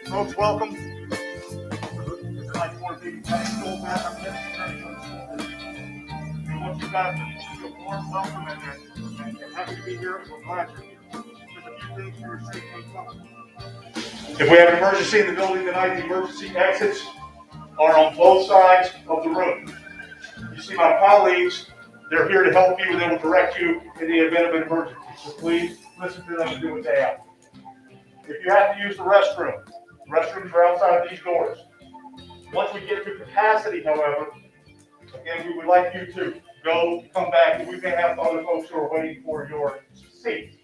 Folks, welcome to like more big school back. I'm and once you guys feel warm, welcome and happy to be here. We're glad you're here. There's a few things for your safety. If we have an emergency in the building tonight, the emergency exits are on both sides of the room. You see my colleagues, they're here to help you and they will direct you in the event of an emergency. So please listen to them and do what they have. If you have to use the restrooms are outside of these doors. Once we get to capacity, however, again, we would like you to go, come back, and we may have other folks who are waiting for your seat.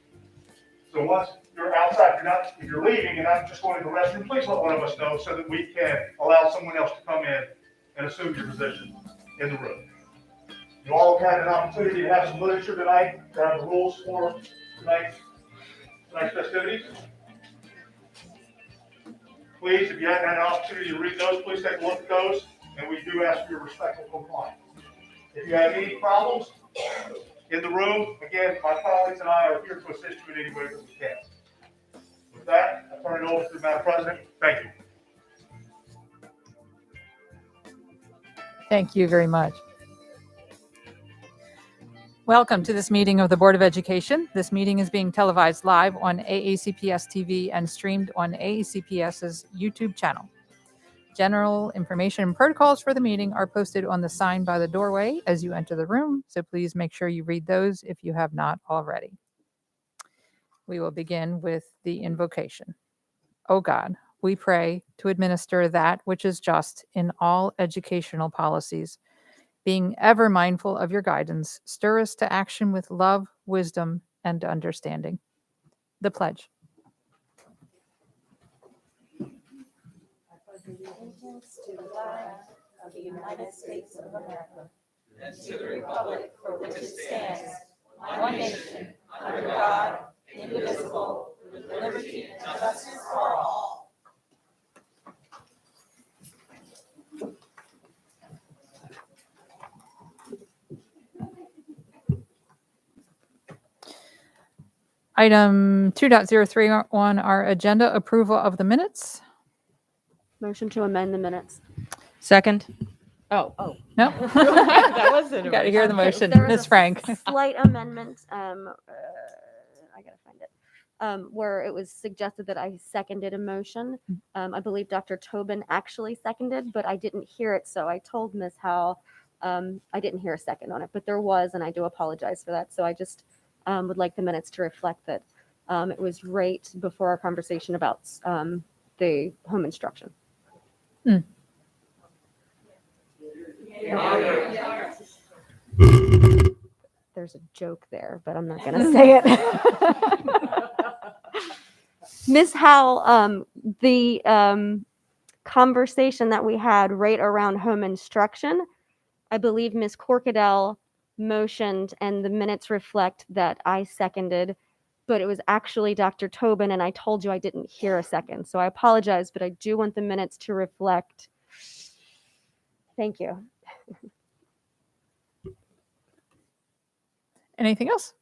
So once you're outside, if you're leaving and not just going to the restroom, please let one of us know so that we can allow someone else to come in and assume your position in the room. You all have had an opportunity to have some literature tonight, to have the rules for tonight's festivities. Please, if you haven't had an opportunity to read those, please take a look at those, and we do ask for your respectful compliance. If you have any problems in the room, again, my colleagues and I are here to assist you in any way that we can. With that, I turn it over to the Madam President. Thank you. Thank you very much. Welcome to this meeting of the Board of Education. This meeting is being televised live on AACPS TV and streamed on AACPS's YouTube channel. General information and protocols for the meeting are posted on the sign by the doorway as you enter the room, so please make sure you read those if you have not already. We will begin with the invocation. O God, we pray to administer that which is just in all educational policies. Being ever mindful of your guidance, stir us to action with love, wisdom, and understanding. The pledge. I pledge allegiance to the flag of the United States of America and to the republic for which it stands, one nation, under God, indivisible, with liberty and justice for all. Item 2.03 on our agenda, approval of the minutes. Motion to amend the minutes. Second. No. That wasn't. You got to hear the motion. There was Ms. a Frank. Slight amendment. I gotta find it. Where it was suggested that I seconded a motion. I believe Dr. Tobin actually seconded, but I didn't hear it. So I told Ms. Howell I didn't hear a second on it, but there was, and I do apologize for that. So I just would like the minutes to reflect that it was right before our conversation about the home instruction. Mm. There's a joke there, but I'm not going to say it. Ms. Howell, the conversation that we had right around home instruction, I believe Ms. Corkadell motioned and the minutes reflect that I seconded, but it was actually Dr. Tobin, and I told you I didn't hear a second. So I apologize, but I do want the minutes to reflect. Thank you. Anything else?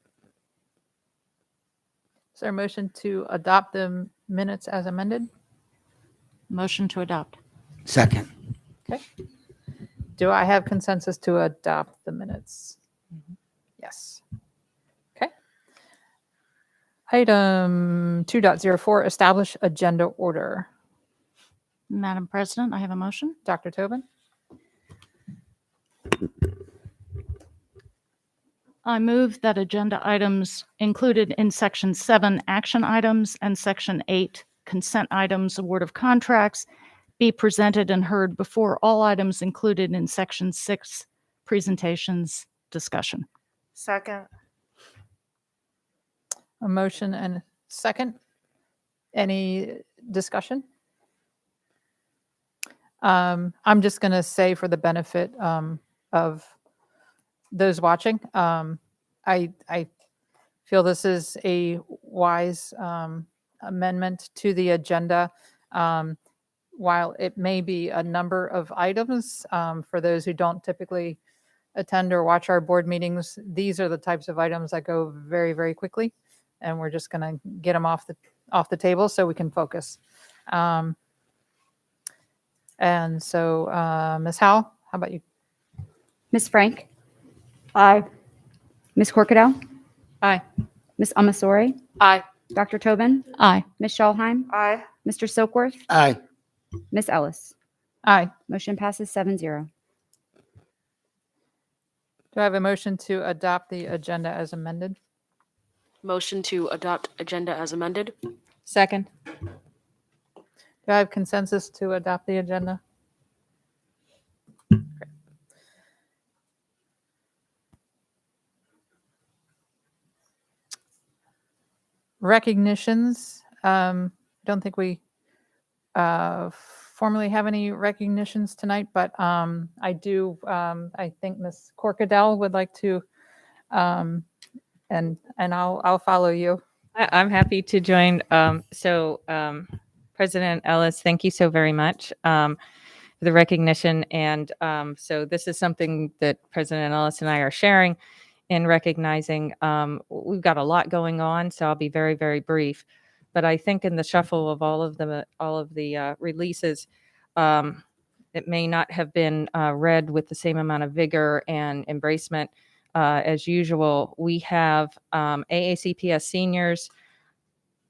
Is there a motion to adopt the minutes as amended? Motion to adopt. Second. Okay. Do I have consensus to adopt the minutes? Yes. Okay. Item 2.04, establish agenda order. Madam President, I have a motion. Dr. Tobin? I move that agenda items included in Section 7 action items and Section 8 consent items, award of contracts, be presented and heard before all items included in Section 6 presentations discussion. Second. A motion and a second. Any discussion? I'm just going to say for the benefit of those watching, I feel this is a wise amendment to the agenda. While it may be a number of items, for those who don't typically attend or watch our board meetings, these are the types of items that go very, very quickly, and we're just going to get them off the table so we can focus. And so, Ms. Howell, how about you? Ms. Frank, Aye. Ms. Corkadell, Aye. Ms. Amasori, Aye. Dr. Tobin, Aye. Ms. Schalheim, Aye. Mr. Silkworth, Aye. Ms. Ellis. Aye. Motion passes 7-0. Do I have a motion to adopt the agenda as amended? Motion to adopt agenda as amended. Second. Do I have consensus to adopt the agenda? Great. Recognitions. Don't think we formally have any recognitions tonight, but I do. I think Ms. Corkadell would like to, and I'll follow you. I'm happy to join. President Ellis, thank you so very much for the recognition. And so this is something that President Ellis and I are sharing in recognizing. We've got a lot going on, so I'll be very, very brief. But I think in the shuffle of all of the releases, it may not have been read with the same amount of vigor and embracement as usual. We have AACPS seniors,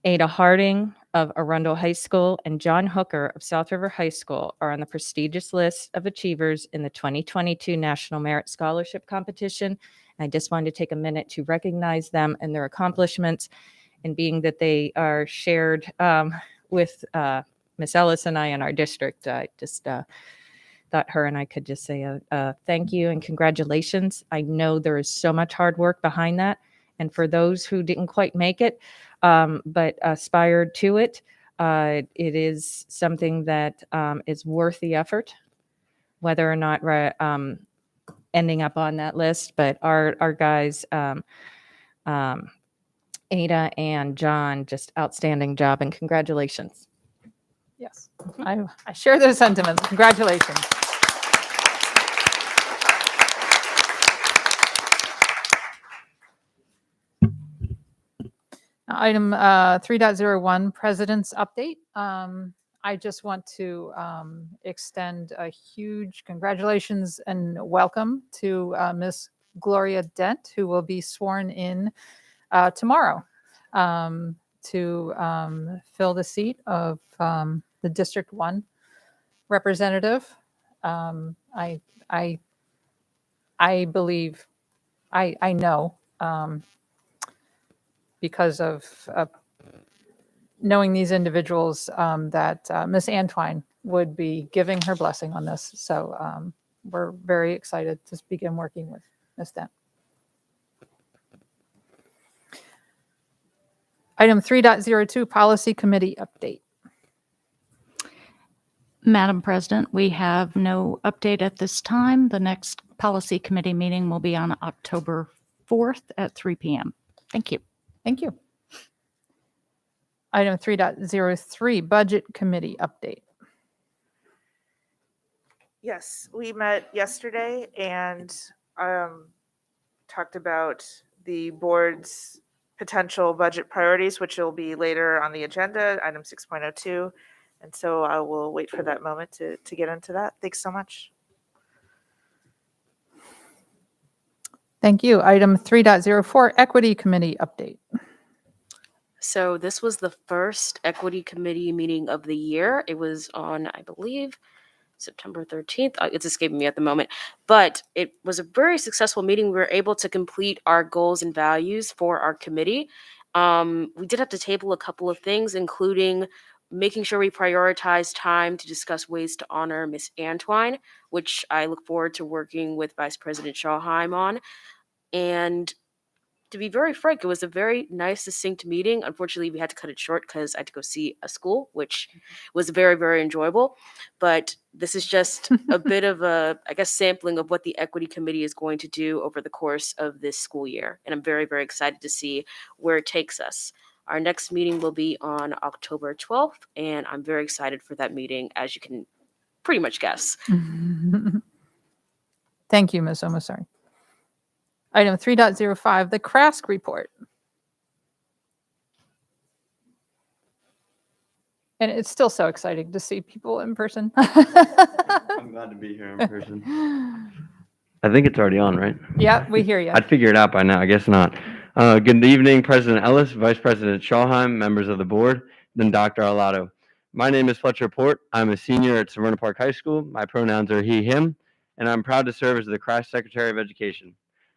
Ada Harding of Arundel High School and John Hooker of South River High School are on the prestigious list of achievers in the 2022 National Merit Scholarship Competition. And I just wanted to take a minute to recognize them and their accomplishments, and being that they are shared with Ms. Ellis and I in our district, I just thought her and I could just say a thank you and congratulations. I know there is so much hard work behind that. And for those who didn't quite make it, but aspired to it, it is something that is worth the effort, whether or not we're ending up on that list. But our guys, Ada and John, just outstanding job and congratulations. Yes, I share those sentiments. Congratulations. Item 3.01, President's Update. I just want to extend a huge congratulations and welcome to Miss Gloria Dent, who will be sworn in tomorrow to fill the seat of the District 1 representative. I believe, I know, because of knowing these individuals, that Miss Antwine would be giving her blessing on this. So we're very excited to begin working with Miss Dent. Item 3.02, Policy Committee Update. Madam President, we have no update at this time. The next Policy Committee meeting will be on October 4th at 3 p.m. Thank you. Thank you. Item 3.03, Budget Committee Update. Yes, we met yesterday and talked about the board's potential budget priorities, which will be later on the agenda, item 6.02. And so I will wait for that moment to get into that. Thanks so much. Thank you. Item 3.04, Equity Committee Update. So this was the first equity committee meeting of the year. It was on, I believe, September 13th. It's escaping me at the moment, but it was a very successful meeting. We were able to complete our goals and values for our committee. We did have to table a couple of things, including making sure we prioritize time to discuss ways to honor Miss Antwine, which I look forward to working with Vice President Schalheim on. And to be very frank, it was a very nice, succinct meeting. Unfortunately, we had to cut it short because I had to go see a school, which was very, very enjoyable. But this is just a bit of a, I guess, sampling of what the Equity Committee is going to do over the course of this school year. And I'm very, very excited to see where it takes us. Our next meeting will be on October 12th, and I'm very excited for that meeting, as you can pretty much guess. Thank you, Ms. Omasari. Item 3.05, the Krask Report. And it's still so exciting to see people in person. I'm glad to be here in person. I think it's already on, right? Yeah, we hear you. I'd figure it out by now. I guess not. Good evening, President Ellis, Vice President Schallheim, members of the board, then Dr. Alato. My name is Fletcher Port. I'm a senior at Severna Park High School. My pronouns are he, him, and I'm proud to serve as the Crash Secretary of Education.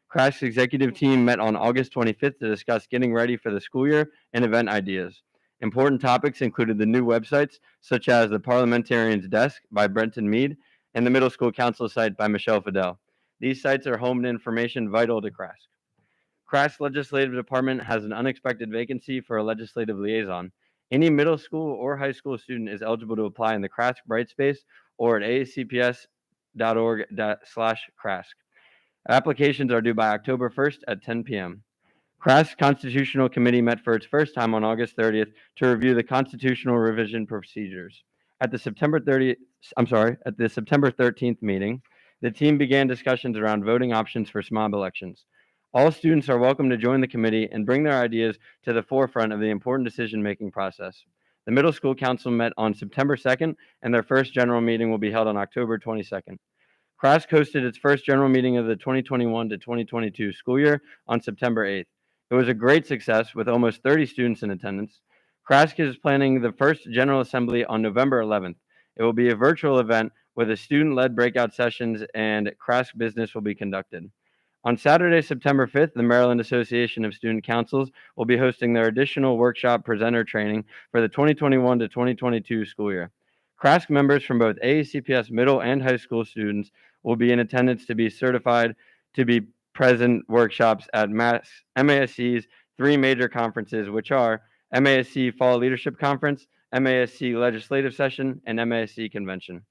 Crash's executive team met on August 25th to discuss getting ready for the school year and event ideas. Important topics included the new websites, such as the Parliamentarian's Desk by Brenton Mead and the Middle School Council site by Michelle Fidel. These sites are home to information vital to Crash. Crash Legislative Department has an unexpected vacancy for a legislative liaison. Any middle school or high school student is eligible to apply in the Crash Brightspace or at aacps.org/Crash. Applications are due by October 1st at 10 p.m. Crash Constitutional Committee met for its first time on August 30th to review the constitutional revision procedures. At the September 13th meeting, the team began discussions around voting options for SMOB elections. All students are welcome to join the committee and bring their ideas to the forefront of the important decision-making process. The Middle School Council met on September 2nd, and their first general meeting will be held on October 22nd. Crash hosted its first general meeting of the 2021 to 2022 school year on September 8th. It was a great success with almost 30 students in attendance. Crash is planning the first General Assembly on November 11th. It will be a virtual event with a student-led breakout sessions and Crash business will be conducted. On Saturday, September 5th, the Maryland Association of Student Councils will be hosting their additional workshop presenter training for the 2021 to 2022 school year. Crash members from both AACPS middle and high school students will be in attendance to be certified to be present workshops at MASC's three major conferences, which are MASC Fall Leadership Conference, MASC Legislative Session, and MASC Convention.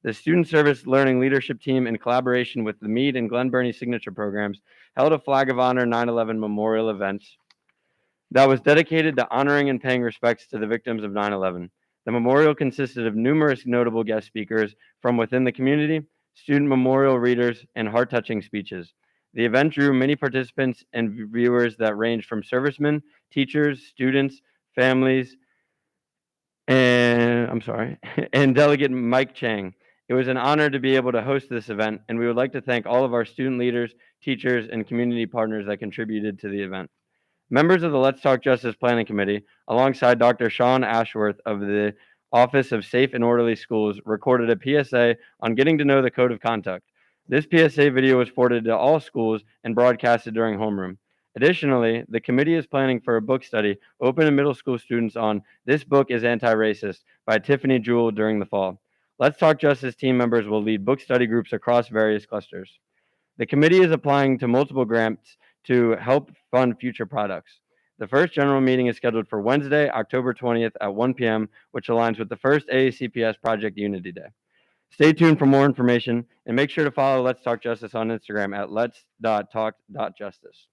The Student Service Learning Leadership Team, in collaboration with the Meade and Glen Burnie Signature Programs, held a Flag of Honor 9/11 memorial event that was dedicated to honoring and paying respects to the victims of 9/11. The memorial consisted of numerous notable guest speakers from within the community, student memorial readers, and heart-touching speeches. The event drew many participants and viewers that ranged from servicemen, teachers, students, families, and Delegate Mike Chang. It was an honor to be able to host this event, and we would like to thank all of our student leaders, teachers, and community partners that contributed to the event. Members of the Let's Talk Justice Planning Committee, alongside Dr. Sean Ashworth of the Office of Safe and Orderly Schools, recorded a PSA on getting to know the code of conduct. This PSA video was forwarded to all schools and broadcasted during homeroom. Additionally, the committee is planning for a book study open to middle school students on This Book is Anti-Racist by Tiffany Jewell during the fall. Let's Talk Justice team members will lead book study groups across various clusters. The committee is applying to multiple grants to help fund future products. The first general meeting is scheduled for Wednesday, October 20th at 1 p.m., which aligns with the first AACPS Project Unity Day. Stay tuned for more information and make sure to follow Let's Talk Justice on Instagram at lets.talk.justice.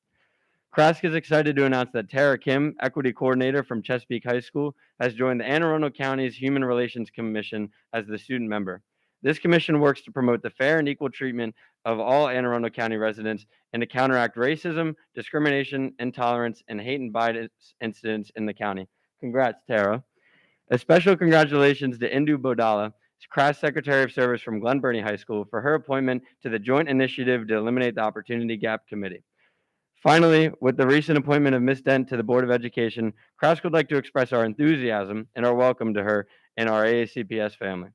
Crash is excited to announce that Tara Kim, Equity Coordinator from Chesapeake High School, has joined the Anne Arundel County's Human Relations Commission as the student member. This commission works to promote the fair and equal treatment of all Anne Arundel County residents and to counteract racism, discrimination, intolerance, and hate and bias incidents in the county. Congrats, Tara. A special congratulations to Indu Bodala, Crash Secretary of Service from Glen Burnie High School, for her appointment to the Joint Initiative to Eliminate the Opportunity Gap Committee. Finally, with the recent appointment of Ms. Dent to the Board of Education, Crash would like to express our enthusiasm and our welcome to her and our AACPS family.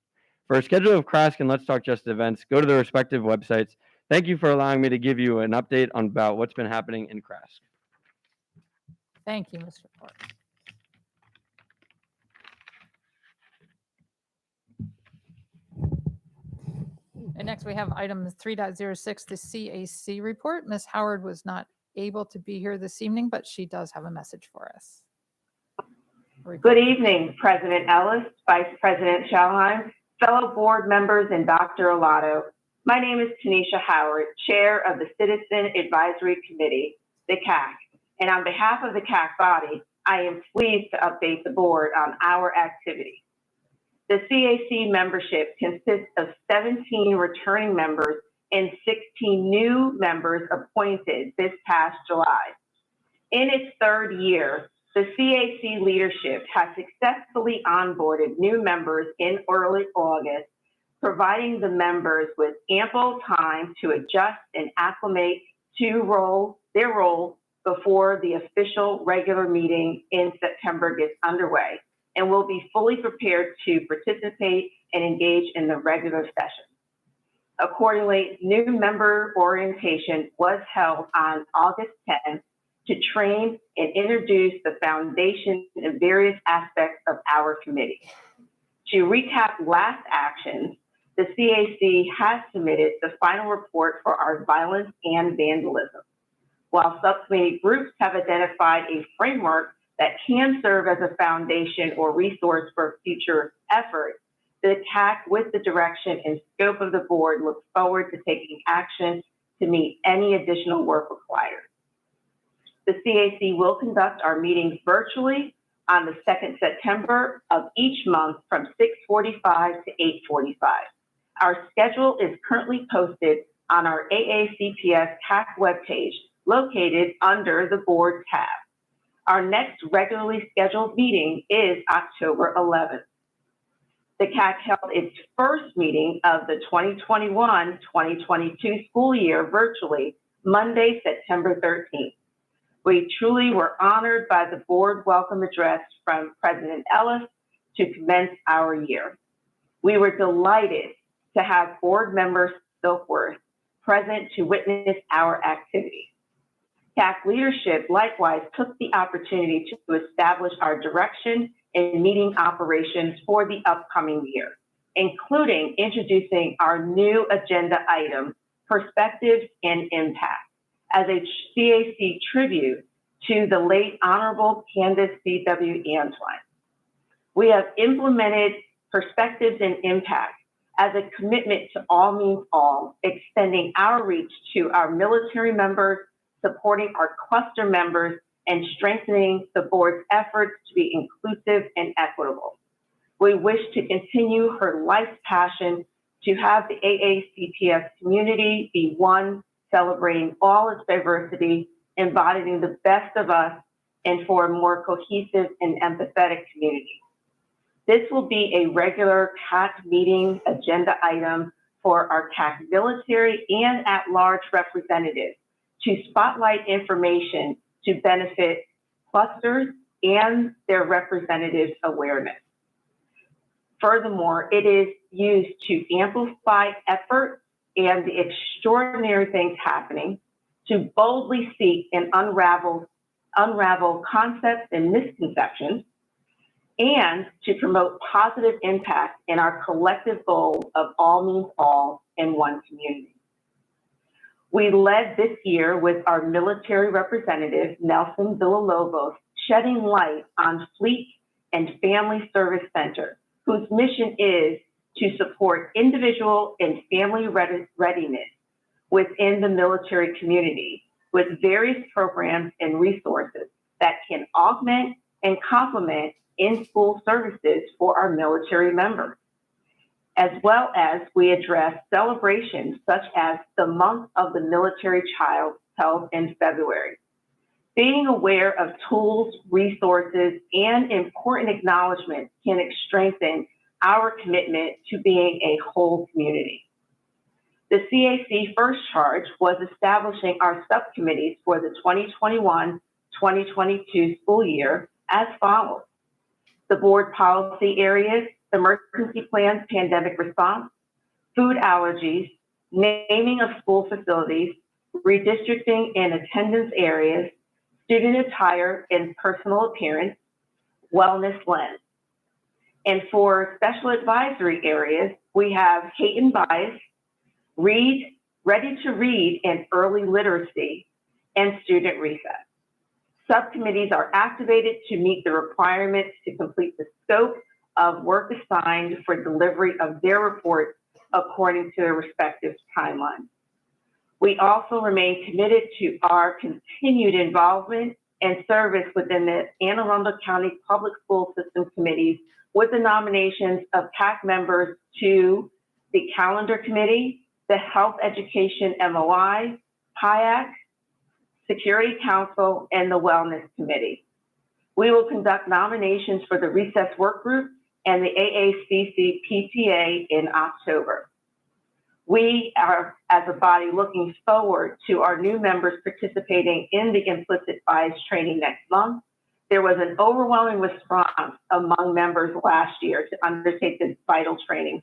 For a schedule of Crash and Let's Talk Justice events, go to the respective websites. Thank you for allowing me to give you an update on about what's been happening in Crash. Thank you, Mr. Port. And next we have item 3.06, the CAC report. Ms. Howard was not able to be here this evening, but she does have a message for us. Good evening, President Ellis, Vice President Schallheim, fellow board members, and Dr. Alato. My name is Tanisha Howard, Chair of the Citizen Advisory Committee, the CAC. And on behalf of the CAC body, I am pleased to update the board on our activity. The CAC membership consists of 17 returning members and 16 new members appointed this past July. In its third year, The CAC leadership has successfully onboarded new members in early August, providing the members with ample time to adjust and acclimate to their roles before the official regular meeting in September gets underway, and will be fully prepared to participate and engage in the regular session. Accordingly, new member orientation was held on August 10th to train and introduce the foundation and various aspects of our committee. To recap last actions, the CAC has submitted the final report for our violence and vandalism. While subcommittee groups have identified a framework that can serve as a foundation or resource for future efforts, the CAC, with the direction and scope of the board, looks forward to taking action to meet any additional work required. The CAC will conduct our meetings virtually on the 2nd September of each month from 6:45 to 8:45. Our schedule is currently posted on our AACPS CAC webpage, located under the board tab. Our next regularly scheduled meeting is October 11th. The CAC held its first meeting of the 2021-2022 school year virtually Monday, September 13th. We truly were honored by the board welcome address from President Ellis to commence our year. We were delighted to have board member Silkworth present to witness our activities. CAC leadership likewise took the opportunity to establish our direction in meeting operations for the upcoming year, including introducing our new agenda item, Perspectives and Impact, as a CAC tribute to the late Honorable Candace C.W. Antwine. We have implemented Perspectives and Impact as a commitment to all means all, extending our reach to our military members, supporting our cluster members, and strengthening the board's efforts to be inclusive and equitable. We wish to continue her life's passion to have the AACPS community be one, celebrating all its diversity, embodying the best of us, and for a more cohesive and empathetic community. This will be a regular CAC meeting agenda item for our CAC military and at-large representatives to spotlight information to benefit clusters and their representatives' awareness. Furthermore, it is used to amplify effort and the extraordinary things happening, to boldly seek and unravel concepts and misconceptions, and to promote positive impact in our collective goal of all means all in one community. We led this year with our military representative, Nelson Villalobos, shedding light on Fleet and Family Service Center, whose mission is to support individual and family readiness within the military community with various programs and resources that can augment and complement in-school services for our military members. As well as we address celebrations such as the Month of the Military Child held in February. Being aware of tools, resources, and important acknowledgement can strengthen our commitment to being a whole community. The CAC first charge was establishing our subcommittees for the 2021-2022 school year as follows. The board policy areas, emergency plans, pandemic response, food allergies, naming of school facilities, redistricting and attendance areas, student attire and personal appearance, wellness lens. And for special advisory areas, we have hate and bias, read, ready to read and early literacy, and student recess. Subcommittees are activated to meet the requirements to complete the scope of work assigned for delivery of their reports according to their respective timelines. We also remain committed to our continued involvement and service within the Anne Arundel County Public School System Committees with the nominations of CAC members to the Calendar Committee, the Health Education MOI, PIAC, Security Council, and the Wellness Committee. We will conduct nominations for the Recess Work Group and the AACC PTA in October. We are, as a body, looking forward to our new members participating in the implicit bias training next month. There was an overwhelming response among members last year to undertake this vital training,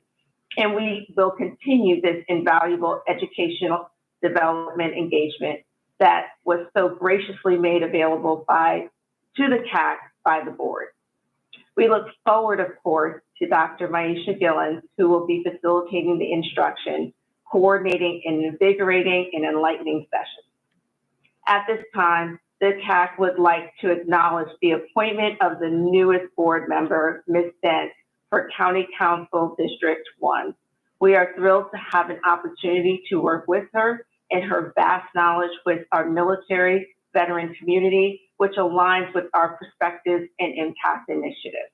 and we will continue this invaluable educational development engagement that was so graciously made available to the CAC by the board. We look forward, of course, to Dr. Maisha Gillen, who will be facilitating the instruction, coordinating and invigorating and enlightening sessions. At this time, the CAC would like to acknowledge the appointment of the newest board member, Ms. Dent, for County Council District 1. We are thrilled to have an opportunity to work with her and her vast knowledge with our military veteran community, which aligns with our perspectives and impact initiatives.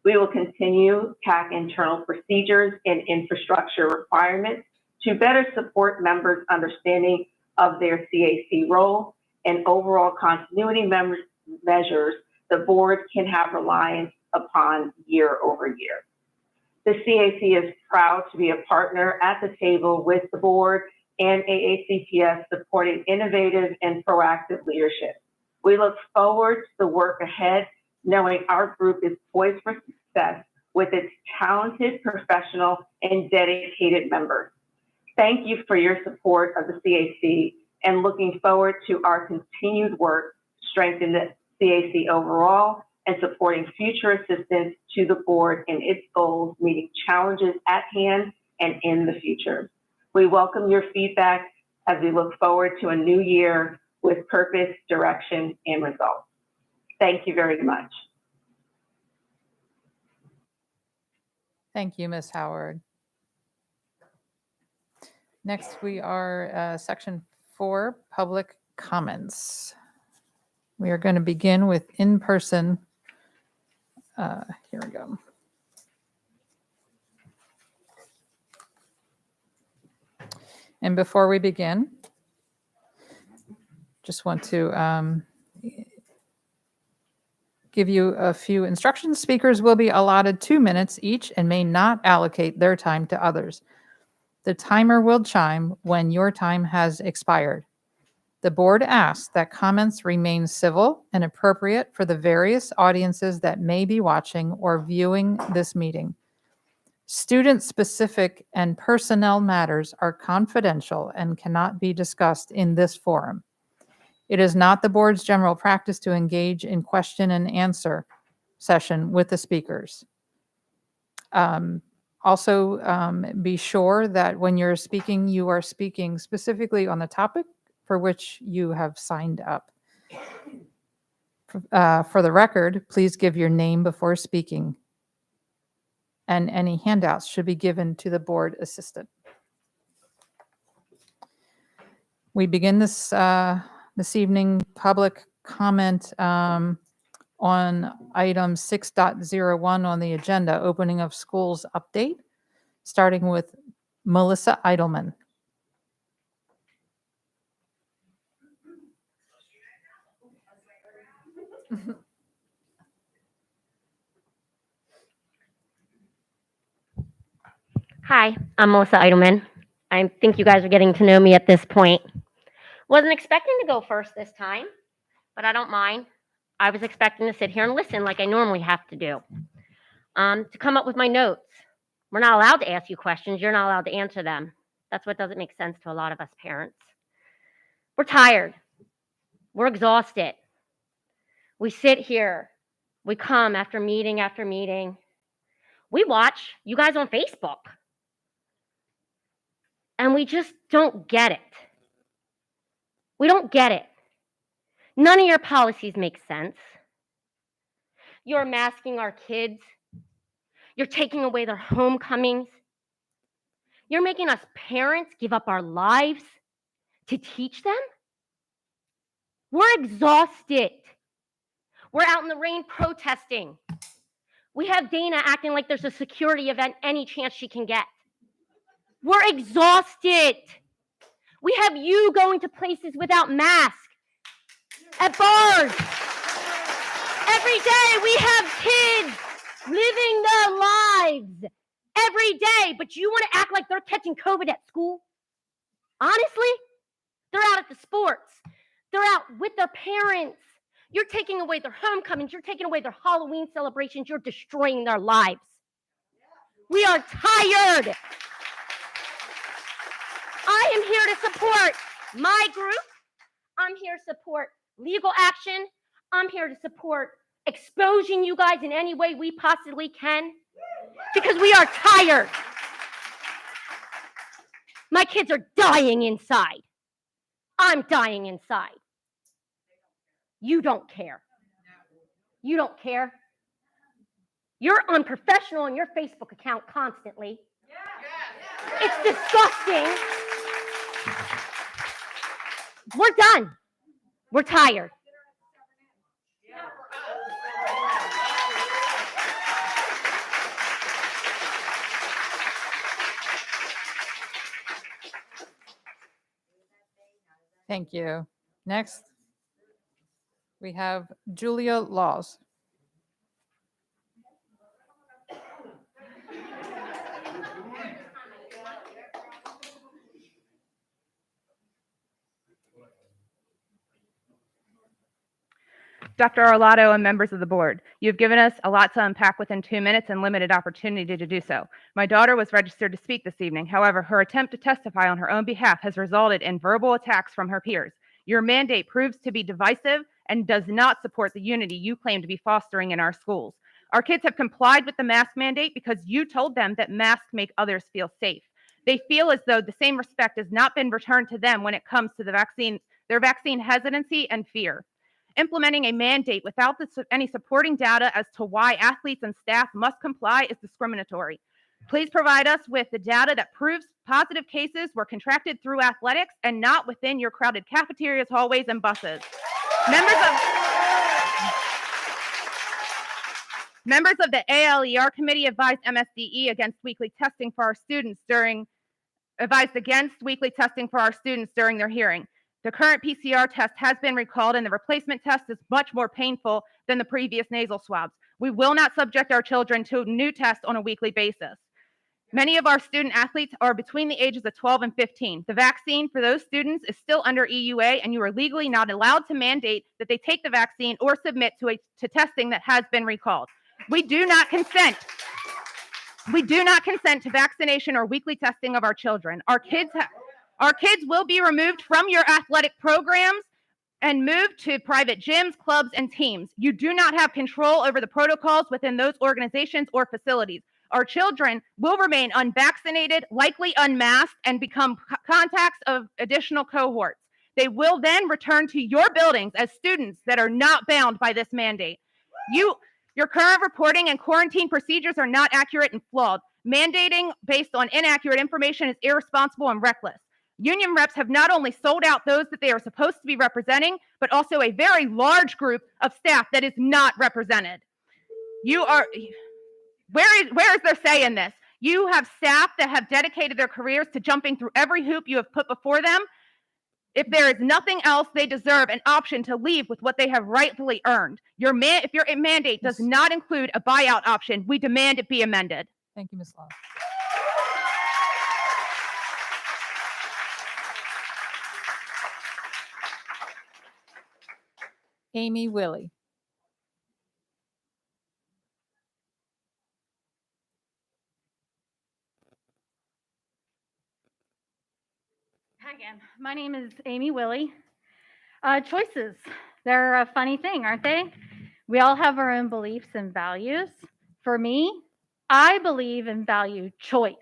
We will continue CAC internal procedures and infrastructure requirements to better support members' understanding of their CAC role and overall continuity measures the board can have reliance upon year over year. The CAC is proud to be a partner at the table with the board and AACPS supporting innovative and proactive leadership. We look forward to the work ahead, knowing our group is poised for success with its talented, professional, and dedicated members. Thank you for your support of the CAC and looking forward to our continued work strengthening the CAC overall and supporting future assistance to the board in its goals, meeting challenges at hand and in the future. We welcome your feedback as we look forward to a new year with purpose, direction, and results. Thank you very much. Thank you, Ms. Howard. Next, we are section 4, public comments. We are going to begin with in-person. Here we go. And before we begin, just want to give you a few instructions. Speakers will be allotted 2 minutes each and may not allocate their time to others. The timer will chime when your time has expired. The board asks that comments remain civil and appropriate for the various audiences that may be watching or viewing this meeting. Student-specific and personnel matters are confidential and cannot be discussed in this forum. It is not the board's general practice to engage in question and answer session with the speakers. Also, be sure that when you're speaking, you are speaking specifically on the topic for which you have signed up. For the record, please give your name before speaking, and any handouts should be given to the board assistant. We begin this evening public comment on item 6.01 on the agenda, opening of schools update, starting with Melissa Eidelman. Hi, I'm Melissa Eidelman. I think you guys are getting to know me at this point. Wasn't expecting to go first this time, but I don't mind. I was expecting to sit here and listen like I normally have to do. To come up with my notes. We're not allowed to ask you questions. You're not allowed to answer them. That's what doesn't make sense to a lot of us parents. We're tired. We're exhausted. We sit here. We come after meeting after meeting. We watch you guys on Facebook. And we just don't get it. We don't get it. None of your policies make sense. You're masking our kids. You're taking away their homecomings. You're making us parents give up our lives to teach them. We're exhausted. We're out in the rain protesting. We have Dana acting like there's a security event any chance she can get. We're exhausted. We have you going to places without masks, at bars, at Every day we have kids living their lives every day, but you want to act like they're catching COVID at school? Honestly, they're out at the sports. They're out with their parents. You're taking away their homecomings. You're taking away their Halloween celebrations. You're destroying their lives. We are tired. I am here to support my group. I'm here to support legal action. I'm here to support exposing you guys in any way we possibly can, because we are tired. My kids are dying inside. I'm dying inside. You don't care. You don't care. You're unprofessional on your Facebook account constantly. It's disgusting. We're done. We're tired. Thank you. Next, we have Julia Laws. Dr. Arlotto and members of the board, you've given us a lot to unpack within 2 minutes and limited opportunity to do so. My daughter was registered to speak this evening. However, her attempt to testify on her own behalf has resulted in verbal attacks from her peers. Your mandate proves to be divisive and does not support the unity you claim to be fostering in our schools. Our kids have complied with the mask mandate because you told them that masks make others feel safe. They feel as though the same respect has not been returned to them when it comes to their vaccine hesitancy and fear. Implementing a mandate without any supporting data as to why athletes and staff must comply is discriminatory. Please provide us with the data that proves positive cases were contracted through athletics and not within your crowded cafeterias, hallways, and buses. Members of the ALER committee advised MSDE against weekly testing for our students during their hearing. The current PCR test has been recalled, and the replacement test is much more painful than the previous nasal swabs. We will not subject our children to new tests on a weekly basis. Many of our student athletes are between the ages of 12 and 15. The vaccine for those students is still under EUA, and you are legally not allowed to mandate that they take the vaccine or submit to testing that has been recalled. We do not consent. We do not consent to vaccination or weekly testing of our children. Our kids will be removed from your athletic programs and moved to private gyms, clubs, and teams. You do not have control over the protocols within those organizations or facilities. Our children will remain unvaccinated, likely unmasked, and become contacts of additional cohorts. They will then return to your buildings as students that are not bound by this mandate. Your current reporting and quarantine procedures are not accurate and flawed. Mandating based on inaccurate information is irresponsible and reckless. Union reps have not only sold out those that they are supposed to be representing, but also a very large group of staff that is not represented. Where is their say in this? You have staff that have dedicated their careers to jumping through every hoop you have put before them. If there is nothing else, they deserve an option to leave with what they have rightfully earned. If your mandate does not include a buyout option, we demand it be amended. Thank you, Ms. Laws. Amy Willie. Hi again. My name is Amy Willie. Choices. They're a funny thing, aren't they? We all have our own beliefs and values. For me, I believe and value choice.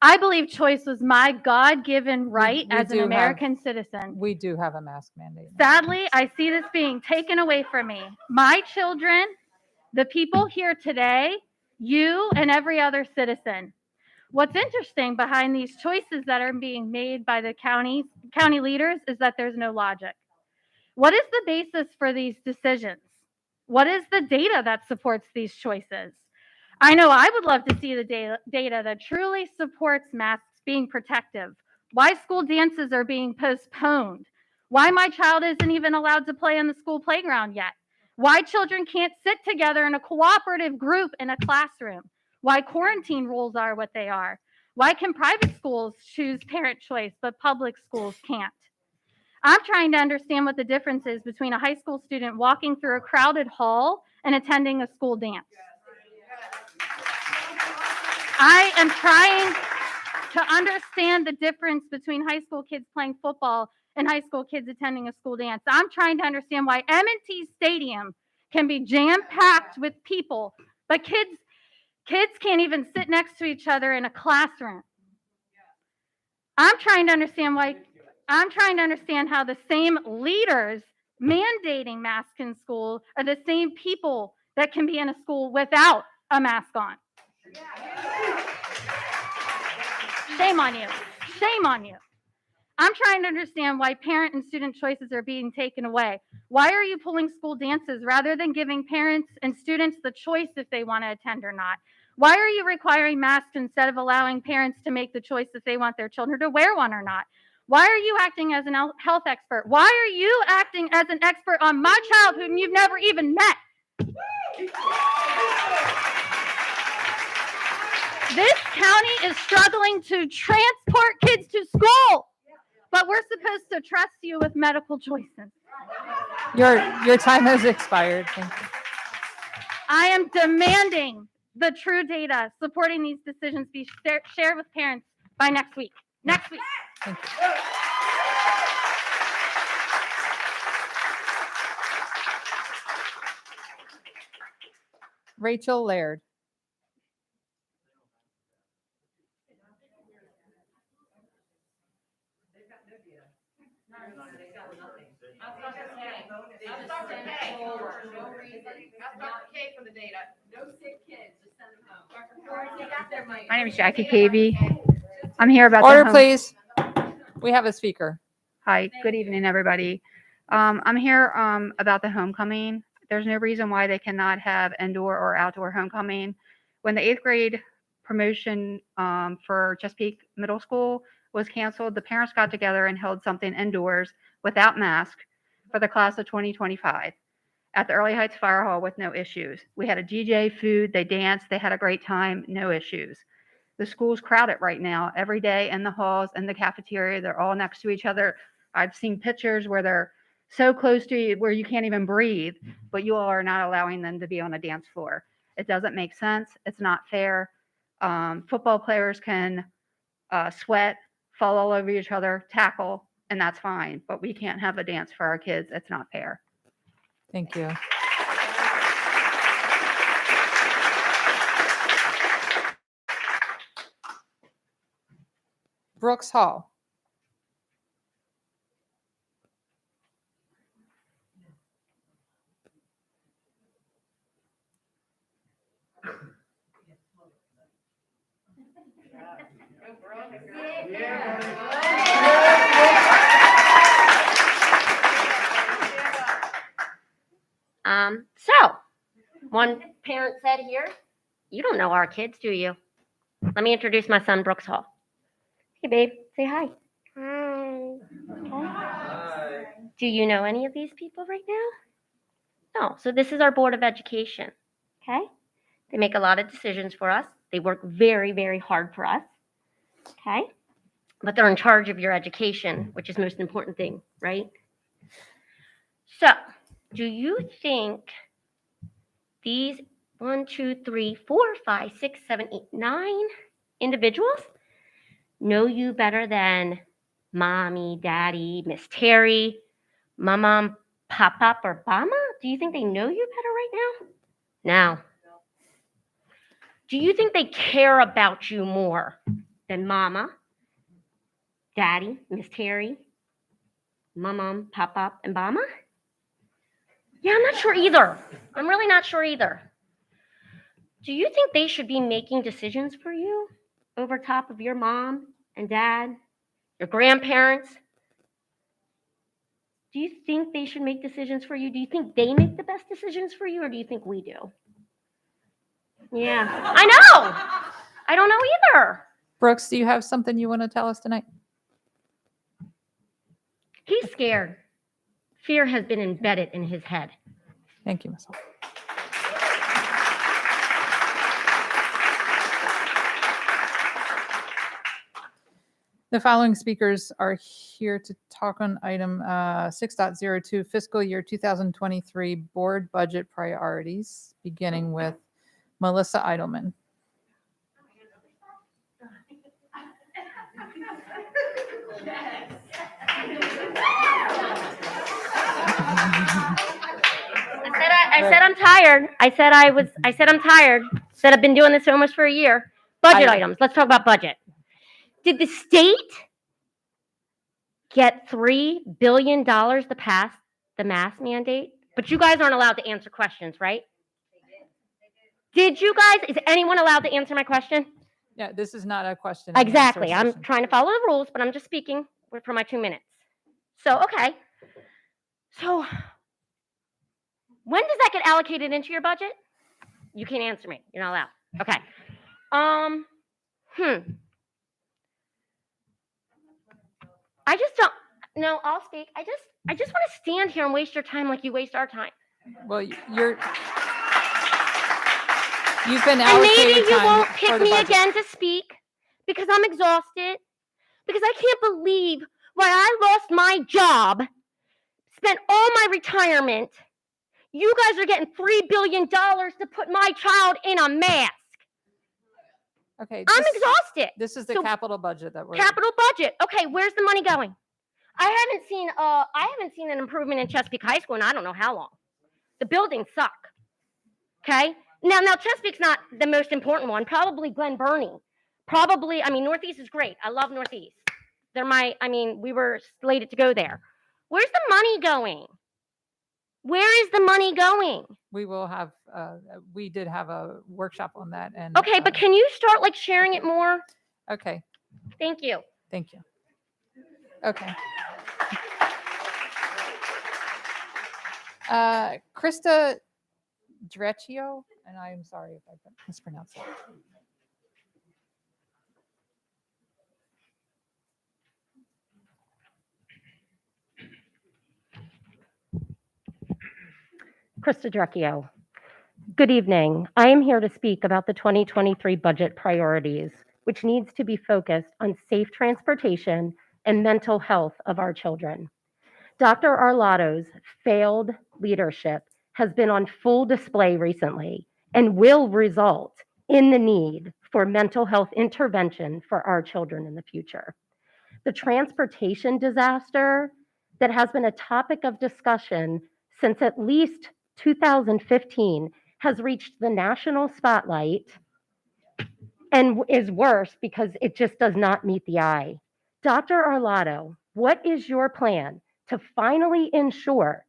I believe choice was my God-given right as an American citizen. We do have a mask mandate. Sadly, I see this being taken away from me. My children, the people here today, you and every other citizen. What's interesting behind these choices that are being made by the county leaders is that there's no logic. What is the basis for these decisions? What is the data that supports these choices? I know I would love to see the data that truly supports masks being protective, why school dances are being postponed, why my child isn't even allowed to play on the school playground yet, why children can't sit together in a cooperative group in a classroom, why quarantine rules are what they are. Why can private schools choose parent choice, but public schools can't? I'm trying to understand what the difference is between a high school student walking through a crowded hall and attending a school dance. I am trying to understand the difference between high school kids playing football and high school kids attending a school dance. I'm trying to understand why M&T Stadium can be jam-packed with people, but kids can't even sit next to each other in a classroom. I'm trying to understand how the same leaders mandating masks in school are the same people that can be in a school without a mask on. Shame on you. Shame on you. I'm trying to understand why parent and student choices are being taken away. Why are you pulling school dances rather than giving parents and students the choice if they want to attend or not? Why are you requiring masks instead of allowing parents to make the choice if they want their children to wear one or not? Why are you acting as a health expert? Why are you acting as an expert on my child whom you've never even met? This county is struggling to transport kids to school, but we're supposed to trust you with medical choices. Your time has expired. Thank you. I am demanding the true data supporting these decisions be shared with parents by next week. Next week. Thank you. Rachel Laird. My name is Jackie Cavey. I'm here about Order, please. We have a speaker. Hi, good evening, everybody. I'm here about the homecoming. There's no reason why they cannot have indoor or outdoor homecoming. When the 8th grade promotion for Chesapeake Middle School was canceled, the parents got together and held something indoors without mask for the class of 2025 at the Early Heights Fire Hall with no issues. We had a DJ, food, they danced, they had a great time, no issues. The school's crowded right now. Every day in the halls, in the cafeteria, they're all next to each other. I've seen pictures where they're so close to you where you can't even breathe, but you all are not allowing them to be on a dance floor. It doesn't make sense. It's not fair. Football players can sweat, fall all over each other, tackle, and that's fine. But we can't have a dance for our kids. It's not fair. Thank you. Brooks Hall. So, one parent said here, you don't know our kids, do you? Let me introduce my son, Brooks Hall. Hey, babe, say hi. Hi. Okay. Hi. Do you know any of these people right now? No. So this is our Board of Education, okay? They make a lot of decisions for us. They work very, very hard for us, okay? But they're in charge of your education, which is the most important thing, right? So, do you think these 1, 2, 3, 4, 5, 6, 7, 8, 9 individuals know you better than mommy, daddy, Miss Terry, mama, papa, or Bama? Do you think they know you better right now? No. Do you think they care about you more than mama, daddy, Miss Terry, mama, papa, and Bama? Yeah, I'm not sure either. I'm really not sure either. Do you think they should be making decisions for you over top of your mom and dad, your grandparents? Do you think they should make decisions for you? Do you think they make the best decisions for you, or do you think we do? Yeah, I know. I don't know either. Brooks, do you have something you want to tell us tonight? He's scared. Fear has been embedded in his head. Thank you, Ms. Hall. The following speakers are here to talk on item 6.02 fiscal year 2023 board budget priorities, beginning with Melissa Eidelman. I said I'm tired. I said I'm tired. Said I've been doing this almost for a year. Budget items. Let's talk about budget. Did the state get $3 billion to pass the mask mandate? But you guys aren't allowed to answer questions, right? Did you guys, is anyone allowed to answer my question? Yeah, this is not a question. and answer Exactly. I'm session. trying to follow the rules, but I'm just speaking for my 2 minutes. So, okay. So, when does that get allocated into your budget? You can't answer me. You're not allowed. Okay. I just don't. No, I'll speak. I just want to stand here and waste your time like you waste our time. Well, you've been And allocated maybe you time won't for pick the me budget. again to speak because I'm exhausted. Because I can't believe why I lost my job, spent all my retirement. You guys are getting $3 billion to put my child in a mask. Okay, I'm exhausted. This is the So- capital budget that we're. Capital budget. Okay, where's the money going? I haven't seen an improvement in Chesapeake High School in I don't know how long. The buildings suck. Okay? Now Chesapeake's not the most important one. Probably Glen Burnie. Probably, Northeast is great. I love Northeast. We were slated to go there. Where's the money going? Where is the money going? We will have. We did have a workshop on that, and. Okay, but can you start sharing it more? Okay, Thank you. thank you. Okay. Krista Drecchio, and I'm sorry if I mispronounced that. Krista Drecchio. Good evening. I am here to speak about the 2023 budget priorities, which needs to be focused on safe transportation and mental health of our children. Dr. Arlotto's failed leadership has been on full display recently and will result in the need for mental health intervention for our children in the future. The transportation disaster that has been a topic of discussion since at least 2015 has reached the national spotlight and is worse because it just does not meet the eye. Dr. Arlotto, what is your plan to finally ensure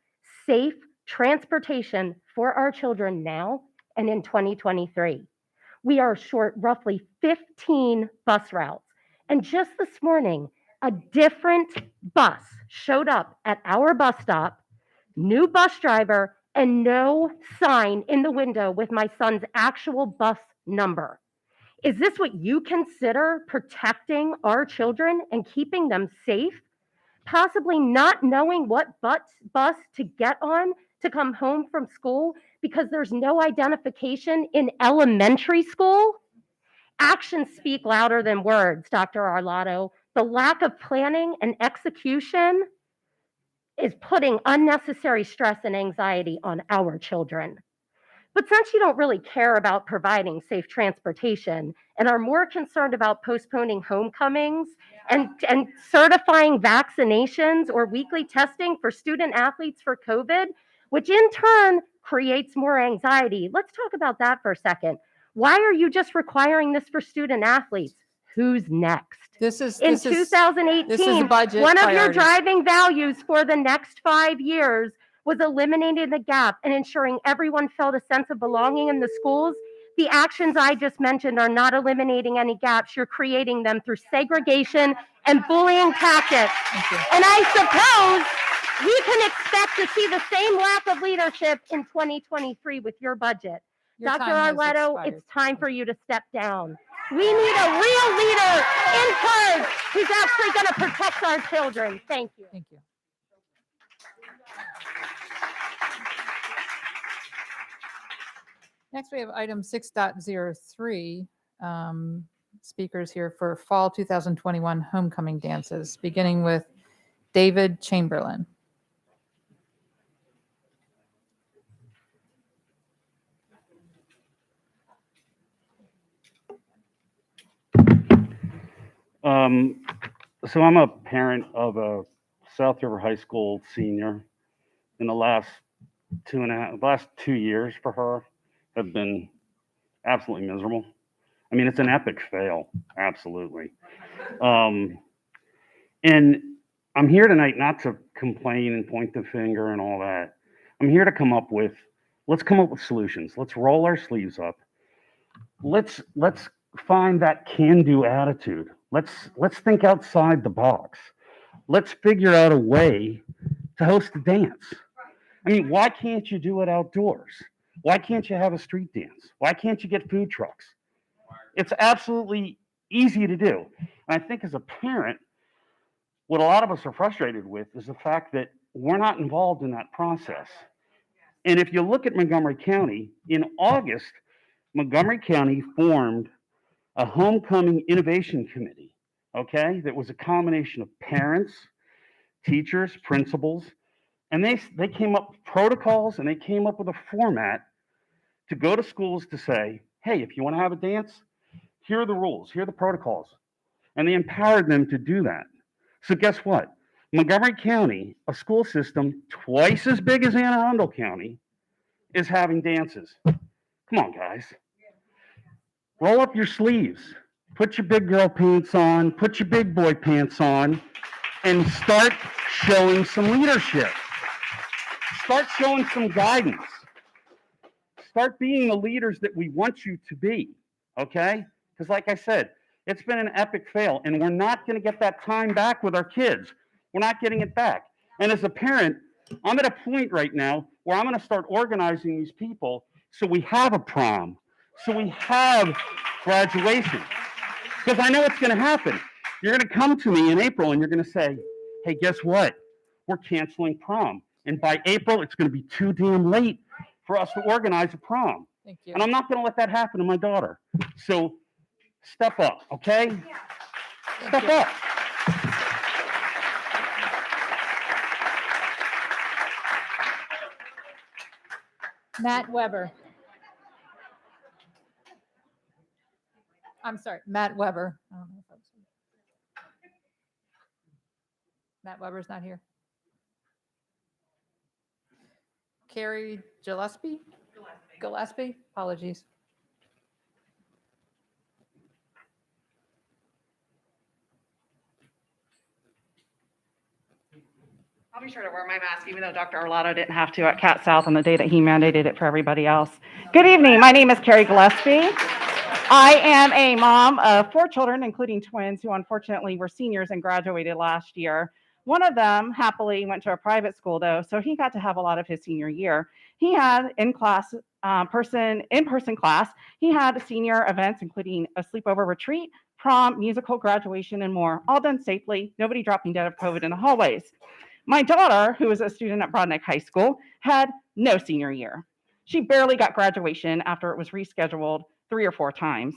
safe transportation for our children now and in 2023? We are short roughly 15 bus routes. And just this morning, a different bus showed up at our bus stop, new bus driver, and no sign in the window with my son's actual bus number. Is this what you consider protecting our children and keeping them safe? Possibly not knowing what bus to get on to come home from school because there's no identification in elementary school? Actions speak louder than words, Dr. Arlotto. The lack of planning and execution is putting unnecessary stress and anxiety on our children. But since you don't really care about providing safe transportation and are more concerned about postponing homecomings and certifying vaccinations or weekly testing for student athletes for COVID, which in turn creates more anxiety, let's talk about that for a second. Why are you just requiring this for student athletes? Who's next? In 2018, this is a budget one of your priorities. driving values for the next 5 years was eliminating the gap and ensuring everyone felt a sense of belonging in the schools. The actions I just mentioned are not eliminating any gaps. You're creating them through segregation and bullying tactics. And I suppose we can expect to see the same lack of leadership in 2023 with your budget. Your Dr. time has Arlotto, expired. it's time for you to step down. We need a real leader in charge who's actually going to protect our children. Thank you. Thank you. Next, we have item 6.03, speakers here for Fall 2021 Homecoming Dances, beginning with David Chamberlain. So I'm a parent of a South River High School senior. In the last 2 years for her have been absolutely miserable. I mean, it's an epic fail, absolutely. And I'm here tonight not to complain and point the finger and all that. I'm here to let's come up with solutions. Let's roll our sleeves up. Let's find that can-do attitude. Let's think outside the box. Let's figure out a way to host a dance. I mean, why can't you do it outdoors? Why can't you have a street dance? Why can't you get food trucks? It's absolutely easy to do. And I think as a parent, what a lot of us are frustrated with is the fact that we're not involved in that process. And if you look at Montgomery County, in August, Montgomery County formed a homecoming innovation committee, okay? That was a combination of parents, teachers, principals, and they came up with protocols and they came up with a format to go to schools to say, hey, if you want to have a dance, here are the rules, here are the protocols. And they empowered them to do that. So guess what? Montgomery County, a school system twice as big as Anne Arundel County, is having dances. Come on, guys. Roll up your sleeves. Put your big girl pants on, put your big boy pants on, and start showing some leadership. Start showing some guidance. Start being the leaders that we want you to be, okay? Because like I said, it's been an epic fail, and we're not going to get that time back with our kids. We're not getting it back. And as a parent, I'm at a point right now where I'm going to start organizing these people so we have a prom, so we have graduation. Because I know what's going to happen. You're going to come to me in April and you're going to say, hey, guess what? We're canceling prom. And by April, it's going to be too damn late for us to organize a prom. Thank you. And I'm not going to let that happen to my daughter. So step up, okay? Step up. Matt Weber. I'm sorry, Matt Weber. I don't know if I was... Matt Weber's not here. Carrie Gillespie? Gillespie? Apologies. I'll be sure to wear my mask, even though Dr. Arlotto didn't have to at Cat South on the day that he mandated it for everybody else. Good evening. My name is Carrie Gillespie. I am a mom of 4 children, including twins, who unfortunately were seniors and graduated last year. One of them happily went to a private school, though, so he got to have a lot of his senior year. He had in-person class. He had senior events, including a sleepover retreat, prom, musical, graduation, and more, all done safely, nobody dropping dead of COVID in the hallways. My daughter, who is a student at Brodnick High School, had no senior year. She barely got graduation after it was rescheduled 3 or 4 times.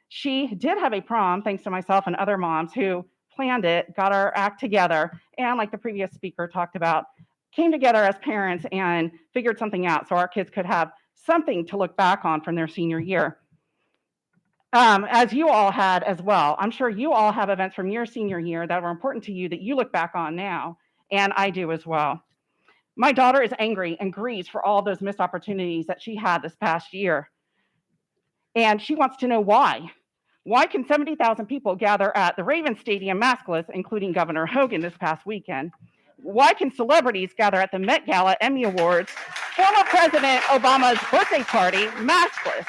She did have a prom, thanks to myself and other moms who planned it, got our act together, and like the previous speaker talked about, came together as parents and figured something out so our kids could have something to look back on from their senior year. As you all had as well, I'm sure you all have events from your senior year that were important to you that you look back on now, and I do as well. My daughter is angry and grieves for all those missed opportunities that she had this past year. And she wants to know why. Why can 70,000 people gather at the Ravens Stadium maskless, including Governor Hogan this past weekend? Why can celebrities gather at the Met Gala, Emmy Awards, former President Obama's birthday party maskless,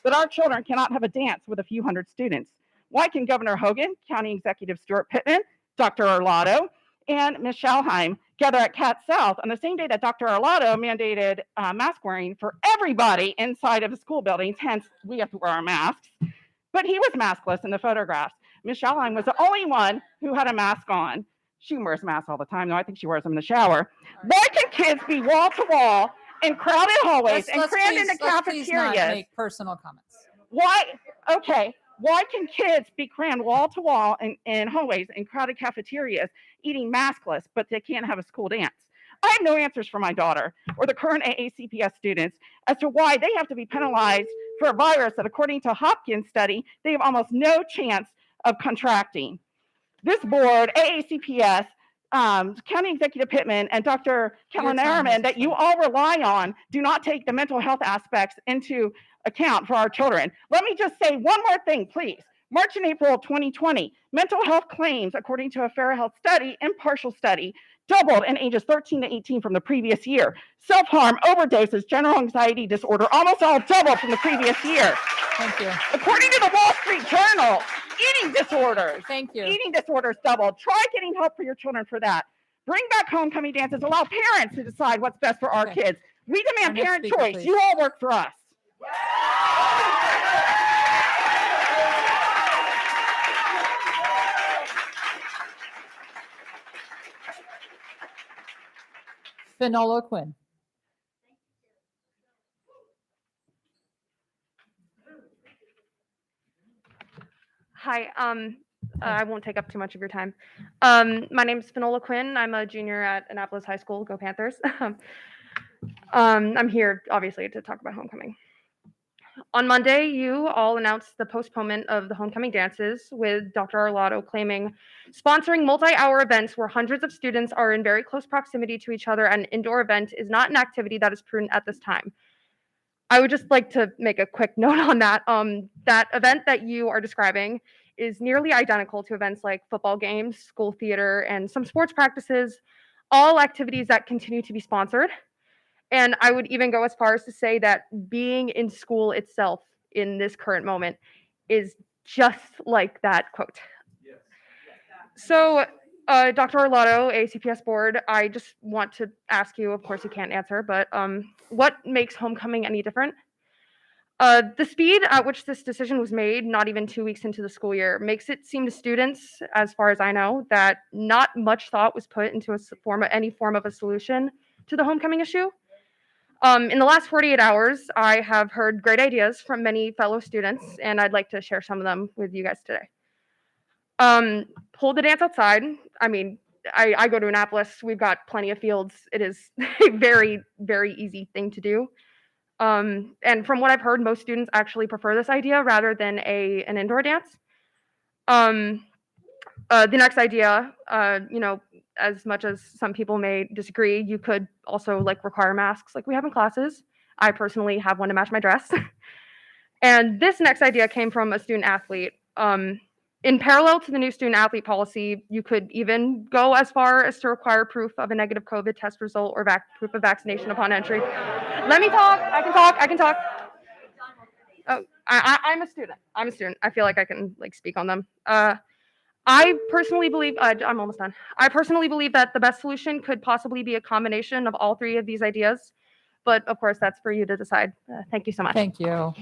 but our children cannot have a dance with a few hundred students? Why can Governor Hogan, County Executive Stuart Pittman, Dr. Arlotto, and Ms. Schalheim gather at Cat South on the same day that Dr. Arlotto mandated mask wearing for everybody inside of the school buildings, hence we have to wear our masks. But he was maskless in the photographs. Ms. Schalheim was the only one who had a mask on. She wears masks all the time, though I think she wears them in the shower. Why can kids be wall to wall in crowded hallways and crammed into let's please not cafeterias. make personal comments. Why? Okay. Why can kids be crammed wall to wall in hallways and crowded cafeterias eating maskless, but they can't have a school dance? I have no answers for my daughter or the current AACPS students as to why they have to be penalized for a virus that, according to Hopkins study, they have almost no chance of contracting. This board, AACPS, County Executive Pittman, and Dr. Kellen Ehrman, that you all rely on, do not take the mental health aspects into account for our children. Let me just say one more thing, please. March and April of 2020, mental health claims, according to a Fair Health study, impartial study, doubled in ages 13 to 18 from the previous year. Self-harm, overdoses, general anxiety disorder, almost all doubled from the previous year. Thank you. According to the Wall Street Journal, eating disorders. Thank you. Eating disorders doubled. Try getting help for your children for that. Bring back homecoming dances. Allow parents to decide what's best for our kids. We demand Our next parent speaker, choice. please. You all work for us. Finola Quinn. Hi, I won't take up too much of your time. My name is Finola Quinn. I'm a junior at Annapolis High School. Go Panthers. I'm here, obviously, to talk about homecoming. On Monday, you all announced the postponement of the homecoming dances, with Dr. Arlotto claiming sponsoring multi-hour events where hundreds of students are in very close proximity to each other and an indoor event is not an activity that is prudent at this time. I would just like to make a quick note on that. That event that you are describing is nearly identical to events like football games, school theater, and some sports practices, all activities that continue to be sponsored. And I would even go as far as to say that being in school itself in this current moment is just like that quote. Yes. So, Dr. Arlotto, ACPS board, I just want to ask you, of course you can't answer, but what makes homecoming any different? The speed at which this decision was made, not even 2 weeks into the school year, makes it seem to students, as far as I know, that not much thought was put into any form of a solution to the homecoming issue. In the last 48 hours, I have heard great ideas from many fellow students, and I'd like to share some of them with you guys today. Hold the dance outside. I mean, I go to Annapolis. We've got plenty of fields. It is a very, very easy thing to do. And from what I've heard, most students actually prefer this idea rather than an indoor dance. The next idea, as much as some people may disagree, you could also require masks like we have in classes. I personally have one to match my dress. And this next idea came from a student athlete. In parallel to the new student athlete policy, you could even go as far as to require proof of a negative COVID test result or proof of vaccination upon entry. Let me talk. I can talk. Oh, I'm a student. I feel like I can speak on them. I personally believe, I'm almost done. I personally believe that the best solution could possibly be a combination of all three of these ideas. But of course, that's for you to decide. Thank you so much. Thank you.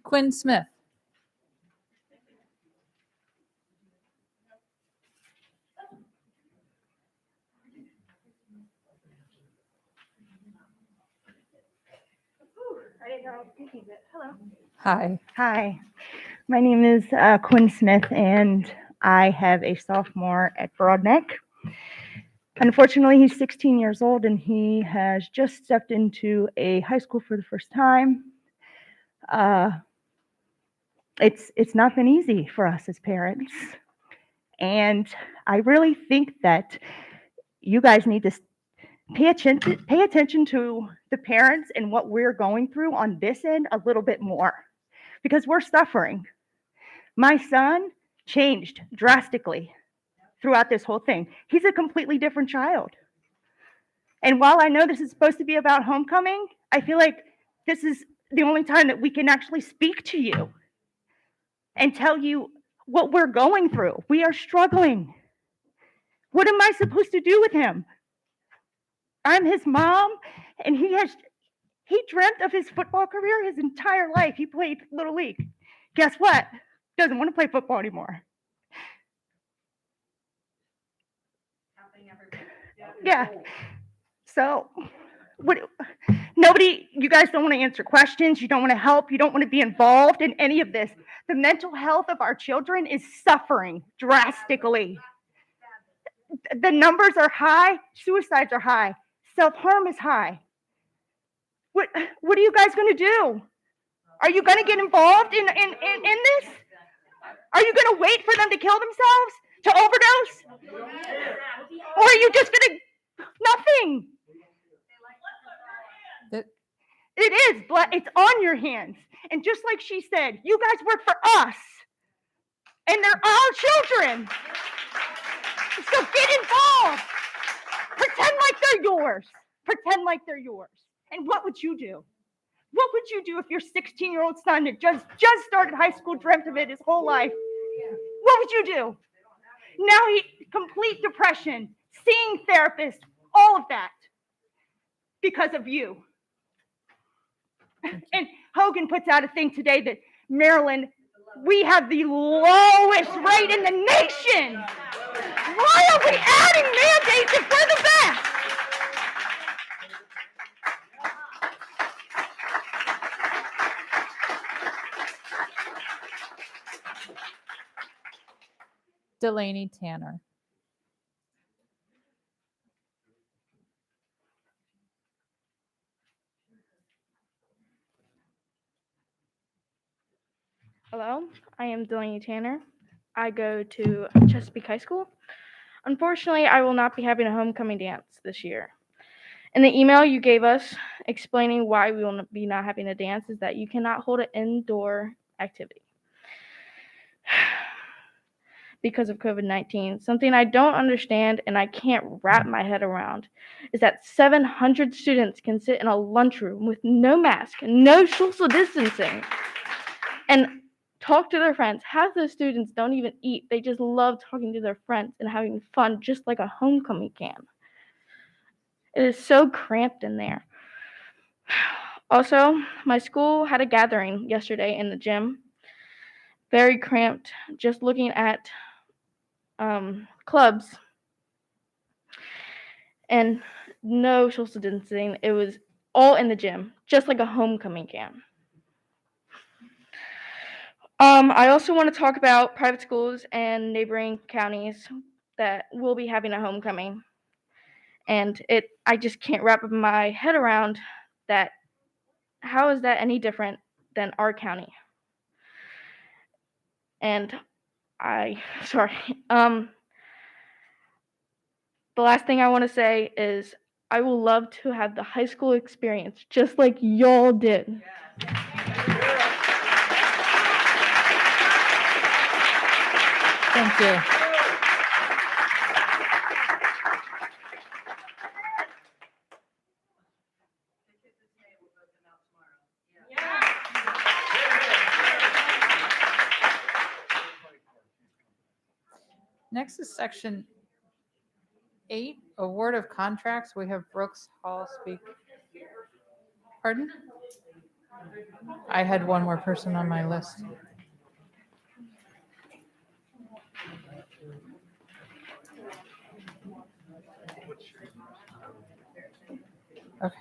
Quinn Smith. Hello. Hi. Hi. My name is Quinn Smith, and I have a sophomore at Broadneck. Unfortunately, he's 16 years old, and he has just stepped into a high school for the first time. It's not been easy for us as parents, and I really think that you guys need to pay attention to the parents and what we're going through on this end a little bit more, because we're suffering. My son changed drastically throughout this whole thing. He's a completely different child. And while I know this is supposed to be about homecoming, I feel like this is the only time that we can actually speak to you and tell you what we're going through. We are struggling. What am I supposed to do with him? I'm his mom, and he dreamt of his football career his entire life. He played Little League. Guess what? Doesn't want to play football anymore. Yeah. So, what? Nobody, you guys don't want to answer questions. You don't want to help. You don't want to be involved in any of this. The mental health of our children is suffering drastically. The numbers are high. Suicides are high. Self-harm is high. What are you guys going to do? Are you going to get involved in this? Are you going to wait for them to kill themselves, to overdose? Or are you just going to nothing? It is, it's on your hands. And just like she said, you guys work for us. And they're our children. So get involved. Pretend like they're yours. Pretend like they're yours. And what would you do? What would you do if your 16-year-old son that just started high school, dreamt of it his whole life? What would you do? Now complete depression, seeing therapists, all of that because of you. And Hogan puts out a thing today that Maryland, we have the lowest rate in the nation. Why are we adding mandates if we're the best? Delaney Tanner. Hello, I am Delaney Tanner. I go to Chesapeake High School. Unfortunately, I will not be having a homecoming dance this year. In the email you gave us explaining why we will be not having a dance is that you cannot hold an indoor activity because of COVID-19. Something I don't understand and I can't wrap my head around is that 700 students can sit in a lunchroom with no mask, no social distancing, and talk to their friends. Half the students don't even eat. They just love talking to their friends and having fun, just like a homecoming can. It is so cramped in there. Also, my school had a gathering yesterday in the gym. Very cramped, just looking at clubs and no social distancing. It was all in the gym, just like a homecoming can. I also want to talk about private schools and neighboring counties that will be having a homecoming. And I just can't wrap my head around that. How is that any different than our county? And sorry. The last thing I want to say is I will love to have the high school experience just like y'all did. Thank you. Next is section 8, award of contracts. We have Brooks Hall speak. Pardon? I had one more person on my list. Okay.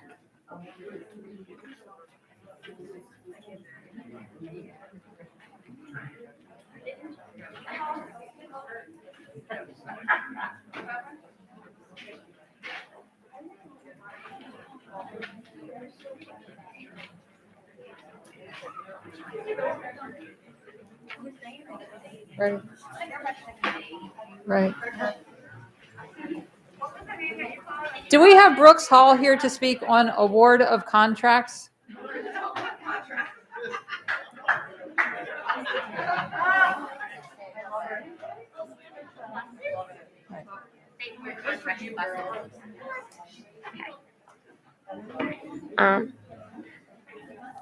Right. Right. Do we have Brooks Hall here to speak on award of contracts?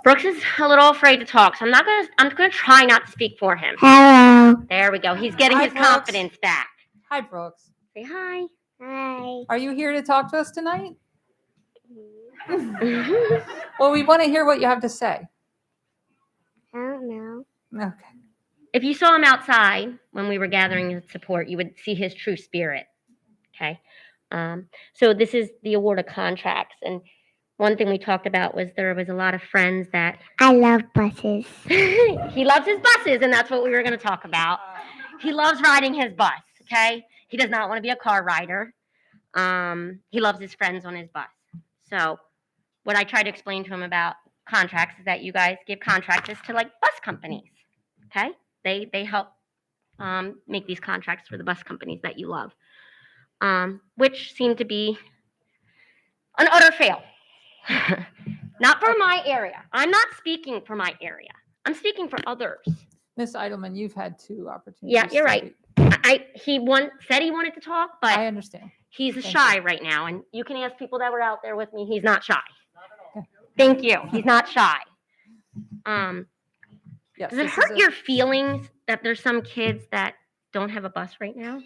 Brooks is a little afraid to talk, so I'm gonna try not to speak for him. Hello. There we go. He's getting Hi, his Brooks. confidence back. Hi, Brooks. Say hi. Hi. Are you here to talk to us tonight? Well, we want to hear what you have to say. I don't know. Okay. If you saw him outside when we were gathering his support, you would see his true spirit. Okay. So this is the award of contracts. And one thing we talked about was there was a lot of friends that I love buses. he loves his buses, and that's what we were going to talk about. He loves riding his bus. Okay, he does not want to be a car rider. He loves his friends on his bus. So what I try to explain to him about contracts is that you guys give contracts to like bus companies. Okay, they help make these contracts for the bus companies that you love, which seem to be an utter fail. Not for my area. I'm not speaking for my area. I'm speaking for others. Ms. Eidelman, you've had 2 opportunities. Yeah, you're to right. speak. He said he wanted to talk, but I understand. he's Thank shy you. right now. And you can ask people that were out there with me. He's not shy. Thank you. He's not shy. Yes, Does it this is hurt a- your feelings that there's some kids that don't have a bus right now?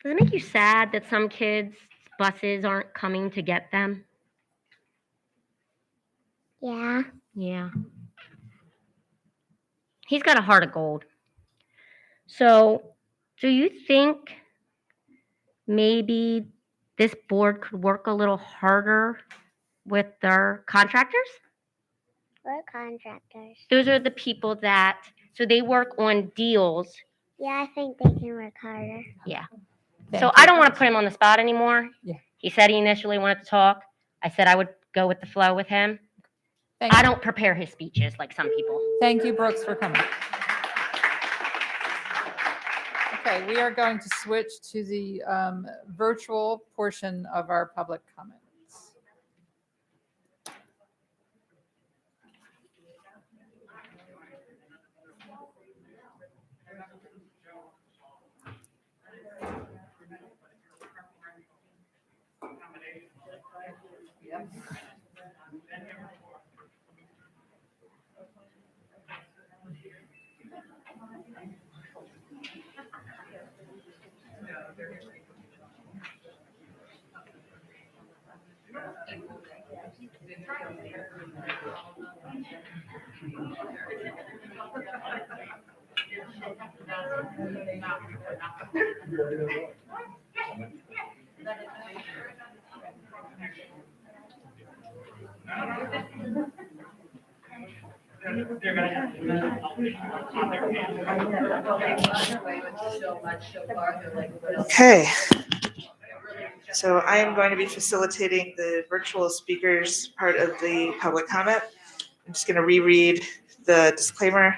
Does it make you sad that some kids' buses aren't coming to get them? Yeah. Yeah. He's got a heart of gold. So, do you think maybe this board could work a little harder with their contractors? What contractors? Those are the people that, so they work on deals. Yeah, I think they can work harder. Yeah. Thank So you. I don't want to put him on the spot anymore. Yeah. He said he initially wanted to talk. I said I would go with the flow with him. Thank I you. don't prepare his speeches like some people. Thank you, Brooks, for coming. Okay, we are going to switch to the virtual portion of our public comments. Okay. So I am going to be facilitating the virtual speakers part of the public comment. I'm just going to reread the disclaimer.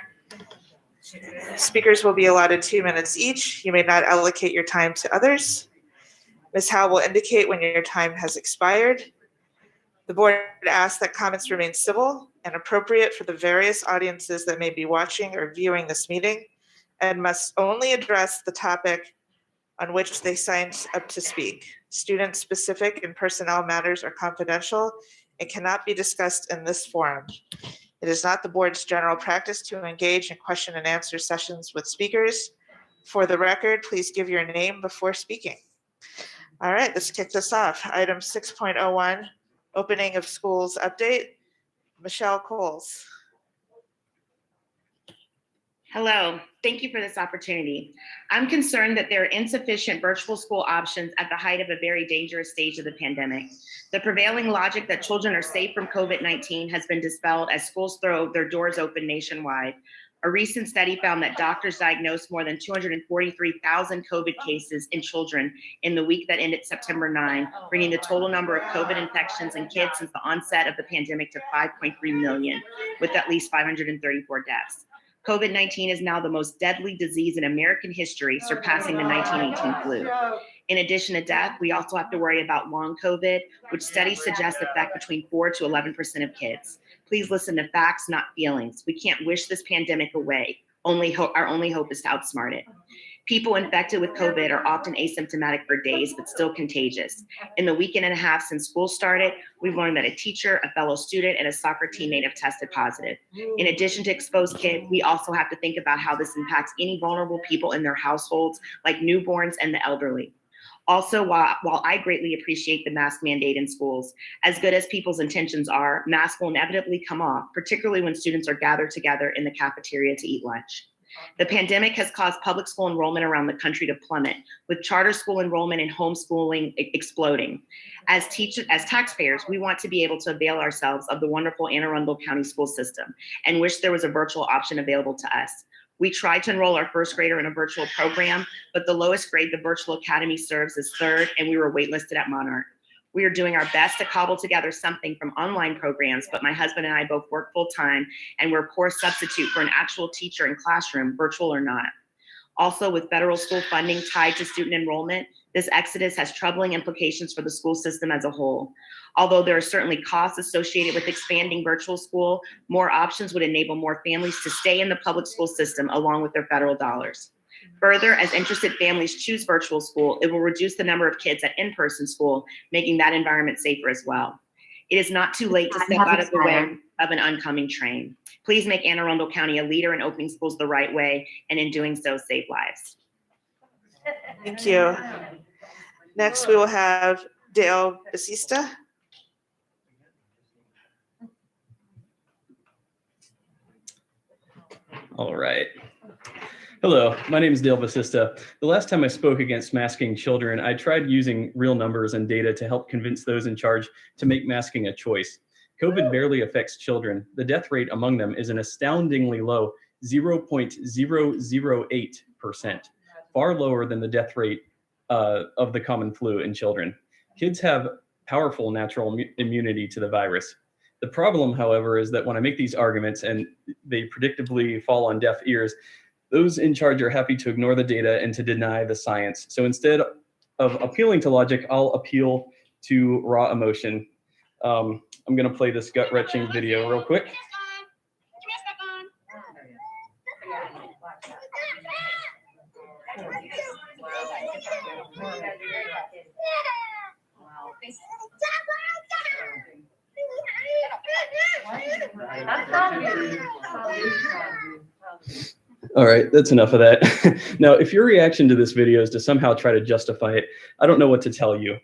Speakers will be allotted 2 minutes each. You may not allocate your time to others. Ms. Howe will indicate when your time has expired. The board asks that comments remain civil and appropriate for the various audiences that may be watching or viewing this meeting, and must only address the topic on which they signed up to speak. Student-specific and personnel matters are confidential and cannot be discussed in this forum. It is not the board's general practice to engage in question and answer sessions with speakers. For the record, please give your name before speaking. All right, let's kick this off. Item 6.01, opening of schools update. Michelle Coles. Hello, thank you for this opportunity. I'm concerned that there are insufficient virtual school options at the height of a very dangerous stage of the pandemic. The prevailing logic that children are safe from COVID-19 has been dispelled as schools throw their doors open nationwide. A recent study found that doctors diagnosed more than 243,000 COVID cases in children in the week that ended September 9, bringing the total number of COVID infections in kids since the onset of the pandemic to 5.3 million, with at least 534 deaths. COVID-19 is now the most deadly disease in American history, surpassing the 1918 flu. In addition to death, we also have to worry about long COVID, which studies suggest affect between 4 to 11% of kids. Please listen to facts, not feelings. We can't wish this pandemic away. Our only hope is to outsmart it. People infected with COVID are often asymptomatic for days, but still contagious. In the week and a half since school started, we've learned that a teacher, a fellow student, and a soccer teammate have tested positive. In addition to exposed kids, we also have to think about how this impacts any vulnerable people in their households, like newborns and the elderly. Also, while I greatly appreciate the mask mandate in schools, as good as people's intentions are, masks will inevitably come off, particularly when students are gathered together in the cafeteria to eat lunch. The pandemic has caused public school enrollment around the country to plummet, with charter school enrollment and homeschooling exploding. As taxpayers, we want to be able to avail ourselves of the wonderful Anne Arundel County school system and wish there was a virtual option available to us. We tried to enroll our first grader in a virtual program, but the lowest grade the virtual academy serves is third, and we were waitlisted at Monarch. We are doing our best to cobble together something from online programs, but my husband and I both work full time, and we're a poor substitute for an actual teacher in classroom, virtual or not. Also, with federal school funding tied to student enrollment, this exodus has troubling implications for the school system as a whole. Although there are certainly costs associated with expanding virtual school, more options would enable more families to stay in the public school system along with their federal dollars. Further, as interested families choose virtual school, it will reduce the number of kids at in-person school, making that environment safer as well. It is not too late to step out of the way of an oncoming train. Please make Anne Arundel County a leader in opening schools the right way, and in doing so, save lives. Thank you. Next, we will have Dale Basista. All right. Hello, my name is Dale Basista. The last time I spoke against masking children, I tried using real numbers and data to help convince those in charge to make masking a choice. COVID barely affects children. The death rate among them is an astoundingly low 0.008%, far lower than the death rate of the common flu in children. Kids have powerful natural immunity to the virus. The problem, however, is that when I make these arguments and they predictably fall on deaf ears, those in charge are happy to ignore the data and to deny the science. So instead of appealing to logic, I'll appeal to raw emotion. I'm gonna play this gut-wrenching video real quick. All right, that's enough of that. Now, if your reaction to this video is to somehow try to justify it, I don't know what to tell you.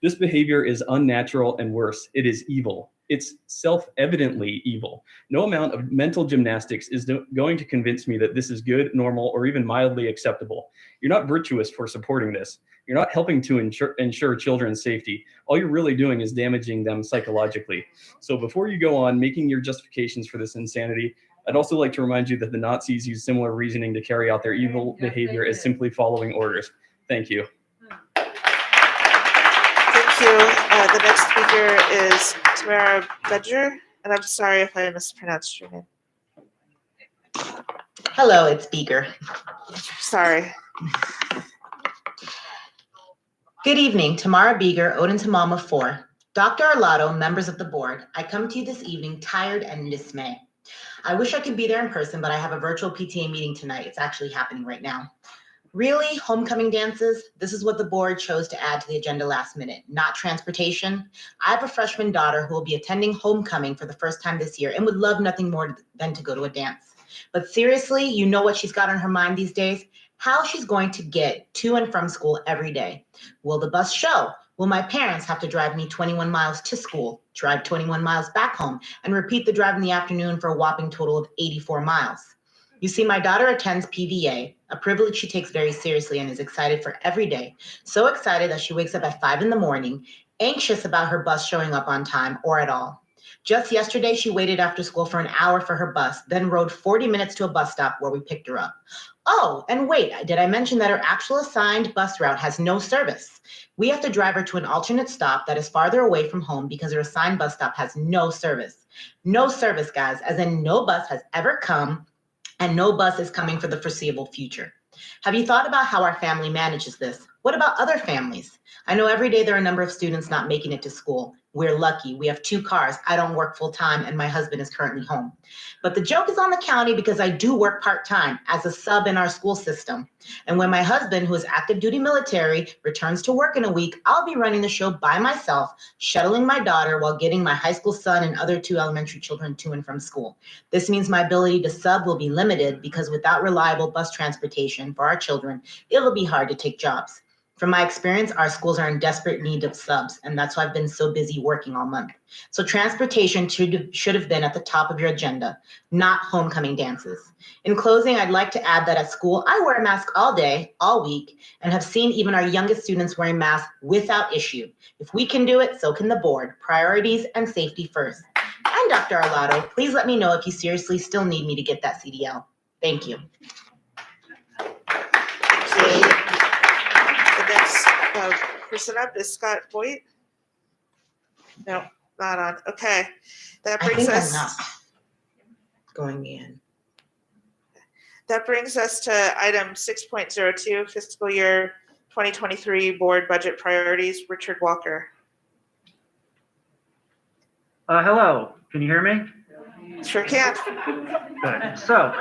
This behavior is unnatural and worse. It is evil. It's self-evidently evil. No amount of mental gymnastics is going to convince me that this is good, normal, or even mildly acceptable. You're not virtuous for supporting this. You're not helping to ensure children's safety. All you're really doing is damaging them psychologically. So before you go on making your justifications for this insanity, I'd also like to remind you that the Nazis used similar reasoning to carry out their evil behavior as simply following orders. Thank you. Thank you. The next speaker is Tamara Bedger, and I'm sorry if I mispronounced your name. Hello, it's Beaker. Sorry. Good evening, Tamara Beaker, Odin to Mama 4. Dr. Arlotto, members of the board, I come to you this evening tired and in dismay. I wish I could be there in person, but I have a virtual PTA meeting tonight. It's actually happening right now. Really, homecoming dances? This is what the board chose to add to the agenda last minute, not transportation. I have a freshman daughter who will be attending homecoming for the first time this year and would love nothing more than to go to a dance. But seriously, you know what she's got on her mind these days? How she's going to get to and from school every day. Will the bus show? Will my parents have to drive me 21 miles to school, drive 21 miles back home, and repeat the drive in the afternoon for a whopping total of 84 miles? You see, my daughter attends PVA, a privilege she takes very seriously and is excited for every day. So excited that she wakes up at 5 in the morning, anxious about her bus showing up on time or at all. Just yesterday, she waited after school for an hour for her bus, then rode 40 minutes to a bus stop where we picked her up. Oh, and wait, did I mention that her actual assigned bus route has no service? We have to drive her to an alternate stop that is farther away from home because her assigned bus stop has no service. No service, guys, as in no bus has ever come and no bus is coming for the foreseeable future. Have you thought about how our family manages this? What about other families? I know every day there are a number of students not making it to school. We're lucky. We have 2 cars. I don't work full time and my husband is currently home. But the joke is on the county because I do work part-time as a sub in our school system. And when my husband, who is active duty military, returns to work in a week, I'll be running the show by myself, shuttling my daughter while getting my high school son and other 2 elementary children to and from school. This means my ability to sub will be limited because without reliable bus transportation for our children, it'll be hard to take jobs. From my experience, our schools are in desperate need of subs, and that's why I've been so busy working all month. So transportation should have been at the top of your agenda, not homecoming dances. In closing, I'd like to add that at school, I wear a mask all day, all week, and have seen even our youngest students wearing masks without issue. If we can do it, so can the board. Priorities and safety first. And Dr. Arlotto, please let me know if you seriously still need me to get that CDL. Thank you. The next person up is Scott Boyd. No, not on. Okay, that brings I'm us. not going in. That brings us to item 6.02, fiscal year 2023 board budget priorities. Richard Walker. Hello, can you hear me? Sure can. Good. So,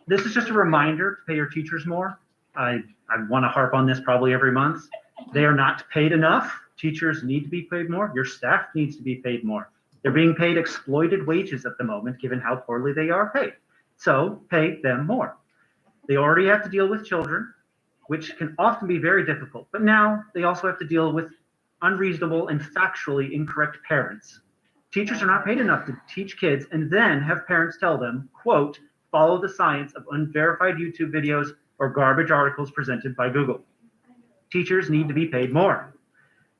this is just a reminder to pay your teachers more. I want to harp on this probably every month. They are not paid enough. Teachers need to be paid more. Your staff needs to be paid more. They're being paid exploited wages at the moment, given how poorly they are paid. So pay them more. They already have to deal with children, which can often be very difficult. But now they also have to deal with unreasonable and factually incorrect parents. Teachers are not paid enough to teach kids and then have parents tell them, quote, follow the science of unverified YouTube videos or garbage articles presented by Google. Teachers need to be paid more.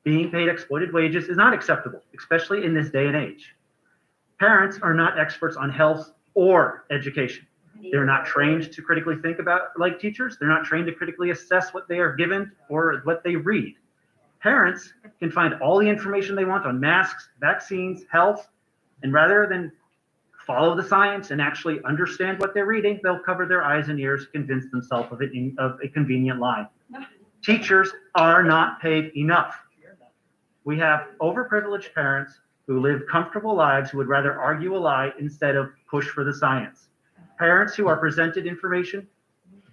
Being paid exploited wages is not acceptable, especially in this day and age. Parents are not experts on health or education. They're not trained to critically think about like teachers. They're not trained to critically assess what they are given or what they read. Parents can find all the information they want on masks, vaccines, health, and rather than follow the science and actually understand what they're reading, they'll cover their eyes and ears to convince themselves of a convenient lie. Teachers are not paid enough. We have overprivileged parents who live comfortable lives who would rather argue a lie instead of push for the science. Parents who are presented information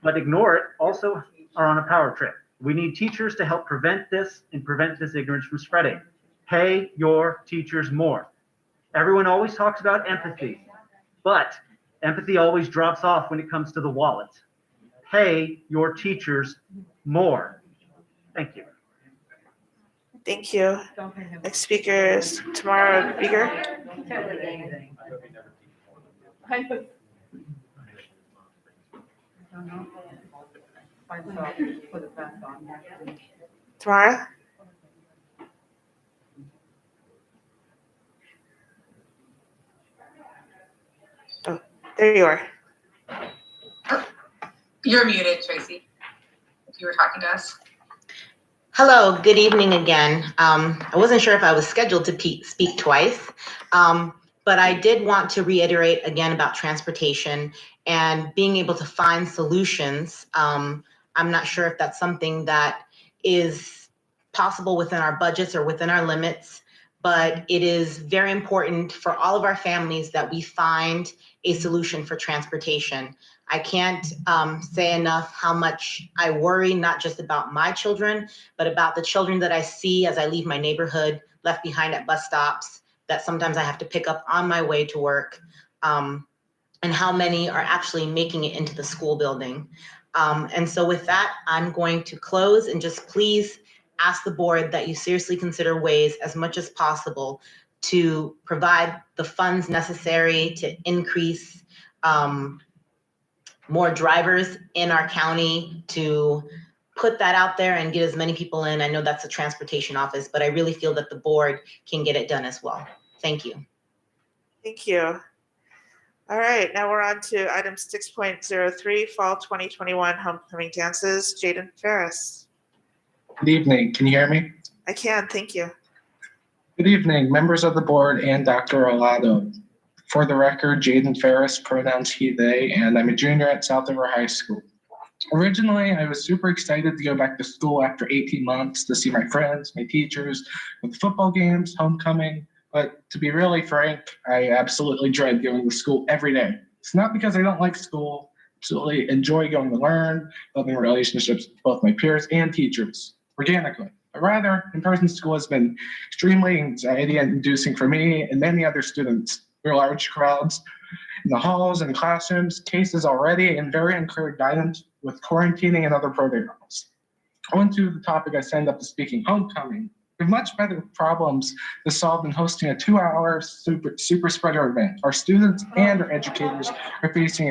but ignore it also are on a power trip. We need teachers to help prevent this and prevent this ignorance from spreading. Pay your teachers more. Everyone always talks about empathy, but empathy always drops off when it comes to the wallet. Pay your teachers more. Thank you. Thank you. Next speaker is Tamara Beeger. Tamara? Oh, there you are. You're muted, Tracy, if you were talking to us. Hello, good evening again. I wasn't sure if I was scheduled to speak twice, but I did want to reiterate again about transportation and being able to find solutions. I'm not sure if that's something that is possible within our budgets or within our limits, but it is very important for all of our families that we find a solution for transportation. I can't say enough how much I worry, not just about my children, but about the children that I see as I leave my neighborhood, left behind at bus stops, that sometimes I have to pick up on my way to work, and how many are actually making it into the school building. And so with that, I'm going to close and just please ask the board that you seriously consider ways as much as possible to provide the funds necessary to increase more drivers in our county, to put that out there and get as many people in. I know that's the transportation office, but I really feel that the board can get it done as well. Thank you. Thank you. All right, now we're on to item 6.03, Fall 2021 Homecoming Dances. Jaden Ferris. Good evening. Can you hear me? I can, thank you. Good evening, members of the board and Dr. Arlotto. For the record, Jaden Ferris, pronouns he, they, and I'm a junior at South River High School. Originally, I was super excited to go back to school after 18 months to see my friends, my teachers, with football games, homecoming. But to be really frank, I absolutely dread going to school every day. It's not because I don't like school. I absolutely enjoy going to learn, building relationships with both my peers and teachers, organically. But rather, in-person school has been extremely anxiety-inducing for me and many other students. There are large crowds in the halls and classrooms, cases already, and very incurred guidance with quarantining and other protocols. On to the topic I signed up to speaking, homecoming. We have much better problems to solve than hosting a 2-hour super spreader event. Our students and our educators are facing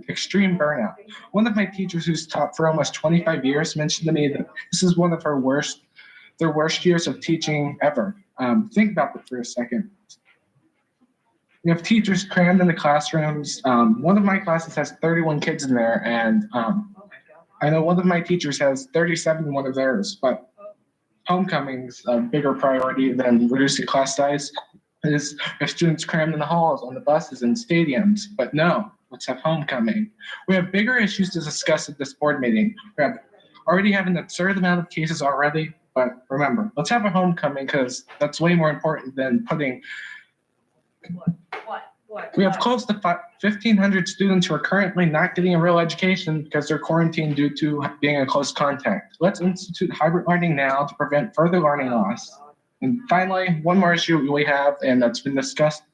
extreme burnout. One of my teachers who's taught for almost 25 years mentioned to me that this is one of their worst years of teaching ever. Think about that for a second. We have teachers crammed in the classrooms. One of my classes has 31 kids in there, and I know one of my teachers has 37 in one of theirs, but homecoming's a bigger priority than reducing class size. Is if students crammed in the halls, on the buses, and stadiums. But no, let's have homecoming. We have bigger issues to discuss at this board meeting. We already have an absurd amount of cases already, but remember, let's have a homecoming because that's way more important than putting. We have close to 1,500 students who are currently not getting a real education because they're quarantined due to being in close contact. Let's institute hybrid learning now to prevent further learning loss. And finally, one more issue we have, and that's been discussed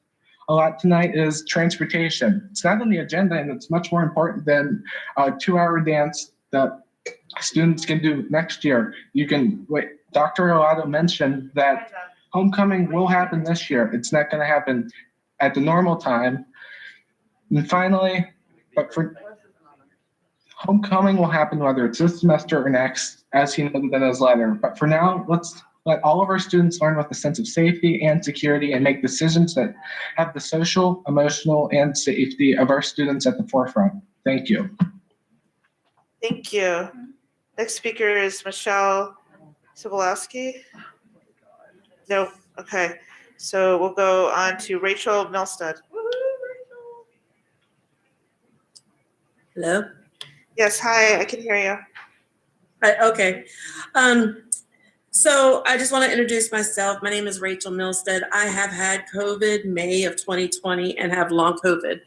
a lot tonight, is transportation. It's not on the agenda, and it's much more important than a 2-hour dance that students can do next year. Dr. Arlotto mentioned that homecoming will happen this year. It's not going to happen at the normal time. And finally, but for homecoming will happen whether it's this semester or next, as he noted in his letter. But for now, let's let all of our students learn with a sense of safety and security and make decisions that have the social, emotional, and safety of our students at the forefront. Thank you. Thank you. Next speaker is Michelle Sobolewski. No, okay. So we'll go on to Rachel Milstead. Hello? Yes, hi, I can hear you. Okay. So I just want to introduce myself. My name is Rachel Milstead. I have had COVID May of 2020 and have long COVID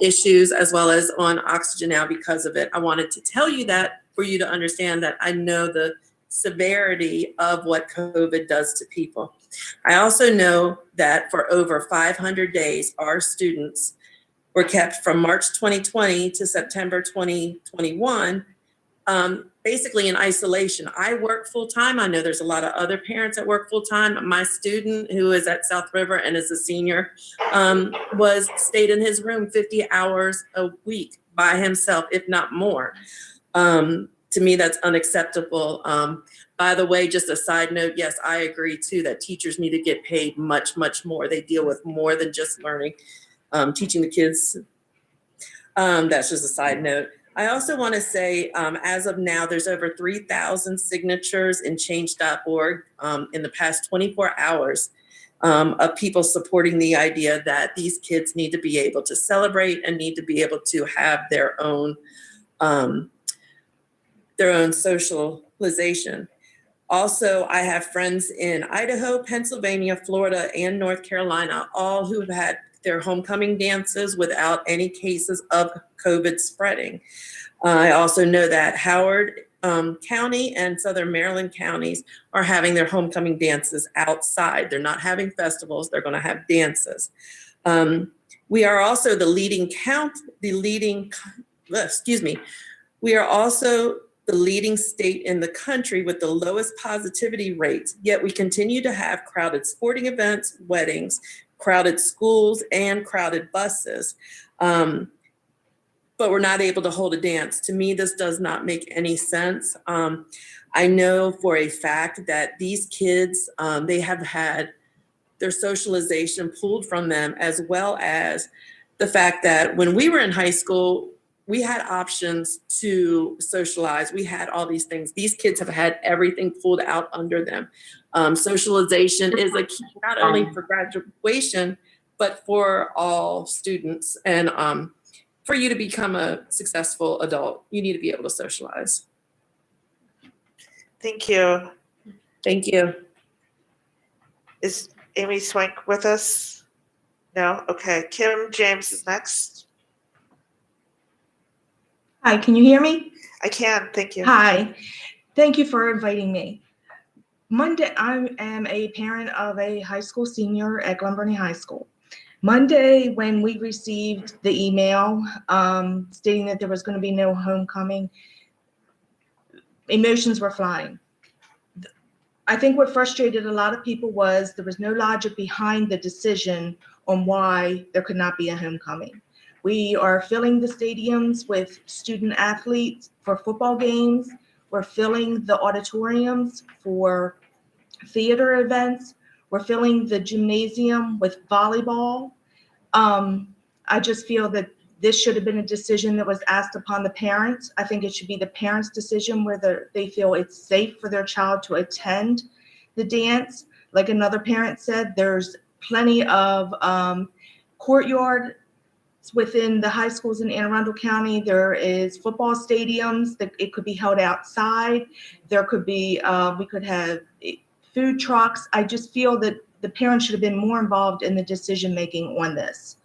issues as well as on oxygen now because of it. I wanted to tell you that for you to understand that I know the severity of what COVID does to people. I also know that for over 500 days, our students were kept from March 2020 to September 2021, basically in isolation. I work full-time. I know there's a lot of other parents that work full-time. My student, who is at South River and is a senior, stayed in his room 50 hours a week by himself, if not more. To me, that's unacceptable. By the way, just a side note, yes, I agree too that teachers need to get paid much, much more. They deal with more than just learning, teaching the kids. That's just a side note. I also want to say, as of now, there's over 3,000 signatures in change.org in the past 24 hours of people supporting the idea that these kids need to be able to celebrate and need to be able to have their own socialization. Also, I have friends in Idaho, Pennsylvania, Florida, and North Carolina, all who have had their homecoming dances without any cases of COVID spreading. I also know that Howard County and Southern Maryland counties are having their homecoming dances outside. They're not having festivals, they're gonna have dances. We are also we are also the leading state in the country with the lowest positivity rates, yet we continue to have crowded sporting events, weddings, crowded schools, and crowded buses. But we're not able to hold a dance. To me, this does not make any sense. I know for a fact that these kids, they have had their socialization pulled from them, as well as the fact that when we were in high school, we had options to socialize. We had all these things. These kids have had everything pulled out under them. Socialization is a key, not only for graduation, but for all students. And for you to become a successful adult, you need to be able to socialize. Thank you. Thank you. Is Amy Swank with us? No? Okay. Kim James is next. Hi, can you hear me? I can, thank you. Hi, thank you for inviting me. Monday, I am a parent of a high school senior at Glen Burnie High School. Monday, when we received the email stating that there was going to be no homecoming, emotions were flying. I think what frustrated a lot of people was there was no logic behind the decision on why there could not be a homecoming. We are filling the stadiums with student athletes for football games. We're filling the auditoriums for theater events. We're filling the gymnasium with volleyball. I just feel that this should have been a decision that was asked upon the parents. I think it should be the parents' decision whether they feel it's safe for their child to attend the dance. Like another parent said, there's plenty of courtyard within the high schools in Anne Arundel County. There is football stadiums that it could be held outside. There could be, we could have food trucks. I just feel that the parents should have been more involved in the decision-making on this.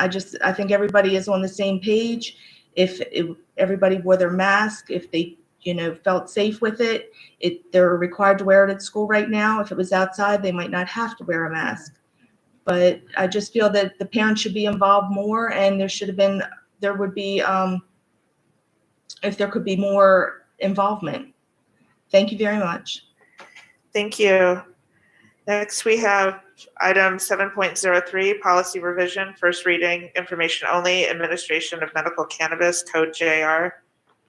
I think everybody is on the same page. If everybody wore their mask, if they, felt safe with it, they're required to wear it at school right now. If it was outside, they might not have to wear a mask. But I just feel that the parents should be involved more, and if there could be more involvement. Thank you very much. Thank you. Next, we have item 7.03, policy revision, first reading, information only, administration of medical cannabis, code JR.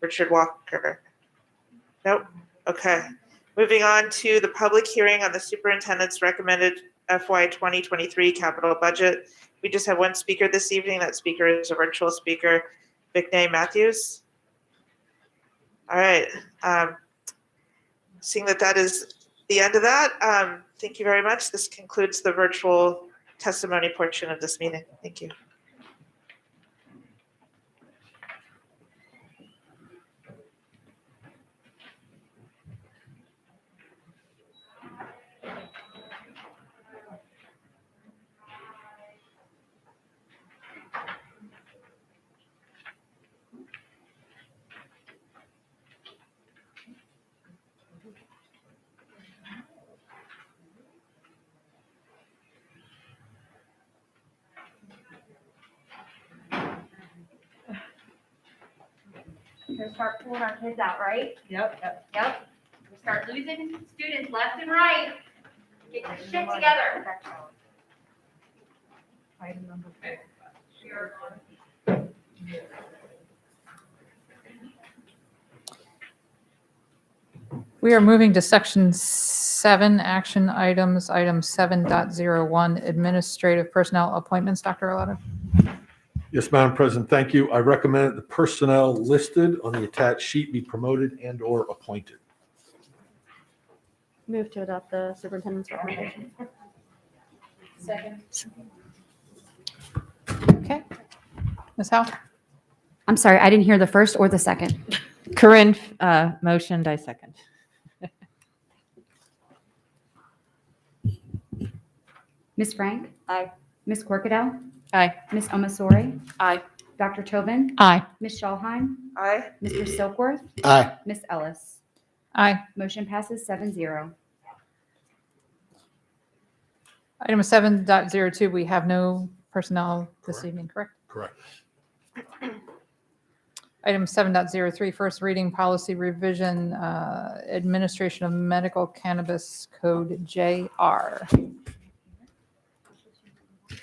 Richard Walker. Nope. Okay. Moving on to the public hearing on the superintendent's recommended FY 2023 capital budget. We just have one speaker this evening. That speaker is a virtual speaker, Vicnay Matthews. All right. Seeing that is the end of that, thank you very much. This concludes the virtual testimony portion of this meeting. Thank you. We're gonna start pulling our kids out, right? Yep. We start losing students left and right. Get your shit together. Item number 4. We are moving to section 7, action items, item 7.01, administrative personnel appointments. Dr. Arlotto. Yes, Madam President, thank you. I recommend that the personnel listed on the attached sheet be promoted and/or appointed. Move to adopt the superintendent's recommendation. Second. Okay. Ms. Howe? I'm sorry, I didn't hear the first or the second. Corinne motioned, I second. Ms. Frank? Aye. Ms. Corkadell? Aye. Ms. Omasori? Aye. Dr. Tobin? Aye. Ms. Schallheim? Aye. Mr. Silkworth? Aye. Ms. Ellis? Aye. Motion passes 7-0. Item 7.02, we have no personnel this evening, correct? Correct. Item 7.03, first reading policy revision, administration of medical cannabis code JR.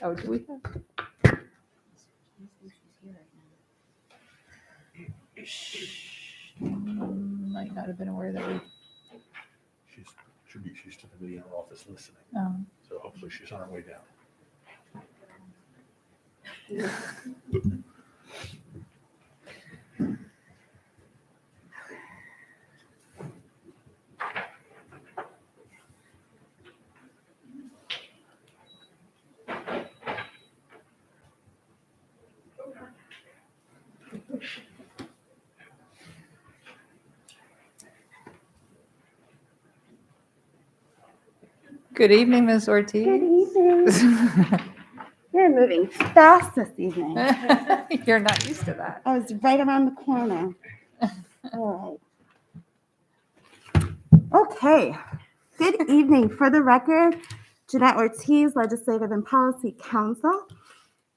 Oh, do we have? Might not have been aware that we. She's typically in her office listening. So hopefully she's on her way down. Good evening, Ms. Ortiz. Good evening. You're moving fast this evening. You're not used to that. I was right around the corner. All right. Okay. Good evening. For the record, Jeanette Ortiz, Legislative and Policy Counsel.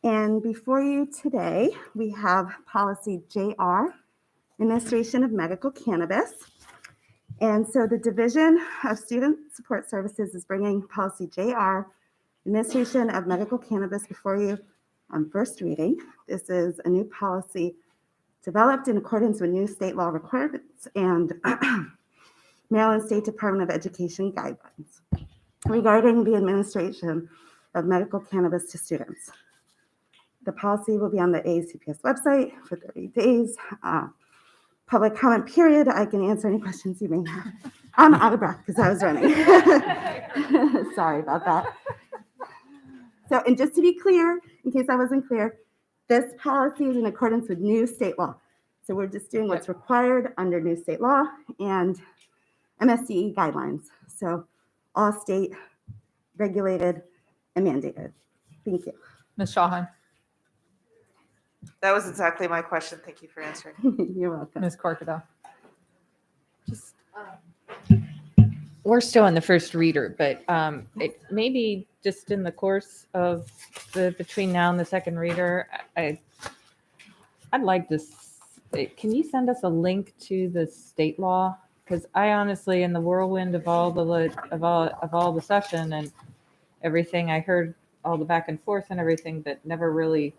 And before you today, we have Policy JR, administration of medical cannabis. And so the Division of Student Support Services is bringing policy JR, administration of medical cannabis, before you on first reading. This is a new policy developed in accordance with new state law requirements and Maryland State Department of Education guidelines regarding the administration of medical cannabis to students. The policy will be on the AACPS website for 30 days. Public comment period. I can answer any questions you may have. I'm out of breath because I was running. Sorry about that. So, and just to be clear, in case I wasn't clear, this policy is in accordance with new state law. So we're just doing what's required under new state law and MSDE guidelines. So all state regulated and mandated. Thank you. Ms. Shawhan. That was exactly my question. Thank you for answering. You're welcome. Ms. Corkadell. We're still in the first reader, but it maybe just in the course of between now and the second reader, I'd like this. Can you send us a link to the state law? Because I honestly, in the whirlwind of all the session and everything, I heard all the back and forth and everything, but never really.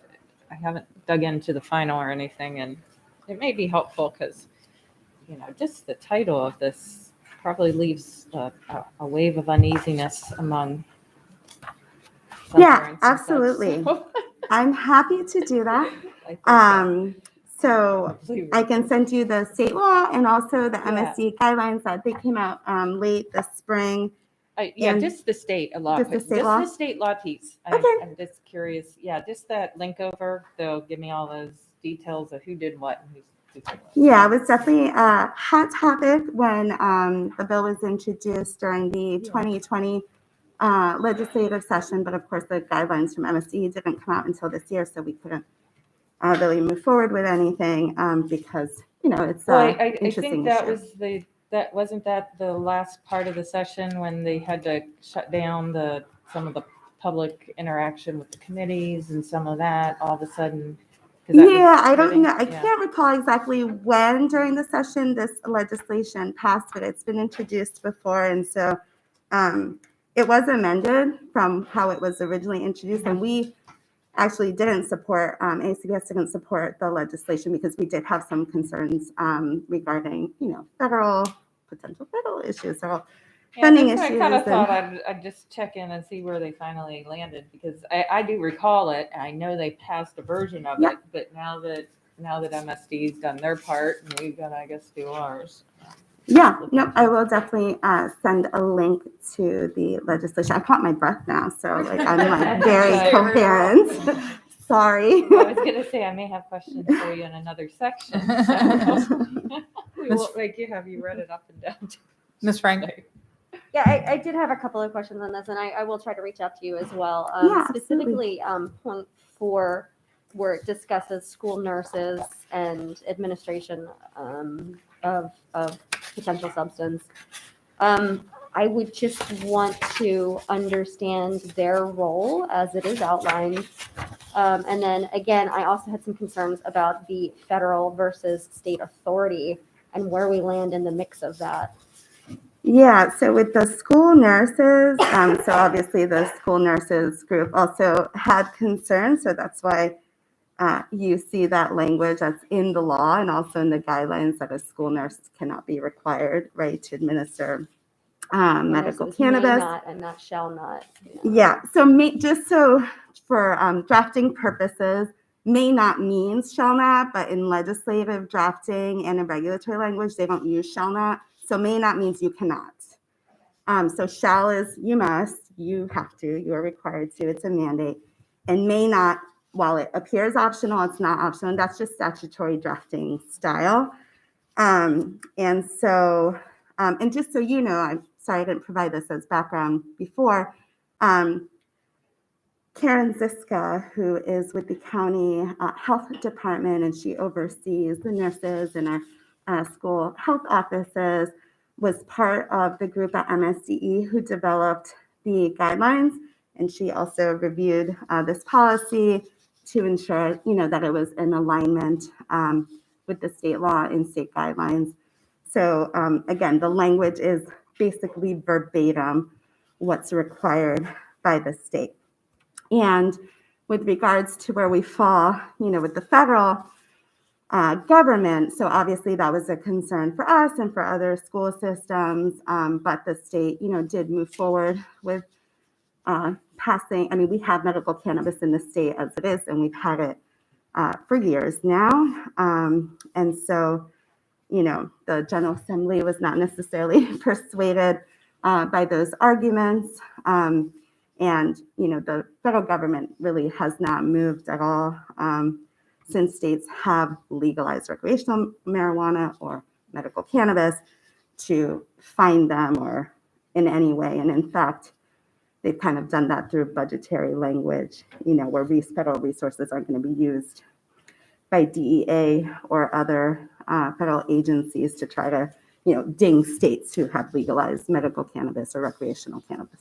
I haven't dug into the final or anything, and it may be helpful because, just the title of this probably leaves a wave of uneasiness among. Yeah, absolutely. I'm happy to do that. So I can send you the state law and also the MSD guidelines that they came out late this spring. Just the state law. Just the state law? The state law piece. Okay. I'm just curious. Yeah, just that link over. They'll give me all those details of who did what and who did what. Yeah, it was definitely a hot topic when the bill was introduced during the 2020 legislative session. But of course, the guidelines from MSD didn't come out until this year, so we couldn't really move forward with anything because, it's I interesting think that issue. was wasn't that the last part of the session when they had to shut down some of the public interaction with the committees and some of that all of a sudden? Yeah, I don't know. I can't recall exactly when during the session this legislation passed, but it's been introduced before. And so it was amended from how it was originally introduced. And we actually didn't support, ACPS didn't support the legislation because we did have some concerns regarding, potential federal issues or funding issues. I kind of thought I'd just check in and see where they finally landed because I do recall it. I know they passed a version of it, but now that MSD's done their part, and we've got to, I guess, do ours. Yeah, no, I will definitely send a link to the legislation. I caught my breath now, so I'm very coherent. Sorry. I was going to say I may have questions for you in another section. So we won't make you have you read it up and down. Ms. Frank. Yeah, I did have a couple of questions on this, and I will try to reach out to you as well. Specifically, point 4, where it discusses school nurses and administration of potential substance. I would just want to understand their role as it is outlined. And then again, I also had some concerns about the federal versus state authority and where we land in the mix of that. Yeah, so with the school nurses, so obviously the school nurses group also had concerns. So that's why you see that language that's in the law and also in the guidelines that a school nurse cannot be required, right, to administer medical cannabis. May not and not shall not. Yeah, so just so for drafting purposes, may not means shall not, but in legislative drafting and in regulatory language, they don't use shall not. So may not means you cannot. So shall is you must, you have to, you are required to, it's a mandate. And may not, while it appears optional, it's not optional. And that's just statutory drafting style. And so, and just so you know, I'm sorry I didn't provide this as background before. Karen Ziska, who is with the county health department, and she oversees the nurses and our school health offices, was part of the group at MSDE who developed the guidelines. And she also reviewed this policy to ensure, that it was in alignment with the state law and state guidelines. So again, the language is basically verbatim what's required by the state. And with regards to where we fall, with the federal government, so obviously that was a concern for us and for other school systems, but the state, did move forward with passing. I mean, we have medical cannabis in the state as it is, and we've had it for years now. And so, the General Assembly was not necessarily persuaded by those arguments. And, the federal government really has not moved at all since states have legalized recreational marijuana or medical cannabis to fine them or in any way. And in fact, they've kind of done that through budgetary language, where these federal resources aren't going to be used by DEA or other federal agencies to try to, ding states who have legalized medical cannabis or recreational cannabis.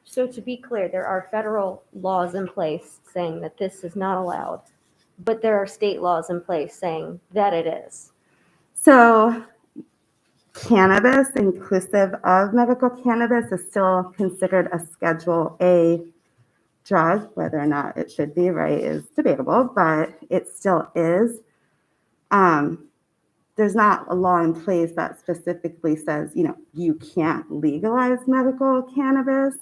So to be clear, there are federal laws in place saying that this is not allowed, but there are state laws in place saying that it is. So cannabis, inclusive of medical cannabis, is still considered a Schedule A drug. Whether or not it should be, right, is debatable, but it still is. There's not a law in place that specifically says, you can't legalize medical cannabis,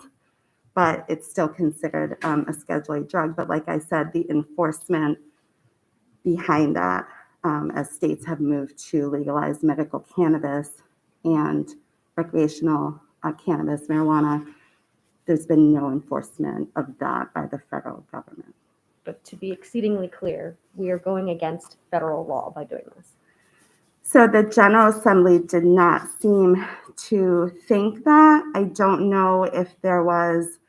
but it's still considered a Schedule A drug. But like I said, the enforcement behind that, as states have moved to legalize medical cannabis and recreational cannabis, marijuana, there's been no enforcement of that by the federal government. But to be exceedingly clear, we are going against federal law by doing this. So the General Assembly did not seem to think that. I don't know if there was,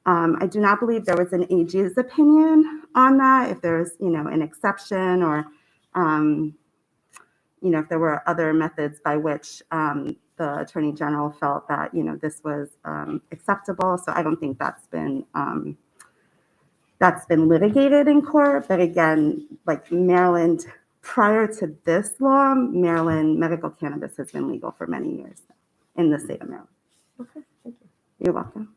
I do not believe there was an AG's opinion on that, if there's, an exception or, if there were other methods by which the Attorney General felt that, this was acceptable. So I don't think that's been litigated in court. But again, like Maryland, prior to this law, Maryland medical cannabis has been legal for many years in the state of Maryland. Okay, thank you. You're welcome.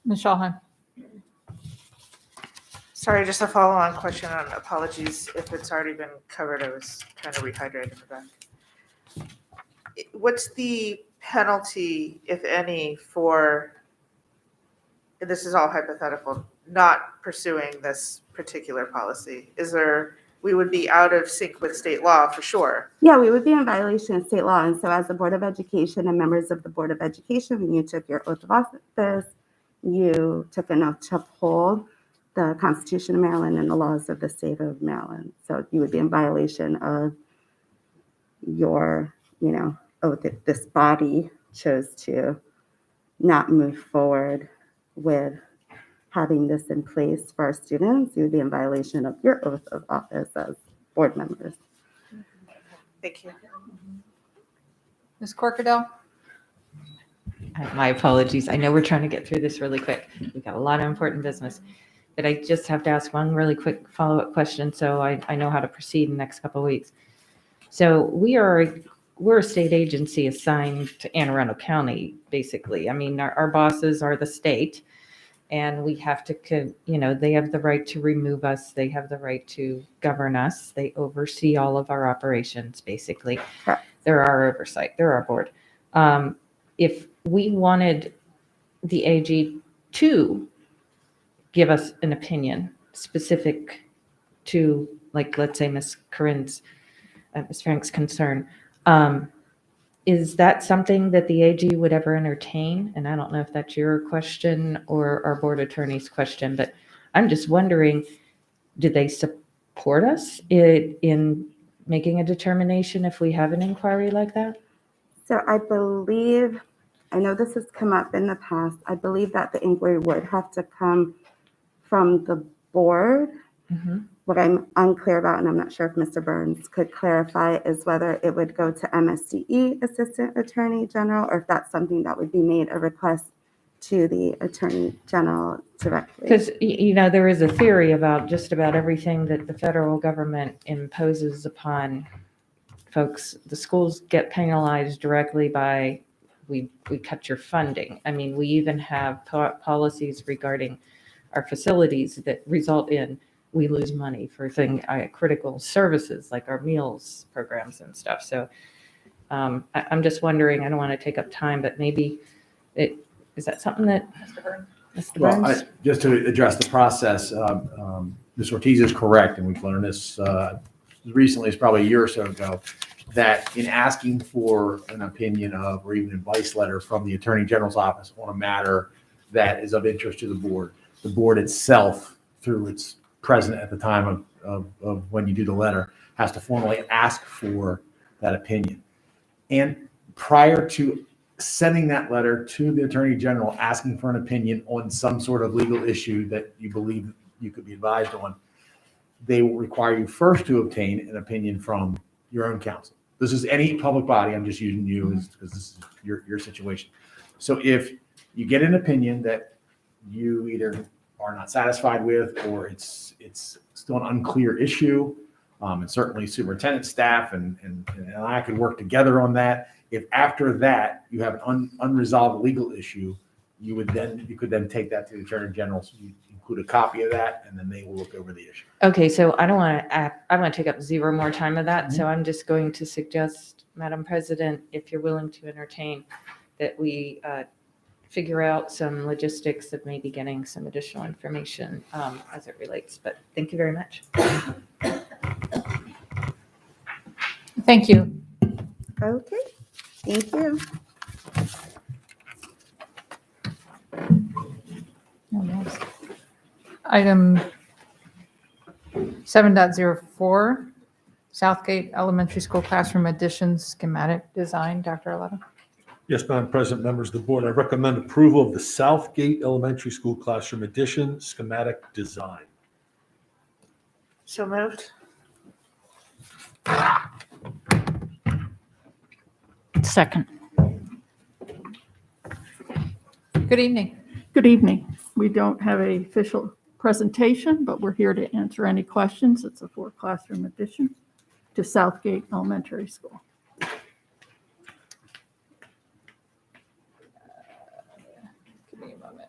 Ms. Shulhan. Sorry, just a follow-on question on apologies if it's already been covered. I was trying to rehydrate in the back. What's the penalty, if any, for, and this is all hypothetical, not pursuing this particular policy? We would be out of sync with state law for sure. Yeah, we would be in violation of state law. And so as the Board of Education and members of the Board of Education, when you took your oath of office, you took an oath to uphold the Constitution of Maryland and the laws of the state of Maryland. So you would be in violation of your, oath if this body chose to not move forward with having this in place for our students. You would be in violation of your oath of office as board members. Thank you. Ms. Corkadell? My apologies. I know we're trying to get through this really quick. We've got a lot of important business. But I just have to ask one really quick follow-up question so I know how to proceed in the next couple of weeks. So we're a state agency assigned to Anne Arundel County, basically. I mean, our bosses are the state, and we have to, they have the right to remove us. They have the right to govern us. They oversee all of our operations, basically. They're our oversight. They're our board. If we wanted the AG to give us an opinion specific to, like, let's say Ms. Frank's concern, is that something that the AG would ever entertain? And I don't know if that's your question or our board attorney's question, but I'm just wondering, do they support us in making a determination if we have an inquiry like that? So I know this has come up in the past. I believe that the inquiry would have to come from the board. Mm-hmm. What I'm unclear about, and I'm not sure if Mr. Burns could clarify, is whether it would go to MSDE, Assistant Attorney General, or if that's something that would be made a request to the Attorney General directly. Because, there is a theory about just about everything that the federal government imposes upon folks. The schools get penalized directly by, we cut your funding. I mean, we even have policies regarding our facilities that result in we lose money for critical services like our meals programs and stuff. So I'm just wondering, I don't want to take up time, but maybe is that something that Mr. Well, Burns? just to address the process, Ms. Ortiz is correct, and we've learned this as recently as probably a year or so ago, that in asking for an opinion of or even advice letter from the Attorney General's office on a matter that is of interest to the board itself, through its president at the time of when you do the letter, has to formally ask for that opinion. And prior to sending that letter to the Attorney General asking for an opinion on some sort of legal issue that you believe you could be advised on, they will require you first to obtain an opinion from your own counsel. This is any public body. I'm just using you because this is your situation. So if you get an opinion that you either are not satisfied with, or it's still an unclear issue, and certainly superintendent staff and I could work together on that. If after that you have an unresolved legal issue, you could then take that to the Attorney General. So you include a copy of that, and then they will look over the issue. Okay, so I don't want to take up zero more time of that. So I'm just going to suggest, Madam President, if you're willing to entertain, that we figure out some logistics of maybe getting some additional information as it relates. But thank you very much. Thank you. Okay, thank you. Item 7.04, Southgate Elementary School Classroom Addition Schematic Design. Dr. Arlotto. Yes, Madam President, members of the board, I recommend approval of the Southgate Elementary School Classroom Addition Schematic Design. So moved. Second. Good evening. Good evening. We don't have an official presentation, but we're here to answer any questions. It's a 4-classroom addition to Southgate Elementary School. Give me a moment.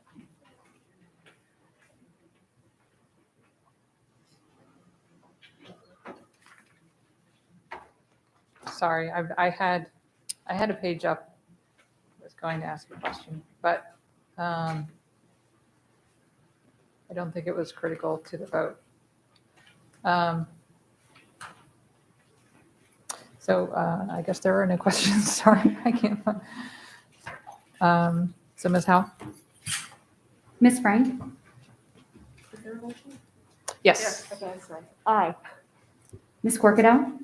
Sorry, I had a page up. I was going to ask a question, but I don't think it was critical to the vote. So I guess there are no questions. Sorry, I can't. So Ms. Howe? Ms. Frank? Yes. Aye. Ms. Corkadell?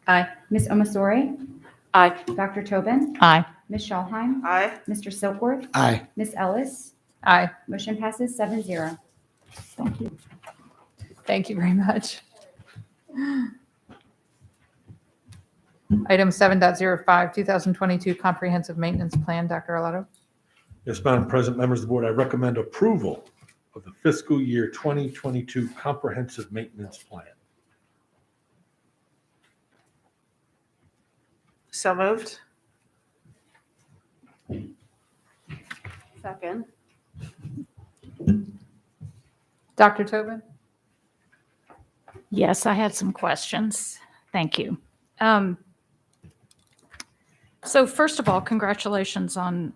Aye. Ms. Omasori? Aye. Dr. Tobin? Aye. Ms. Schallheim? Aye. Mr. Silkworth? Aye. Ms. Ellis? Aye. Motion passes 7-0. Thank you. Thank you very much. Item 7.05, 2022 Comprehensive Maintenance Plan. Dr. Arlotto. Yes, Madam President, members of the board, I recommend approval of the fiscal year 2022 Comprehensive Maintenance Plan. So moved. Second. Dr. Tobin? Yes, I had some questions. Thank you. So first of all, congratulations on,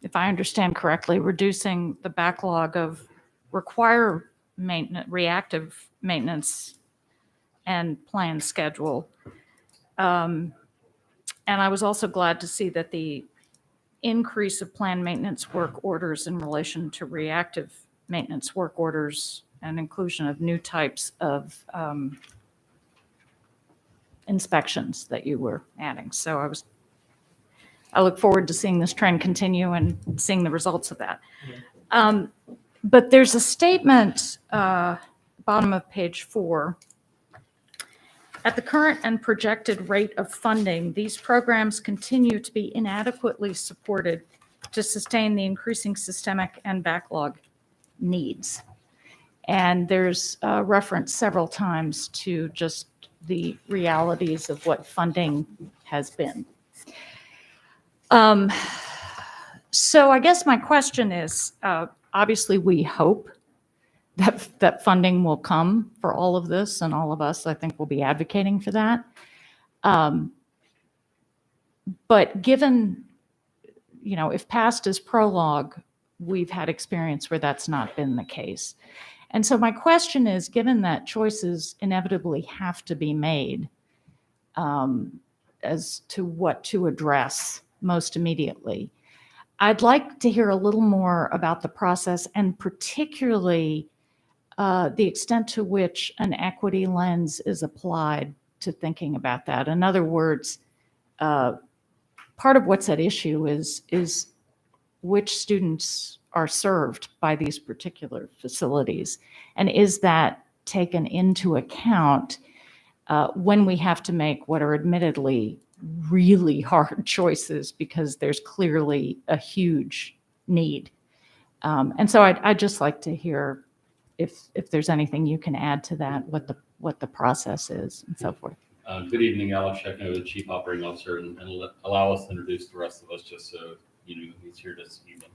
if I understand correctly, reducing the backlog of reactive maintenance and plan schedule. And I was also glad to see that the increase of planned maintenance work orders in relation to reactive maintenance work orders and inclusion of new types of inspections that you were adding. So I look forward to seeing this trend continue and seeing the results of that. But there's a statement, bottom of page 4. At the current and projected rate of funding, these programs continue to be inadequately supported to sustain the increasing systemic and backlog needs. And there's reference several times to just the realities of what funding has been. So I guess my question is, obviously we hope that funding will come for all of this, and all of us, I think, will be advocating for that. But given, if past is prologue, we've had experience where that's not been the case. And so my question is, given that choices inevitably have to be made as to what to address most immediately, I'd like to hear a little more about the process, and particularly the extent to which an equity lens is applied to thinking about that. In other words, part of what's at issue is which students are served by these particular facilities, and is that taken into account when we have to make what are admittedly really hard choices, because there's clearly a huge need. And so I'd just like to hear if there's anything you can add to that, what the process is and so forth. Good evening, Alex Shekno, the Chief Operating Officer, and allow us to introduce the rest of us just so you know who's here this evening.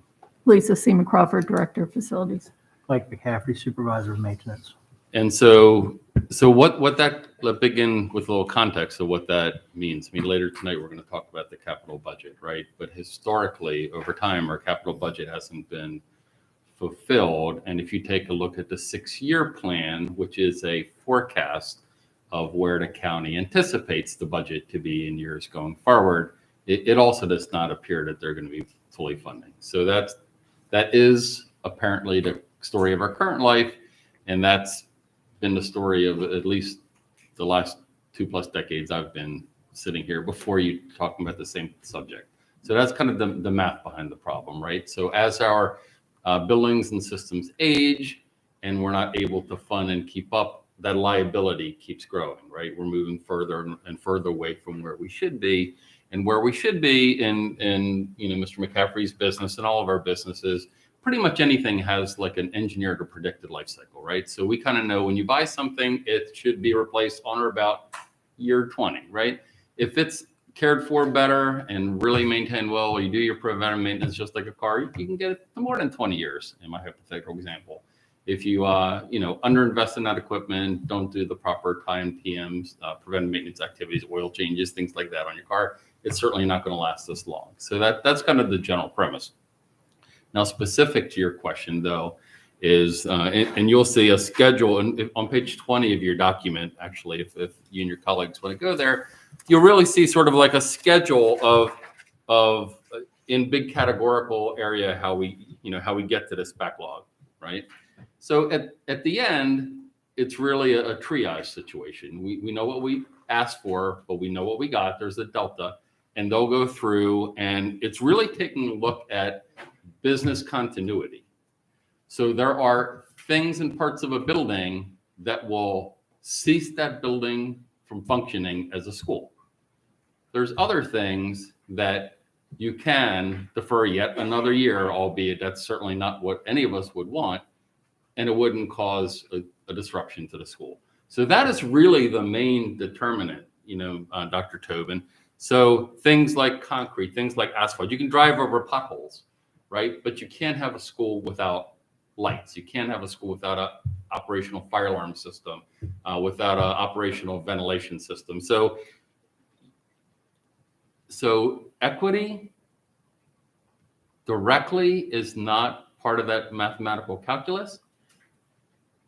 Lisa Seaman Crawford, Director of Facilities. Mike McCaffrey, Supervisor of Maintenance. And so let's begin with a little context of what that means. I mean, later tonight, we're going to talk about the capital budget, right? But historically, over time, our capital budget hasn't been fulfilled. And if you take a look at the 6-year plan, which is a forecast of where the county anticipates the budget to be in years going forward, it also does not appear that they're going to be fully funding. So that is apparently the story of our current life, and that's been the story of at least the last 2+ decades I've been sitting here before you talking about the same subject. So that's kind of the math behind the problem, right? So as our buildings and systems age and we're not able to fund and keep up, that liability keeps growing, right? We're moving further and further away from where we should be. And where we should be in Mr. McCaffrey's business and all of our businesses, pretty much anything has like an engineered or predicted life cycle, right? So we kind of know when you buy something, it should be replaced on or about year 20, right? If it's cared for better and really maintained well, you do your preventive maintenance just like a car, you can get it to more than 20 years in my hypothetical example. If you, underinvest in that equipment, don't do the proper time PMs, preventive maintenance activities, oil changes, things like that on your car, it's certainly not going to last this long. So that's kind of the general premise. Now, specific to your question, though, is, and you'll see a schedule on page 20 of your document, actually, if you and your colleagues want to go there, you'll really see sort of like a schedule of in big categorical area, how we get to this backlog, right? So at the end, it's really a triage situation. We know what we asked for, but we know what we got. There's a delta, and they'll go through, and it's really taking a look at business continuity. So there are things and parts of a building that will cease that building from functioning as a school. There's other things that you can defer yet another year, albeit that's certainly not what any of us would want, and it wouldn't cause a disruption to the school. So that is really the main determinant, Dr. Tobin. So things like concrete, things like asphalt, you can drive over potholes, right? But you can't have a school without lights. You can't have a school without an operational fire alarm system, without an operational ventilation system. So equity directly is not part of that mathematical calculus.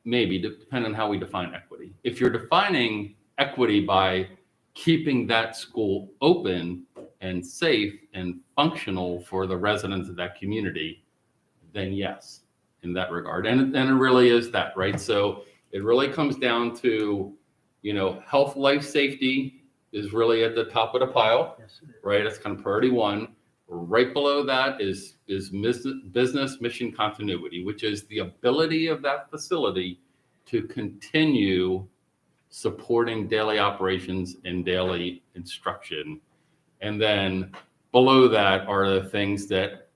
Maybe, depending on how we define equity. If you're defining equity by keeping that school open and safe and functional for the residents of that community, then yes, in that regard. And it really is that, right? So it really comes down to, health, life, safety is really at the top of the pile, right? It's kind of priority one. Right below that is business mission continuity, which is the ability of that facility to continue supporting daily operations and daily instruction. And then below that are the things that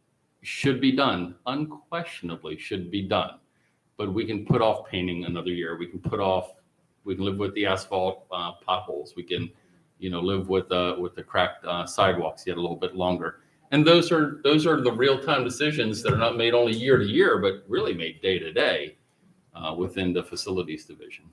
should be done, unquestionably should be done. But we can put off painting another year. We can live with the asphalt potholes. We can, live with the cracked sidewalks yet a little bit longer. And those are the real-time decisions that are not made only year to year, but really made day to day within the facilities division.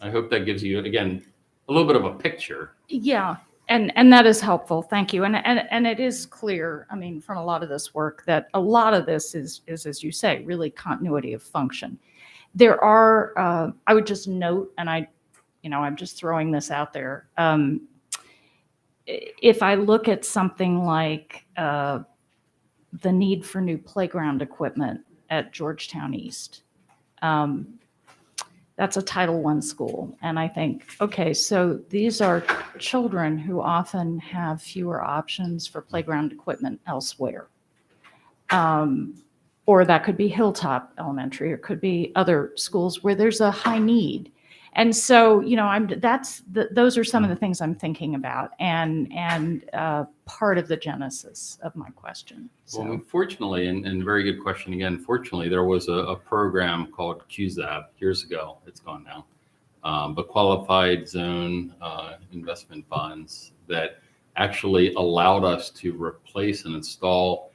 I hope that gives you, again, a little bit of a picture. Yeah, and that is helpful. Thank you. And it is clear, I mean, from a lot of this work that a lot of this is as you say, really continuity of function. There are, I would just note, and I'm just throwing this out there. If I look at something like the need for new playground equipment at Georgetown East, that's a Title I school. And I think, okay, so these are children who often have fewer options for playground equipment elsewhere. Or that could be Hilltop Elementary, or could be other schools where there's a high need. And so, those are some of the things I'm thinking about, and part of the genesis of my question. So. Well, fortunately, and very good question again, fortunately, there was a program called QZAB years ago. It's gone now, but Qualified Zone Investment Bonds that actually allowed us to replace and install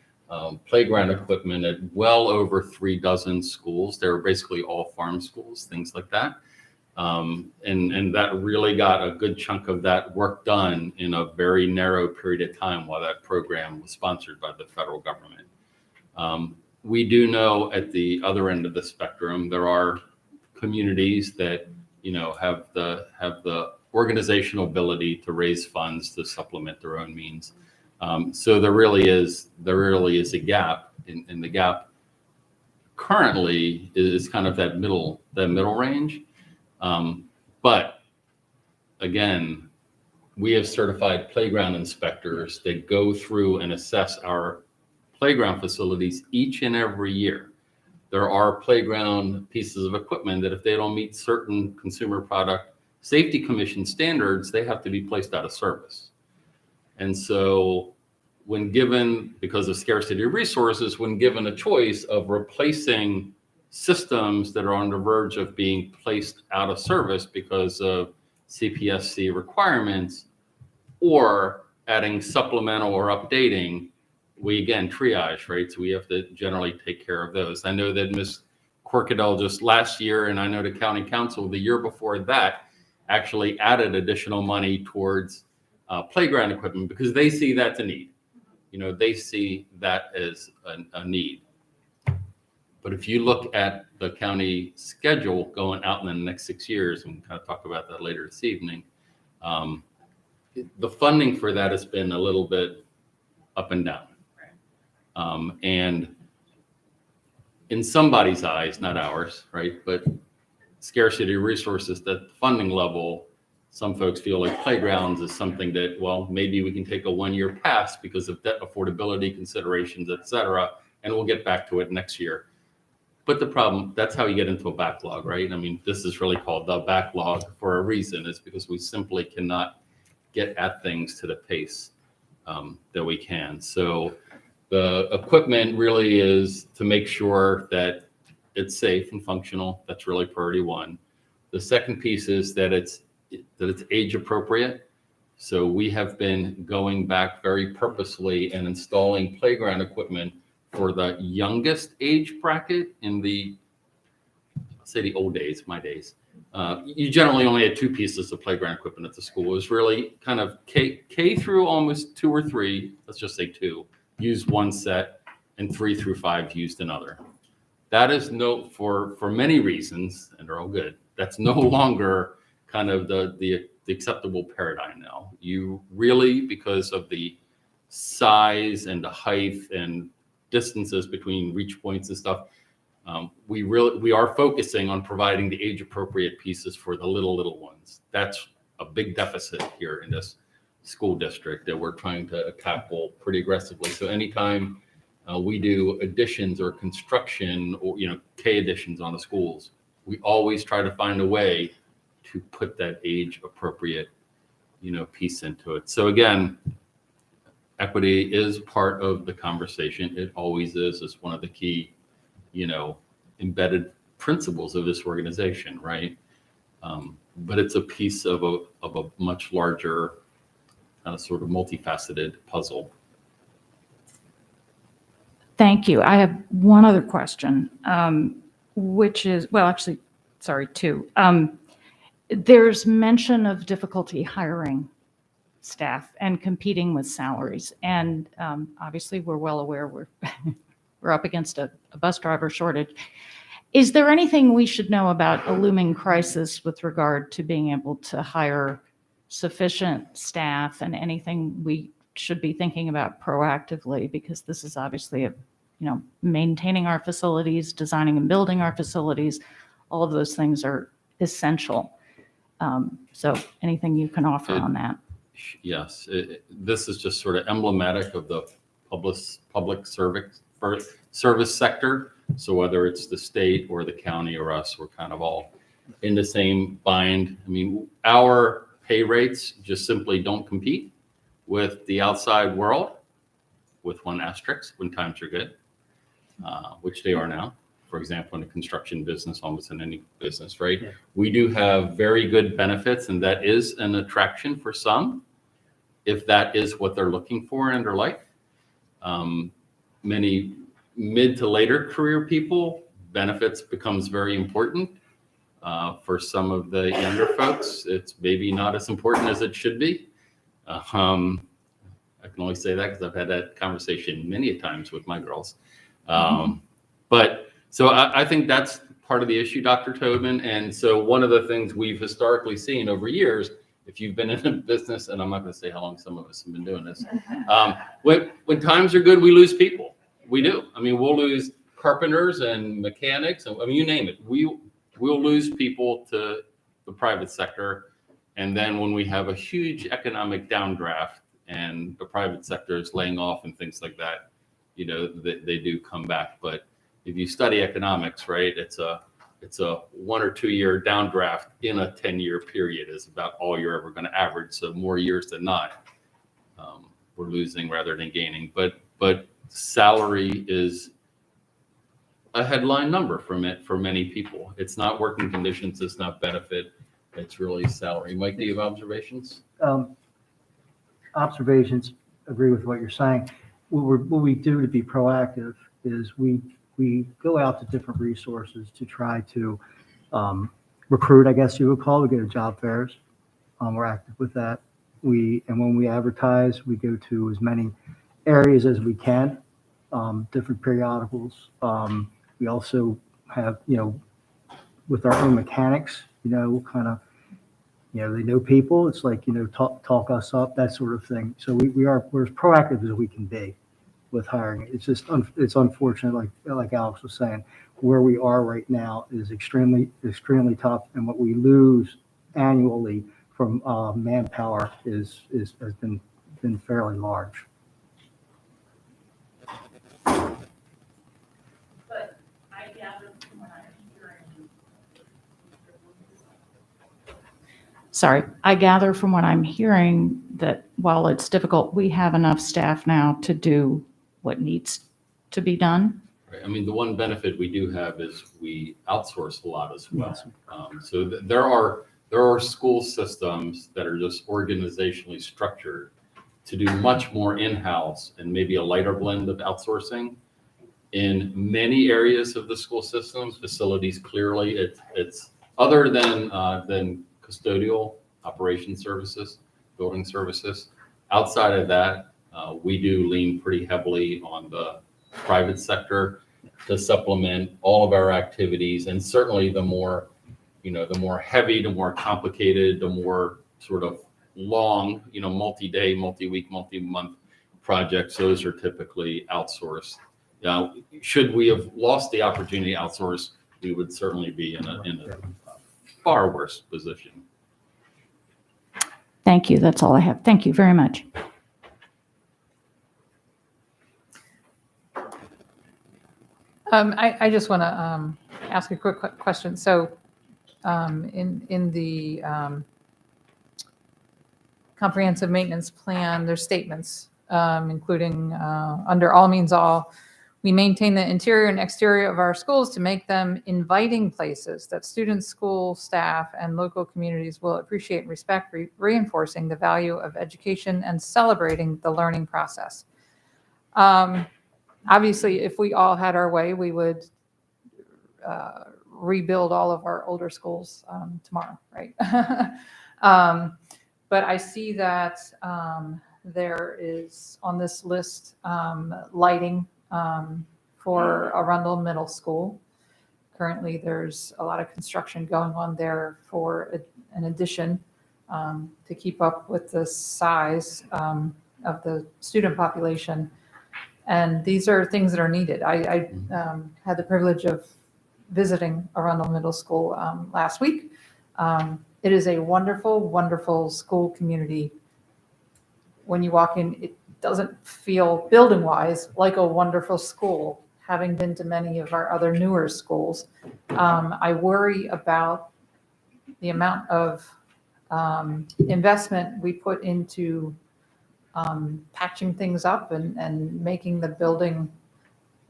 playground equipment at well over 36 schools. They were basically all farm schools, things like that. And that really got a good chunk of that work done in a very narrow period of time while that program was sponsored by the federal government. We do know at the other end of the spectrum, there are communities that, have the organizational ability to raise funds to supplement their own means. So there really is a gap, and the gap currently is kind of that middle range. But again, we have certified playground inspectors that go through and assess our playground facilities each and every year. There are playground pieces of equipment that if they don't meet certain Consumer Product Safety Commission standards, they have to be placed out of service. And so when given, because of scarcity of resources, when given a choice of replacing systems that are on the verge of being placed out of service because of CPSC requirements, or adding supplemental or updating, we again triage, right? So we have to generally take care of those. I know that Ms. Corkadell just last year, and I know the county council the year before that, actually added additional money towards playground equipment because they see that's a need. They see that as a need. But if you look at the county schedule going out in the next 6 years, and we'll kind of talk about that later this evening, the funding for that has been a little bit up and down. And in somebody's eyes, not ours, right? But scarcity of resources, that funding level, some folks feel like playgrounds is something that, well, maybe we can take a 1-year pass because of debt affordability considerations, et cetera, and we'll get back to it next year. But the problem, that's how you get into a backlog, right? I mean, this is really called the backlog for a reason. It's because we simply cannot get at things to the pace that we can. So the equipment really is to make sure that it's safe and functional. That's really priority one. The second piece is that it's age appropriate. So we have been going back very purposely and installing playground equipment for the youngest age bracket in the, I'll say the old days, my days. You generally only had 2 pieces of playground equipment at the school. It was really kind of K through almost 2 or 3, let's just say 2, used one set, and 3 through 5 used another. That is for many reasons, and they're all good, that's no longer kind of the acceptable paradigm now. You really, because of the size and the height and distances between reach points and stuff, we are focusing on providing the age appropriate pieces for the little ones. That's a big deficit here in this school district that we're trying to tackle pretty aggressively. So anytime we do additions or construction or K additions on the schools, we always try to find a way to put that age appropriate piece into it. So again, equity is part of the conversation. It always is. It's one of the key, embedded principles of this organization, right? But it's a piece of a much larger sort of multifaceted puzzle. Thank you. I have one other question, which is, well, actually, sorry, two. There's mention of difficulty hiring staff and competing with salaries. And obviously, we're well aware we're up against a bus driver shortage. Is there anything we should know about a looming crisis with regard to being able to hire sufficient staff, and anything we should be thinking about proactively? Because this is obviously maintaining our facilities, designing and building our facilities, all of those things are essential. So anything you can offer on that? Yes, this is just sort of emblematic of the public service sector. So whether it's the state or the county or us, we're kind of all in the same bind. I mean, our pay rates just simply don't compete with the outside world, with one asterisk, when times are good, which they are now. For example, in the construction business, almost in any business, right? Yeah. We do have very good benefits, and that is an attraction for some, if that is what they're looking for in their life. Many mid to later career people, benefits becomes very important. For some of the younger folks, it's maybe not as important as it should be. I can only say that because I've had that conversation many times with my girls. But so I think that's part of the issue, Dr. Tobin. And so one of the things we've historically seen over years, if you've been in a business, and I'm not going to say how long some of us have been doing this, when times are good, we lose people. We do. I mean, we'll lose carpenters and mechanics. I mean, you name it. We'll lose people to the private sector. And then when we have a huge economic downdraft and the private sector is laying off and things like that, they do come back. But if you study economics, right, it's a 1 or 2 year downdraft in a 10-year period is about all you're ever going to average. So more years than not, we're losing rather than gaining. But salary is a headline number for many people. It's not working conditions, it's not benefit, it's really salary. Mike, do you have observations? Observations, agree with what you're saying. What we do to be proactive is we go out to different resources to try to recruit, I guess you would call it. We go to job fairs. We're active with that. And when we advertise, we go to as many areas as we can, different periodicals. We also have, with our own mechanics, kind of, they know people. It's like, talk us up, that sort of thing. So we're as proactive as we can be with hiring. It's just, it's unfortunate, like Alex was saying, where we are right now is extremely, extremely tough. And what we lose annually from manpower has been fairly large. Sorry, I gather from what I'm hearing that while it's difficult, we have enough staff now to do what needs to be done. Right. I mean, the one benefit we do have is we outsource a lot as well. So there are school systems that are just organizationally structured to do much more in-house and maybe a lighter blend of outsourcing. In many areas of the school systems, facilities, clearly, it's other than custodial operation services, building services. Outside of that, we do lean pretty heavily on the private sector to supplement all of our activities. And certainly the more heavy, the more complicated, the more sort of long, multi-day, multi-week, multi-month projects, those are typically outsourced. Now, should we have lost the opportunity to outsource, we would certainly be in a far worse position. Thank you. That's all I have. Thank you very much. I just want to ask a quick question. So in the comprehensive maintenance plan, there's statements including under all means all. We maintain the interior and exterior of our schools to make them inviting places that students, school staff, and local communities will appreciate and respect, reinforcing the value of education and celebrating the learning process. Obviously, if we all had our way, we would rebuild all of our older schools tomorrow, right? But I see that there is on this list lighting for Arundel Middle School. Currently, there's a lot of construction going on there for an addition to keep up with the size of the student population. And these are things that are needed. I had the privilege of visiting Arundel Middle School last week. It is a wonderful, wonderful school community. When you walk in, it doesn't feel building-wise like a wonderful school, having been to many of our other newer schools. I worry about the amount of investment we put into patching things up and making the building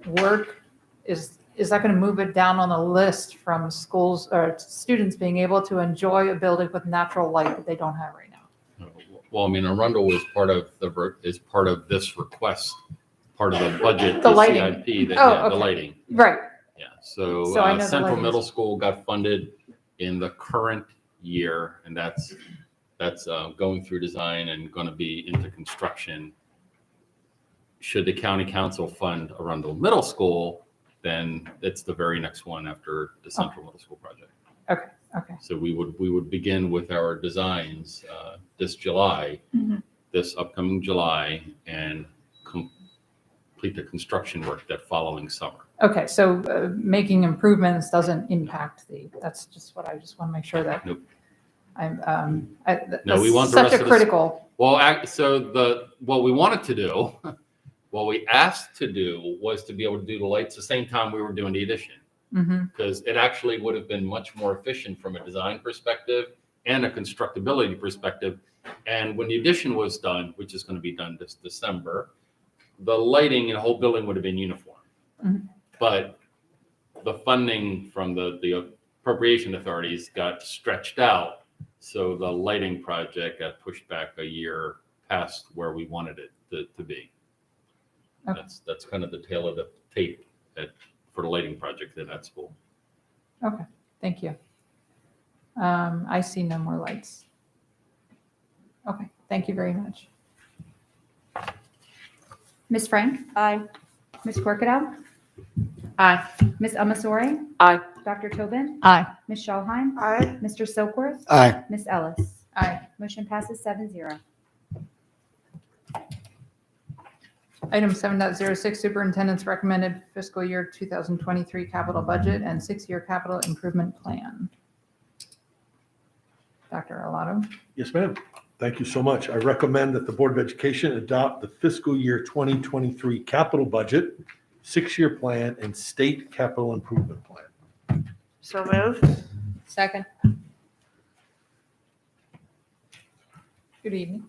work. Is that going to move it down on the list from schools or students being able to enjoy a building with natural light that they don't have right now? Well, I mean, Arundel is part of this request, part of the budget, The the lighting. CIP, that, Oh, yeah, the okay. lighting. Right. Yeah, so So I know the Central lighting Middle is- School got funded in the current year, and that's going through design and going to be into construction. Should the county council fund Arundel Middle School, then it's the very next one after the Central Middle School project. Okay. Okay. So we would begin with our designs this July, Mhm. this upcoming July, and complete the construction work that following summer. Okay, so making improvements doesn't impact that's just what I just want to make sure that. Nope. No, we want the such rest a of the- critical. Well, so what we wanted to do, what we asked to do was to be able to do the lights the same time we were doing the addition. Mhm. Because it actually would have been much more efficient from a design perspective and a constructability perspective. And when the addition was done, which is going to be done this December, the lighting in the whole building would have been uniform. Mhm. But the funding from the appropriation authorities got stretched out. So the lighting project got pushed back a year past where we wanted it to be. Okay. That's kind of the tail of the tape for the lighting project in that school. Okay, thank you. I see no more lights. Okay, thank you very much. Ms. Frank? Aye. Ms. Corkadow? Aye. Ms. Amasori? Aye. Dr. Tobin? Aye. Ms. Schallheim? Aye. Mr. Silkworth? Aye. Ms. Ellis? Aye. Motion passes 7-0. Item 7.06, Superintendent's recommended fiscal year 2023 capital budget and 6-year capital improvement plan. Dr. Arlotto. Yes, ma'am. Thank you so much. I recommend that the Board of Education adopt the fiscal year 2023 capital budget, 6-year plan, and state capital improvement plan. So moved. Second. Good evening.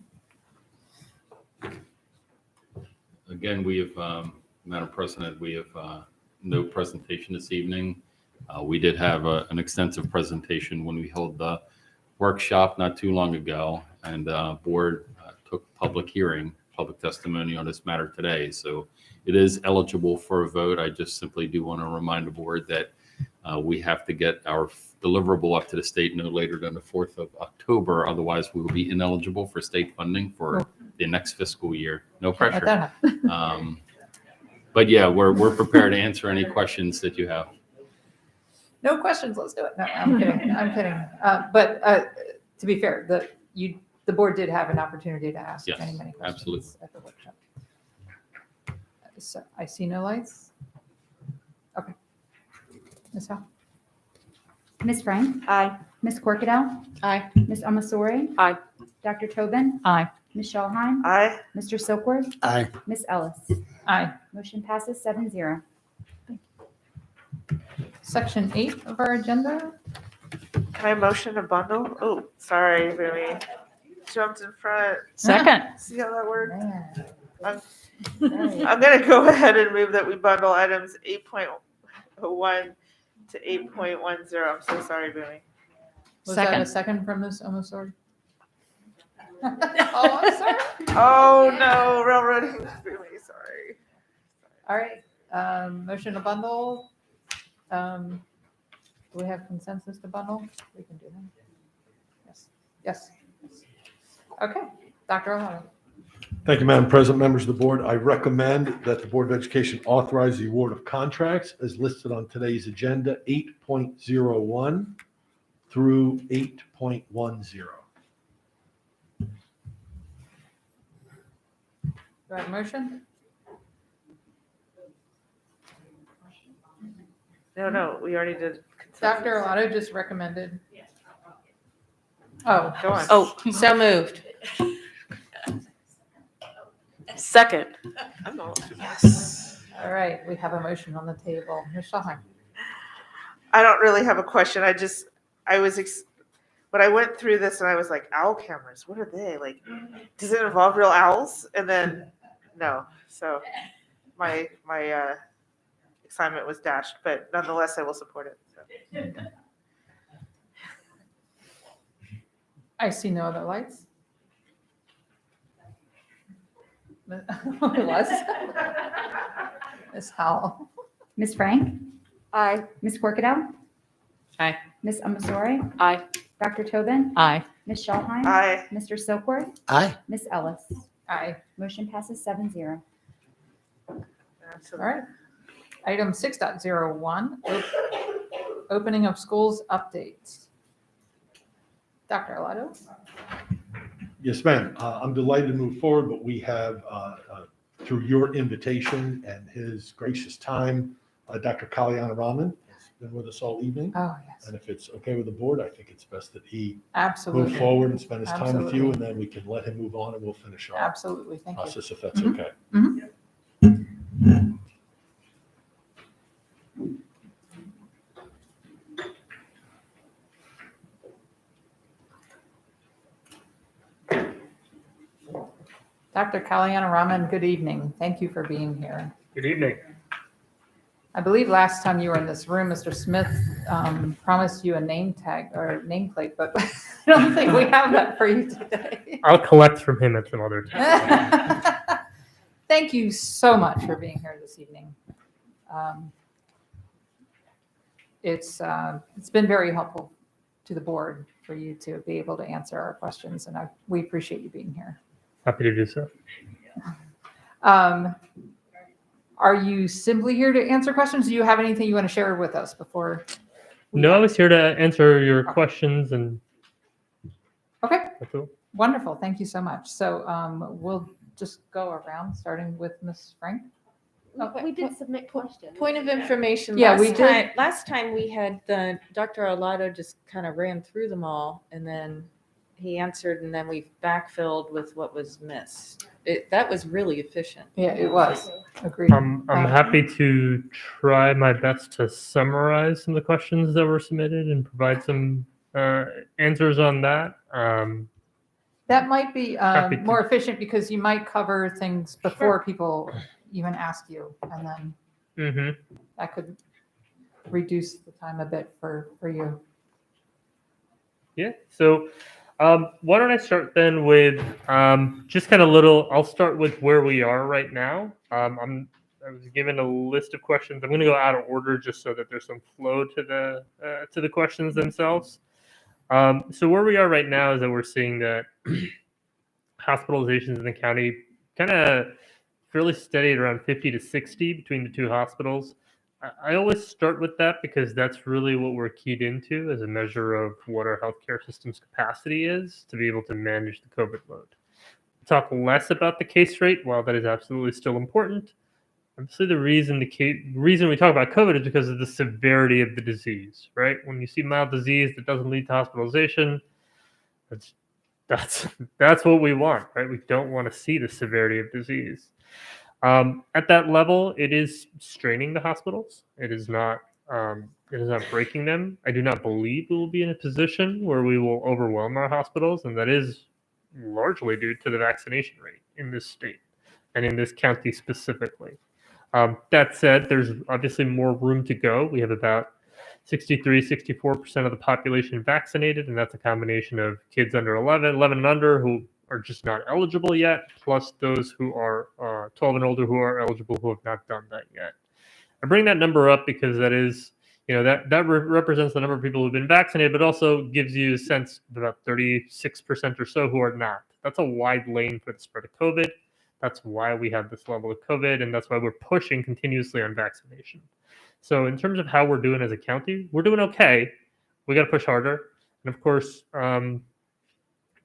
Again, we have, Madam President, we have no presentation this evening. We did have an extensive presentation when we held the workshop not too long ago, and the board took public hearing, public testimony on this matter today. So it is eligible for a vote. I just simply do want to remind the board that we have to get our deliverable up to the state no later than the 4th of October. Otherwise, we will be ineligible for state funding for the next fiscal year. No Can't let pressure. that happen. But yeah, we're prepared to answer any questions that you have. No questions, let's do it. No, I'm kidding, I'm kidding. But to be fair, the board did have an opportunity to ask Yes, many questions absolutely. at the workshop. So I see no lights. Okay. Ms. Howe? Ms. Frank? Aye. Ms. Corkadow? Aye. Ms. Amasori? Aye. Dr. Tobin? Aye. Ms. Schallheim? Aye. Mr. Silkworth? Aye. Ms. Ellis? Aye. Motion passes 7-0. Section 8 of our agenda. Can I motion a bundle? Oh, sorry, Remy. Jumped in front. Second. See how that worked? Man. I'm going to go ahead and move that we bundle items 8.01 to 8.10. I'm so sorry, Bowie. Was that a second from Ms. Omosorg? Oh, I'm sorry. Oh, no, railroading Bowie, sorry. All right, motion to bundle. Do we have consensus to bundle? We can do that. Yes, yes. Okay, Dr. O'Hara. Thank you, Madam President, members of the board. I recommend that the Board of Education authorize the award of contracts as listed on today's agenda, 8.01 through 8.10. Do I have a motion? No, we already did. Dr. Arlotto just recommended. Oh, Go on. Oh, so moved. Second. Yes. All right, we have a motion on the table. Ms. Schallheim. I don't really have a question. When I went through this and I was like, owl cameras, what are they? Like, does it involve real owls? And then, no. So my excitement was dashed, but nonetheless, I will support it. So. I see no other lights. Les? Ms. Howell. Ms. Frank? Aye. Ms. Corkadell? Aye. Ms. Amasori? Aye. Dr. Tobin? Aye. Ms. Schallheim? Aye. Mr. Silkworth? Aye. Ms. Ellis? Aye. Motion passes 7-0. All right. Item 6.01, opening of schools updates. Dr. Arlotto. Yes, ma'am. I'm delighted to move forward, but we have, through your invitation and his gracious time, Dr. Kalyana Raman has been with us all evening. Oh, yes. And if it's okay with the board, I think it's best that he Absolutely. move forward and spend his time with Absolutely. you, and then we can let him move on and we'll finish our Absolutely. Thank you. process if that's Mhm. okay. Mhm. Dr. Kalyana Raman, good evening. Thank you for being here. Good evening. I believe last time you were in this room, Mr. Smith promised you a name tag or nameplate, but I don't think we have that for you today. I'll collect from him at some other time. Thank you so much for being here this evening. It's been very helpful to the board for you to be able to answer our questions, and we appreciate you being here. Happy to do so. Are you simply here to answer questions? Do you have anything you want to share with us before? No, I was here to answer your questions and. Okay. That's all. Wonderful. Thank you so much. So we'll just go around, starting with Ms. Frank. We did submit questions. Point of information. Yeah, we did. Last time we had Dr. Arlotto just kind of ran through them all, and then he answered, and then we backfilled with what was missed. That was really efficient. Yeah, it was. Agreed. I'm happy to try my best to summarize some of the questions that were submitted and provide some answers on that. That might be Happy to. more efficient because you might cover things before people even ask you, and then that could reduce the time a bit for you. Yeah. So why don't I start then with just kind of I'll start with where we are right now. I was given a list of questions. I'm going to go out of order just so that there's some flow to the questions themselves. So where we are right now is that we're seeing that hospitalizations in the county kind of fairly steady at around 50 to 60 between the two hospitals. I always start with that because that's really what we're keyed into as a measure of what our healthcare system's capacity is to be able to manage the COVID load. Talk less about the case rate, while that is absolutely still important. Obviously, the reason we talk about COVID is because of the severity of the disease, right? When you see mild disease that doesn't lead to hospitalization, that's what we want, right? We don't want to see the severity of disease. At that level, it is straining the hospitals. It is not breaking them. I do not believe we will be in a position where we will overwhelm our hospitals, and that is largely due to the vaccination rate in this state. and in this county specifically. That said, there's obviously more room to go. We have about 64% of the population vaccinated, and that's a combination of kids under 11 and under who are just not eligible yet, plus those who are 12 and older who are eligible who have not done that yet. I bring that number up because that is, that represents the number of people who've been vaccinated, but also gives you a sense of about 36% or so who are not. That's a wide lane for the spread of COVID. That's why we have this level of COVID, and that's why we're pushing continuously on vaccination. So in terms of how we're doing as a county, we're doing okay. We got to push harder. And of course,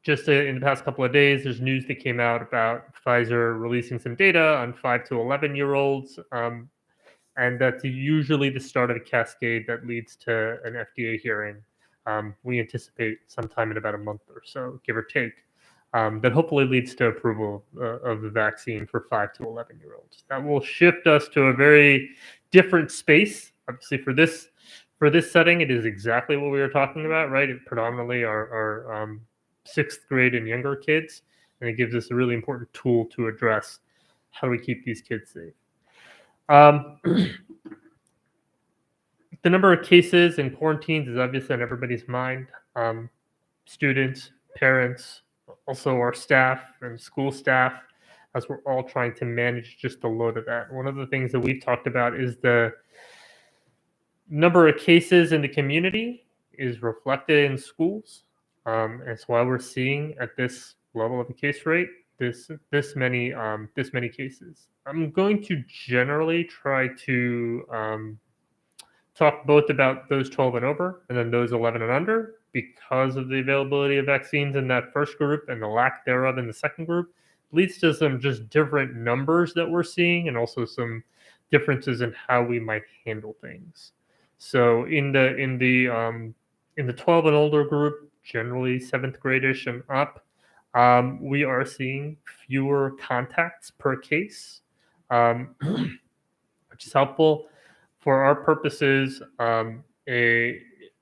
just in the past couple of days, there's news that came out about Pfizer releasing some data on 5 to 11-year-olds. And that's usually the start of a cascade that leads to an FDA hearing. We anticipate sometime in about a month or so, give or take, that hopefully leads to approval of the vaccine for 5 to 11-year-olds. That will shift us to a very different space. Obviously, for this setting, it is exactly what we were talking about, right? It predominantly are 6th grade and younger kids, and it gives us a really important tool to address how do we keep these kids safe. The number of cases and quarantines is obviously on everybody's mind. Students, parents, also our staff and school staff, as we're all trying to manage just the load of that. One of the things that we've talked about is the number of cases in the community is reflected in schools. It's why we're seeing at this level of a case rate this many cases. I'm going to generally try to talk both about those 12 and over and then those 11 and under because of the availability of vaccines in that first group and the lack thereof in the second group leads to some just different numbers that we're seeing and also some differences in how we might handle things. So in the 12 and older group, generally 7th grade-ish and up, we are seeing fewer contacts per case, which is helpful. For our purposes,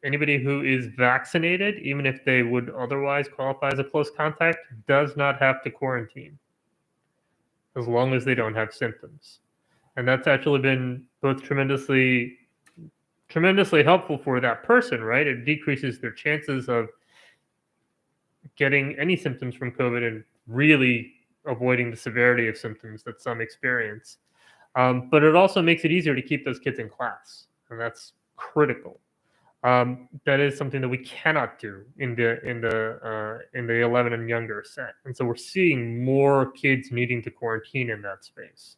anybody who is vaccinated, even if they would otherwise qualify as a close contact, does not have to quarantine as long as they don't have symptoms. And that's actually been both tremendously helpful for that person, right? It decreases their chances of getting any symptoms from COVID and really avoiding the severity of symptoms that some experience. But it also makes it easier to keep those kids in class, and that's critical. That is something that we cannot do in the 11 and younger set, and so we're seeing more kids needing to quarantine in that space.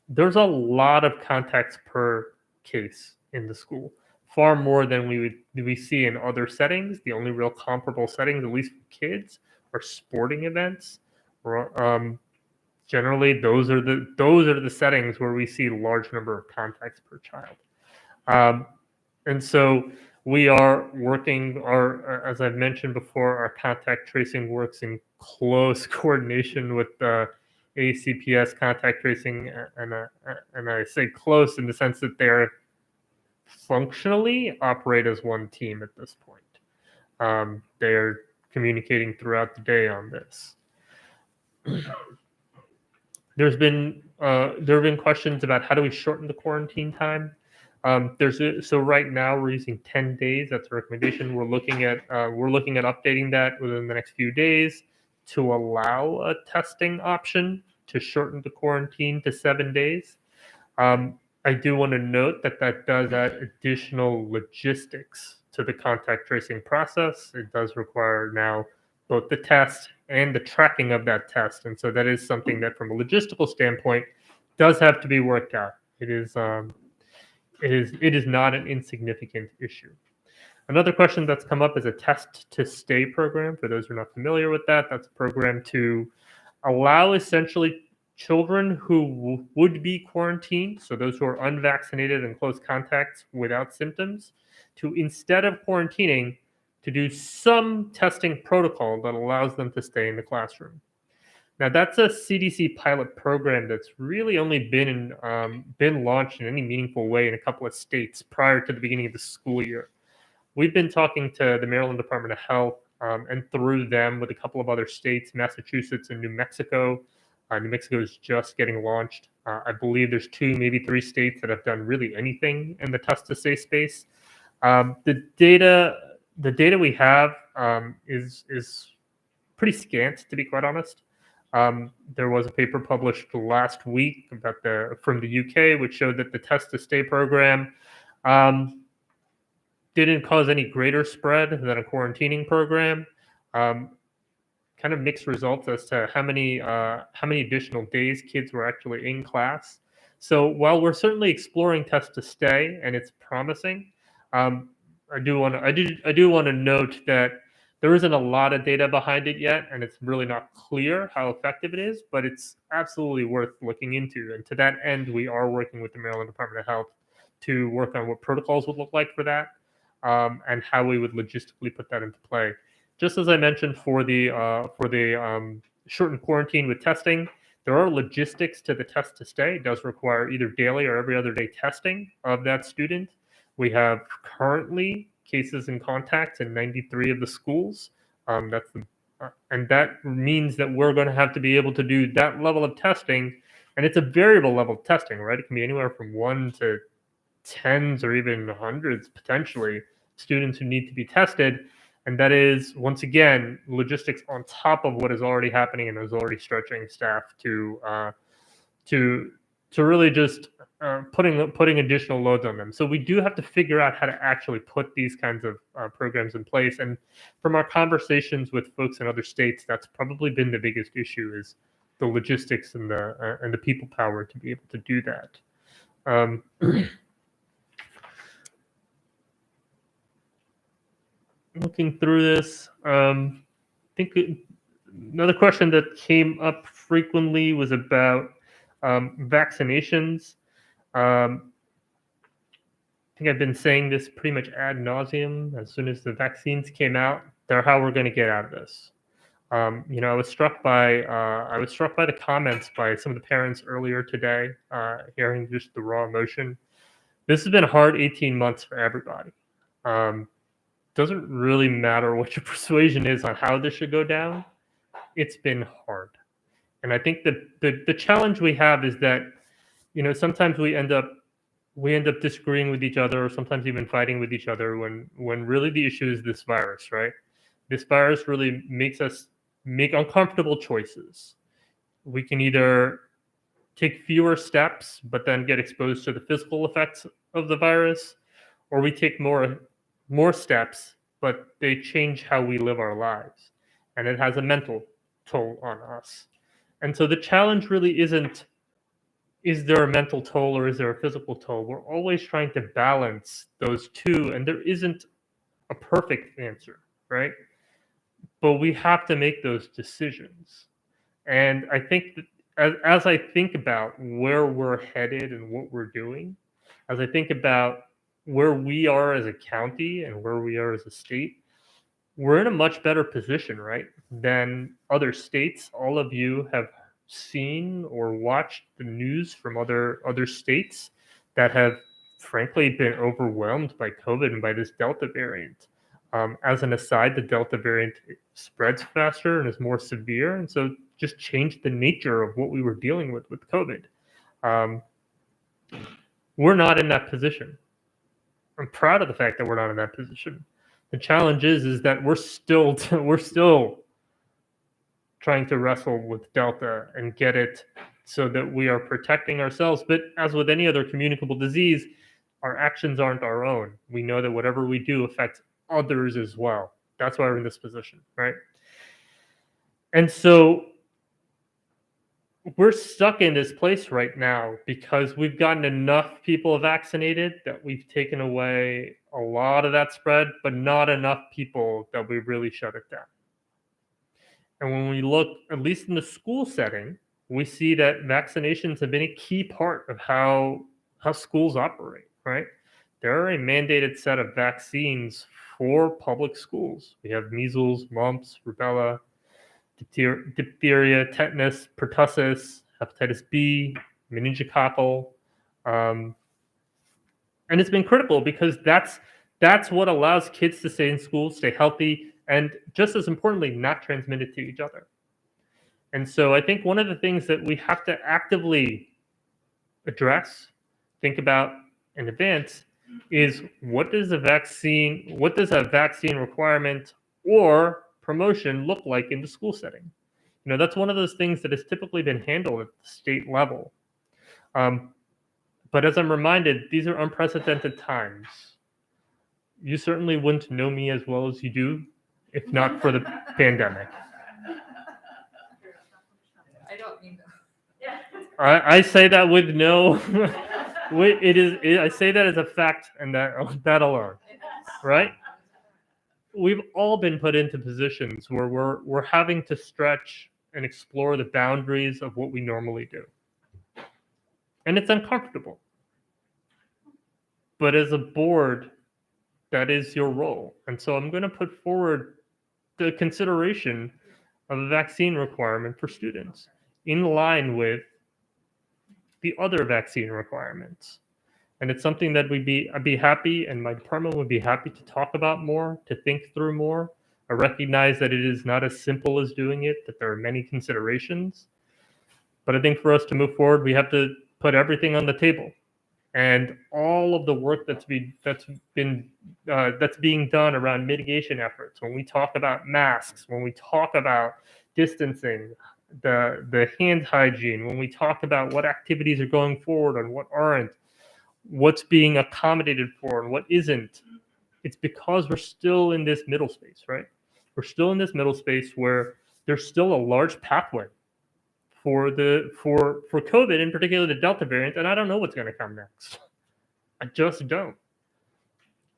There's a lot of contacts per case in the school, far more than we see in other settings. The only real comparable settings, at least for kids, are sporting events. Generally, those are the settings where we see a large number of contacts per child. And so we are working as I've mentioned before, our contact tracing works in close coordination with the ACPS contact tracing, and I say close in the sense that they're functionally operate as one team at this point. They're communicating throughout the day on this. There have been questions about how do we shorten the quarantine time. So right now we're using 10 days. That's a recommendation. We're looking at updating that within the next few days to allow a testing option to shorten the quarantine to 7 days. I do want to note that does add additional logistics to the contact tracing process. It does require now both the test and the tracking of that test. And so that is something that from a logistical standpoint does have to be worked out. It is not an insignificant issue. Another question that's come up is a test to stay program. For those who are not familiar with that, that's a program to allow essentially children who would be quarantined, so those who are unvaccinated and close contacts without symptoms, to instead of quarantining, to do some testing protocol that allows them to stay in the classroom. Now that's a CDC pilot program that's really only been launched in any meaningful way in a couple of states prior to the beginning of the school year. We've been talking to the Maryland Department of Health and through them with a couple of other states, Massachusetts and New Mexico. New Mexico is just getting launched. I believe there's 2, maybe 3 states that have done really anything in the test to stay space. The data we have is pretty scant, to be quite honest. There was a paper published last week from the UK, which showed that the test to stay program didn't cause any greater spread than a quarantining program. Kind of mixed results as to how many additional days kids were actually in class. So while we're certainly exploring test to stay and it's promising, I do want to note that there isn't a lot of data behind it yet, and it's really not clear how effective it is, but it's absolutely worth looking into. And to that end, we are working with the Maryland Department of Health to work on what protocols would look like for that, and how we would logistically put that into play. Just as I mentioned for the shortened quarantine with testing, there are logistics to the test to stay. It does require either daily or every other day testing of that student. We have currently cases and contacts in 93 of the schools. And that means that we're going to have to be able to do that level of testing. And it's a variable level of testing, right? It can be anywhere from 1 to tens or even hundreds, potentially, students who need to be tested. And that is, once again, logistics on top of what is already happening and is already stretching staff to really just putting additional loads on them. So we do have to figure out how to actually put these kinds of programs in place. And from our conversations with folks in other states, that's probably been the biggest issue, is the logistics and the people power to be able to do that. Looking through this, I think another question that came up frequently was about vaccinations. I think I've been saying this pretty much ad nauseum. As soon as the vaccines came out, they're how we're going to get out of this. I was struck by the comments by some of the parents earlier today, hearing just the raw emotion. This has been a hard 18 months for everybody. Doesn't really matter what your persuasion is on how this should go down. It's been hard. And I think that the challenge we have is that, sometimes we end up disagreeing with each other, or sometimes even fighting with each other when really the issue is this virus, right? This virus really makes us make uncomfortable choices. We can either take fewer steps, but then get exposed to the physical effects of the virus, or we take more steps, but they change how we live our lives. And it has a mental toll on us. And so the challenge really isn't, is there a mental toll or is there a physical toll? We're always trying to balance those two, and there isn't a perfect answer, right? But we have to make those decisions. And I think that as I think about where we're headed and what we're doing, as I think about where we are as a county and where we are as a state, we're in a much better position, right, than other states. All of you have seen or watched the news from other states that have frankly been overwhelmed by COVID and by this Delta variant. As an aside, the Delta variant spreads faster and is more severe, and so just changed the nature of what we were dealing with COVID. We're not in that position. I'm proud of the fact that we're not in that position. The challenge is that we're still trying to wrestle with Delta and get it so that we are protecting ourselves. But as with any other communicable disease, our actions aren't our own. We know that whatever we do affects others as well. That's why we're in this position, right? And so we're stuck in this place right now because we've gotten enough people vaccinated that we've taken away a lot of that spread, but not enough people that we really shut it down. And when we look, at least in the school setting, we see that vaccinations have been a key part of how schools operate, right? There are a mandated set of vaccines for public schools. We have measles, mumps, rubella, diphtheria, tetanus, pertussis, hepatitis B, meningococcal. And it's been critical because that's what allows kids to stay in school, stay healthy, and just as importantly, not transmit it to each other. And so I think one of the things that we have to actively address, think about in advance, is what does a vaccine requirement or promotion look like in the school setting? That's one of those things that has typically been handled at the state level. But as I'm reminded, these are unprecedented times. You certainly wouldn't know me as well as you do if not for the pandemic. I don't mean that. I say that with no, I say that as a fact, and that alone, right? We've all been put into positions where we're having to stretch and explore the boundaries of what we normally do. And it's uncomfortable. But as a board, that is your role. And so I'm going to put forward the consideration of a vaccine requirement for students in line with the other vaccine requirements. And it's something that I'd be happy, and my department would be happy to talk about more, to think through more. I recognize that it is not as simple as doing it, that there are many considerations. But I think for us to move forward, we have to put everything on the table. And all of the work that's being done around mitigation efforts, when we talk about masks, when we talk about distancing, the hand hygiene, when we talk about what activities are going forward and what aren't, what's being accommodated for and what isn't, it's because we're still in this middle space, right? We're still in this middle space where there's still a large pathway for COVID, in particular the Delta variant, and I don't know what's going to come next. I just don't.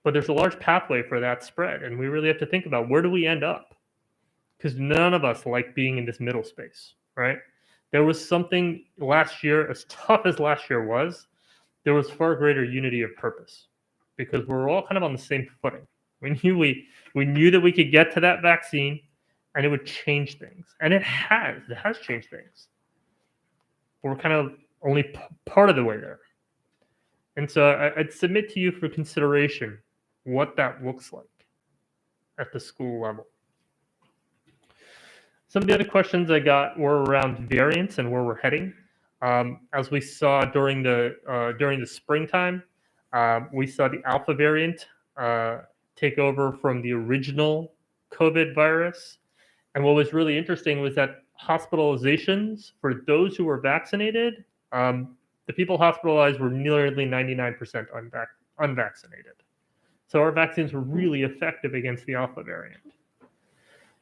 But there's a large pathway for that spread, and we really have to think about where do we end up? Because none of us like being in this middle space, right? There was something last year, as tough as last year was, there was far greater unity of purpose because we're all kind of on the same footing. We knew that we could get to that vaccine and it would change things. And it has changed things. We're kind of only part of the way there. And so I'd submit to you for consideration what that looks like at the school level. Some of the other questions I got were around variants and where we're heading. As we saw during the springtime, we saw the Alpha variant take over from the original COVID virus. And what was really interesting was that hospitalizations for those who were vaccinated, the people hospitalized were nearly 99% unvaccinated. So our vaccines were really effective against the Alpha variant.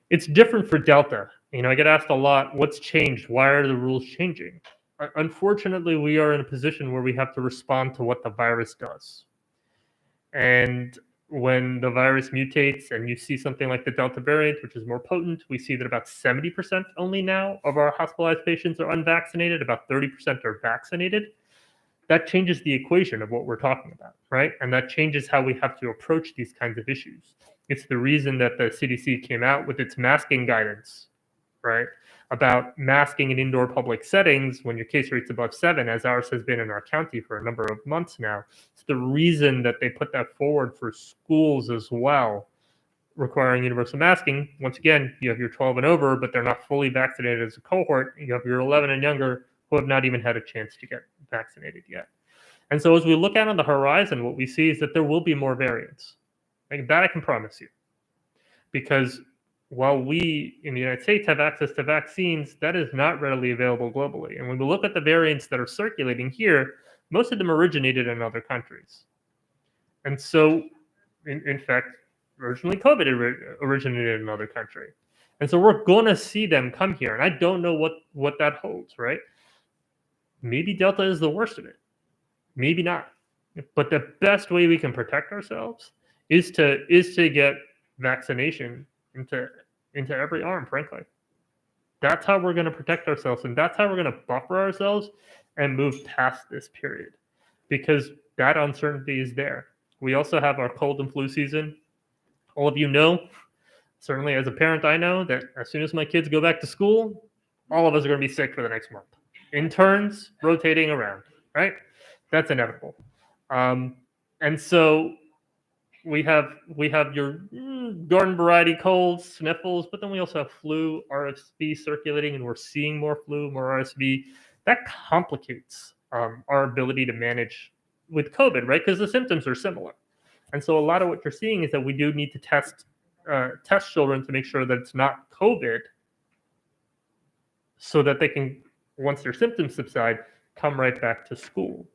It's different for Delta. I get asked a lot, what's changed? Why are the rules changing? Unfortunately, we are in a position where we have to respond to what the virus does. And when the virus mutates and you see something like the Delta variant, which is more potent, we see that about 70% only now of our hospitalized patients are unvaccinated, about 30% are vaccinated. That changes the equation of what we're talking about, right? And that changes how we have to approach these kinds of issues. It's the reason that the CDC came out with its masking guidance, right? About masking in indoor public settings when your case rate's above 7, as ours has been in our county for a number of months now. It's the reason that they put that forward for schools as well, requiring universal masking. Once again, you have your 12 and over, but they're not fully vaccinated as a cohort. You have your 11 and younger who have not even had a chance to get vaccinated yet. And so as we look out on the horizon, what we see is that there will be more variants. Like that I can promise you. Because while we in the United States have access to vaccines, that is not readily available globally. And when we look at the variants that are circulating here, most of them originated in other countries. And so, in fact, originally COVID originated in another country. And so we're going to see them come here. And I don't know what that holds, right? Maybe Delta is the worst of it. Maybe not. But the best way we can protect ourselves is to get vaccination into every arm, frankly. That's how we're going to protect ourselves, and that's how we're going to buffer ourselves and move past this period, because that uncertainty is there. We also have our cold and flu season. All of you know, certainly as a parent, I know that as soon as my kids go back to school, all of us are going to be sick for the next month. In turns, rotating around, right? That's inevitable. And so we have your some garden variety colds, sniffles, but then we also have flu, RSV circulating, and we're seeing more flu, more RSV. That complicates our ability to manage with COVID, right? Because the symptoms are similar. And so a lot of what you're seeing is that we do need to test children to make sure that it's not COVID, so that they can, once their symptoms subside, come right back to school.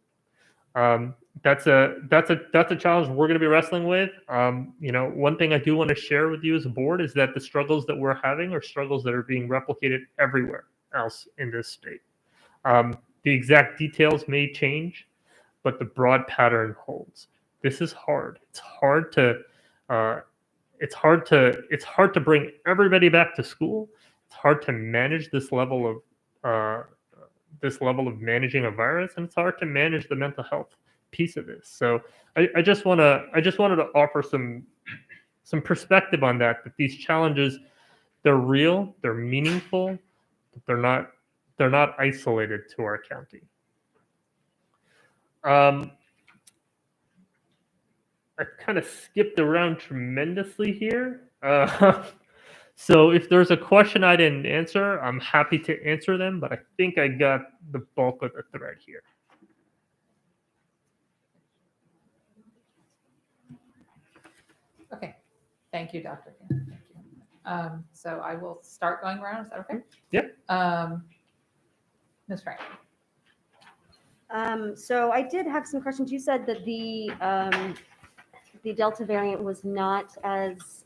That's a challenge we're going to be wrestling with. One thing I do want to share with you as a board is that the struggles that we're having are struggles that are being replicated everywhere else in this state. The exact details may change, but the broad pattern holds. This is hard. It's hard to bring everybody back to school. It's hard to manage this level of managing a virus, and it's hard to manage the mental health piece of this. So I just wanted to offer some perspective on that these challenges, they're real, they're meaningful, but they're not isolated to our county. I kind of skipped around tremendously here. So if there's a question I didn't answer, I'm happy to answer them, but I think I got the bulk of the thread here. Okay, thank you, Dr. Thank you. So I will start going around. Is that okay? Yep. Ms. Frank. So I did have some questions. You said that the Delta variant was not as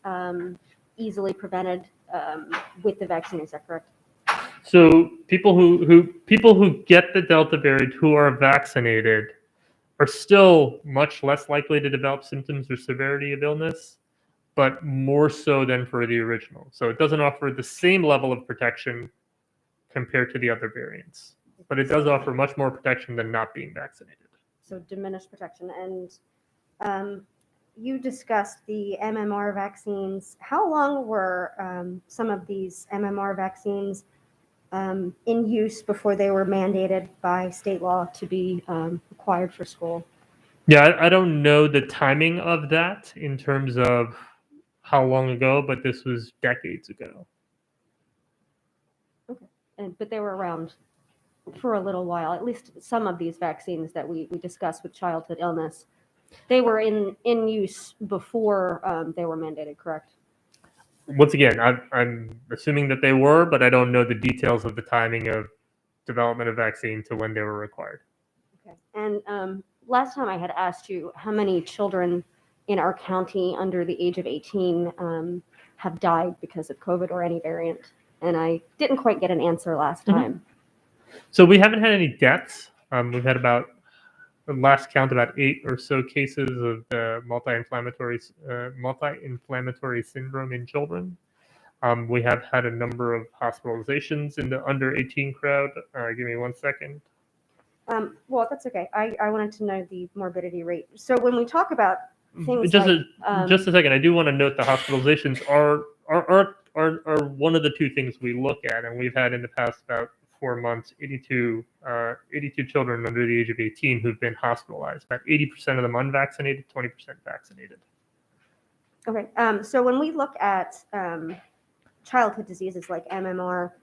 easily prevented with the vaccine. Is that correct? So people who get the Delta variant who are vaccinated are still much less likely to develop symptoms or severity of illness, but more so than for the original. So it doesn't offer the same level of protection compared to the other variants, but it does offer much more protection than not being vaccinated. So diminished protection. And you discussed the MMR vaccines. How long were some of these MMR vaccines in use before they were mandated by state law to be required for school? Yeah, I don't know the timing of that in terms of how long ago, but this was decades ago. Okay. But they were around for a little while, at least some of these vaccines that we discussed with childhood illness. They were in use before they were mandated, correct? Once again, I'm assuming that they were, but I don't know the details of the timing of development of vaccine to when they were required. Okay. And last time I had asked you how many children in our county under the age of 18 have died because of COVID or any variant, and I didn't quite get an answer last time. So we haven't had any deaths. We've had about, the last count, about 8 or so cases of the multi-inflammatory syndrome in children. We have had a number of hospitalizations in the under 18 crowd. Give me 1 second. Well, that's okay. I wanted to know the morbidity rate. So when we talk about things Just like, a second. I do want to note the hospitalizations are one of the two things we look at, and we've had in the past about 4 months 82 children under the age of 18 who've been hospitalized. About 80% of them unvaccinated, 20% vaccinated. Okay, so when we look at childhood diseases like MMR,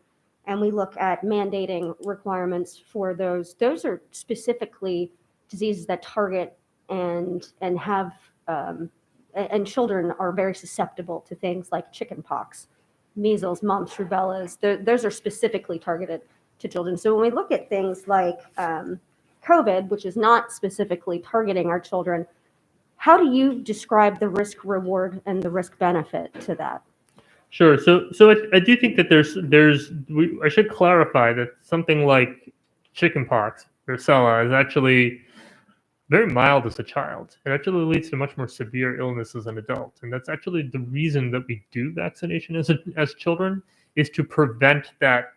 and we look at mandating requirements for those are specifically diseases that target and have and children are very susceptible to things like chickenpox, measles, mumps, rubellas. Those are specifically targeted to children. So when we look at things like COVID, which is not specifically targeting our children, how do you describe the risk reward and the risk benefit to that? Sure. So I do think that I should clarify that something like chickenpox, varicella, is actually very mild as a child. It actually leads to much more severe illness as an adult, and that's actually the reason that we do vaccination as children, is to prevent that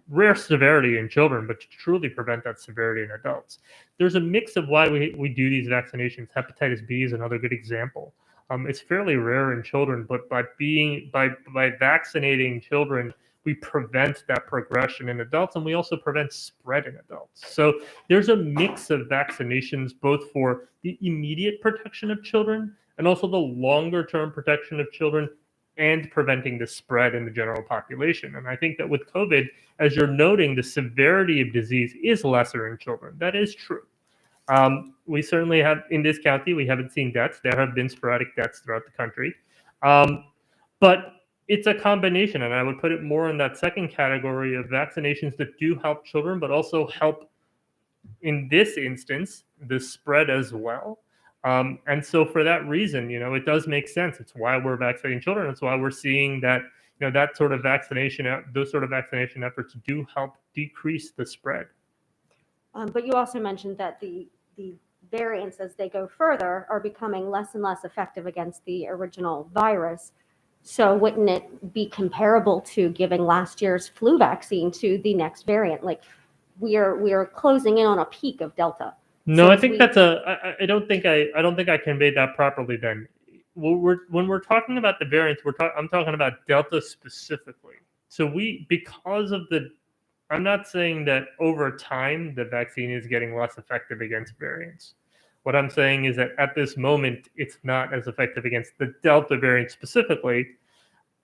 rare severity in children, but to truly prevent that severity in adults. There's a mix of why we do these vaccinations. Hepatitis B is another good example. It's fairly rare in children, but by vaccinating children, we prevent that progression in adults, and we also prevent spread in adults. So there's a mix of vaccinations, both for the immediate protection of children, and also the longer term protection of children and preventing the spread in the general population. And I think that with COVID, as you're noting, the severity of disease is lesser in children. That is true. We certainly have, in this county, we haven't seen deaths. There have been sporadic deaths throughout the country. But it's a combination, and I would put it more in that second category of vaccinations that do help children, but also help, in this instance, the spread as well. And so for that reason, it does make sense. It's why we're vaccinating children. It's why we're seeing that, that sort of vaccination, those sort of vaccination efforts do help decrease the spread. But you also mentioned that the variants, as they go further, are becoming less and less effective against the original virus. So wouldn't it be comparable to giving last year's flu vaccine to the next variant? Like we are closing in on a peak of Delta. No, I think I don't think I conveyed that properly then. When we're talking about the variants, I'm talking about Delta specifically. So I'm not saying that over time the vaccine is getting less effective against variants. What I'm saying is that at this moment, it's not as effective against the Delta variant specifically.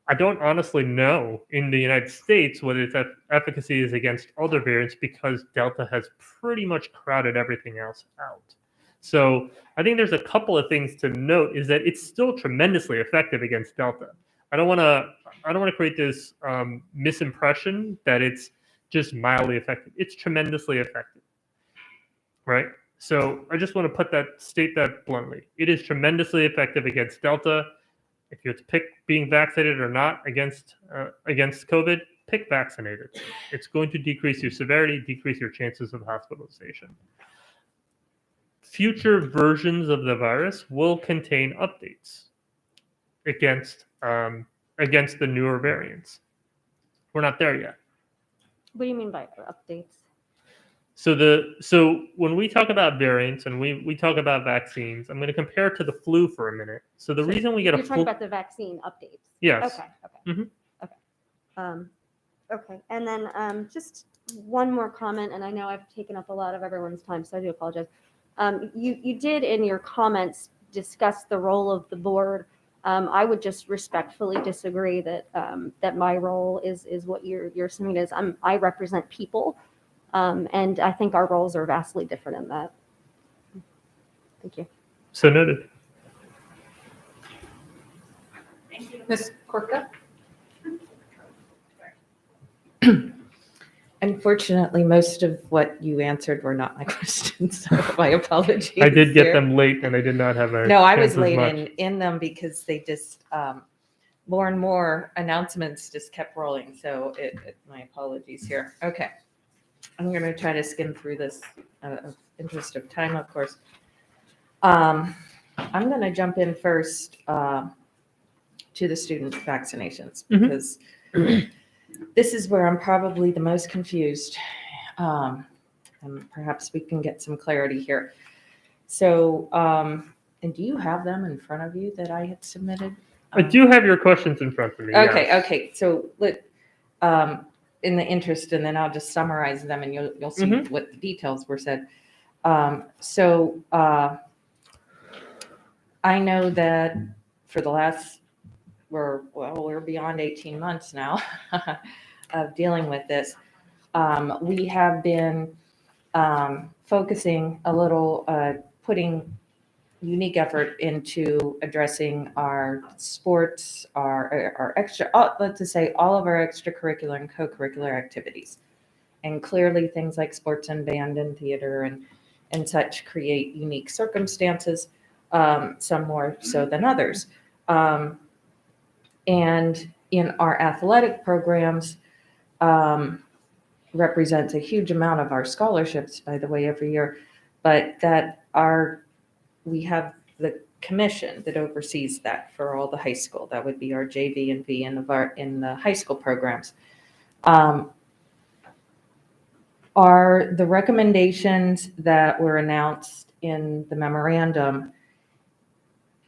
I don't honestly know in the United States whether its efficacy is against other variants because Delta has pretty much crowded everything else out. So I think there's a couple of things to note is that it's still tremendously effective against Delta. I don't want to create this misimpression that it's just mildly effective. It's tremendously effective, right? So I just want to state that bluntly. It is tremendously effective against Delta. If you have to pick being vaccinated or not against COVID, pick vaccinated. It's going to decrease your severity, decrease your chances of hospitalization. Future versions of the virus will contain updates against the newer variants. We're not there yet. What do you mean by updates? So when we talk about variants and we talk about vaccines, I'm going to compare it to the flu for a minute. So the reason we get You're talking about the vaccine updates. Yes. Okay. Mhm. Okay. And then just one more comment, and I know I've taken up a lot of everyone's time, so I do apologize. You did in your comments discuss the role of the board. I would just respectfully disagree that that my role is what you're assuming is. I represent people. And I think our roles are vastly different in that. Thank you. So noted. Thank you. Ms. Korka? Unfortunately, most of what you answered were not my questions, so my apologies. I did get here. them late, and I did not have a No, I chance was as late much. in them because they just more and more announcements just kept rolling. So my apologies here. Okay, I'm going to try to skim through this of interest of time, of course. I'm going to jump in first to the student vaccinations because this is where I'm probably the most confused. And perhaps we can get some clarity here. So, and do you have them in front of you that I had submitted? I do have your questions in front of me. Okay, yes. okay. So in the interest, and then I'll just summarize them, and you'll see what the details were said. I know that for the last, we're beyond 18 months now of dealing with this. We have been focusing a little, putting unique effort into addressing our sports, our extra, let's just say all of our extracurricular and co-curricular activities. And clearly things like sports and band and theater and such create unique circumstances, some more so than others. And in our athletic programs, represents a huge amount of our scholarships, by the way, every year, but we have the commission that oversees that for all the high school. That would be our JV and V in the high school programs. Are the recommendations that were announced in the memorandum,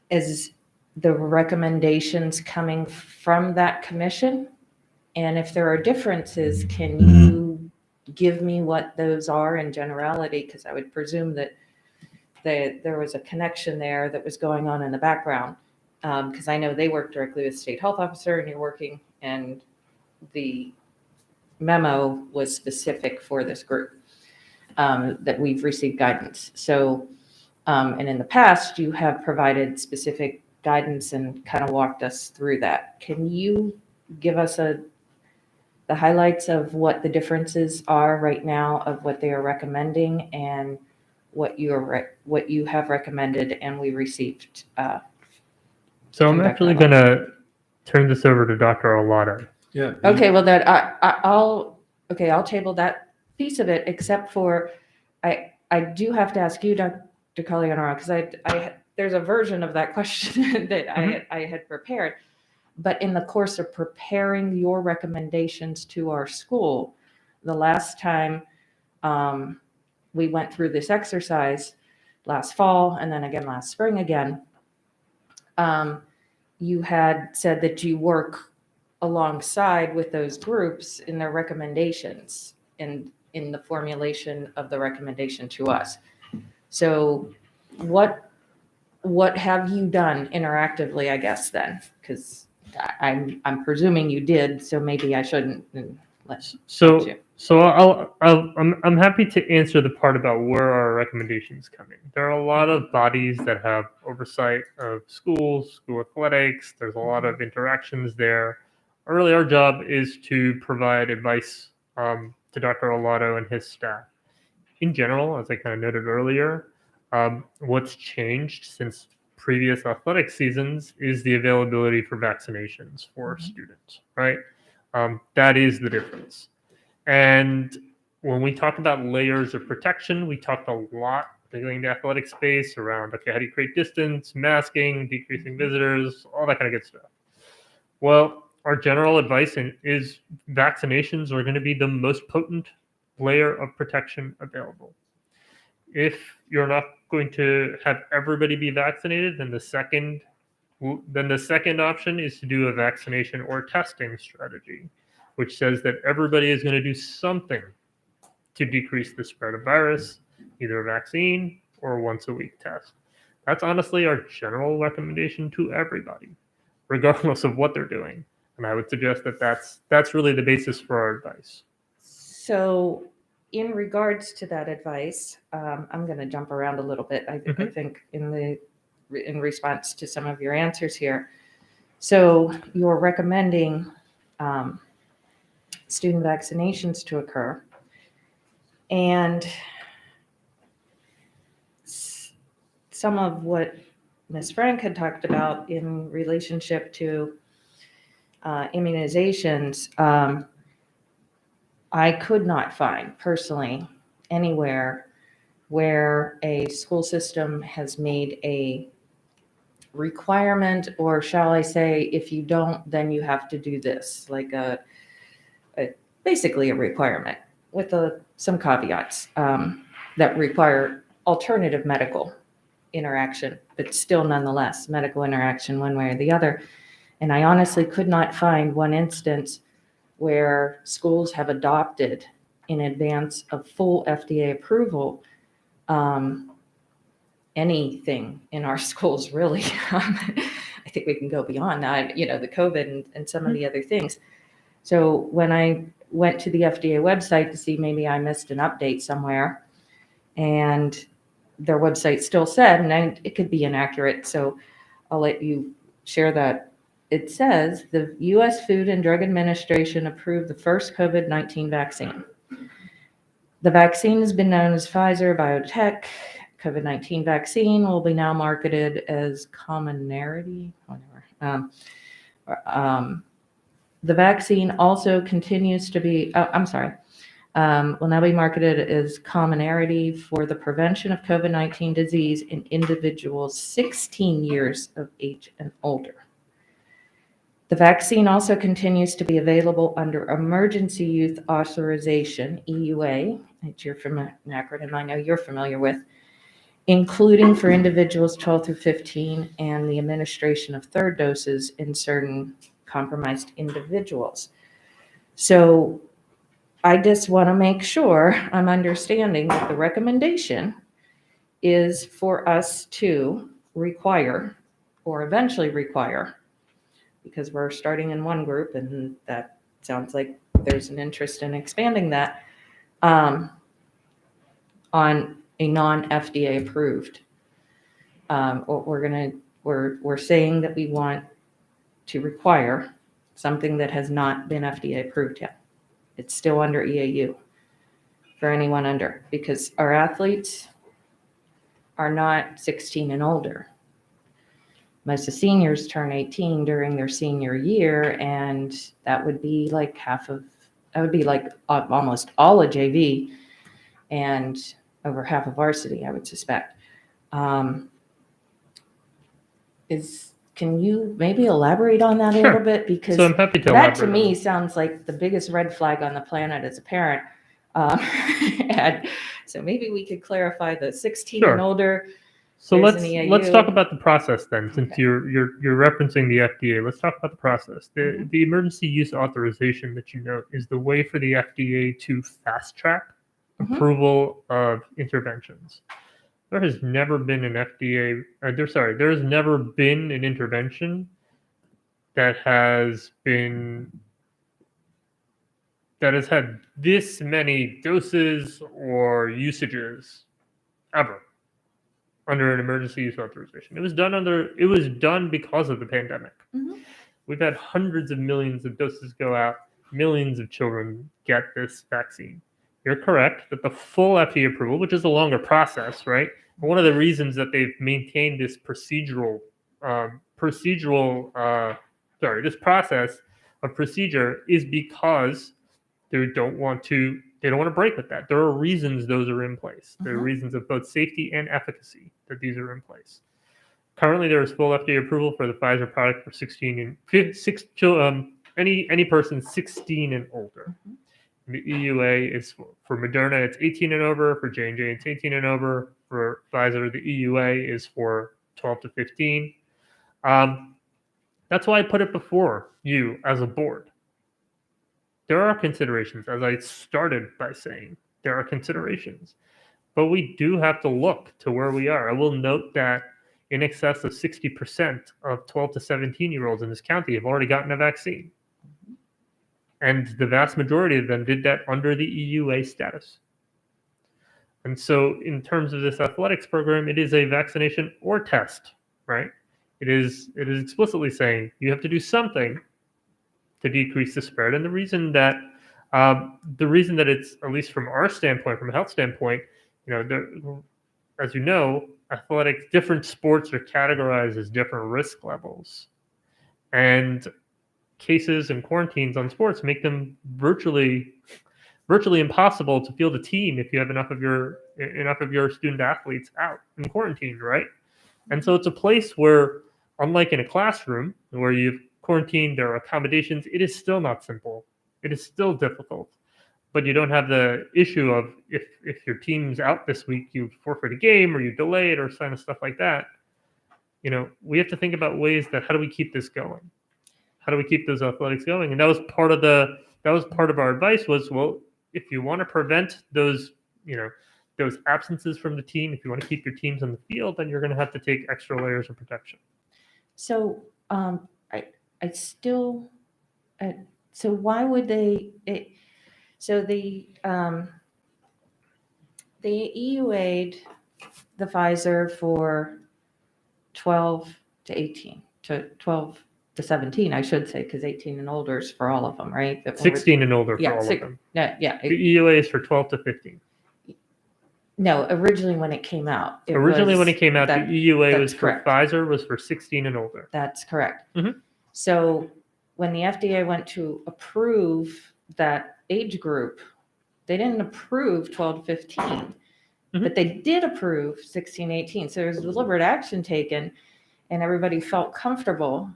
is the recommendations coming from that commission? And if there are differences, can you give me what those are in generality? Because I would presume that there was a connection there that was going on in the background. Because I know they work directly with state health officer and you're working, and the memo was specific for this group, that we've received guidance. So, and in the past, you have provided specific guidance and kind of walked us through that. Can you give us the highlights of what the differences are right now of what they are recommending and what you have recommended and we received? So I'm actually going to turn this over to Dr. Arlotto. Yeah. Okay, well, I'll table that piece of it, except for I do have to ask you, Dr. Calianaro, because there's a version of that question that I had prepared. But in the course of preparing your recommendations to our school, the last time we went through this exercise last fall and then again last spring again, you had said that you work alongside with those groups in their recommendations and in the formulation of the recommendation to us. So what have you done interactively, I guess, then? Because I'm presuming you did, so maybe I shouldn't. I'm happy to answer the part about where our recommendations come in. There are a lot of bodies that have oversight of schools, school athletics. There's a lot of interactions there. Really, our job is to provide advice to Dr. Arlotto and his staff. In general, as I kind of noted earlier, what's changed since previous athletic seasons is the availability for vaccinations for students, right? That is the difference. And when we talk about layers of protection, we talked a lot, particularly in the athletic space, around, okay, how do you create distance, masking, decreasing visitors, all that kind of good stuff. Well, our general advice is vaccinations are going to be the most potent layer of protection available. If you're not going to have everybody be vaccinated, then the second option is to do a vaccination or testing strategy, which says that everybody is going to do something to decrease the spread of virus, either a vaccine or a once-a-week test. That's honestly our general recommendation to everybody, regardless of what they're doing. And I would suggest that that's really the basis for our advice. So in regards to that advice, I'm going to jump around a little bit. I think in response to some of your answers here. So you're recommending student vaccinations to occur, and some of what Ms. Frank had talked about in relationship to immunizations, I could not find personally anywhere where a school system has made a requirement, or shall I say, if you don't, then you have to do this, like basically a requirement with some caveats that require alternative medical interaction, but still nonetheless medical interaction one way or the other. And I honestly could not find one instance where schools have adopted in advance of full FDA approval anything in our schools, really. I think we can go beyond that, the COVID and some of the other things. So when I went to the FDA website to see maybe I missed an update somewhere, and their website still said, and it could be inaccurate, so I'll let you share that. It says the U.S. Food and Drug Administration approved the first COVID-19 vaccine. The vaccine has been known as Pfizer BioNTech. COVID-19 vaccine will be now marketed as Comirnaty. The vaccine also continues to be, will now be marketed as Comirnaty for the prevention of COVID-19 disease in individuals 16 years of age and older. The vaccine also continues to be available under Emergency Use Authorization, EUA, which an acronym I know you're familiar with, including for individuals 12 through 15 and the administration of third doses in certain compromised individuals. So I just want to make sure I'm understanding that the recommendation is for us to require, or eventually require, because we're starting in one group and that sounds like there's an interest in expanding that, on a non-FDA approved. We're saying that we want to require something that has not been FDA approved yet. It's still under EAU for anyone under, because our athletes are not 16 and older. Most of the seniors turn 18 during their senior year, and that would be like almost all of JV and over half of varsity, I would suspect. Can you maybe elaborate on that a little bit? Because So I'm happy to that to elaborate on me it. sounds like the biggest red flag on the planet as a parent. And so maybe we could clarify the 16 and Sure. older. So there's an let's EAU. talk about the process then, since you're referencing the FDA. Let's talk about the process. The emergency use authorization that you note is the way for the FDA to fast track approval of interventions. There has never been an FDA. There has never been an intervention that has had this many doses or usages ever under an emergency use authorization. It was done because of the pandemic. We've had hundreds of millions of doses go out, millions of children get this vaccine. You're correct that the full FDA approval, which is a longer process, right? One of the reasons that they've maintained this this process of procedure is because they don't want to break with that. There are reasons those are in place. There are reasons of both safety and efficacy that these are in place. Currently, there is full FDA approval for the Pfizer product for any person 16 and older. The EUA is for Moderna, it's 18 and over. For J&J, it's 18 and over. For Pfizer, the EUA is for 12 to 15. That's why I put it before you as a board. There are considerations, as I started by saying, there are considerations. But we do have to look to where we are. I will note that in excess of 60% of 12 to 17-year-olds in this county have already gotten a vaccine. And the vast majority of them did that under the EUA status. And so in terms of this athletics program, it is a vaccination or test, right? It is explicitly saying you have to do something to decrease the spread. And the reason that it's, at least from our standpoint, from a health standpoint, as you know, athletics, different sports are categorized as different risk levels. And cases and quarantines on sports make them virtually impossible to field a team if you have enough of your student athletes out in quarantine, right? And so it's a place where, unlike in a classroom where you've quarantined, there are accommodations, it is still not simple. It is still difficult. But you don't have the issue of if your team's out this week, you forfeit a game or you delay it or kind of stuff like that. We have to think about ways that how do we keep this going? How do we keep those athletics going? And that was part of our advice was, well, if you want to prevent those absences from the team, if you want to keep your teams on the field, then you're going to have to take extra layers of protection. So so why would they? The EUA'd the Pfizer for 12 to 18 to 12 to 17, I should say, because 18 and older is for all of them, right? 16 and older for all of them. Yeah. The EUA is for 12 to 15. No, originally when it came out. The EUA was for correct. Pfizer was for 16 and older. That's correct. Mhm. So when the FDA went to approve that age group, they didn't approve 12 to 15, but they did approve 16, 18. So there was deliberate action taken, and everybody felt comfortable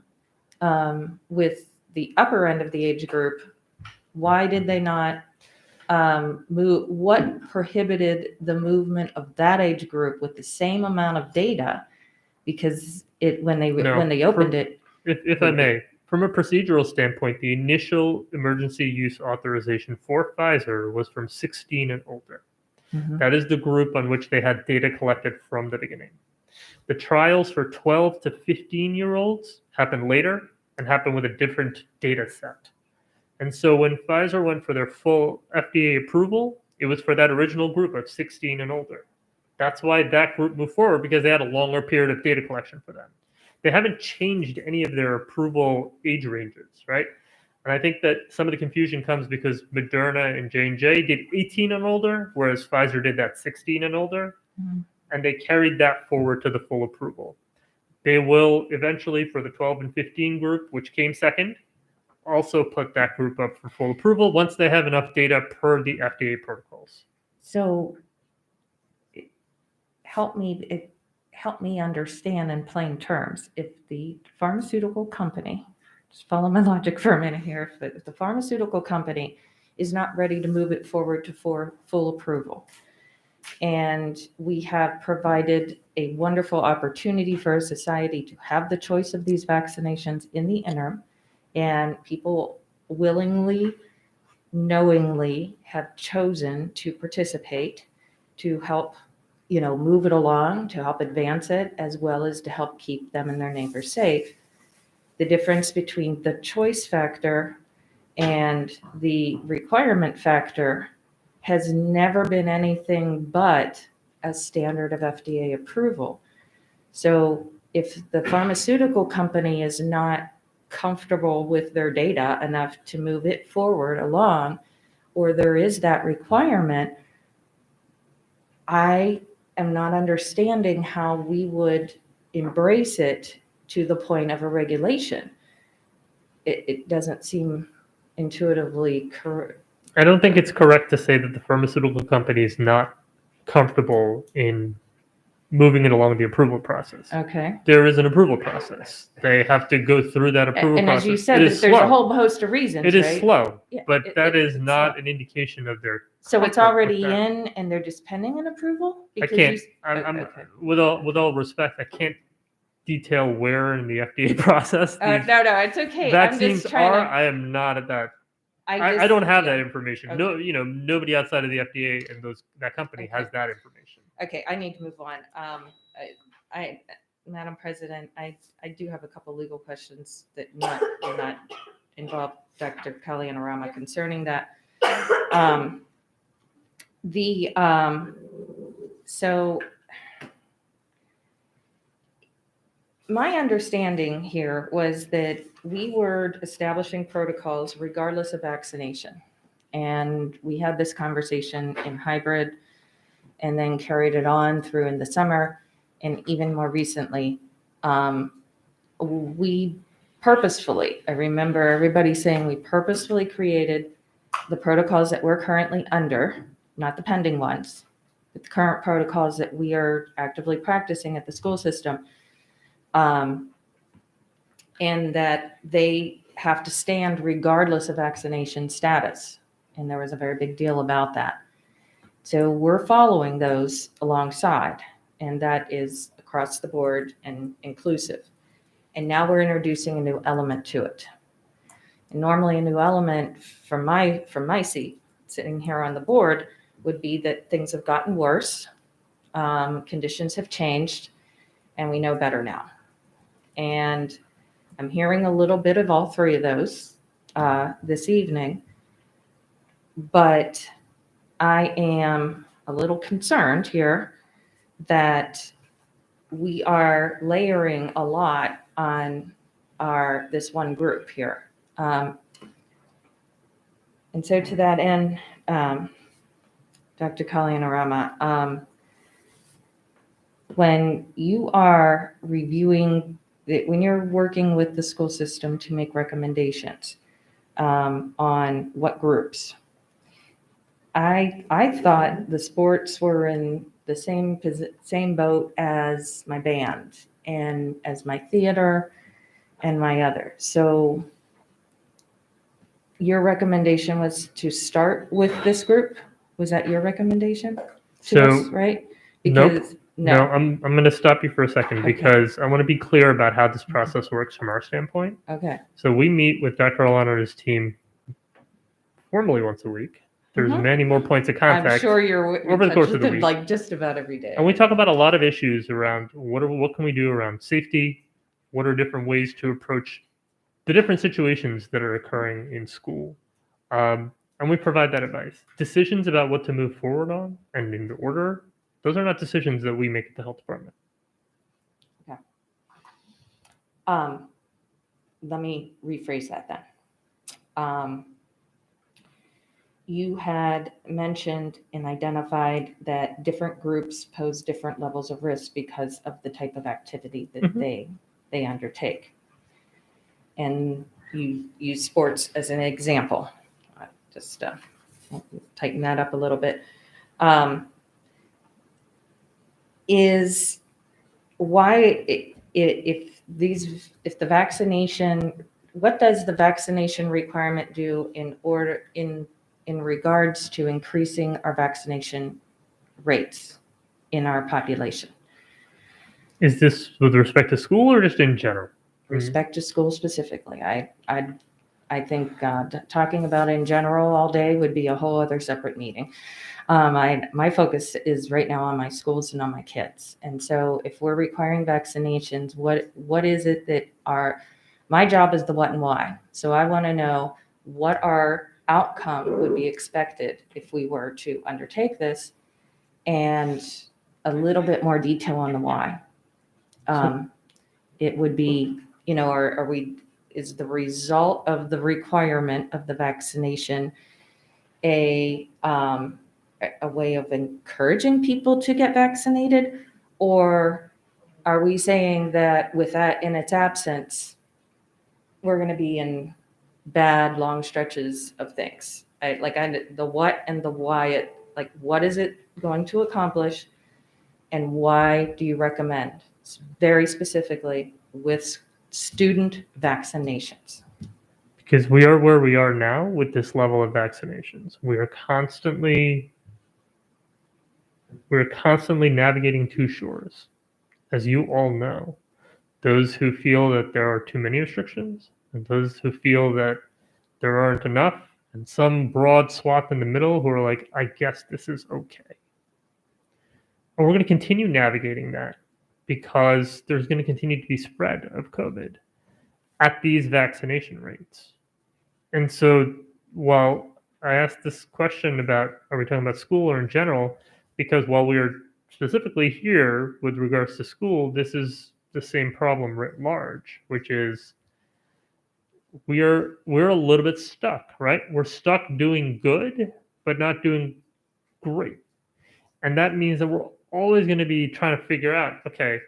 with the upper end of the age group. Why did they not move? What prohibited the movement of that age group with the same amount of data? Because when they opened it, if I may, from a procedural standpoint, the initial emergency use authorization for Pfizer was from 16 and older. Mhm. That is the group on which they had data collected from the beginning. The trials for 12 to 15-year-olds happen later and happen with a different data set. And so when Pfizer went for their full FDA approval, it was for that original group of 16 and older. That's why that group moved forward, because they had a longer period of data collection for them. They haven't changed any of their approval age ranges, right? And I think that some of the confusion comes because Moderna and J&J did 18 and older, whereas Pfizer did that 16 and older, and they carried that forward to the full approval. They will eventually, for the 12 and 15 group, which came second, also put that group up for full approval once they have enough data per the FDA protocols. So help me understand in plain terms. If the pharmaceutical company, just follow my logic for a minute here, if the pharmaceutical company is not ready to move it forward to full approval, and we have provided a wonderful opportunity for a society to have the choice of these vaccinations in the interim, and people willingly, knowingly have chosen to participate to help, move it along, to help advance it, as well as to help keep them and their neighbors safe. The difference between the choice factor and the requirement factor has never been anything but a standard of FDA approval. So if the pharmaceutical company is not comfortable with their data enough to move it forward along, or there is that requirement, I am not understanding how we would embrace it to the point of a regulation. It doesn't seem intuitively correct. I don't think it's correct to say that the pharmaceutical company is not comfortable in moving it along the approval process. Okay. There is an approval process. They have to go through that approval And process. as you said, It there's is a slow. whole host of reasons, It is right? slow, Yeah, but that is it's not slow. an indication of their. So it's comfort with already that. in and they're just pending an approval? I Because can't. you- I'm okay. with all respect, I can't detail where in the FDA process these No, it's okay. I'm vaccines just trying are. to. I am not at that. I I don't have yeah. that information. Okay. No, nobody outside of the FDA and that company has that information. Okay, I need to move on. Madam President, I do have a couple legal questions that do not involve Dr. Kalyanarama concerning that. So my understanding here was that we were establishing protocols regardless of vaccination. And we had this conversation in hybrid and then carried it on through in the summer. And even more recently, we purposefully, I remember everybody saying we purposefully created the protocols that we're currently under, not the pending ones, but the current protocols that we are actively practicing at the school system. And that they have to stand regardless of vaccination status. And there was a very big deal about that. So we're following those alongside, and that is across the board and inclusive. And now we're introducing a new element to it. And normally a new element from my seat, sitting here on the board, would be that things have gotten worse, conditions have changed, and we know better now. And I'm hearing a little bit of all three of those this evening, but I am a little concerned here that we are layering a lot on this one group here. And so to that end, Dr. Kalyanarama, when you are reviewing, when you're working with the school system to make recommendations on what groups, I thought the sports were in the same boat as my band and as my theater and my other. So your recommendation was to start with this group? Was that your recommendation to us, right? Because, No, I'm going to stop you for a second Okay. because I want to be clear about how this process works from our standpoint. Okay. So we meet with Dr. Alano and his team formally once a week. There's Mhm. many more points of contact. I'm sure you're over the course of the them, week. like just about every day. And we talk about a lot of issues around what can we do around safety? What are different ways to approach the different situations that are occurring in school? And we provide that advice. Decisions about what to move forward on and in order, those are not decisions that we make at the health department. Okay. Let me rephrase that then. You had mentioned and identified that different groups pose different levels of risk because of the type of activity that they undertake. And you use sports as an example. Just tighten that up a little bit. Is why if the vaccination, what does the vaccination requirement do in regards to increasing our vaccination rates in our population? Is this with respect to school or just in general? Respect to school specifically. I think talking about in general all day would be a whole other separate meeting. My focus is right now on my schools and on my kids. And so if we're requiring vaccinations, what is it that my job is the what and why. So I want to know what our outcome would be expected if we were to undertake this, and a little bit more detail on the why. It would be, is the result of the requirement of the vaccination a way of encouraging people to get vaccinated? Or are we saying that with that in its absence, we're going to be in bad long stretches of things? The what and the why, what is it going to accomplish and why do you recommend, very specifically with student vaccinations? Because we are where we are now with this level of vaccinations. We're constantly navigating two shores. As you all know, those who feel that there are too many restrictions and those who feel that there aren't enough, and some broad swath in the middle who are like, I guess this is okay. And we're going to continue navigating that because there's going to continue to be spread of COVID at these vaccination rates. And so while I asked this question about, are we talking about school or in general? Because while we are specifically here with regards to school, this is the same problem writ large, which is we're a little bit stuck, right? We're stuck doing good, but not doing great. And that means that we're always going to be trying to figure out, okay,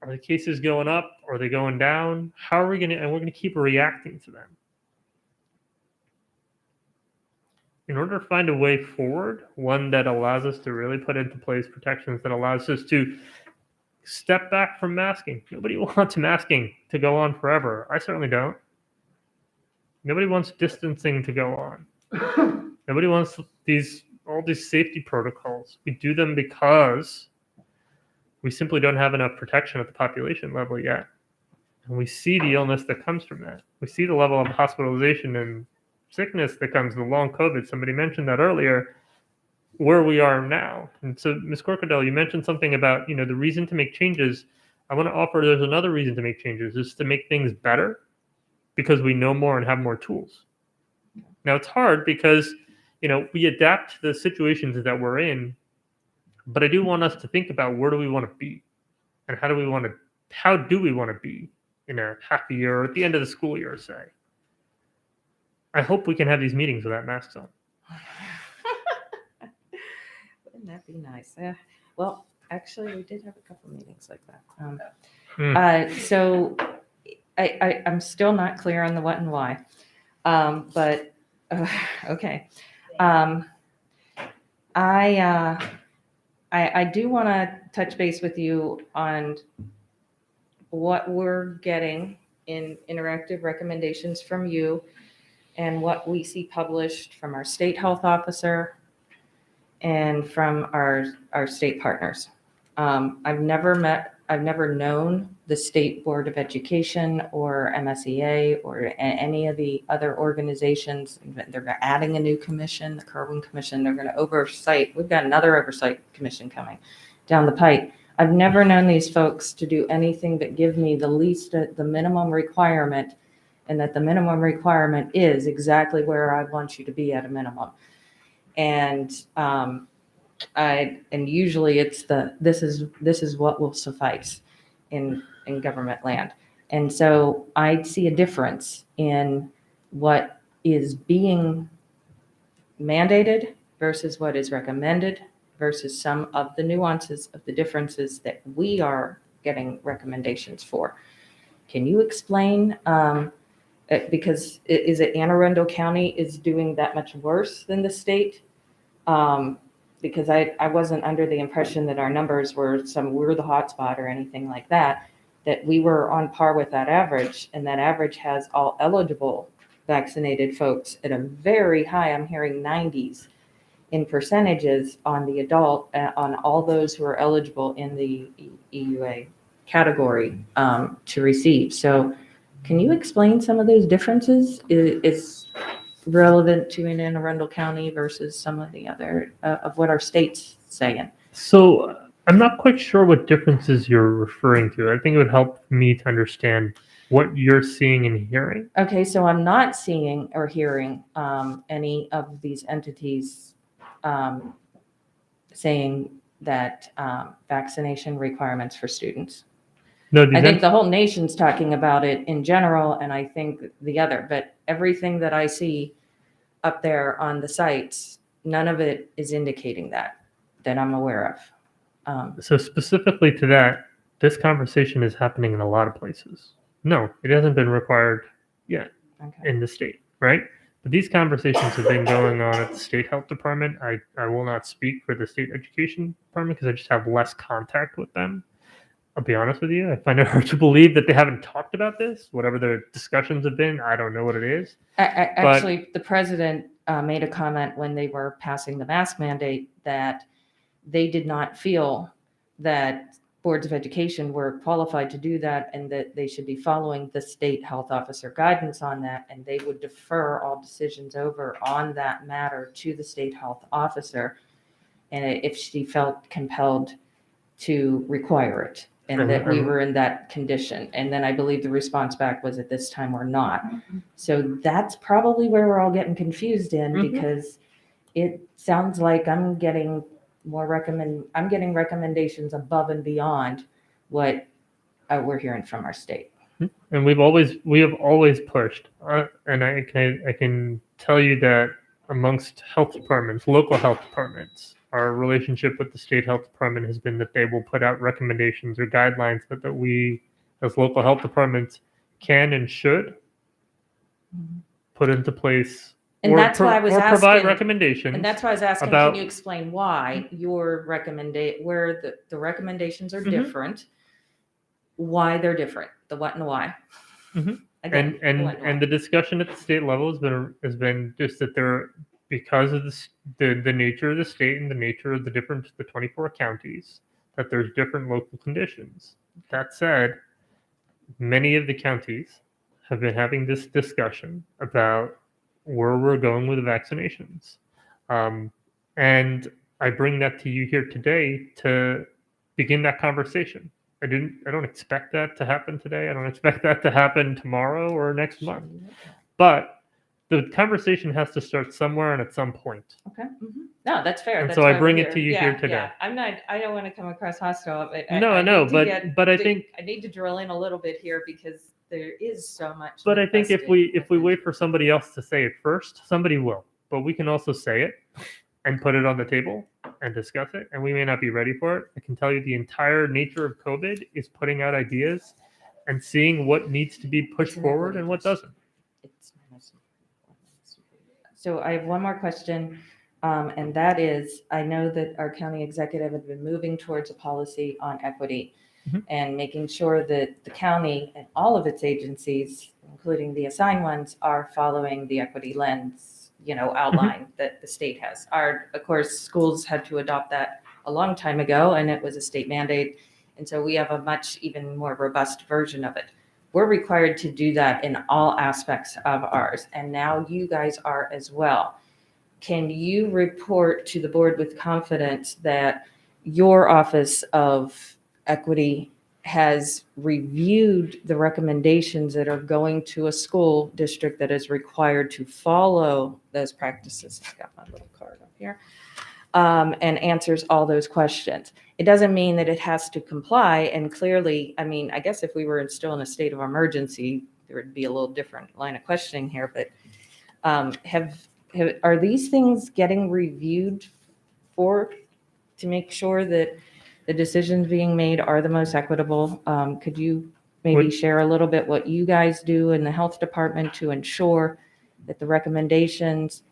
are the cases going up? Are they going down? How are we going to, and we're going to keep reacting to them. In order to find a way forward, one that allows us to really put into place protections that allows us to step back from masking. Nobody wants masking to go on forever. I certainly don't. Nobody wants distancing to go on. Nobody wants all these safety protocols. We do them because we simply don't have enough protection at the population level yet. And we see the illness that comes from that. We see the level of hospitalization and sickness that comes with long COVID. Somebody mentioned that earlier, where we are now. And so, Ms. Corcadell, you mentioned something about, the reason to make changes. I want to offer there's another reason to make changes, is to make things better because we know more and have more tools. Now, it's hard because, we adapt to the situations that we're in, but I do want us to think about where do we want to be and how do we want to be in a half a year or at the end of the school year, say. I hope we can have these meetings without masks on. Wouldn't that be nice? Well, actually, we did have a couple meetings like that. So I'm still not clear on the what and why, but okay. I do want to touch base with you on what we're getting in interactive recommendations from you and what we see published from our state health officer and from our state partners. I've never met I've never known the State Board of Education or MSEA or any of the other organizations. They're adding a new commission, the Kerwin Commission. They're going to oversight. We've got another oversight commission coming down the pike. I've never known these folks to do anything but give me the minimum requirement, and that the minimum requirement is exactly where I want you to be at a minimum. And usually it's this is what will suffice in government land. And so I see a difference in what is being mandated versus what is recommended versus some of the nuances of the differences that we are getting recommendations for. Can you explain, because is it Anne Arundel County is doing that much worse than the state? Because I wasn't under the impression that our numbers were we're the hotspot or anything like that, that we were on par with that average, and that average has all eligible vaccinated folks at a very high, I'm hearing 90s in percentages on the adult, on all those who are eligible in the EUA category to receive. So can you explain some of those differences? Is relevant to in Anne Arundel County versus some of the other of what our state's saying? So I'm not quite sure what differences you're referring to. I think it would help me to understand what you're seeing and hearing. Okay, so I'm not seeing or hearing any of these entities saying that vaccination requirements for students. No, I think the whole nation's talking about it in general, and I think the other, but everything that I see up there on the sites, none of it is indicating that I'm aware of. So specifically to that, this conversation is happening in a lot of places. No, it hasn't been required yet in the state, right? But these conversations have been going on at the state health department. I will not speak for the state education department because I just have less contact with them. I'll be honest with you. I find it hard to believe that they haven't talked about this. Whatever their discussions have been, I don't know what it is. Actually, the president made a comment when they were passing the mask mandate that they did not feel that boards of education were qualified to do that, and that they should be following the state health officer guidance on that, and they would defer all decisions over on that matter to the state health officer, and if she felt compelled to require it, and that we were in that condition. And then I believe the response back was at this time we're not. So that's probably where we're all getting confused in, because it sounds like I'm getting recommendations above and beyond what we're hearing from our state. And we have always pushed, and I can tell you that amongst health departments, local health departments, our relationship with the state health department has been that they will put out recommendations or guidelines that we as local health departments can and should put into place. And that's why I was asking. Provide recommendations. And that's why I was asking, about, can you explain why your where the recommendations are different, why they're different, the what and the why. Again, and the discussion at the state level has been just that because of the nature of the state and the nature of the 24 counties, that there's different local conditions. That said, many of the counties have been having this discussion about where we're going with the vaccinations. And I bring that to you here today to begin that conversation. I don't expect that to happen today. I don't expect that to happen tomorrow or next month. But the conversation has to start somewhere and at some point. Okay. No, that's fair. And That's so why I bring we're it to you here today. Yeah. I don't want to come across hostile. But I know, but I think I need to drill in a little bit here because there is so much. But I think if we wait for somebody else to say it first, somebody will. But we can also say it and put it on the table and discuss it. And we may not be ready for it. I can tell you the entire nature of COVID is putting out ideas and seeing what needs to be pushed forward and what doesn't. So I have one more question, and that is, I know that our county executive has been moving towards a policy on equity and making sure that the county and all of its agencies, including the assigned ones, are following the equity lens, outline that the state has. Of course, schools had to adopt that a long time ago, and it was a state mandate. And so we have a much even more robust version of it. We're required to do that in all aspects of ours, and now you guys are as well. Can you report to the board with confidence that your Office of Equity has reviewed the recommendations that are going to a school district that is required to follow those practices? I've got my little card up here. And answers all those questions. It doesn't mean that it has to comply. And clearly, I mean, I guess if we were still in a state of emergency, there would be a little different line of questioning here. But are these things getting reviewed to make sure that the decisions being made are the most equitable? Could you maybe share a little bit what you guys do in the health department to ensure that the recommendations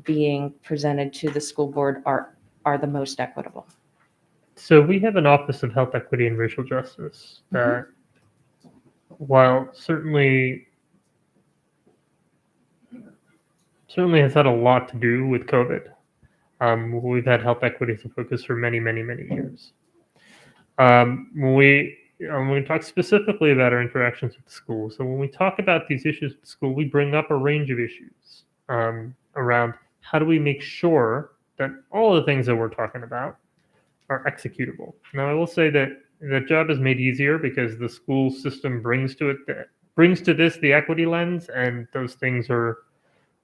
being presented to the school board are the most equitable? So we have an Office of Health Equity and Racial Justice that, while certainly has had a lot to do with COVID, we've had health equity as a focus for many, many, many years. When we talk specifically about our interactions with the school, so when we talk about these issues with the school, we bring up a range of issues around how do we make sure that all the things that we're talking about are executable. Now, I will say that the job is made easier because the school system brings to this the equity lens, and those things are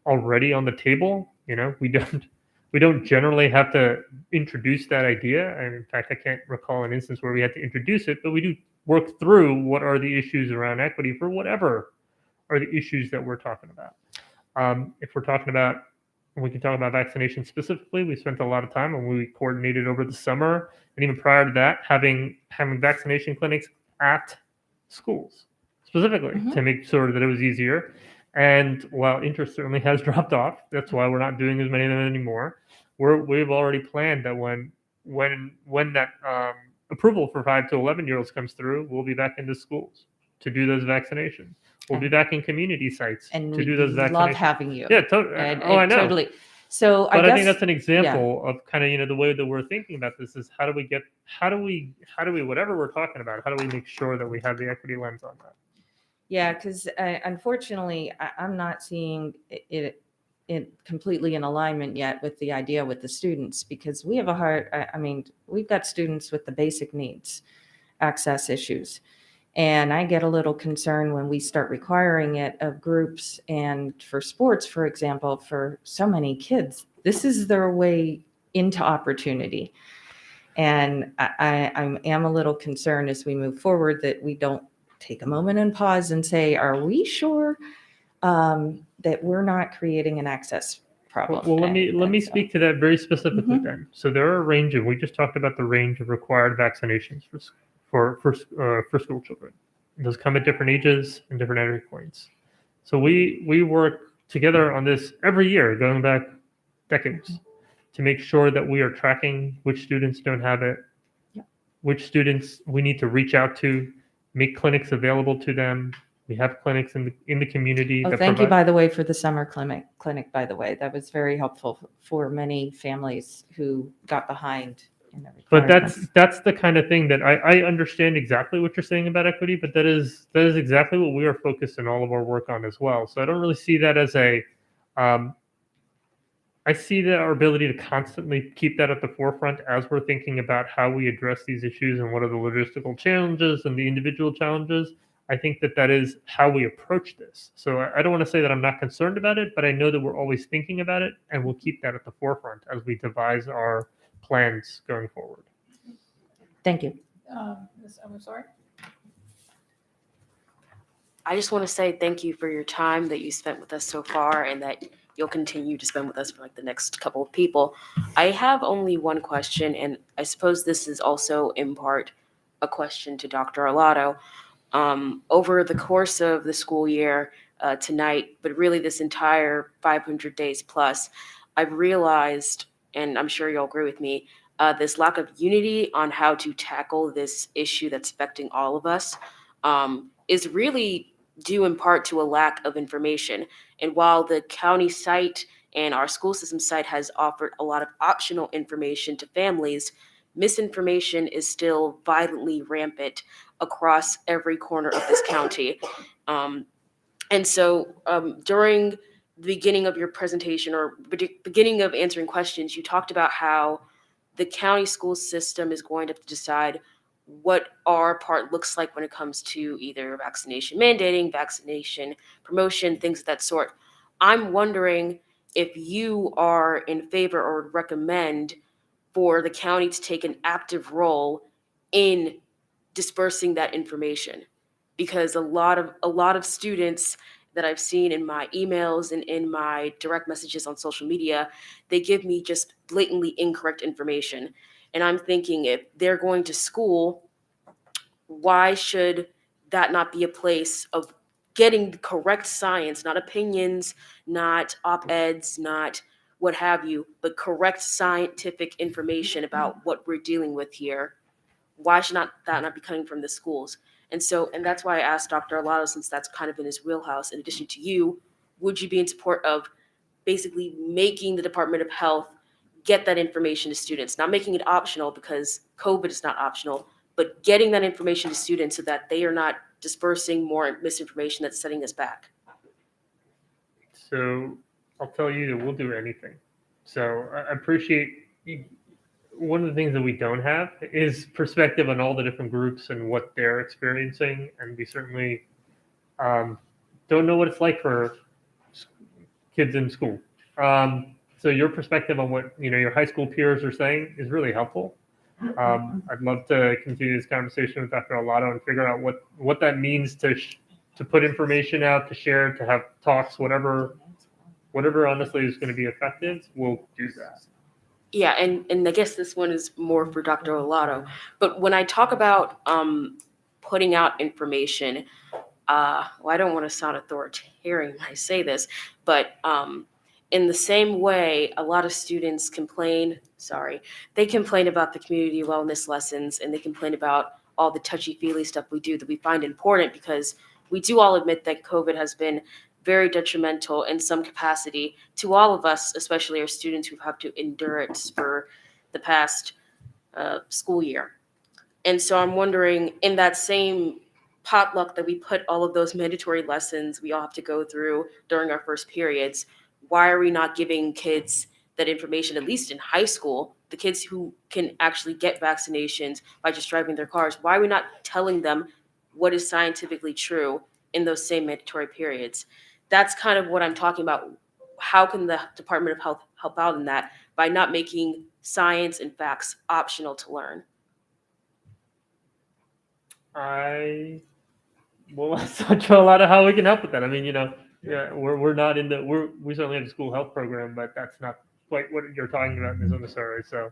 already on the table. You know, we don't generally have to introduce that idea. And in fact, I can't recall an instance where we had to introduce it, but we do work through what are the issues around equity for whatever are the issues that we're talking about. If we're talking about, we can talk about vaccination specifically. We spent a lot of time and we coordinated over the summer, and even prior to that, having vaccination clinics at schools specifically to make sure that it was easier. And while interest certainly has dropped off, that's why we're not doing as many of them anymore. We've already planned that when that approval for 5 to 11-year-olds comes through, we'll be back into schools to do those vaccinations. We'll be back in community sites and to do those vaccinations. love having you. Yeah, totally. I know. Totally. So But I I think guess that's an example of kind of, you know, the way that we're thinking about this is how do we whatever we're talking about, how do we make sure that we have the equity lens on that? Yeah, because unfortunately, I'm not seeing it completely in alignment yet with the idea with the students, because we have we've got students with the basic needs, access issues. And I get a little concerned when we start requiring it of groups and for sports, for example, for so many kids. This is their way into opportunity. And I am a little concerned as we move forward that we don't take a moment and pause and say, are we sure that we're not creating an access problem? Well, let me speak to that very specifically then. So there are a range of, we just talked about the range of required vaccinations for school children. Those come at different ages and different entry points. So we work together on this every year, going back decades, to make sure that we are tracking which students don't have it, which students we need to reach out to, make clinics available to them. We have clinics in the community. Oh, thank you, by the way, for the summer clinic, by the way. That was very helpful for many families who got behind. But that's the kind of thing that I understand exactly what you're saying about equity, but that is exactly what we are focused in all of our work on as well. So I don't really see that as I see that our ability to constantly keep that at the forefront as we're thinking about how we address these issues and what are the logistical challenges and the individual challenges. I think that is how we approach this. So I don't want to say that I'm not concerned about it, but I know that we're always thinking about it, and we'll keep that at the forefront as we devise our plans going forward. Thank you. I'm sorry. I just want to say thank you for your time that you spent with us so far, and that you'll continue to spend with us for like the next couple of people. I have only one question, and I suppose this is also in part a question to Dr. Arlotto. Over the course of the school year tonight, but really this entire 500 days plus, I've realized, and I'm sure you'll agree with me, this lack of unity on how to tackle this issue that's affecting all of us is really due in part to a lack of information. And while the county site and our school system site has offered a lot of optional information to families, misinformation is still violently rampant across every corner of this county. And so during the beginning of your presentation or beginning of answering questions, you talked about how the county school system is going to have to decide what our part looks like when it comes to either vaccination mandating, vaccination promotion, things of that sort. I'm wondering if you are in favor or would recommend for the county to take an active role in dispersing that information, because a lot of students that I've seen in my emails and in my direct messages on social media, they give me just blatantly incorrect information. And I'm thinking, if they're going to school, why should that not be a place of getting the correct science, not opinions, not op-eds, not what have you, but correct scientific information about what we're dealing with here? Why should that not be coming from the schools? And that's why I asked Dr. Arlotto, since that's kind of in his wheelhouse, in addition to you, would you be in support of basically making the Department of Health get that information to students, not making it optional because COVID is not optional, but getting that information to students so that they are not dispersing more misinformation that's setting us back? So I'll tell you that we'll do anything. So I appreciate one of the things that we don't have is perspective on all the different groups and what they're experiencing. And we certainly don't know what it's like for kids in school. So your perspective on what your high school peers are saying is really helpful. I'd love to continue this conversation with Dr. Arlotto and figure out what that means to put information out, to share, to have talks, whatever honestly is going to be effective, we'll do that. Yeah, and I guess this one is more for Dr. Arlotto. But when I talk about putting out information, well, I don't want to sound authoritarian when I say this, but in the same way, a lot of students complain about the community wellness lessons, and they complain about all the touchy-feely stuff we do that we find important, because we do all admit that COVID has been very detrimental in some capacity to all of us, especially our students who've had to endure it for the past school year. And so I'm wondering, in that same potluck that we put all of those mandatory lessons we all have to go through during our first periods, why are we not giving kids that information, at least in high school, the kids who can actually get vaccinations by just driving their cars? Why are we not telling them what is scientifically true in those same mandatory periods? That's kind of what I'm talking about. How can the Department of Health help out in that by not making science and facts optional to learn? I will touch on a lot of how we can help with that. I mean, yeah, we're not in we certainly have a school health program, but that's not quite what you're talking about, Ms. Omisari. So,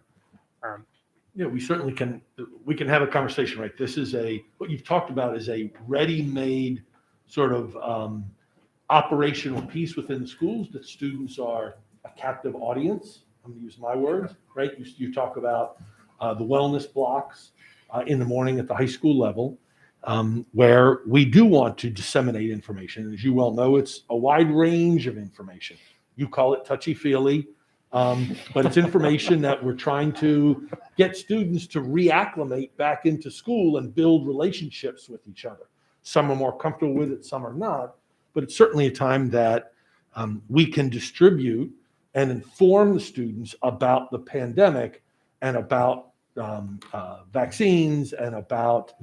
Yeah, we certainly can. We can have a conversation, right? This is what you've talked about is a ready-made sort of operational piece within the schools that students are a captive audience. I'm going to use my words, right? You talk about the wellness blocks in the morning at the high school level, where we do want to disseminate information. As you well know, it's a wide range of information. You call it touchy-feely, but it's information that we're trying to get students to reacclimate back into school and build relationships with each other. Some are more comfortable with it, some are not, but it's certainly a time that we can distribute and inform the students about the pandemic and about vaccines and about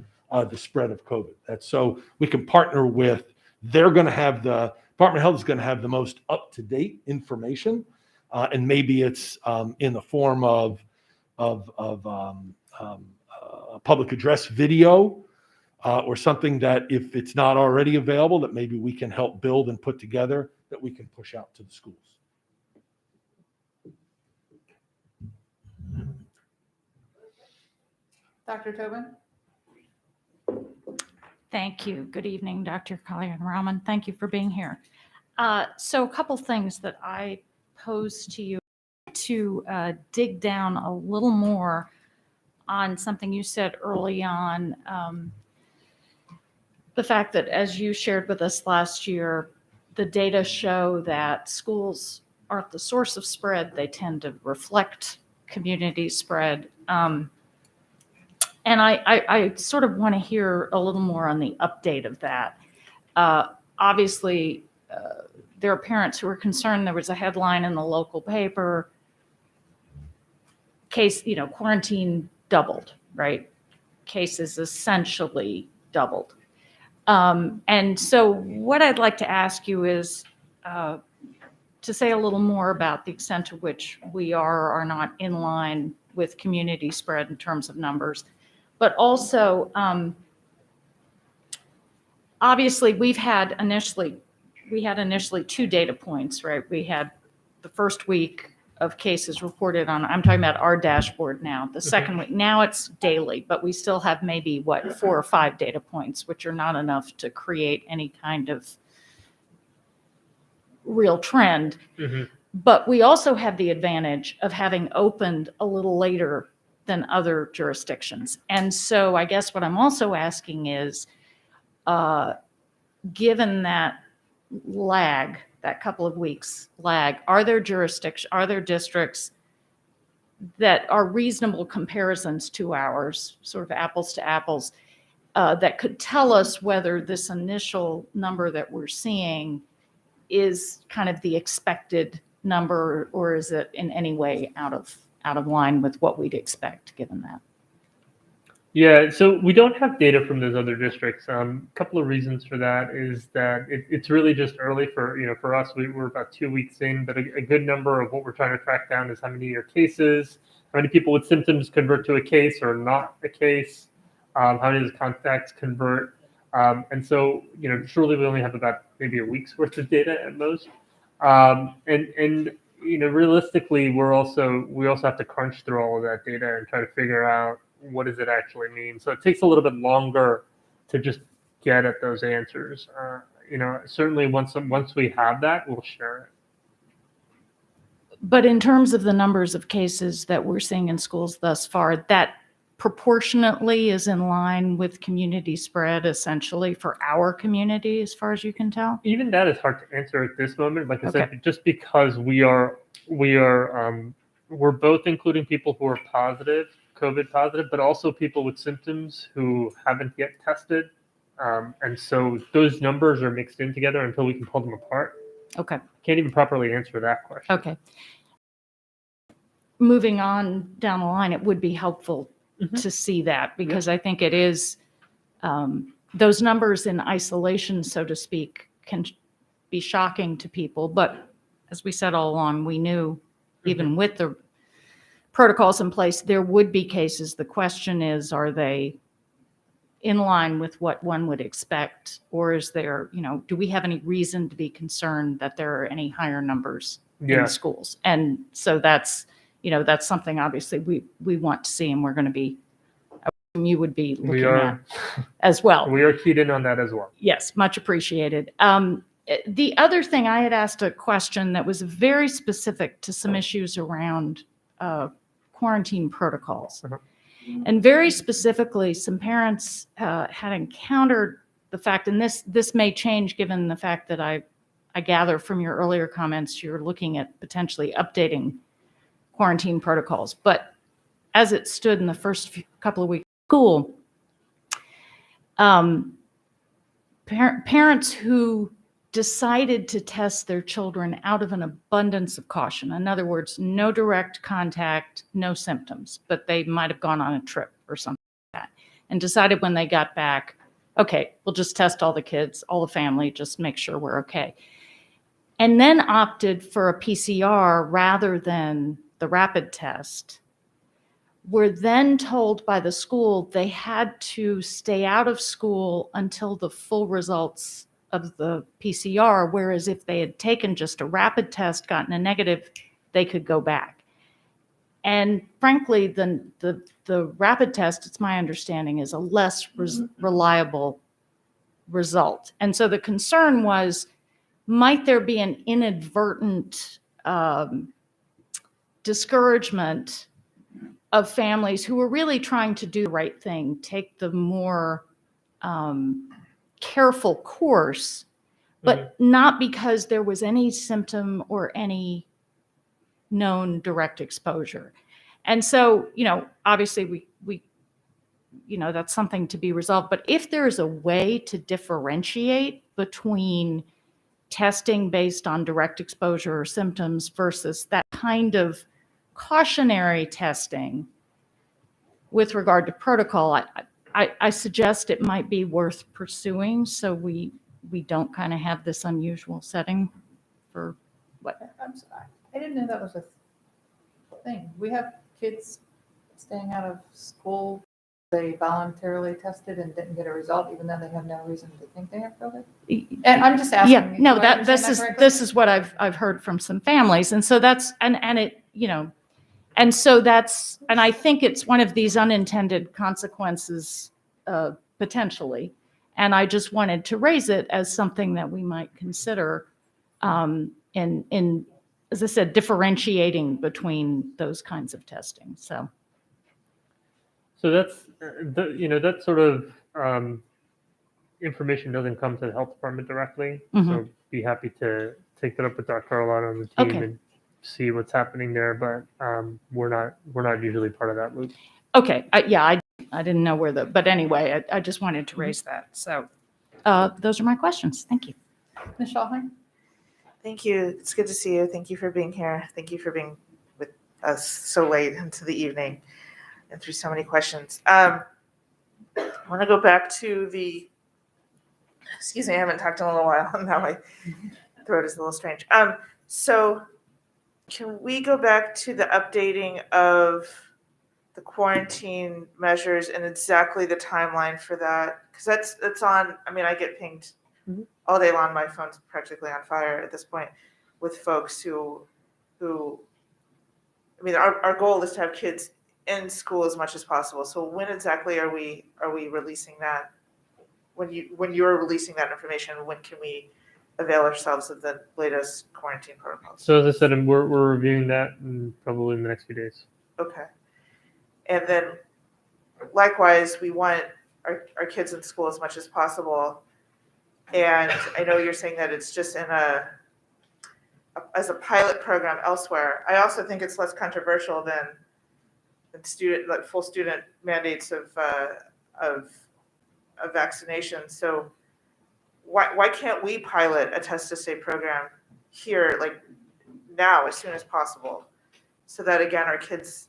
the spread of COVID. That's so we can partner with, Department of Health is going to have the most up-to-date information, and maybe it's in the form of a public address video or something that, if it's not already available, that maybe we can help build and put together that we can push out to the schools. Dr. Tobin? Thank you. Good evening, Dr. Collier and Rahman. Thank you for being here. So a couple things that I pose to you to dig down a little more on something you said early on. The fact that, as you shared with us last year, the data show that schools aren't the source of spread. They tend to reflect community spread. And I sort of want to hear a little more on the update of that. Obviously, there are parents who are concerned. There was a headline in the local paper, quarantine doubled, right? Cases essentially doubled. And so what I'd like to ask you is to say a little more about the extent to which we are or are not in line with community spread in terms of numbers. But also, obviously, we had initially 2 data points, right? We had the first week of cases reported on, I'm talking about our dashboard now. The second week, now it's daily, but we still have maybe 4 or 5 data points, which are not enough to create any kind of real trend. But we also have the advantage of having opened a little later than other jurisdictions. And so I guess what I'm also asking is, given that lag, that couple of weeks lag, are there districts that are reasonable comparisons to ours, sort of apples to apples, that could tell us whether this initial number that we're seeing is kind of the expected number, or is it in any way out of line with what we'd expect given that? Yeah, so we don't have data from those other districts. A couple of reasons for that is that it's really just early for us. We're about 2 weeks in, but a good number of what we're trying to track down is how many are cases, how many people with symptoms convert to a case or not a case, how many of the contacts convert. And so, surely we only have about maybe a week's worth of data at most. And realistically, we also have to crunch through all of that data and try to figure out what does it actually mean. So it takes a little bit longer to just get at those answers. Certainly once we have that, we'll share it. But in terms of the numbers of cases that we're seeing in schools thus far, that proportionately is in line with community spread, essentially, for our community, as far as you can tell? Even that is hard to answer at this moment. Like I said, just because we're both including people who are positive, COVID positive, but also people with symptoms who haven't yet tested. And so those numbers are mixed in together until we can pull them apart. Okay. Can't even properly answer that question. Okay. Moving on down the line, it would be helpful to see that, because I think it is, those numbers in isolation, so to speak, can be shocking to people. But as we said all along, we knew even with the protocols in place, there would be cases. The question is, are they in line with what one would expect? Or is there, do we have any reason to be concerned that there are any higher numbers in schools? And so that's something obviously we want to see, and we're going to be, you would be looking at as well. We are keyed in on that as well. Yes, much appreciated. The other thing, I had asked a question that was very specific to some issues around quarantine protocols. And very specifically, some parents had encountered the fact, and this may change given the fact that I gather from your earlier comments, you're looking at potentially updating quarantine protocols. But as it stood in the first couple of weeks of school, parents who decided to test their children out of an abundance of caution. In other words, no direct contact, no symptoms, but they might have gone on a trip or something like that, and decided when they got back, okay, we'll just test all the kids, all the family, just make sure we're okay. And then opted for a PCR rather than the rapid test, were then told by the school they had to stay out of school until the full results of the PCR, whereas if they had taken just a rapid test, gotten a negative, they could go back. And frankly, the rapid test, it's my understanding, is a less reliable result. And so the concern was, might there be an inadvertent discouragement of families who were really trying to do the right thing, take the more careful course, but not because there was any symptom or any known direct exposure. And so, obviously we that's something to be resolved. But if there's a way to differentiate between testing based on direct exposure or symptoms versus that kind of cautionary testing with regard to protocol, I suggest it might be worth pursuing, so we don't kind of have this unusual setting for what. I'm sorry. I didn't know that was a thing. We have kids staying out of school. They voluntarily tested and didn't get a result, even though they have no reason to think they have COVID. And I'm just asking. Yeah, no, do I this understand is correctly? this is what I've heard from some families, and so that's and it and so that's and I think it's one of these unintended consequences potentially, and I just wanted to raise it as something that we might consider in as I said, differentiating between those kinds of testing. So that's that sort of information doesn't come to the health department directly. So be happy to take that up with Dr. Arlotto and the team and see what's happening there. But we're not usually part of that loop. Okay, I didn't know where but anyway, I just wanted to raise that. So those are my questions. Thank you. Ms. Schallheim? Thank you. It's good to see you. Thank you for being here. Thank you for being with us so late into the evening and through so many questions. I want to go back to excuse me, I haven't talked in a little while, and now my throat is a little strange. So can we go back to the updating of the quarantine measures and exactly the timeline for that? Because that's on, I get pinged all day long. My phone's practically on fire at this point with folks who our goal is to have kids in school as much as possible. So when exactly are we releasing that? When you're releasing that information, when can we avail ourselves of the latest quarantine protocols? So as I said, we're reviewing that probably in the next few days. Okay. And then likewise, we want our kids in school as much as possible. And I know you're saying that it's just as a pilot program elsewhere. I also think it's less controversial than full student mandates of vaccination. So why can't we pilot a test to stay program here, like now, as soon as possible, so that again our kids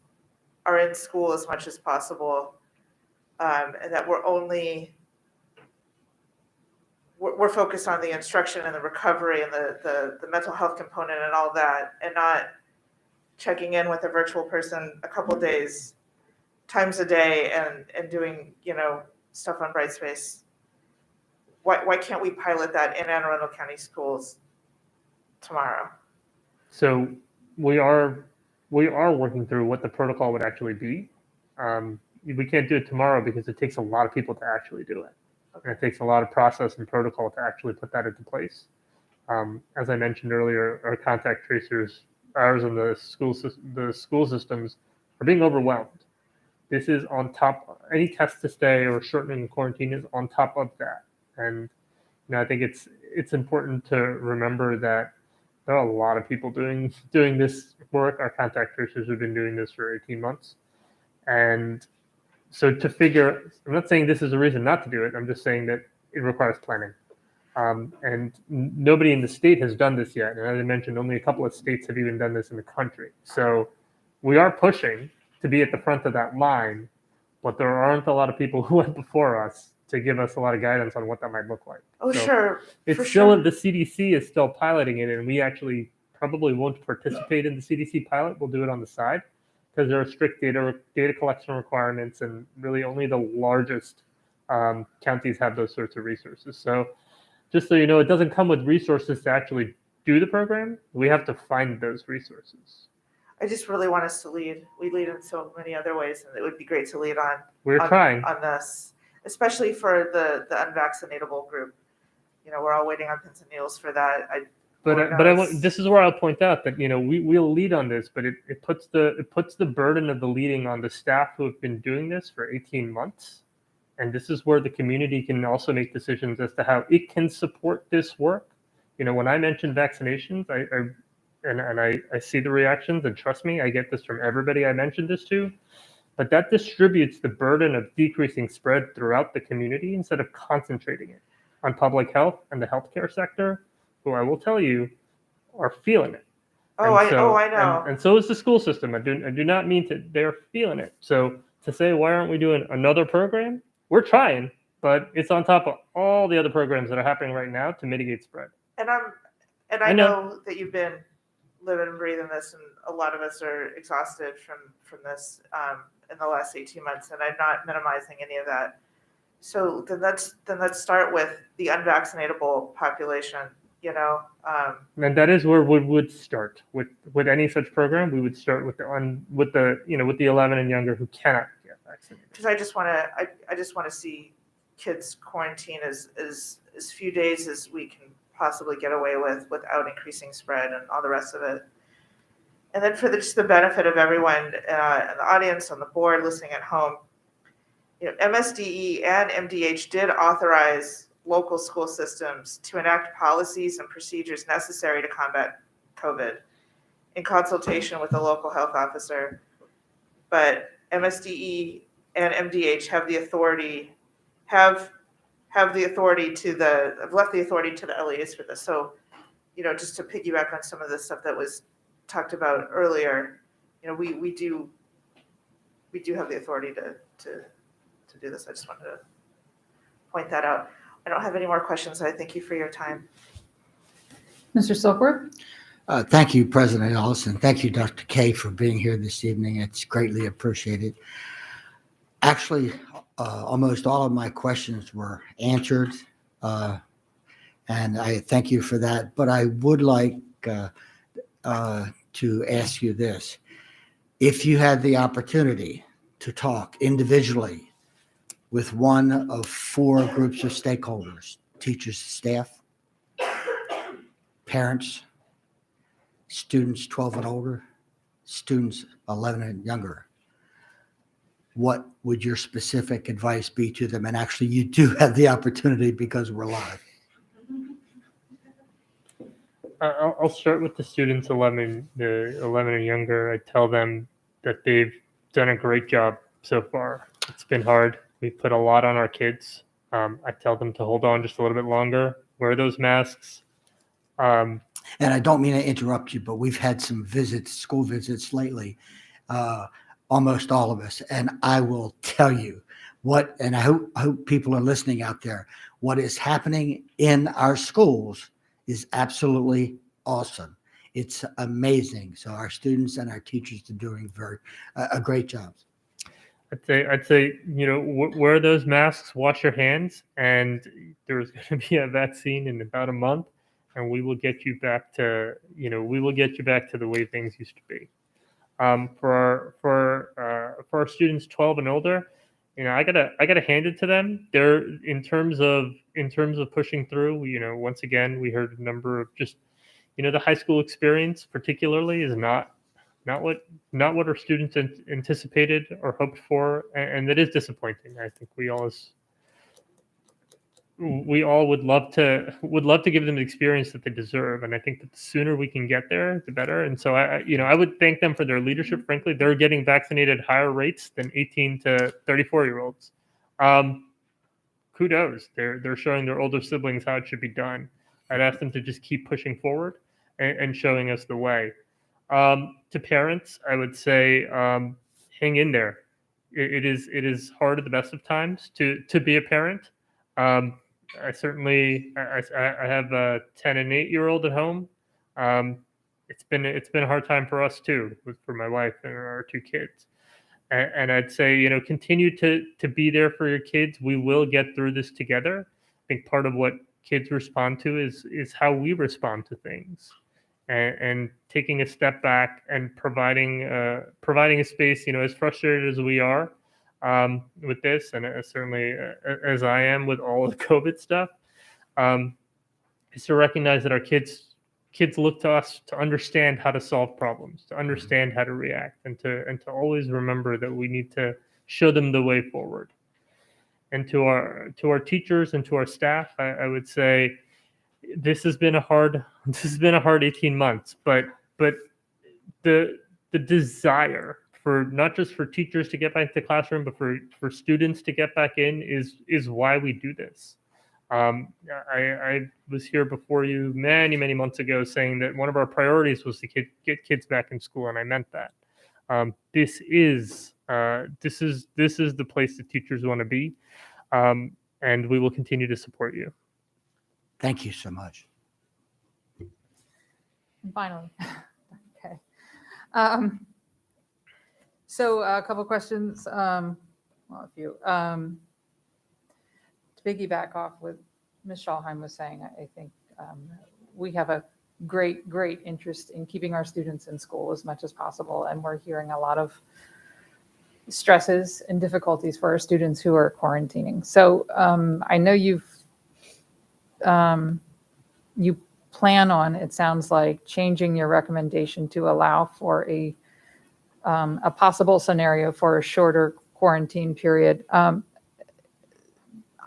are in school as much as possible, and that we're focused on the instruction and the recovery and the mental health component and all that, and not checking in with a virtual person a couple times a day and doing stuff on Brightspace. Why can't we pilot that in Anne Arundel County schools tomorrow? So we are working through what the protocol would actually be. We can't do it tomorrow because it takes a lot of people to actually do it. And it takes a lot of process and protocol to actually put that into place. As I mentioned earlier, our contact tracers, ours and the school systems are being overwhelmed. This is on top. Any test to stay or shortening quarantine is on top of that. And I think it's important to remember that there are a lot of people doing this work. Our contact tracers have been doing this for 18 months. And so I'm not saying this is a reason not to do it. I'm just saying that it requires planning. And nobody in the state has done this yet. And as I mentioned, only a couple of states have even done this in the country. So we are pushing to be at the front of that line, but there aren't a lot of people who went before us to give us a lot of guidance on what that might look like. Oh, So sure. It's For still, sure. the CDC is still piloting it, and we actually probably won't participate in the CDC pilot. We'll do it on the side because there are strict data collection requirements, and really only the largest counties have those sorts of resources. So just so you know, it doesn't come with resources to actually do the program. We have to find those resources. I just really want us to lead. We lead in so many other ways, and it would be great to lead We're trying. on this, especially for the unvaccinatable group. We're all waiting on pins and needles for that. This is where I'll point out that we'll lead on this, but it puts the burden of the leading on the staff who have been doing this for 18 months, and this is where the community can also make decisions as to how it can support this work. When I mention vaccinations, I see the reactions, and trust me, I get this from everybody I mentioned this to. but that distributes the burden of decreasing spread throughout the community instead of concentrating it on public health and the healthcare sector, who I will tell you are feeling it. I know. And so is the school system. I do not mean to, they're feeling it. So to say, why aren't we doing another program? We're trying, but it's on top of all the other programs that are happening right now to mitigate spread. And I know that you've been living and breathing this, and a lot of us are exhausted from this in the last 18 months, and I'm not minimizing any of that. So then let's start with the unvaccinatable population. And that is where we would start with any such program. We would start with the 11 and younger who cannot get vaccinated. Because I just want to see kids quarantine as few days as we can possibly get away with without increasing spread and all the rest of it. And then for just the benefit of everyone in the audience, on the board, listening at home, MSDE and MDH did authorize local school systems to enact policies and procedures necessary to combat COVID in consultation with the local health officer. But MSDE and MDH have left the authority to the LEAs for this. So, just to piggyback on some of the stuff that was talked about earlier, we do have the authority to do this. I just wanted to point that out. I don't have any more questions. I thank you for your time. Mr. Silkworth? Thank you, President Ellison. Thank you, Dr. Kay, for being here this evening. It's greatly appreciated. Actually, almost all of my questions were answered, and I thank you for that. But I would like to ask you this. If you had the opportunity to talk individually with one of four groups of stakeholders, teachers, staff, parents, students 12 and older, students 11 and younger, what would your specific advice be to them? And actually, you do have the opportunity because we're live. I'll start with the students 11 and younger. I tell them that they've done a great job so far. It's been hard. We put a lot on our kids. I tell them to hold on just a little bit longer, wear those masks. And I don't mean to interrupt you, but we've had some visits, school visits lately, almost all of us. And I will tell you and I hope people are listening out there, what is happening in our schools is absolutely awesome. It's amazing. So our students and our teachers are doing a great job. I'd say, wear those masks, wash your hands, and there's going to be a vaccine in about a month, and we will get you back to, the way things used to be. For our students 12 and older, I gotta hand it to them. They're in terms of pushing through. Once again, we heard a number of just, the high school experience particularly is not what our students anticipated or hoped for, and that is disappointing. I think we all would love to give them the experience that they deserve, and I think that the sooner we can get there, the better. And so I would thank them for their leadership. Frankly, they're getting vaccinated higher rates than 18 to 34-year-olds. Kudos, they're showing their older siblings how it should be done. I'd ask them to just keep pushing forward and showing us the way. To parents, I would say, hang in there. It is hard at the best of times to be a parent. I have a 10 and 8-year-old at home. It's been a hard time for us too, for my wife and our two kids. And I'd say, continue to be there for your kids. We will get through this together. I think part of what kids respond to is how we respond to things. And taking a step back and providing a space, as frustrated as we are with this, and certainly as I am with all of the COVID stuff, is to recognize that our kids look to us to understand how to solve problems, to understand how to react, and to always remember that we need to show them the way forward. And to our teachers and to our staff, I would say, this has been a hard 18 months, but the desire for not just for teachers to get back to the classroom, but for students to get back in is why we do this. I was here before you many months ago saying that one of our priorities was to get kids back in school, and I meant that. This is the place that teachers want to be, and we will continue to support you. Thank you so much. Finally. Okay. So a couple questions. Well, a few. To piggyback off what Ms. Schalheim was saying, I think we have a great interest in keeping our students in school as much as possible. And we're hearing a lot of stresses and difficulties for our students who are quarantining. So I know you plan on, it sounds like, changing your recommendation to allow for a possible scenario for a shorter quarantine period.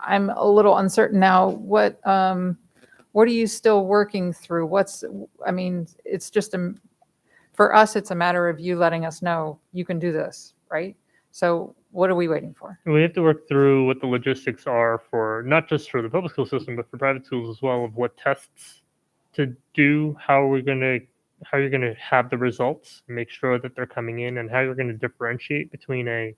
I'm a little uncertain now. What are you still working through? It's just for us, it's a matter of you letting us know you can do this, right? So what are we waiting for? We have to work through what the logistics are for not just for the public school system, but for private schools as well, of what tests to do, how you're going to have the results, make sure that they're coming in, and how you're going to differentiate between a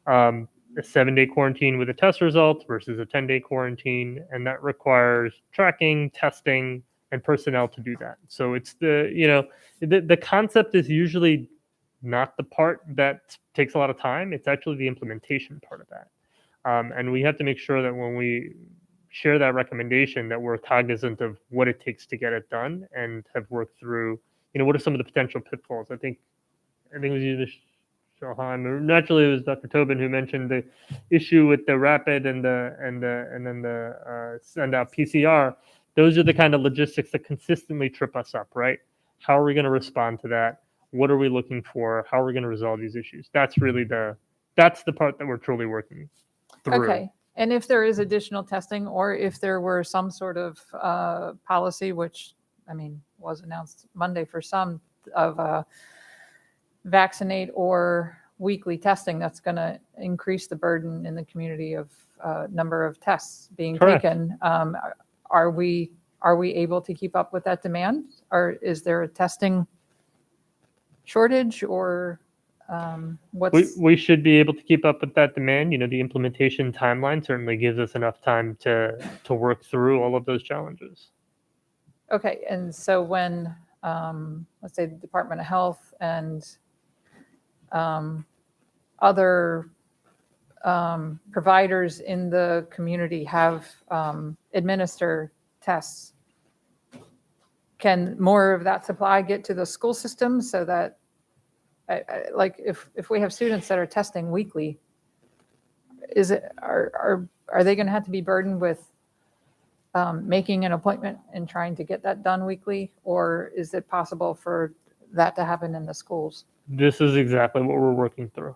7-day quarantine with a test result versus a 10-day quarantine. And that requires tracking, testing, and personnel to do that. So it's the concept is usually not the part that takes a lot of time. It's actually the implementation part of that. And we have to make sure that when we share that recommendation, that we're cognizant of what it takes to get it done and have worked through, what are some of the potential pitfalls. I think it was either Shohan, naturally it was Dr. Tobin who mentioned the issue with the rapid and then the send out PCR. Those are the kind of logistics that consistently trip us up, right? How are we going to respond to that? What are we looking for? How are we going to resolve these issues? That's really that's the part that we're truly working through. Okay. And if there is additional testing, or if there were some sort of policy, which was announced Monday for some, of vaccinate or weekly testing, that's going to increase the burden in the community of number of tests being Correct. taken. Are we able to keep up with that demand, or is there a testing shortage, or what's? We should be able to keep up with that demand. The implementation timeline certainly gives us enough time to work through all of those challenges. Okay, and so when, let's say, the Department of Health and other providers in the community have administer tests, can more of that supply get to the school system so that, like, if we have students that are testing weekly, are they going to have to be burdened with making an appointment and trying to get that done weekly, or is it possible for that to happen in the schools? This is exactly what we're working through.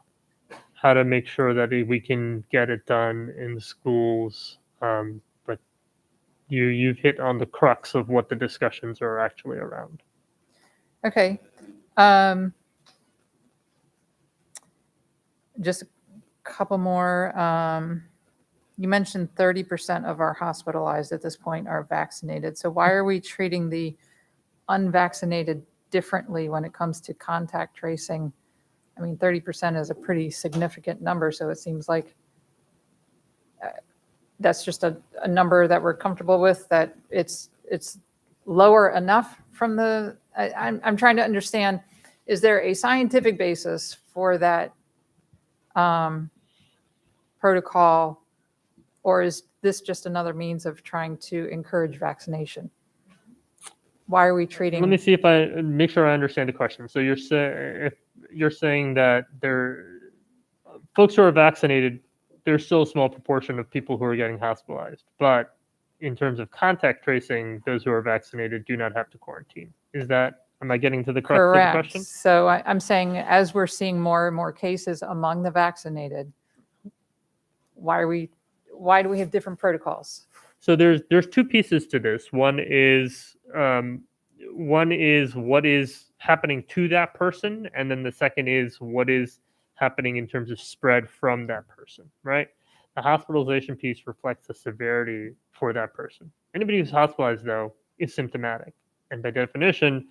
How to make sure that we can get it done in the schools. But you've hit on the crux of what the discussions are actually around. Okay. Just a couple more. You mentioned 30% of our hospitalized at this point are vaccinated. So why are we treating the unvaccinated differently when it comes to contact tracing? 30% is a pretty significant number. So it seems like that's just a number that we're comfortable with, that it's lower enough from the, I'm trying to understand, is there a scientific basis for that protocol, or is this just another means of trying to encourage vaccination? Why are we treating? Let me see if I make sure I understand the question. So you're saying that folks who are vaccinated, there's still a small proportion of people who are getting hospitalized, but in terms of contact tracing, those who are vaccinated do not have to quarantine. Am I getting to the crux of the question? So I'm saying, as we're seeing more and more cases among the vaccinated, why do we have different protocols? So there's two pieces to this. One is what is happening to that person, and then the second is what is happening in terms of spread from that person, right? The hospitalization piece reflects the severity for that person. Anybody who's hospitalized, though, is symptomatic, and by definition,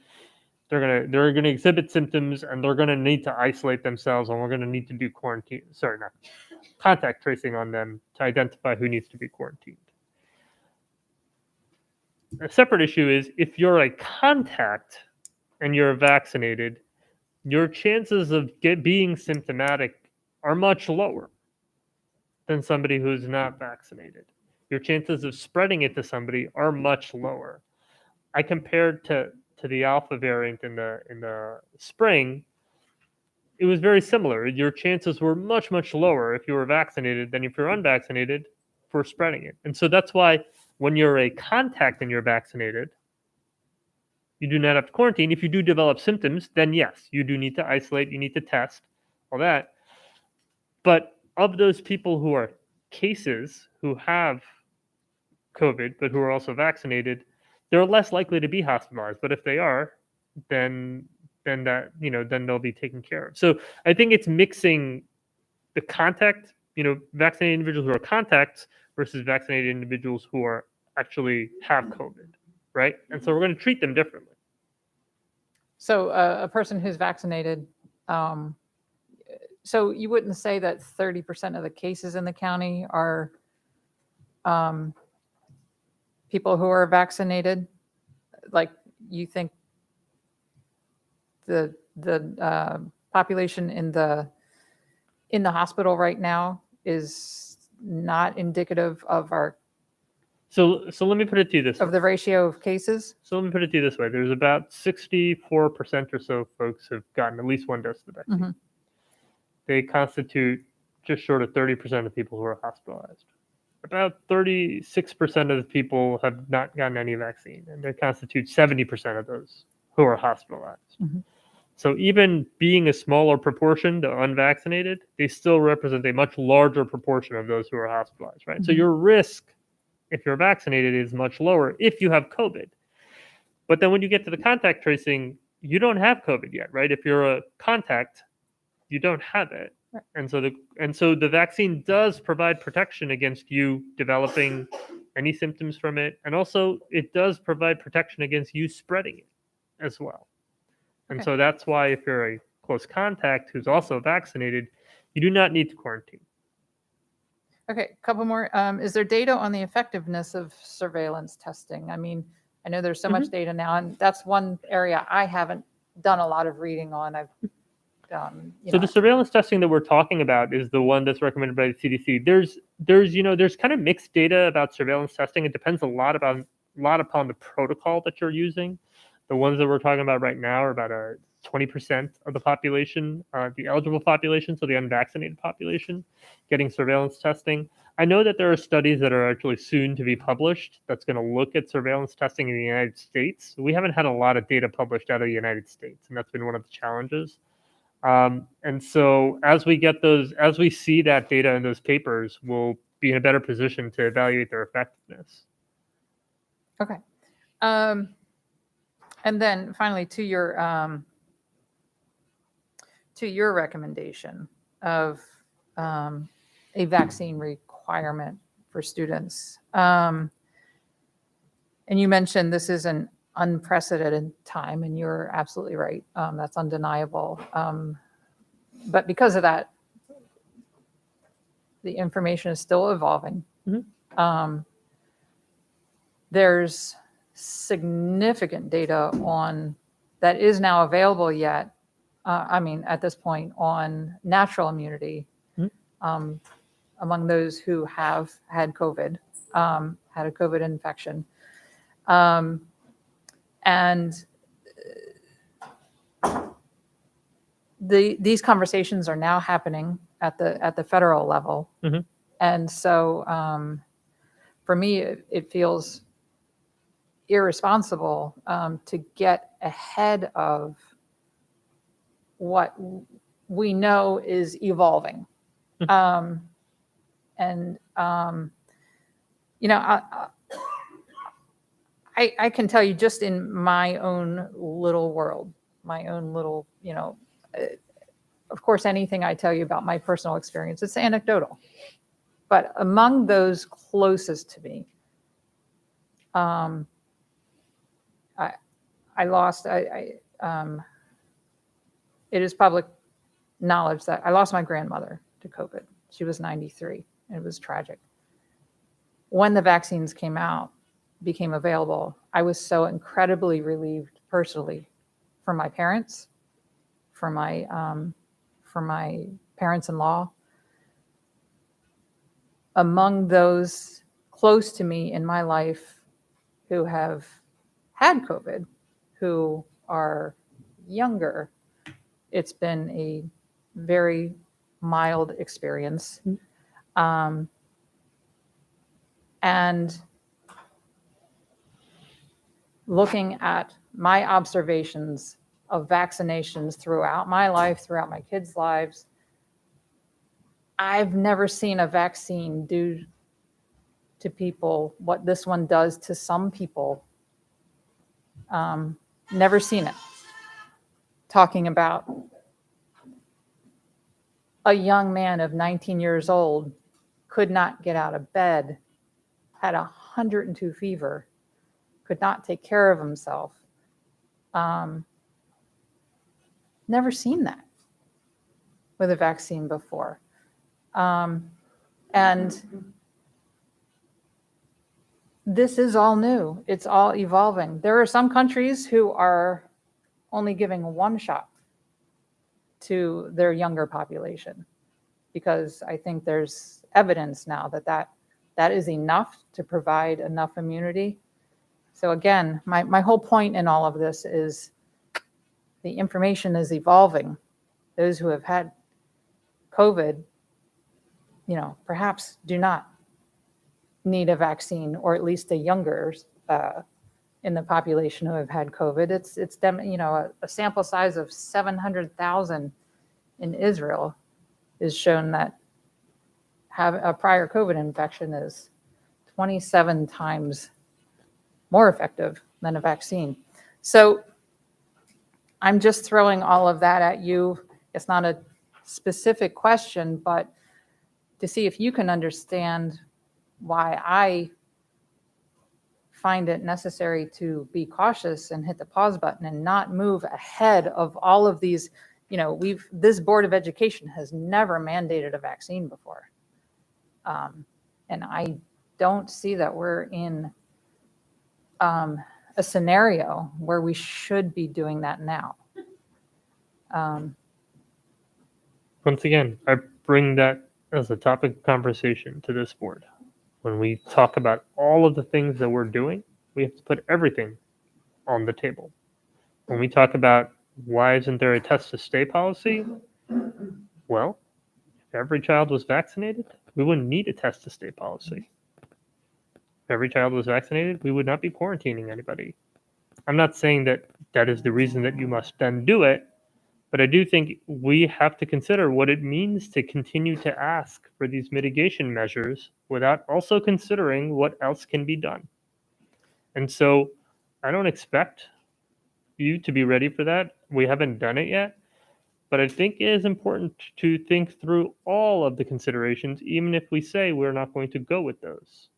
they're gonna exhibit symptoms, and they're gonna need to isolate themselves, and we're gonna need to do quarantine. Sorry, not contact tracing on them to identify who needs to be quarantined. A separate issue is if you're a contact and you're vaccinated, your chances of being symptomatic are much lower than somebody who's not vaccinated. Your chances of spreading it to somebody are much lower. I compared to the alpha variant in the spring. It was very similar. Your chances were much, much lower if you were vaccinated than if you're unvaccinated for spreading it. And so that's why when you're a contact and you're vaccinated, you do not have to quarantine. If you do develop symptoms, then yes, you do need to isolate, you need to test, all that. But of those people who are cases who have COVID, but who are also vaccinated, they're less likely to be hospitalized. But if they are, then that, then they'll be taken care of. So I think it's mixing the contact, vaccinated individuals who are contacts versus vaccinated individuals who are actually have COVID, right? And so we're going to treat them differently. So a person who's vaccinated, so you wouldn't say that 30% of the cases in the county are people who are vaccinated? Like you think the population in the hospital right now is not indicative of our So let me put it to you this way. of the ratio of cases? So let me put it to you this way. There's about 64% or so folks have gotten at least one dose of the vaccine. Mhm. They constitute just short of 30% of people who are hospitalized. About 36% of the people have not gotten any vaccine, and they constitute 70% of those who are hospitalized. Mhm. So even being a smaller proportion to unvaccinated, they still represent a much larger proportion of those who are hospitalized, right? So Mhm. your risk, if you're vaccinated, is much lower if you have COVID. But then when you get to the contact tracing, you don't have COVID yet, right? If you're a contact, you don't have it. Right. And so the vaccine does provide protection against you developing any symptoms from it. And also it does provide protection against you spreading it as well. And Okay. so that's why if you're a close contact who's also vaccinated, you do not need to quarantine. Okay, a couple more. Is there data on the effectiveness of surveillance testing? I mean, I know there's so much data now, and that's one area I haven't done a lot of reading on. I've So the surveillance testing that we're talking about is the one that's recommended by the CDC. There's kind of mixed data about surveillance testing. It depends a lot upon the protocol that you're using. The ones that we're talking about right now are about 20% of the population, the eligible population, so the unvaccinated population, getting surveillance testing. I know that there are studies that are actually soon to be published that's going to look at surveillance testing in the United States. We haven't had a lot of data published out of the United States, and that's been one of the challenges. And so as we see that data in those papers, we'll be in a better position to evaluate their effectiveness. Okay. And then finally, to your recommendation of a vaccine requirement for students. And you mentioned this is an unprecedented time, and you're absolutely right. That's undeniable. But because of that, the information is still evolving. There's significant data on that is now available yet. At this point, on natural immunity among those who have had COVID, had a COVID infection. And these conversations are now happening at the federal level. And so for me, it feels irresponsible to get ahead of what we know is evolving. I can tell you just in my own little world, my own little, of course, anything I tell you about my personal experience, it's anecdotal. But among those closest to me, it is public knowledge that I lost my grandmother to COVID. She was 93, and it was tragic. When the vaccines became available, I was so incredibly relieved personally for my parents, for my parents-in-law. Among those close to me in my life who have had COVID, who are younger, it's been a very mild experience. And looking at my observations of vaccinations throughout my life, throughout my kids' lives, I've never seen a vaccine do to people what this one does to some people. Never seen it. Talking about a young man of 19 years old, could not get out of bed, had 102 fever, could not take care of himself. Never seen that with a vaccine before. And this is all new. It's all evolving. There are some countries who are only giving one shot to their younger population, because I think there's evidence now that is enough to provide enough immunity. So again, my whole point in all of this is the information is evolving. Those who have had COVID, perhaps do not need a vaccine, or at least the younger in the population who have had COVID. It's them, a sample size of 700,000 in Israel is shown that have a prior COVID infection is 27 times more effective than a vaccine. So I'm just throwing all of that at you. It's not a specific question, but to see if you can understand why I find it necessary to be cautious and hit the pause button and not move ahead of all of these. This Board of Education has never mandated a vaccine before. And I don't see that we're in a scenario where we should be doing that now. Once again, I bring that as a topic of conversation to this board. When we talk about all of the things that we're doing, we have to put everything on the table. When we talk about why isn't there a test to stay policy? Well, if every child was vaccinated, we wouldn't need a test to stay policy. If every child was vaccinated, we would not be quarantining anybody. I'm not saying that that is the reason that you must then do it, but I do think we have to consider what it means to continue to ask for these mitigation measures without also considering what else can be done. And so I don't expect you to be ready for that. We haven't done it yet, but I think it is important to think through all of the considerations, even if we say we're not going to go with those.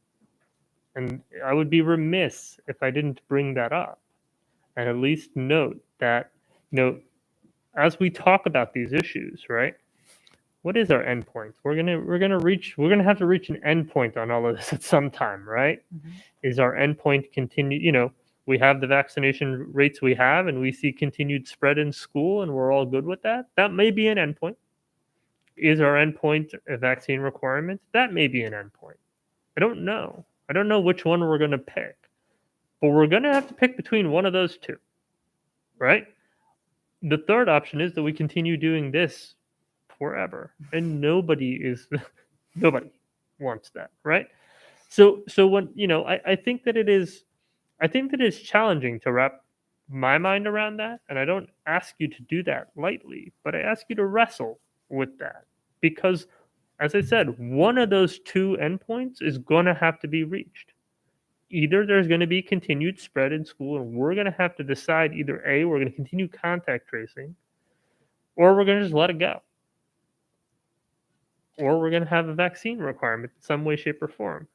And I would be remiss if I didn't bring that up and at least note that, as we talk about these issues, right? What is our endpoint? We're gonna have to reach an endpoint on all of this at some time, right? Mm-hmm. Is our endpoint continue? We have the vaccination rates we have, and we see continued spread in school, and we're all good with that. That may be an endpoint. Is our endpoint a vaccine requirement? That may be an endpoint. I don't know. I don't know which one we're gonna pick, but we're gonna have to pick between one of those two, right? The third option is that we continue doing this forever, and nobody wants that, right? So when I think that it's challenging to wrap my mind around that, and I don't ask you to do that lightly, but I ask you to wrestle with that, because as I said, one of those two endpoints is going to have to be reached. either there's going to be continued spread in school, and we're going to have to decide either A, we're going to continue contact tracing, or we're going to just let it go. Or we're going to have a vaccine requirement in some way, shape, or form.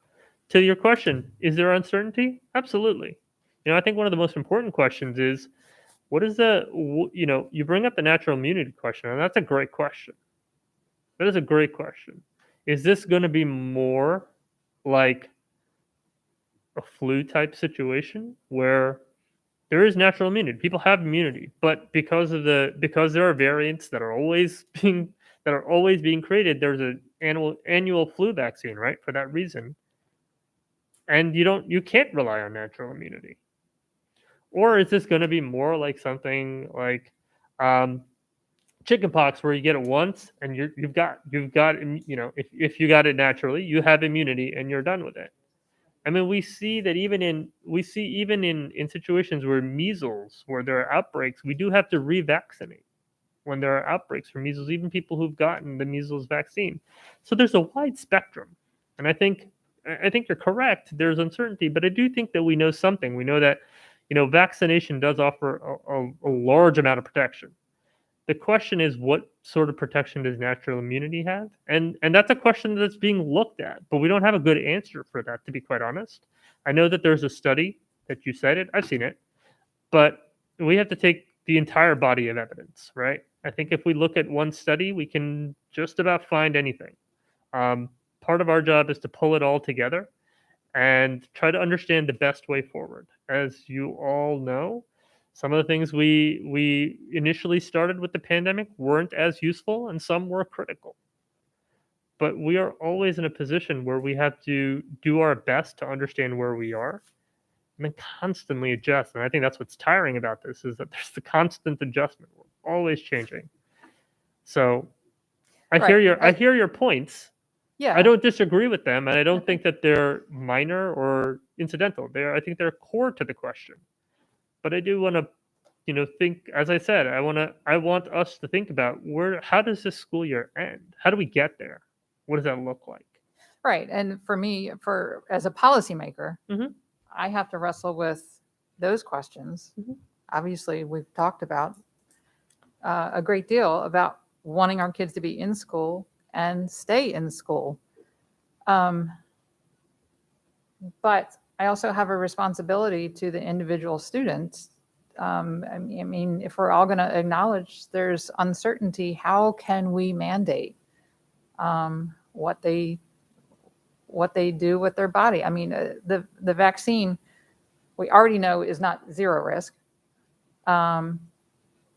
To your question, is there uncertainty? Absolutely. I think one of the most important questions is, what is you bring up the natural immunity question, and that's a great question. That is a great question. Is this going to be more like a flu type situation where there is natural immunity? People have immunity, but because there are variants that are always being created, there's an annual flu vaccine, right? For that reason. And you can't rely on natural immunity. Or is this going to be more like something like chickenpox, where you get it once and you've got if you got it naturally, you have immunity and you're done with it. I mean, we see even in situations where measles, where there are outbreaks, we do have to revaccinate when there are outbreaks for measles, even people who've gotten the measles vaccine. So there's a wide spectrum, and I think you're correct. There's uncertainty, but I do think that we know something. We know that vaccination does offer a large amount of protection. The question is, what sort of protection does natural immunity have? And that's a question that's being looked at, but we don't have a good answer for that, to be quite honest. I know that there's a study that you cited. I've seen it, but we have to take the entire body of evidence, right? I think if we look at one study, we can just about find anything. Part of our job is to pull it all together and try to understand the best way forward. As you all know, some of the things we initially started with the pandemic weren't as useful, and some were critical. But we are always in a position where we have to do our best to understand where we are and then constantly adjust. And I think that's what's tiring about this, is that there's the constant adjustment. We're always changing. So I hear your points. Yeah. I don't disagree with them, and I don't think that they're minor or incidental. I think they're core to the question. But I do want to, think, as I said, I want us to think about how does this school year end? How do we get there? What does that look like? Right. And for me, as a policymaker, Mm-hmm. I have to wrestle with those questions. Mm-hmm. Obviously, we've talked about a great deal about wanting our kids to be in school and stay in school. But I also have a responsibility to the individual students. I mean, if we're all going to acknowledge there's uncertainty, how can we mandate what they do with their body? I mean, the vaccine, we already know, is not zero risk.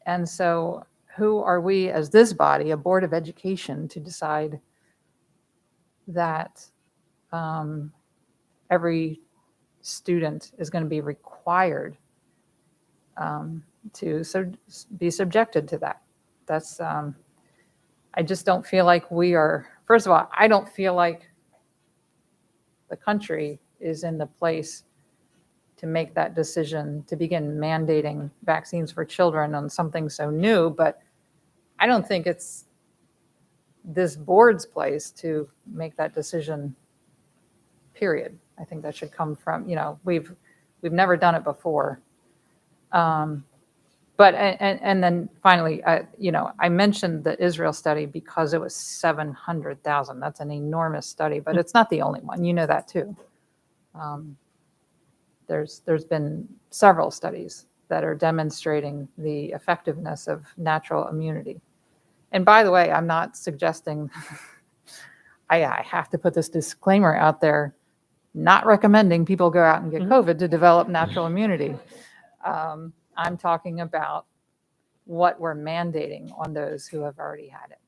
And so who are we as this body, a board of education, to decide that every student is going to be required to be subjected to that? That's I just don't feel like we are. First of all, I don't feel like the country is in the place to make that decision to begin mandating vaccines for children on something so new. But I don't think it's this board's place to make that decision, period. I think that should come from, we've never done it before. But then finally, I mentioned the Israel study because it was 700,000. That's an enormous study, but it's not the only one. You know that too. There's been several studies that are demonstrating the effectiveness of natural immunity. And by the way, I'm not suggesting, I have to put this disclaimer out there, not recommending people go out and get COVID to develop natural immunity. I'm talking about what we're mandating on those who have already had it.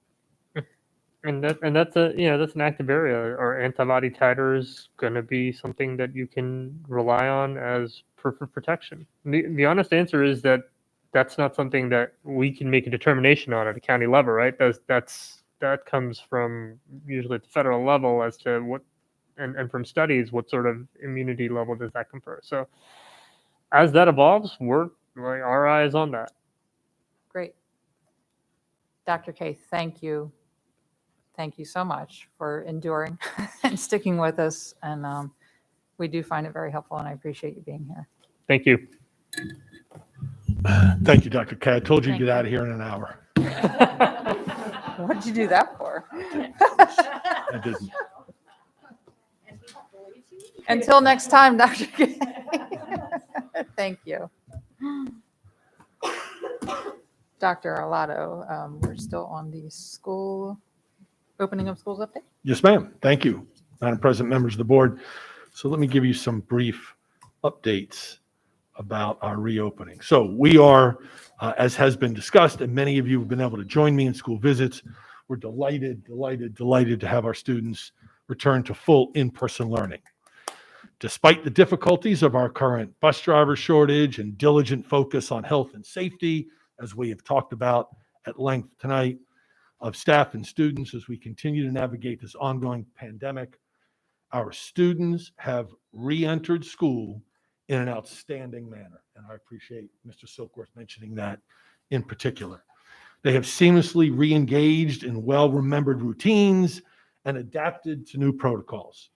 And that's an active area. Or antibody titer is going to be something that you can rely on as for protection. The honest answer is that that's not something that we can make a determination on at a county level, right? That comes from usually at the federal level as to what, and from studies, what sort of immunity level does that confer. So as that evolves, our eye is on that. Great. Dr. K, thank you. Thank you so much for enduring and sticking with us. And We do find it very helpful, and I appreciate you being here. Thank you. Thank you, Dr. K. I told you to Thank get out of here in an hour. What'd you do that for? I didn't. Until next time, Dr. K. Thank you. Dr. Arlotto, we're still on the school, opening of schools update. Yes, ma'am. Thank you, Madam President, members of the board. So let me give you some brief updates about our reopening. So we are, as has been discussed, and many of you have been able to join me in school visits. We're delighted to have our students return to full in-person learning. Despite the difficulties of our current bus driver shortage and diligent focus on health and safety, as we have talked about at length tonight, of staff and students as we continue to navigate this ongoing pandemic, our students have re-entered school in an outstanding manner. And I appreciate Mr. Silkworth mentioning that in particular. They have seamlessly re-engaged in well-remembered routines and adapted to new protocols.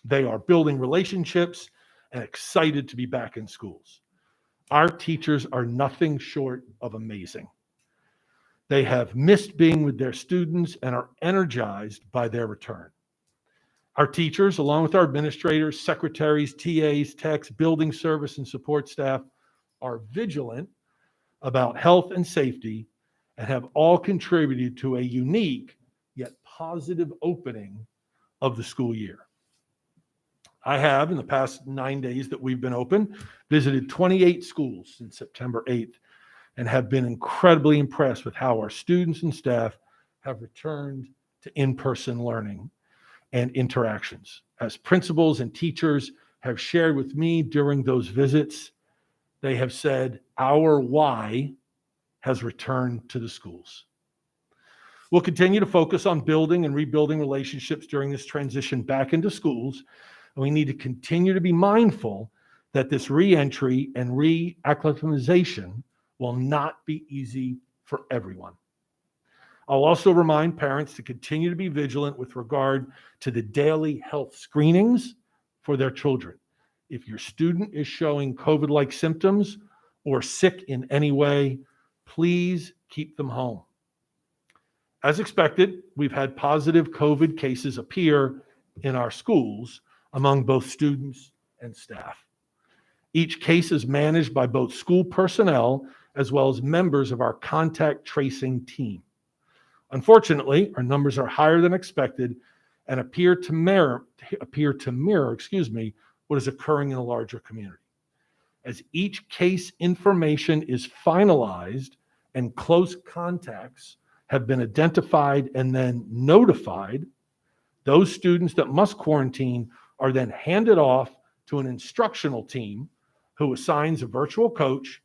They are building relationships and excited to be back in schools. Our teachers are nothing short of amazing. They have missed being with their students and are energized by their return. Our teachers, along with our administrators, secretaries, TAs, techs, building service, and support staff, are vigilant about health and safety and have all contributed to a unique yet positive opening of the school year. I have, in the past 9 days that we've been open, visited 28 schools since September 8th and have been incredibly impressed with how our students and staff have returned to in-person learning and interactions. As principals and teachers have shared with me during those visits, they have said, our why has returned to the schools. We'll continue to focus on building and rebuilding relationships during this transition back into schools. And we need to continue to be mindful that this re-entry and re-acclimatization will not be easy for everyone. I'll also remind parents to continue to be vigilant with regard to the daily health screenings for their children. If your student is showing COVID-like symptoms or sick in any way, please keep them home. As expected, we've had positive COVID cases appear in our schools among both students and staff. Each case is managed by both school personnel as well as members of our contact tracing team. Unfortunately, our numbers are higher than expected and appear to mirror, what is occurring in a larger community. As each case information is finalized and close contacts have been identified and then notified, those students that must quarantine are then handed off to an instructional team who assigns a virtual coach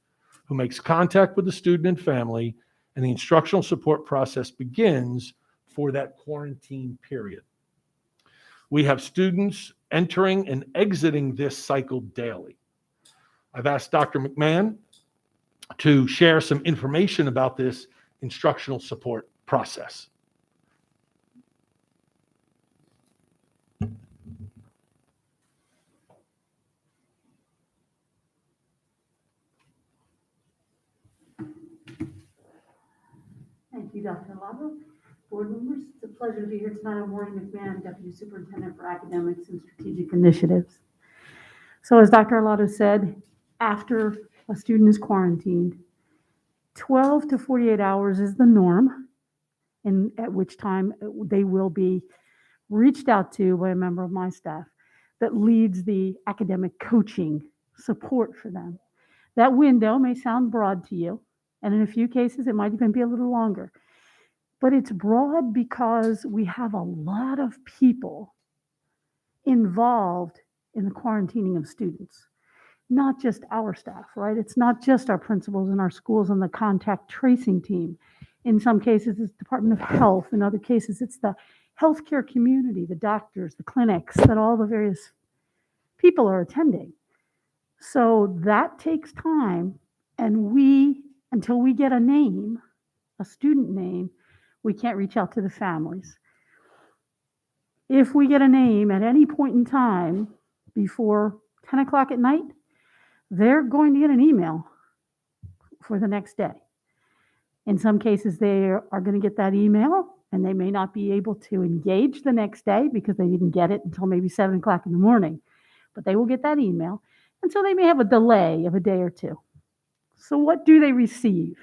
who makes contact with the student and family, and the instructional support process begins for that quarantine period. We have students entering and exiting this cycle daily. I've asked Dr. McMahon to share some information about this instructional support process. Thank you, Dr. Lavo. Board members, it's a pleasure to be here tonight. I'm Maureen McMahon, Deputy Superintendent for Academics and Strategic Initiatives. So as Dr. Arlotto said, after a student is quarantined, 12 to 48 hours is the norm, and at which time they will be reached out to by a member of my staff that leads the academic coaching support for them. That window may sound broad to you, and in a few cases, it might even be a little longer. But it's broad because we have a lot of people involved in the quarantining of students, not just our staff, right? It's not just our principals in our schools and the contact tracing team. In some cases, it's Department of Health. In other cases, it's the healthcare community, the doctors, the clinics that all the various people are attending. So that takes time, and until we get a name, a student name, we can't reach out to the families. If we get a name at any point in time, before 10 o'clock at night, they're going to get an email for the next day. In some cases, they are going to get that email and they may not be able to engage the next day because they didn't get it until maybe 7 o'clock in the morning. But they will get that email. And so they may have a delay of a day or two. So what do they receive?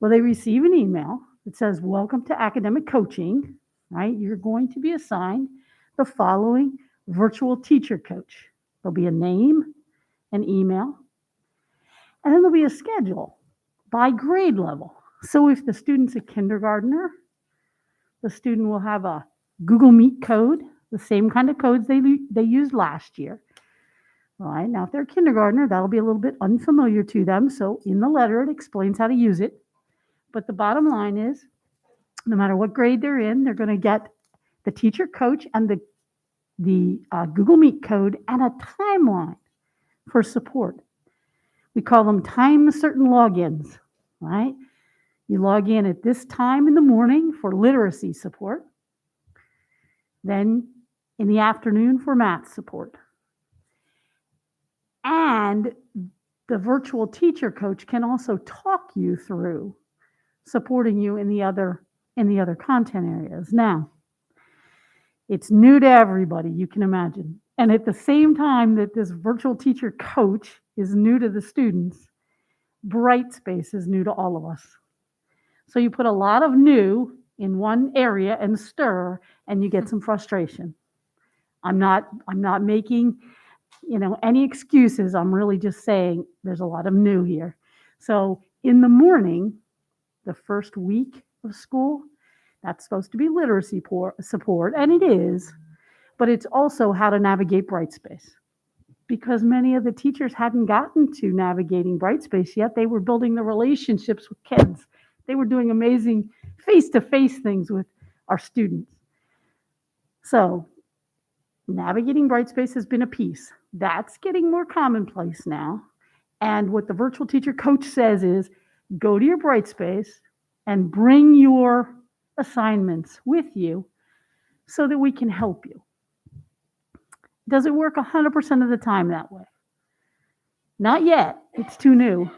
Well, they receive an email that says, welcome to academic coaching, right? You're going to be assigned the following virtual teacher coach. There'll be a name, an email, and then there'll be a schedule by grade level. So if the student's a kindergartner, the student will have a Google Meet code, the same kind of codes they used last year. All right, now if they're a kindergartner, that'll be a little bit unfamiliar to them. So in the letter, it explains how to use it. But the bottom line is, no matter what grade they're in, they're going to get the teacher coach and the Google Meet code and a timeline for support. We call them time certain logins, right? You log in at this time in the morning for literacy support, then in the afternoon for math support. And the virtual teacher coach can also talk you through supporting you in the other content areas. Now, it's new to everybody, you can imagine. And at the same time that this virtual teacher coach is new to the students, Brightspace is new to all of us. So you put a lot of new in one area and stir, and you get some frustration. I'm not making, any excuses. I'm really just saying there's a lot of new here. So in the morning, the first week of school, that's supposed to be literacy support, and it is, but it's also how to navigate Brightspace. Because many of the teachers hadn't gotten to navigating Brightspace yet. They were building the relationships with kids. They were doing amazing face-to-face things with our students. So navigating Brightspace has been a piece. That's getting more commonplace now. And what the virtual teacher coach says is, go to your Brightspace and bring your assignments with you so that we can help you. Does it work 100% of the time that way? Not yet. It's too new.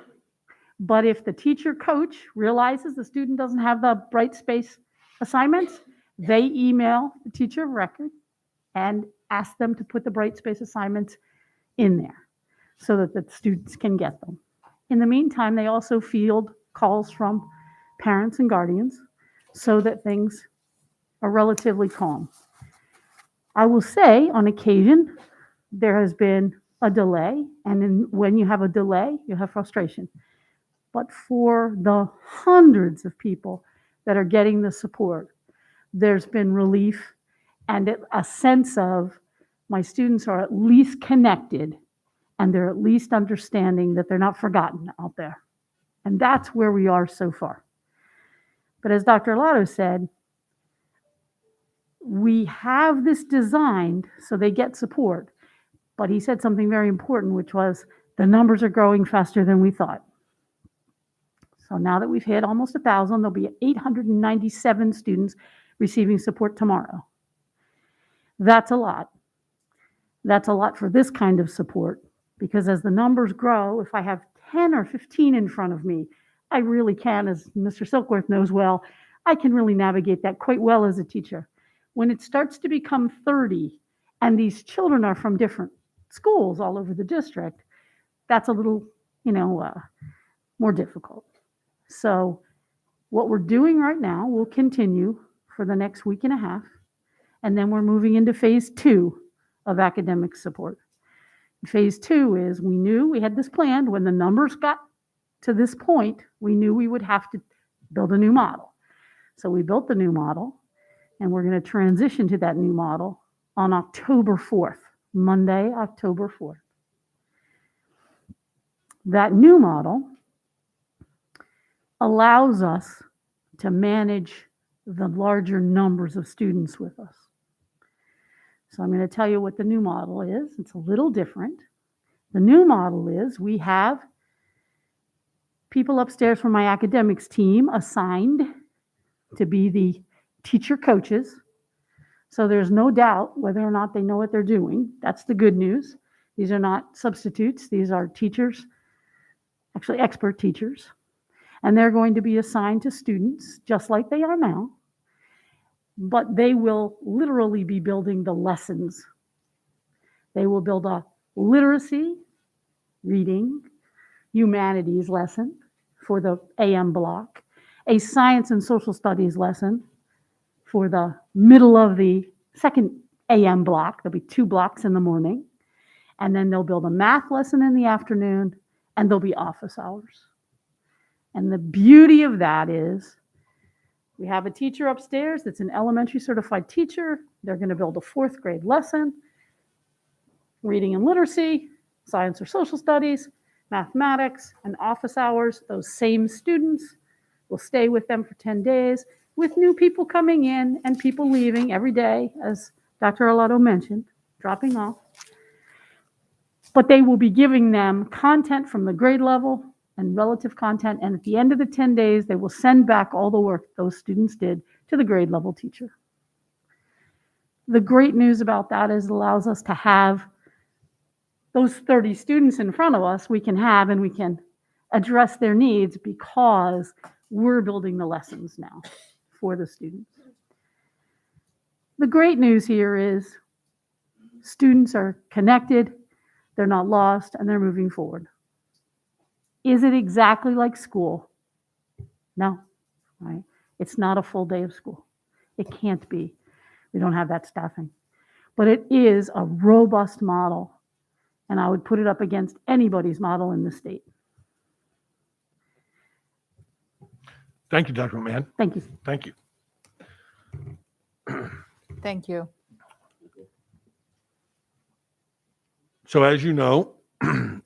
But if the teacher coach realizes the student doesn't have the Brightspace assignments, they email the teacher of record and ask them to put the Brightspace assignments in there so that the students can get them. In the meantime, they also field calls from parents and guardians so that things are relatively calm. I will say on occasion, there has been a delay, and when you have a delay, you have frustration. But for the hundreds of people that are getting the support, there's been relief and a sense of my students are at least connected and they're at least understanding that they're not forgotten out there. And that's where we are so far. But as Dr. Arlotto said, we have this designed so they get support. But he said something very important, which was the numbers are growing faster than we thought. So now that we've hit almost 1,000, there'll be 897 students receiving support tomorrow. That's a lot. That's a lot for this kind of support, because as the numbers grow, if I have 10 or 15 in front of me, I really can, as Mr. Silkworth knows well, I can really navigate that quite well as a teacher. When it starts to become 30, and these children are from different schools all over the district, that's a little, more difficult. So what we're doing right now will continue for the next week and a half, and then we're moving into phase 2 of academic support. Phase 2 is we knew we had this planned. When the numbers got to this point, we knew we would have to build a new model. So we built the new model, and we're going to transition to that new model on October 4th, Monday, October 4th. That new model allows us to manage the larger numbers of students with us. So I'm going to tell you what the new model is. It's a little different. The new model is we have people upstairs from my academics team assigned to be the teacher coaches So there's no doubt whether or not they know what they're doing. That's the good news. These are not substitutes. These are teachers, actually expert teachers. And they're going to be assigned to students just like they are now. But they will literally be building the lessons. They will build a literacy, reading, humanities lesson for the AM block, a science and social studies lesson for the middle of the second AM block. There'll be 2 blocks in the morning. And then they'll build a math lesson in the afternoon, and there'll be office hours. And the beauty of that is we have a teacher upstairs that's an elementary certified teacher. They're going to build a 4th grade lesson, reading and literacy, science or social studies, mathematics, and office hours. Those same students will stay with them for 10 days with new people coming in and people leaving every day, as Dr. Arlotto mentioned, dropping off. But they will be giving them content from the grade level and relative content. And at the end of the 10 days, they will send back all the work those students did to the grade level teacher. The great news about that is it allows us to have those 30 students in front of us we can have, and we can address their needs because we're building the lessons now for the students. The great news here is students are connected, they're not lost, and they're moving forward. Is it exactly like school? No, right? It's not a full day of school. It can't be. We don't have that staffing. But it is a robust model, and I would put it up against anybody's model in the state. Thank you, Dr. McMahon. Thank you. Thank you. Thank you. So as you know,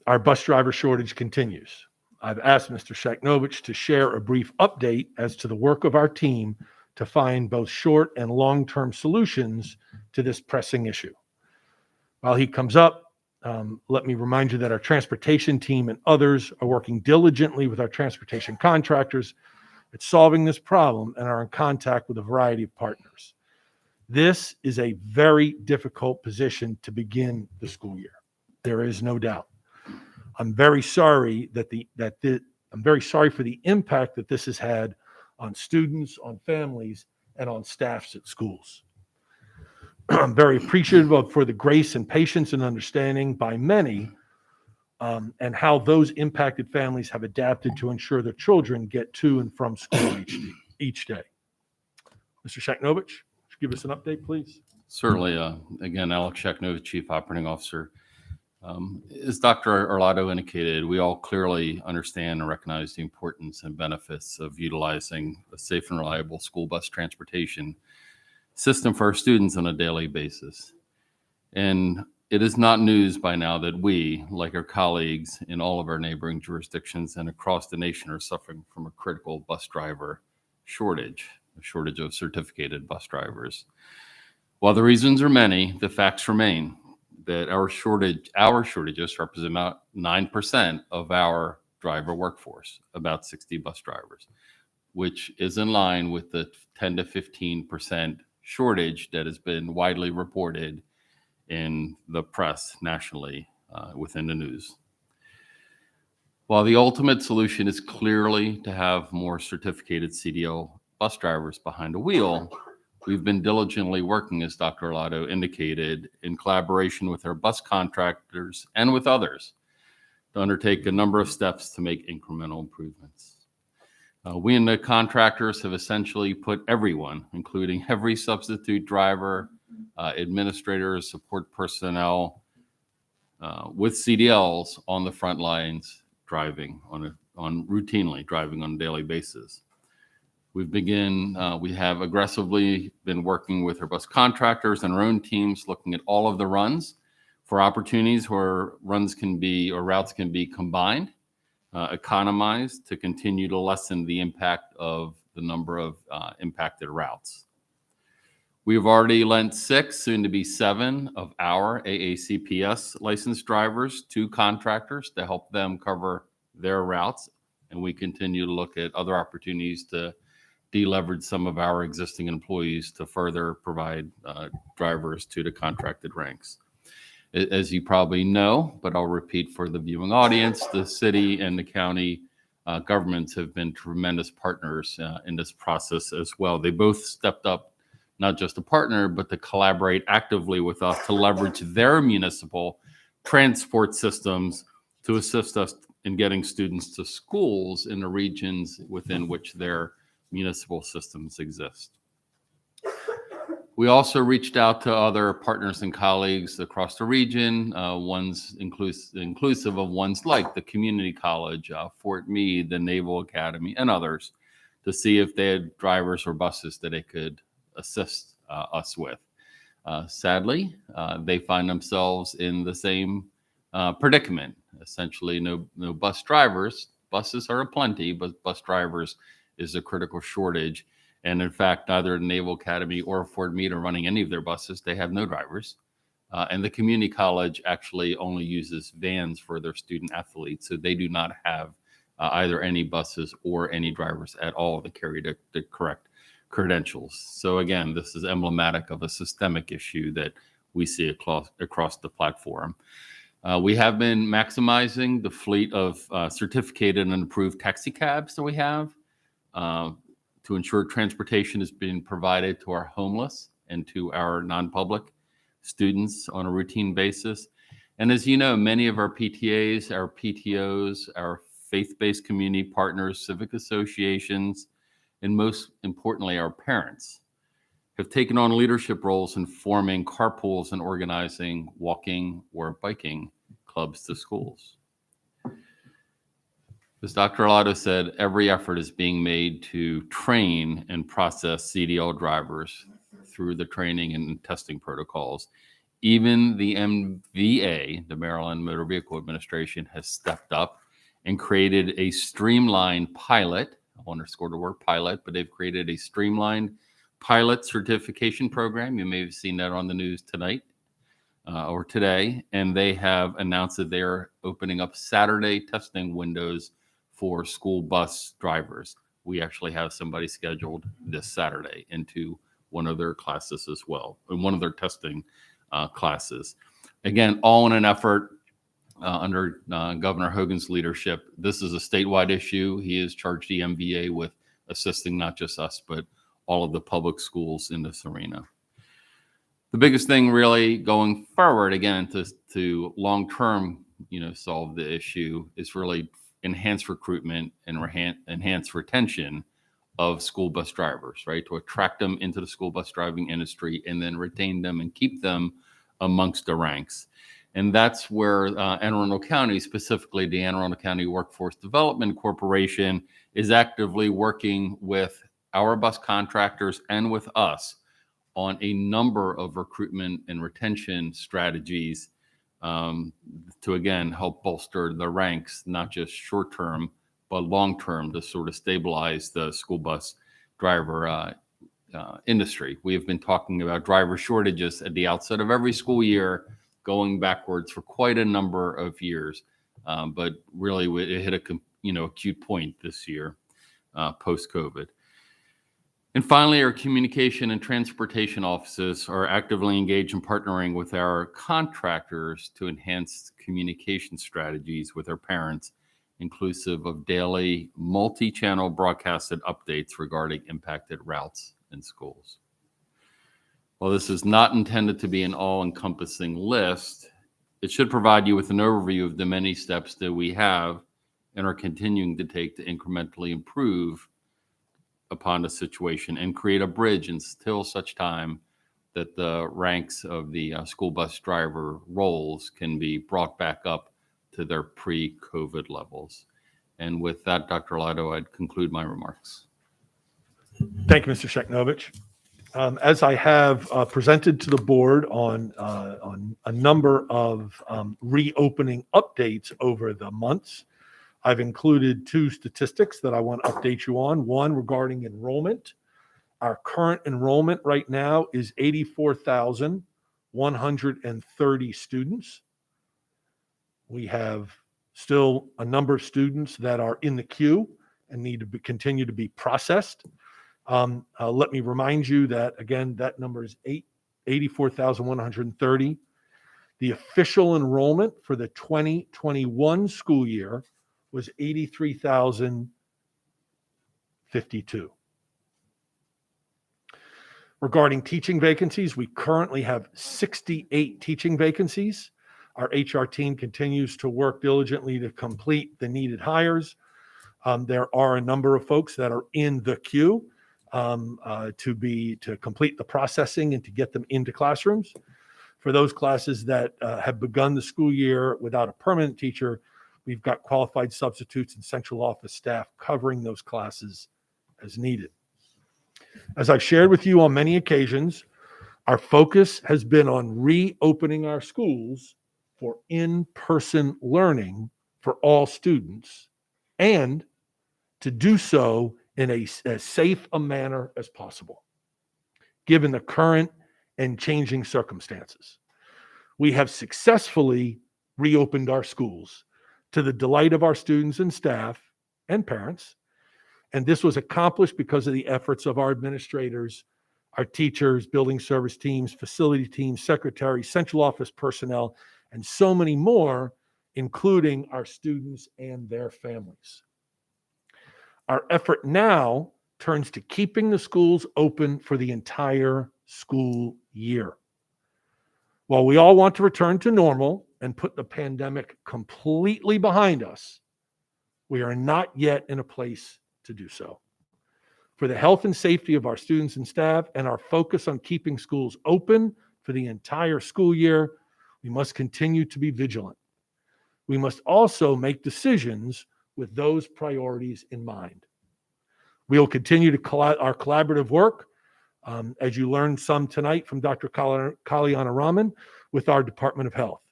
our bus driver shortage continues. I've asked Mr. Shaknovich to share a brief update as to the work of our team to find both short and long-term solutions to this pressing issue. While he comes up, let me remind you that our transportation team and others are working diligently with our transportation contractors at solving this problem and are in contact with a variety of partners. This is a very difficult position to begin the school year. There is no doubt. I'm very sorry I'm very sorry for the impact that this has had on students, on families, and on staffs at schools. I'm very appreciative for the grace and patience and understanding by many, and how those impacted families have adapted to ensure their children get to and from school each day. Mr. Shaknovich, give us an update, please. Certainly. Again, Alex Shaknovich, Chief Operating Officer. As Dr. Arlotto indicated, we all clearly understand and recognize the importance and benefits of utilizing a safe and reliable school bus transportation system for our students on a daily basis. And it is not news by now that we, like our colleagues in all of our neighboring jurisdictions and across the nation, are suffering from a critical bus driver shortage, a shortage of certificated bus drivers. While the reasons are many, the facts remain that our shortages represent about 9% of our driver workforce, about 60 bus drivers, which is in line with the 10 to 15% shortage that has been widely reported in the press nationally within the news. While the ultimate solution is clearly to have more certificated CDL bus drivers behind the wheel, we've been diligently working, as Dr. Arlotto indicated, in collaboration with our bus contractors and with others to undertake a number of steps to make incremental improvements. We and the contractors have essentially put everyone, including every substitute driver, administrators, support personnel, with CDLs on the front lines, routinely driving on a daily basis. We have aggressively been working with our bus contractors and our own teams, looking at all of the runs for opportunities where routes can be combined, economized to continue to lessen the impact of the number of impacted routes. We have already lent 6, soon to be 7, of our AACPS licensed drivers to contractors to help them cover their routes, and we continue to look at other opportunities to deleverage some of our existing employees to further provide drivers to the contracted ranks. As you probably know, but I'll repeat for the viewing audience, the city and the county governments have been tremendous partners in this process as well. They both stepped up, not just to partner, but to collaborate actively with us to leverage their municipal transport systems to assist us in getting students to schools in the regions within which their municipal systems exist. We also reached out to other partners and colleagues across the region, ones inclusive of ones like the Community College, Fort Meade, the Naval Academy, and others, to see if they had drivers or buses that they could assist us with. Sadly, they find themselves in the same predicament. Essentially, no bus drivers. Buses are aplenty, but bus drivers is a critical shortage. And in fact, neither the Naval Academy or Fort Meade are running any of their buses. They have no drivers. And the community college actually only uses vans for their student athletes. So they do not have either any buses or any drivers at all that carry the correct credentials. So again, this is emblematic of a systemic issue that we see across the platform. We have been maximizing the fleet of certificated and approved taxi cabs that we have. To ensure transportation is being provided to our homeless and to our non-public students on a routine basis. And as you know, many of our PTAs, our PTOs, our faith-based community partners, civic associations, and most importantly, our parents have taken on leadership roles in forming carpools and organizing walking or biking clubs to schools. As Dr. Arlotto said, every effort is being made to train and process CDL drivers through the training and testing protocols. Even the MVA, the Maryland Motor Vehicle Administration, has stepped up and created a streamlined pilot. I'll underscore the word pilot, but they've created a streamlined pilot certification program. You may have seen that on the news tonight or today. And they have announced that they're opening up Saturday testing windows for school bus drivers. We actually have somebody scheduled this Saturday into one of their classes as well, in one of their testing classes. Again, all in an effort under Governor Hogan's leadership. This is a statewide issue. He has charged the MVA with assisting not just us, but all of the public schools in this arena. The biggest thing really going forward, again, to long-term, solve the issue is really enhance recruitment and enhance retention of school bus drivers, right? To attract them into the school bus driving industry and then retain them and keep them amongst the ranks. And that's where Anne Arundel County, specifically the Anne Arundel County Workforce Development Corporation, is actively working with our bus contractors and with us on a number of recruitment and retention strategies to, again, help bolster the ranks, not just short-term, but long-term, to sort of stabilize the school bus driver industry. We have been talking about driver shortages at the outset of every school year, going backwards for quite a number of years. But really, it hit a acute point this year, post-COVID. And finally, our communication and transportation offices are actively engaged in partnering with our contractors to enhance communication strategies with our parents, inclusive of daily multi-channel broadcasted updates regarding impacted routes in schools. While this is not intended to be an all-encompassing list, it should provide you with an overview of the many steps that we have and are continuing to take to incrementally improve upon the situation and create a bridge until such time that the ranks of the school bus driver roles can be brought back up to their pre-COVID levels. And with that, Dr. Arlotto, I'd conclude my remarks. Thank you, Mr. Sheknovich. As I have presented to the board on a number of reopening updates over the months, I've included two statistics that I want to update you on. One regarding enrollment. Our current enrollment right now is 84,130 students. We have still a number of students that are in the queue and need to continue to be processed. Let me remind you that, again, that number is 84,130. The official enrollment for the 2021 school year was 83,052. Regarding teaching vacancies, we currently have 68 teaching vacancies. Our HR team continues to work diligently to complete the needed hires. There are a number of folks that are in the queue to complete the processing and to get them into classrooms. For those classes that have begun the school year without a permanent teacher, we've got qualified substitutes and central office staff covering those classes as needed. As I've shared with you on many occasions, our focus has been on reopening our schools for in-person learning for all students, and to do so in as safe a manner as possible, given the current and changing circumstances. We have successfully reopened our schools to the delight of our students and staff and parents. And this was accomplished because of the efforts of our administrators, our teachers, building service teams, facility teams, secretaries, central office personnel, and so many more, including our students and their families. Our effort now turns to keeping the schools open for the entire school year. While we all want to return to normal and put the pandemic completely behind us, we are not yet in a place to do so. For the health and safety of our students and staff and our focus on keeping schools open for the entire school year, we must continue to be vigilant. We must also make decisions with those priorities in mind. We will continue to our collaborative work, as you learned some tonight from Dr. Kalyana Raman, with our Department of Health.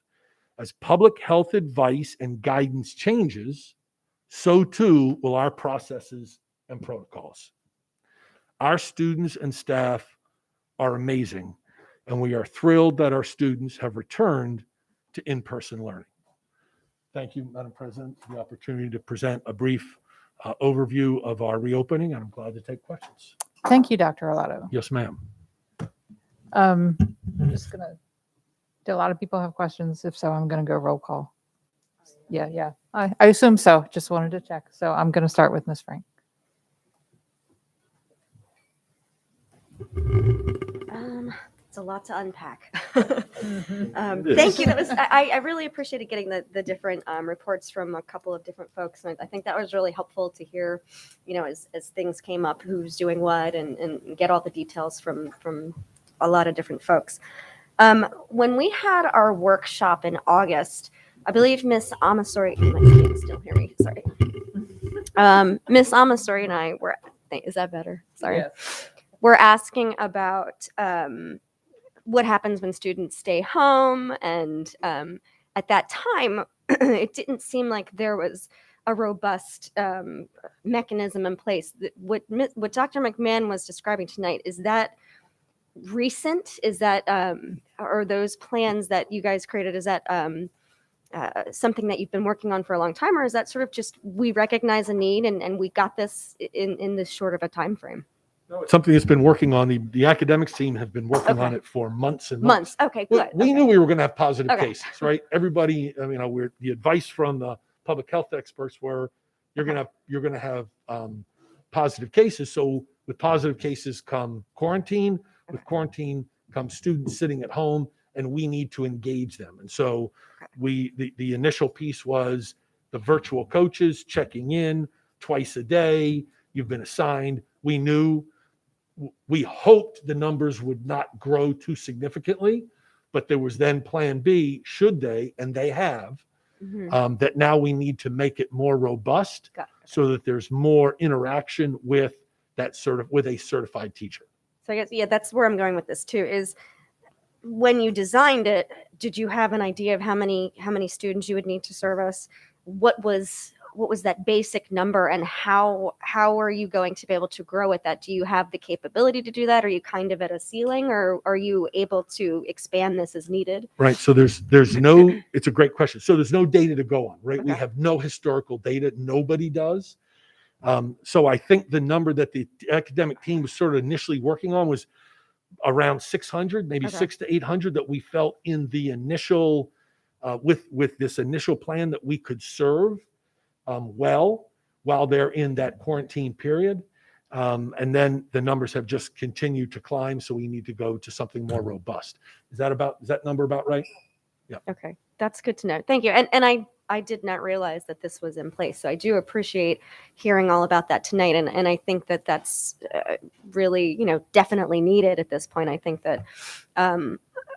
As public health advice and guidance changes, so too will our processes and protocols. Our students and staff are amazing, and we are thrilled that our students have returned to in-person learning. Thank you, Madam President, for the opportunity to present a brief overview of our reopening, and I'm glad to take questions. Thank you, Dr. Arlotto. Yes, ma'am. I'm just gonna, do a lot of people have questions? If so, I'm gonna go roll call. Yeah, I assume so. Just wanted to check. So I'm gonna start with Ms. Frank. It's a lot to unpack. Thank you. That was I really appreciated getting the different reports from a couple of different folks, and I think that was really helpful to hear, as things came up, who's doing what, and get all the details from a lot of different folks. When we had our workshop in August, I believe Miss Amasori, you can still hear me, sorry. Miss Amasori and I were, is that better? Sorry. Yes. We're asking about what happens when students stay home. And at that time, it didn't seem like there was a robust mechanism in place. What Dr. McMahon was describing tonight, is that recent? Is that, or those plans that you guys created, is that something that you've been working on for a long time? Or is that sort of just, we recognize a need and we got this in this short of a time frame? No, it's something that's been working on. The academics team have been working on it for months and months. Okay, good. We knew we were going to have positive Okay. cases, right? Everybody, the advice from the public health experts were, you're going to have positive cases. So with positive cases come quarantine. With quarantine comes students sitting at home, and we need to engage them. And so the initial piece was the virtual coaches checking in twice a day. You've been assigned. We hoped the numbers would not grow too significantly, but there was then plan B, should they, and they have, that now we need to make it more robust so that there's more interaction with with a certified teacher. So I guess, that's where I'm going with this too, is when you designed it, did you have an idea of how many students you would need to service? What was that basic number, and how are you going to be able to grow with that? Do you have the capability to do that? Are you kind of at a ceiling, or are you able to expand this as needed? Right. So there's no, it's a great question. So there's no data to go on, right? We have no historical data. Nobody does. So I think the number that the academic team was sort of initially working on was around 600, maybe Okay. 600 to 800 that we felt in the initial, with this initial plan that we could serve well while they're in that quarantine period. And then the numbers have just continued to climb, so we need to go to something more robust. Is that number about right? Yeah. Okay, that's good to know. Thank you. And I did not realize that this was in place. So I do appreciate hearing all about that tonight. And I think that that's really, definitely needed at this point. I think that.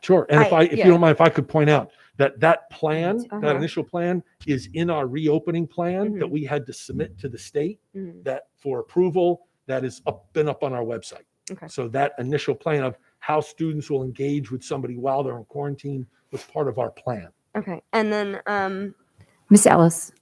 Sure. And if yeah. you don't mind, if I could point out that plan, that Uh-huh. initial plan is in our reopening plan that Mhm. we had to submit to the state Mhm. that for approval, that is been up on our website. Okay. So that initial plan of how students will engage with somebody while they're in quarantine was part of our plan. Okay. And then, Miss Ellis.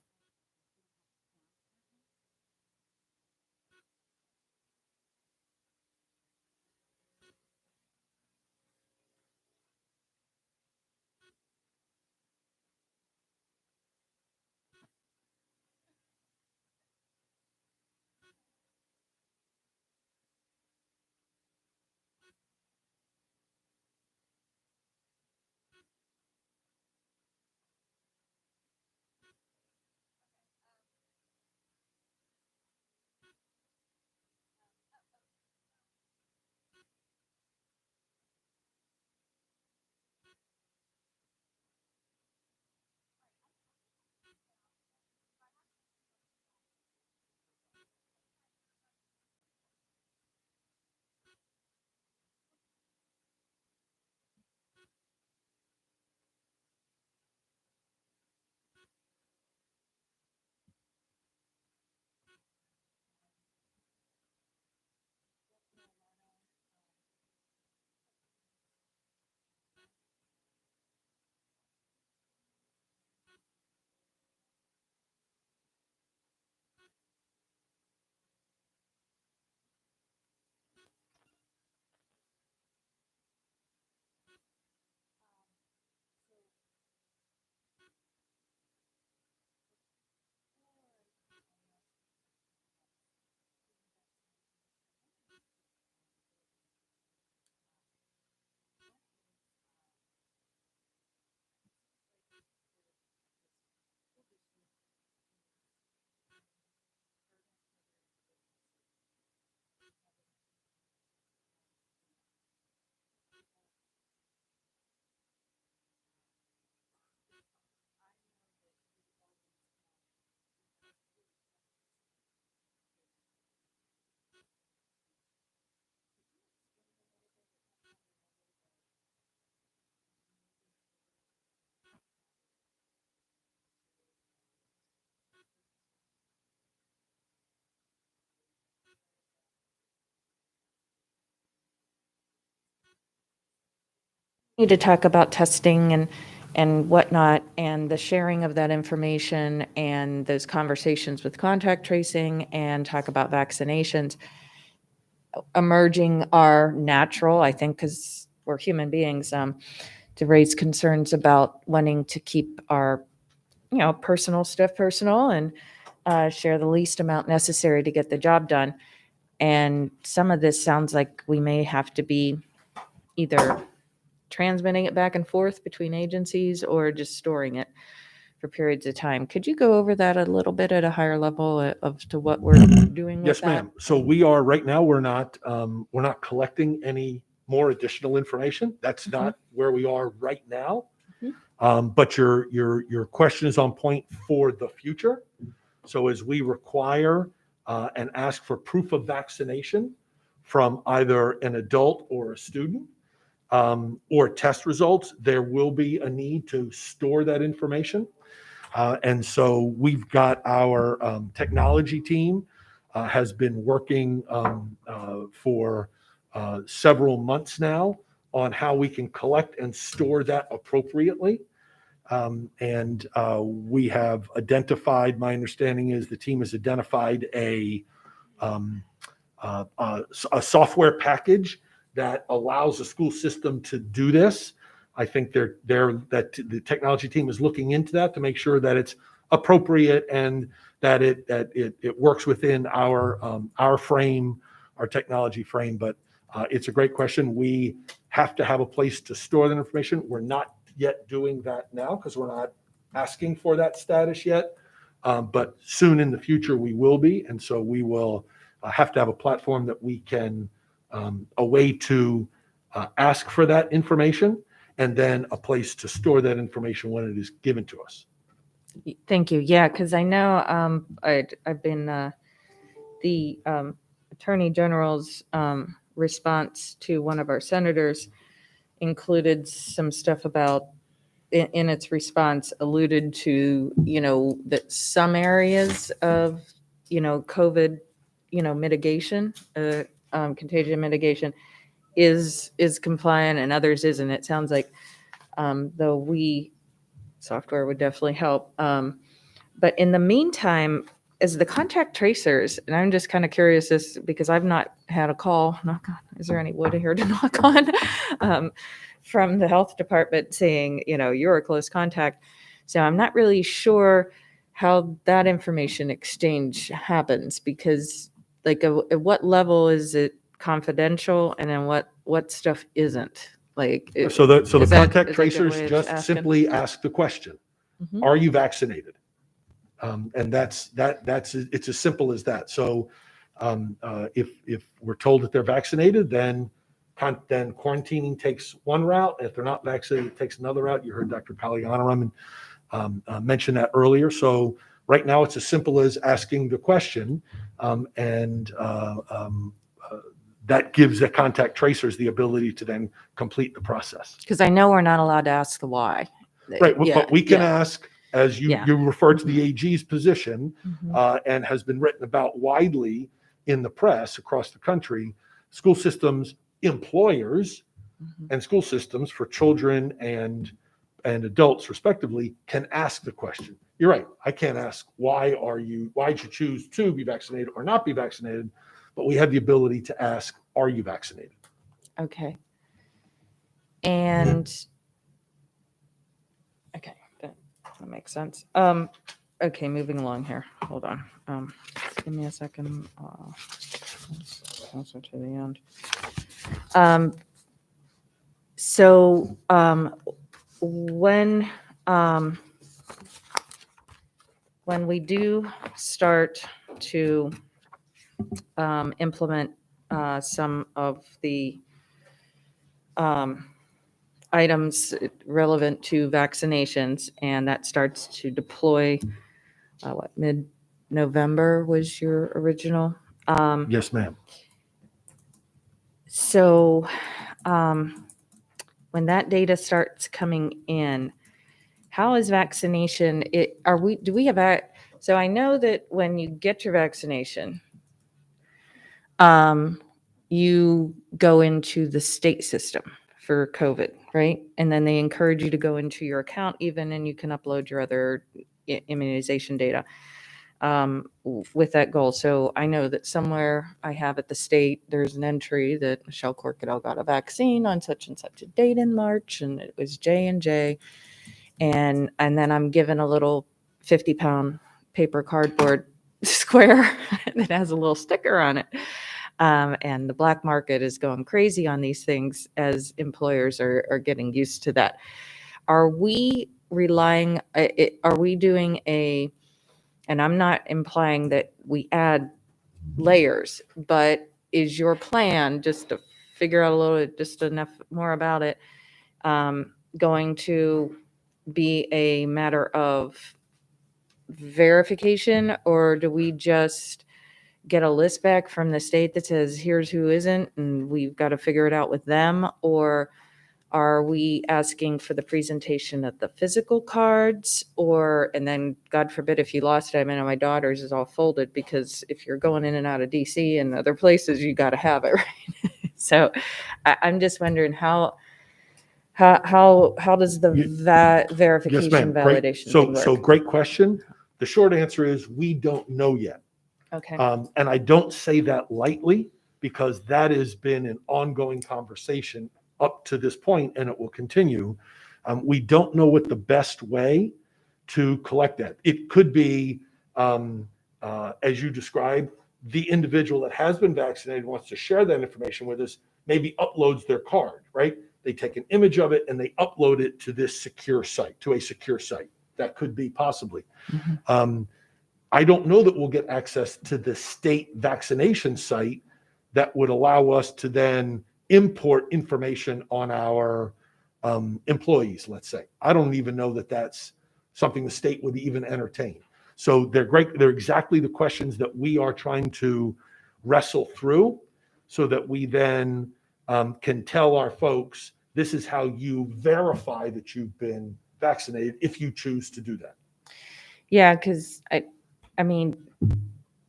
Need to talk about testing and whatnot, and the sharing of that information and those conversations with contact tracing, and talk about vaccinations. Emerging are natural, I think, because we're human beings, to raise concerns about wanting to keep our, personal stuff personal and share the least amount necessary to get the job done. And some of this sounds like we may have to be either transmitting it back and forth between agencies or just storing it for periods of time. Could you go over that a little bit at a higher level of to what we're doing with Yes, that? ma'am. So we are right now, we're not collecting any more additional information. That's not where we are right now. But your question is on point for the future. So as we require and ask for proof of vaccination from either an adult or a student, or test results, there will be a need to store that information. And so we've got our technology team has been working for several months now on how we can collect and store that appropriately. And we have identified, my understanding is the team has identified a software package that allows the school system to do this. I think that the technology team is looking into that to make sure that it's appropriate and that it works within our frame, our technology frame. But it's a great question. We have to have a place to store that information. We're not yet doing that now because we're not asking for that status yet. But soon in the future we will be, and so we will have to have a platform that we can, a way to ask for that information, and then a place to store that information when it is given to us. Thank you. Yeah, because I know I've been the Attorney General's response to one of our senators included some stuff about, in its response, alluded to, that some areas of, COVID, mitigation, contagion mitigation is compliant and others isn't. It sounds like though software would definitely help. But in the meantime, as the contact tracers, and I'm just kind of curious this because I've not had a call, knock on, is there any wood here to knock on, from the health department saying, you're a close contact. So I'm not really sure how that information exchange happens because like at what level is it confidential and then what stuff isn't? Like, So the contact is tracers that a good way of just asking? simply ask the question, Mhm. are you vaccinated? And it's as simple as that. So if we're told that they're vaccinated, then quarantining takes one route. If they're not vaccinated, it takes another route. You heard Dr. Pallianaram mention that earlier. So right now it's as simple as asking the question, and that gives the contact tracers the ability to then complete the process. Because I know we're not allowed to ask the why. Right, Yeah, but we can yeah. ask, as you Yeah. referred to the AG's position, Mhm. and has been written about widely in the press across the country, school systems, employers, and school systems for children and adults respectively can ask the question. You're right, I can't ask why'd you choose to be vaccinated or not be vaccinated, but we have the ability to ask, are you vaccinated? Okay. And okay, that makes sense. Okay, moving along here. Hold on. Give me a second. Closer to the end. So when we do start to implement some of the items relevant to vaccinations, and that starts to deploy, mid-November was your original? Yes, ma'am. So when that data starts coming in, how is vaccination, do we have so I know that when you get your vaccination, you go into the state system for COVID, right? And then they encourage you to go into your account even, and you can upload your other immunization data with that goal. So I know that somewhere I have at the state, there's an entry that Michelle Corkadell got a vaccine on such and such a date in March, and it was J&J. And then I'm given a little 50-pound paper cardboard square that has a little sticker on it. And the black market is going crazy on these things as employers are getting used to that. Are we doing and I'm not implying that we add layers, but is your plan, just to figure out just enough more about it, going to be a matter of verification, or do we just get a list back from the state that says here's who isn't and we've got to figure it out with them? Or are we asking for the presentation of the physical cards? And then God forbid if you lost it, I mean, my daughter's is all folded because if you're going in and out of DC and other places, you got to have it, right? So I'm just wondering how does the verification Yes, ma'am. Great. validation thing work? So great question. The short answer is we don't know yet. Okay. And I don't say that lightly because that has been an ongoing conversation up to this point, and it will continue. We don't know what the best way to collect that. It could be as you described, the individual that has been vaccinated wants to share that information with us, maybe uploads their card, right? They take an image of it and they upload it to this secure site, to a secure site. That could be possibly. I don't know that we'll get access to the state vaccination site that would allow us to then import information on our employees, let's say. I don't even know that that's something the state would even entertain. So they're great. They're exactly the questions that we are trying to wrestle through so that we then can tell our folks, this is how you verify that you've been vaccinated if you choose to do that. Yeah, because I mean,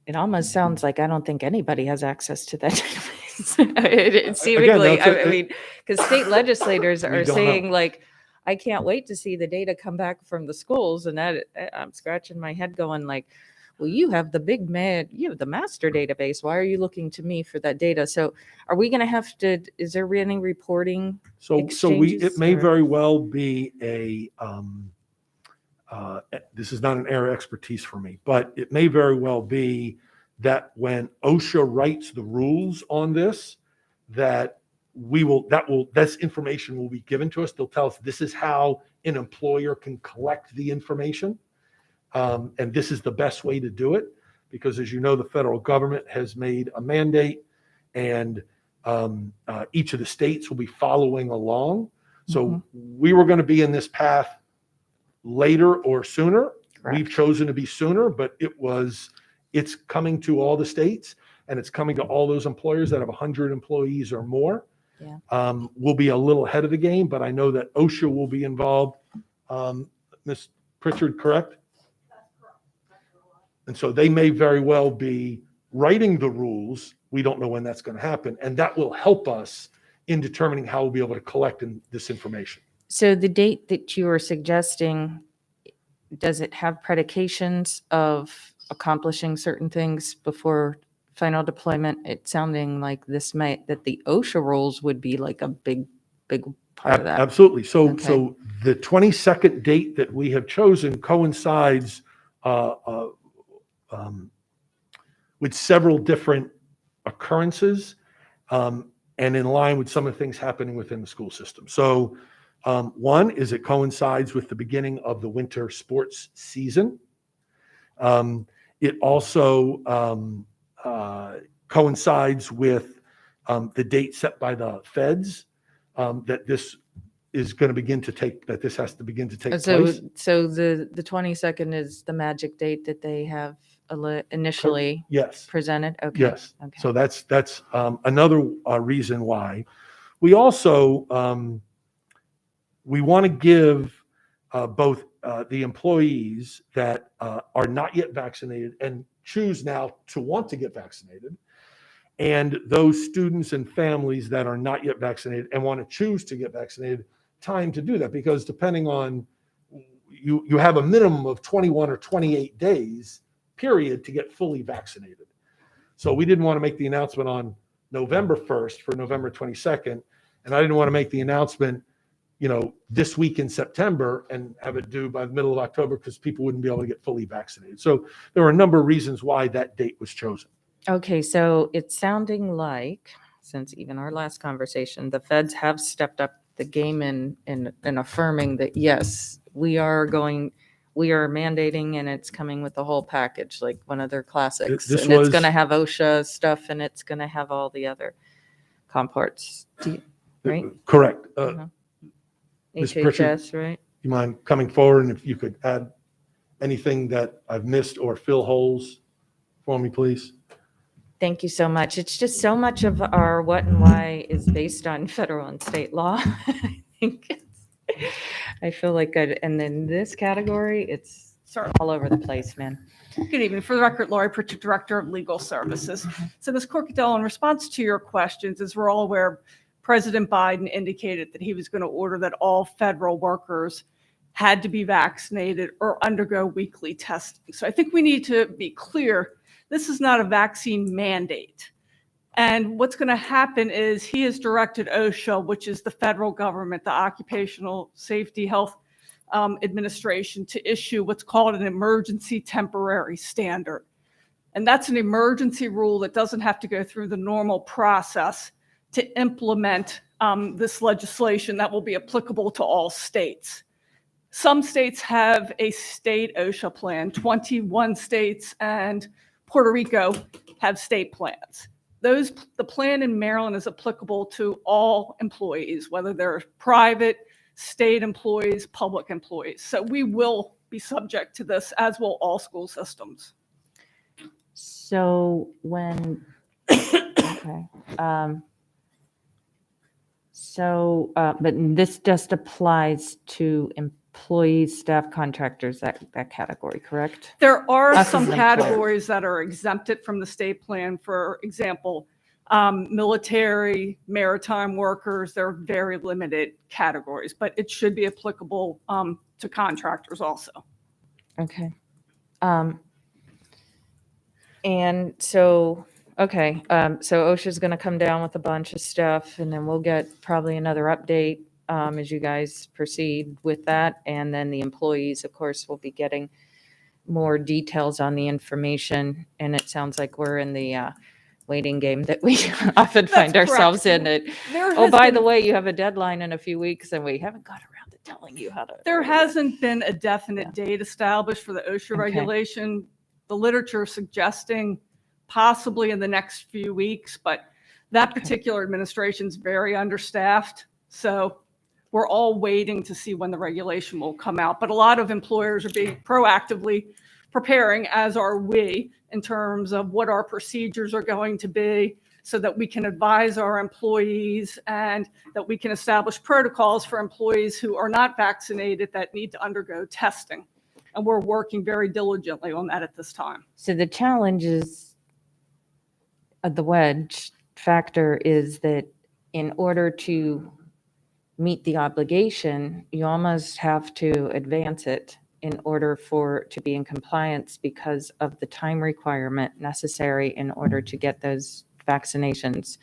it almost sounds like I don't think anybody has access to that database. Seemingly, I mean, because state legislators are saying like, I can't wait to see the data come back from the schools, and that I'm scratching my head going like, well, you have the master database. Why are you looking to me for that data? So are we going to have to, is there any reporting? It may very well be this is not an area of expertise for me, but it may very well be that when OSHA writes the rules on this, that this information will be given to us. They'll tell us this is how an employer can collect the information. And this is the best way to do it, because as you know, the federal government has made a mandate, and each of the states will be following along. So we were going to be in this path later or sooner. Correct. We've chosen to be sooner, but it's coming to all the states, and it's coming to all those employers that have 100 employees or more. Yeah. We'll be a little ahead of the game, but I know that OSHA will be involved. Ms. Pritchard, correct? And so they may very well be writing the rules. We don't know when that's going to happen. And that will help us in determining how we'll be able to collect this information. So the date that you are suggesting, does it have predications of accomplishing certain things before final deployment? It's sounding like that the OSHA rules would be like a big part of that. Absolutely. So the 22nd date that we have chosen coincides with several different occurrences and in line with some of the things happening within the school system. So one is it coincides with the beginning of the winter sports season. It also coincides with the date set by the feds that this is going to begin to take, that this has to begin to take place. So the 22nd is the magic date that they have initially presented? Okay. Yes. Okay. So that's another reason why. We also, we want to give both the employees that are not yet vaccinated and choose now to want to get vaccinated, and those students and families that are not yet vaccinated and want to choose to get vaccinated, time to do that, because depending on, you have a minimum of 21 or 28 days period to get fully vaccinated. So we didn't want to make the announcement on November 1st for November 22nd, and I didn't want to make the announcement this week in September and have it due by the middle of October, because people wouldn't be able to get fully vaccinated. So there were a number of reasons why that date was chosen. Okay, so it's sounding like, since even our last conversation, the feds have stepped up the game in affirming that, yes, we are mandating, and it's coming with the whole package, like one of their classics. It's going to have OSHA stuff, and it's going to have all the other comparts, right? Correct. HHS, right? You mind coming forward, and if you could add anything that I've missed or fill holes for me, please? Thank you so much. It's just so much of our what and why is based on federal and state law. I feel like, and in this category, it's all over the place, man. Good evening. For the record, Lori Pritchard, Director of Legal Services. So Ms. Corcadell, in response to your questions, as we're all aware, President Biden indicated that he was going to order that all federal workers had to be vaccinated or undergo weekly testing. So I think we need to be clear, this is not a vaccine mandate. And what's going to happen is he has directed OSHA, which is the federal government, the Occupational Safety Health administration to issue what's called an emergency temporary standard. And that's an emergency rule that doesn't have to go through the normal process to implement this legislation that will be applicable to all states. Some states have a state OSHA plan. 21 states and Puerto Rico have state plans. The plan in Maryland is applicable to all employees, whether they're private, state employees, public employees. So we will be subject to this, as will all school systems. So when, okay. But this just applies to employees, staff, contractors, that category, correct? There are Us some as an employer. categories that are exempted from the state plan. For example, military, maritime workers, they're very limited categories, but it should be applicable to contractors also. Okay. And so, okay, so OSHA's going to come down with a bunch of stuff, and then we'll get probably another update as you guys proceed with that. And then the employees, of course, will be getting more details on the information. And it sounds like we're in the waiting game that we often find ourselves in. It. Oh, by the way, you have a deadline in a few weeks, and we haven't got around to telling you how to. There hasn't been a definite date established for the OSHA regulation. The literature suggesting possibly in the next few weeks, but that particular administration is very understaffed. So we're all waiting to see when the regulation will come out. But a lot of employers are being proactively preparing, as are we, in terms of what our procedures are going to be so that we can advise our employees and that we can establish protocols for employees who are not vaccinated that need to undergo testing. And we're working very diligently on that at this time. So the challenge is, the wedge factor is that in order to meet the obligation, you almost have to advance it in order to be in compliance because of the time requirement necessary in order to get those vaccinations,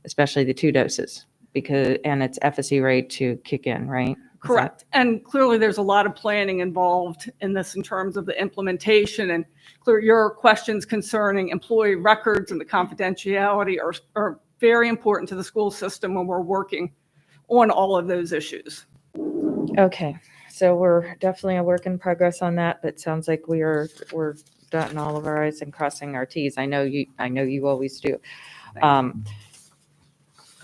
especially the 2 doses, and it's FSE rate to kick in, right? Correct. And clearly there's a lot of planning involved in this in terms of the implementation, and your questions concerning employee records and the confidentiality are very important to the school system when we're working on all of those issues. Okay, so we're definitely a work in progress on that, but sounds like we're dotting all of our I's and crossing our T's. I know you always do.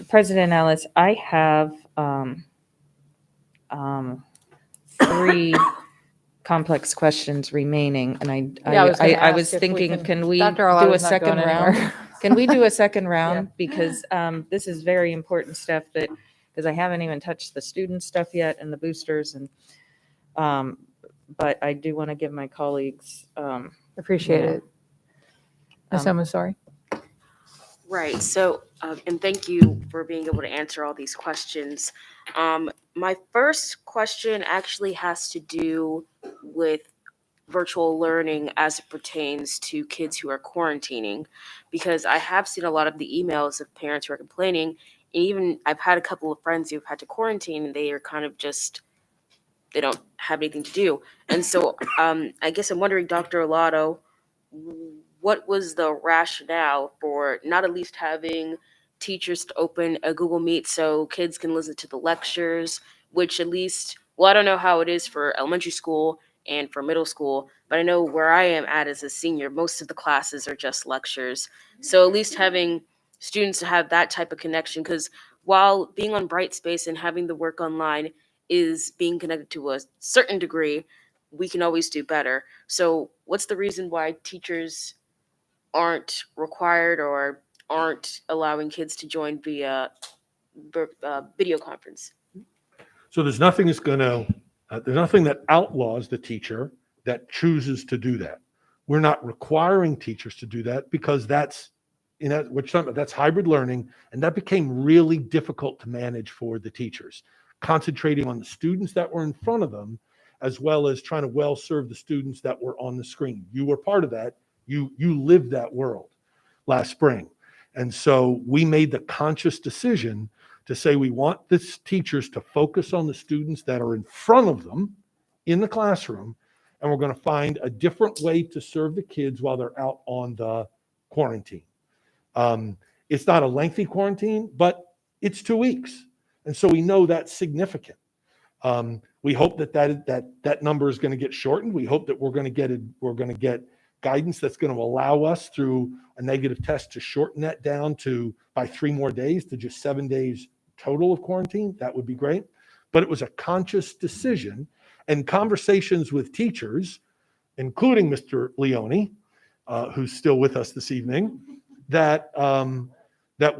President Ellis, I have 3 complex questions remaining, and I was thinking, can we do a second round? Can we do a second round? Because this is very important stuff because I haven't even touched the student stuff yet and the boosters, and but I do want to give my colleagues Appreciate it. Ms. Omasori. Right. So, and thank you for being able to answer all these questions. My first question actually has to do with virtual learning as it pertains to kids who are quarantining, because I have seen a lot of the emails of parents who are complaining. And even I've had a couple of friends who've had to quarantine, and they are kind of just, they don't have anything to do. And so I guess I'm wondering, Dr. Arlotto, what was the rationale for not at least having teachers to open a Google Meet so kids can listen to the lectures, which at least, well, I don't know how it is for elementary school and for middle school, but I know where I am at as a senior, most of the classes are just lectures. So at least having students to have that type of connection, because while being on Brightspace and having the work online is being connected to a certain degree, we can always do better. So what's the reason why teachers aren't required or aren't allowing kids to join via video conference? So there's nothing there's nothing that outlaws the teacher that chooses to do that. We're not requiring teachers to do that because that's hybrid learning, and that became really difficult to manage for the teachers, concentrating on the students that were in front of them, as well as trying to well serve the students that were on the screen. You were part of that. You lived that world last spring. And so we made the conscious decision to say we want the teachers to focus on the students that are in front of them in the classroom, and we're going to find a different way to serve the kids while they're out on the quarantine. It's not a lengthy quarantine, but it's 2 weeks. And so we know that's significant. We hope that number is going to get shortened. We hope that we're going to get guidance that's going to allow us through a negative test to shorten that down by 3 more days to just 7 days total of quarantine. That would be great. But it was a conscious decision, and conversations with teachers, including Mr. Leone, who's still with us this evening, that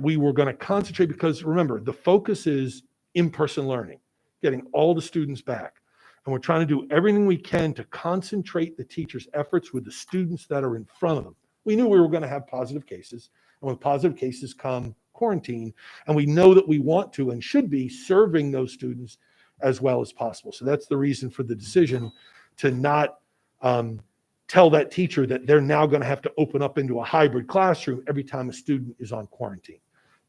we were going to concentrate, because remember, the focus is in-person learning, getting all the students back. And we're trying to do everything we can to concentrate the teachers' efforts with the students that are in front of them. We knew we were going to have positive cases, and with positive cases come quarantine, and we know that we want to and should be serving those students as well as possible. So that's the reason for the decision to not tell that teacher that they're now going to have to open up into a hybrid classroom every time a student is on quarantine.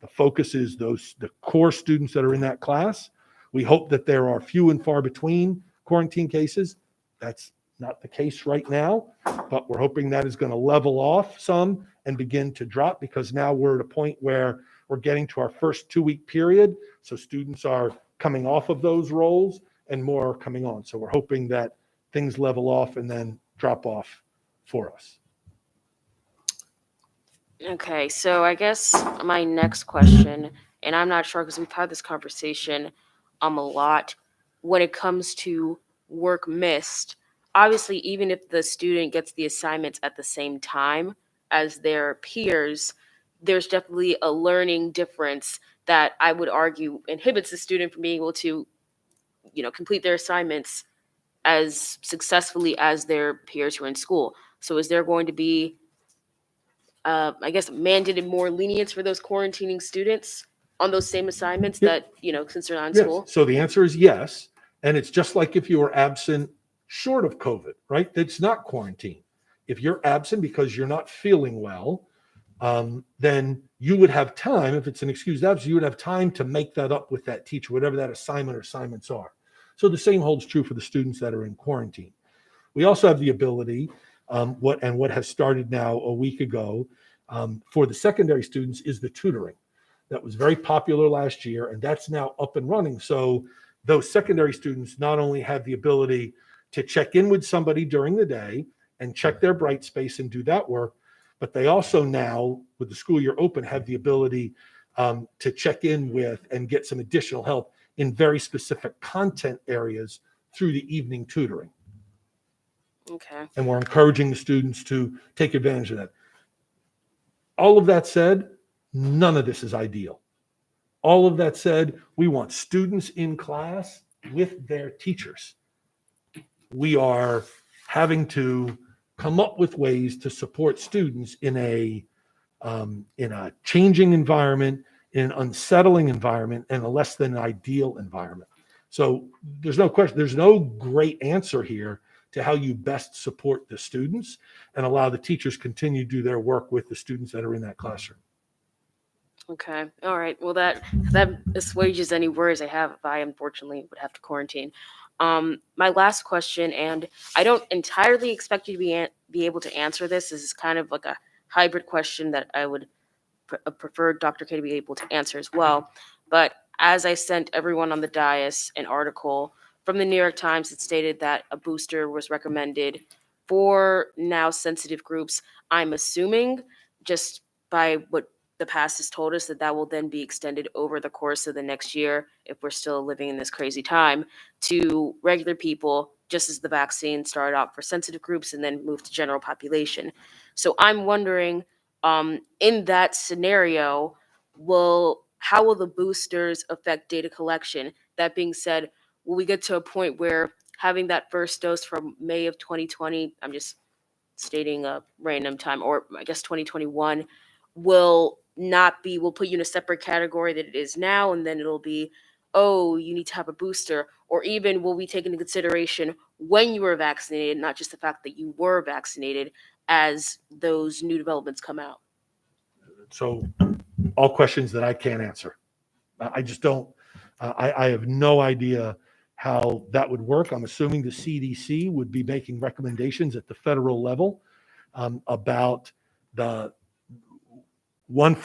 The focus is the core students that are in that class. We hope that there are few and far between quarantine cases. That's not the case right now, but we're hoping that is going to level off some and begin to drop, because now we're at a point where we're getting to our first 2-week period. So students are coming off of those roles and more are coming on. So we're hoping that things level off and then drop off for us. Okay, so I guess my next question, and I'm not sure because we've had this conversation a lot, when it comes to work missed, obviously, even if the student gets the assignments at the same time as their peers, there's definitely a learning difference that I would argue inhibits the student from being able to, complete their assignments as successfully as their peers who are in school. So is there going to be, mandated more lenience for those quarantining students on those same assignments that, since they're not in Yes. school? So the answer is yes. And it's just like if you were absent short of COVID, right? That's not quarantine. If you're absent because you're not feeling well, then you would have time, if it's an excused absence, you would have time to make that up with that teacher, whatever that assignment or assignments are. So the same holds true for the students that are in quarantine. We also have the ability, what has started now a week ago, for the secondary students is the tutoring. That was very popular last year, and that's now up and running. So those secondary students not only have the ability to check in with somebody during the day and check their bright space and do that work, but they also now, with the school year open, have the ability to check in with and get some additional help in very specific content areas through the evening tutoring. Okay. And we're encouraging the students to take advantage of that. All of that said, none of this is ideal. All of that said, we want students in class with their teachers. We are having to come up with ways to support students in a changing environment, in an unsettling environment, and a less than ideal environment. So there's no question, there's no great answer here to how you best support the students and allow the teachers continue to do their work with the students that are in that classroom. Okay. All right. Well, that assuages any worries I have if I unfortunately would have to quarantine. My last question, and I don't entirely expect you to be able to answer this. This is kind of like a hybrid question that I would prefer Dr. K to be able to answer as well. But as I sent everyone on the dais an article from the New York Times, it stated that a booster was recommended for now sensitive groups. I'm assuming, just by what the past has told us, that will then be extended over the course of the next year, if we're still living in this crazy time, to regular people, just as the vaccine started out for sensitive groups and then moved to general population. So I'm wondering, in that scenario, how will the boosters affect data collection? That being said, will we get to a point where having that first dose from May of 2020, I'm just stating a random time, or I guess 2021, will put you in a separate category that it is now, and then it'll be, oh, you need to have a booster? Or even will we take into consideration when you were vaccinated, not just the fact that you were vaccinated, as those new developments come out? So all questions that I can't answer. I just don't, I have no idea how that would work. I'm assuming the CDC would be making recommendations at the federal level about the one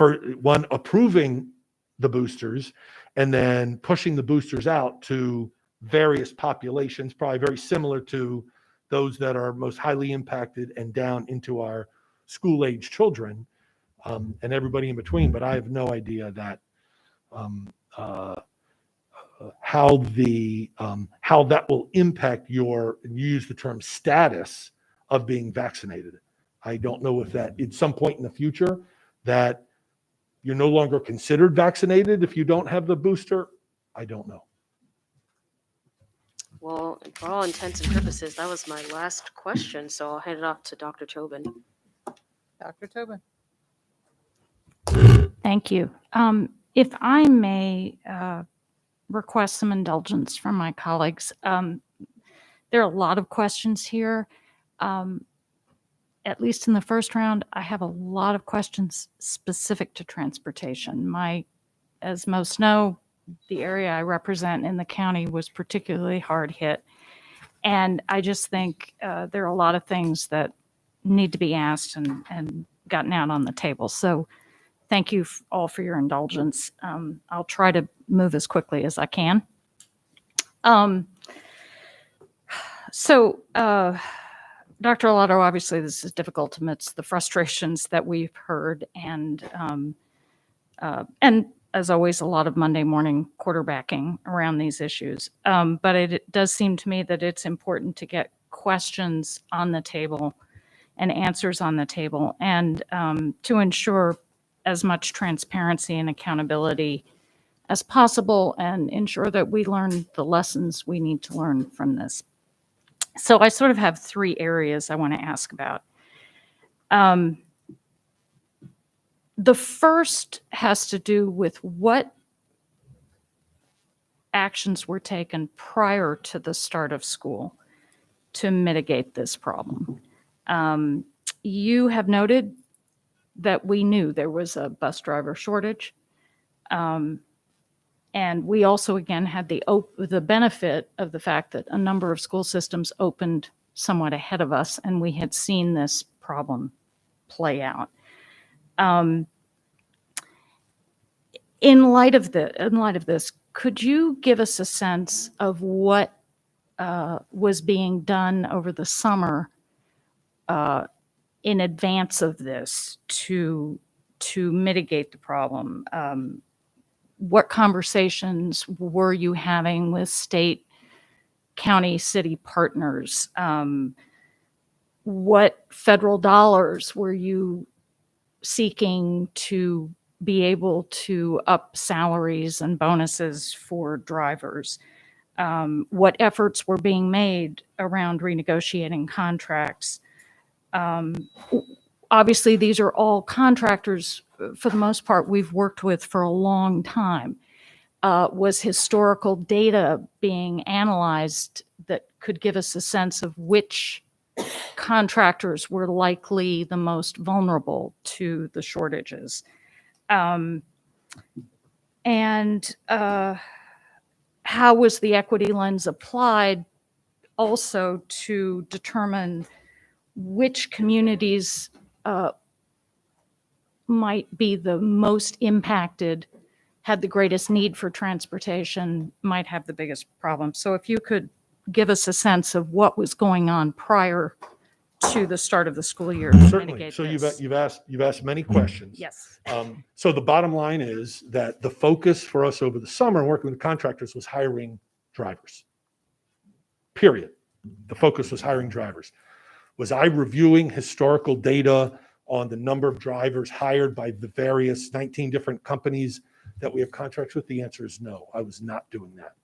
approving the boosters and then pushing the boosters out to various populations, probably very similar to those that are most highly impacted and down into our school-age children and everybody in between. But I have no idea that how that will impact your, and you use the term status of being vaccinated. I don't know if that at some point in the future that you're no longer considered vaccinated if you don't have the booster. I don't know. Well, for all intents and purposes, that was my last question. So I'll hand it off to Dr. Tobin. Dr. Tobin. Thank you. If I may request some indulgence from my colleagues, there are a lot of questions here. At least in the first round, I have a lot of questions specific to transportation. As most know, the area I represent in the county was particularly hard hit. And I just think there are a lot of things that need to be asked and gotten out on the table. So thank you all for your indulgence. I'll try to move as quickly as I can. Dr. Arlotto, obviously this is difficult amidst the frustrations that we've heard and as always, a lot of Monday morning quarterbacking around these issues. But it does seem to me that it's important to get questions on the table and answers on the table and to ensure as much transparency and accountability as possible and ensure that we learn the lessons we need to learn from this. So I sort of have three areas I want to ask about. The first has to do with what actions were taken prior to the start of school to mitigate this problem. You have noted that we knew there was a bus driver shortage. And we also, again, had the benefit of the fact that a number of school systems opened somewhat ahead of us, and we had seen this problem play out. In light of this, could you give us a sense of what was being done over the summer in advance of this to mitigate the problem? What conversations were you having with state, county, city partners? What federal dollars were you seeking to be able to up salaries and bonuses for drivers? What efforts were being made around renegotiating contracts? Obviously, these are all contractors, for the most part, we've worked with for a long time. Was historical data being analyzed that could give us a sense of which contractors were likely the most vulnerable to the shortages? And how was the equity lens applied also to determine which communities might be the most impacted, had the greatest need for transportation, might have the biggest problem? So if you could give us a sense of what was going on prior to the start of the school year to Certainly. mitigate So this. you've asked many questions. Yes. So the bottom line is that the focus for us over the summer working with contractors was hiring drivers. Period. The focus was hiring drivers. Was I reviewing historical data on the number of drivers hired by the various 19 different companies that we have contracts with? The answer is no, I was not doing that.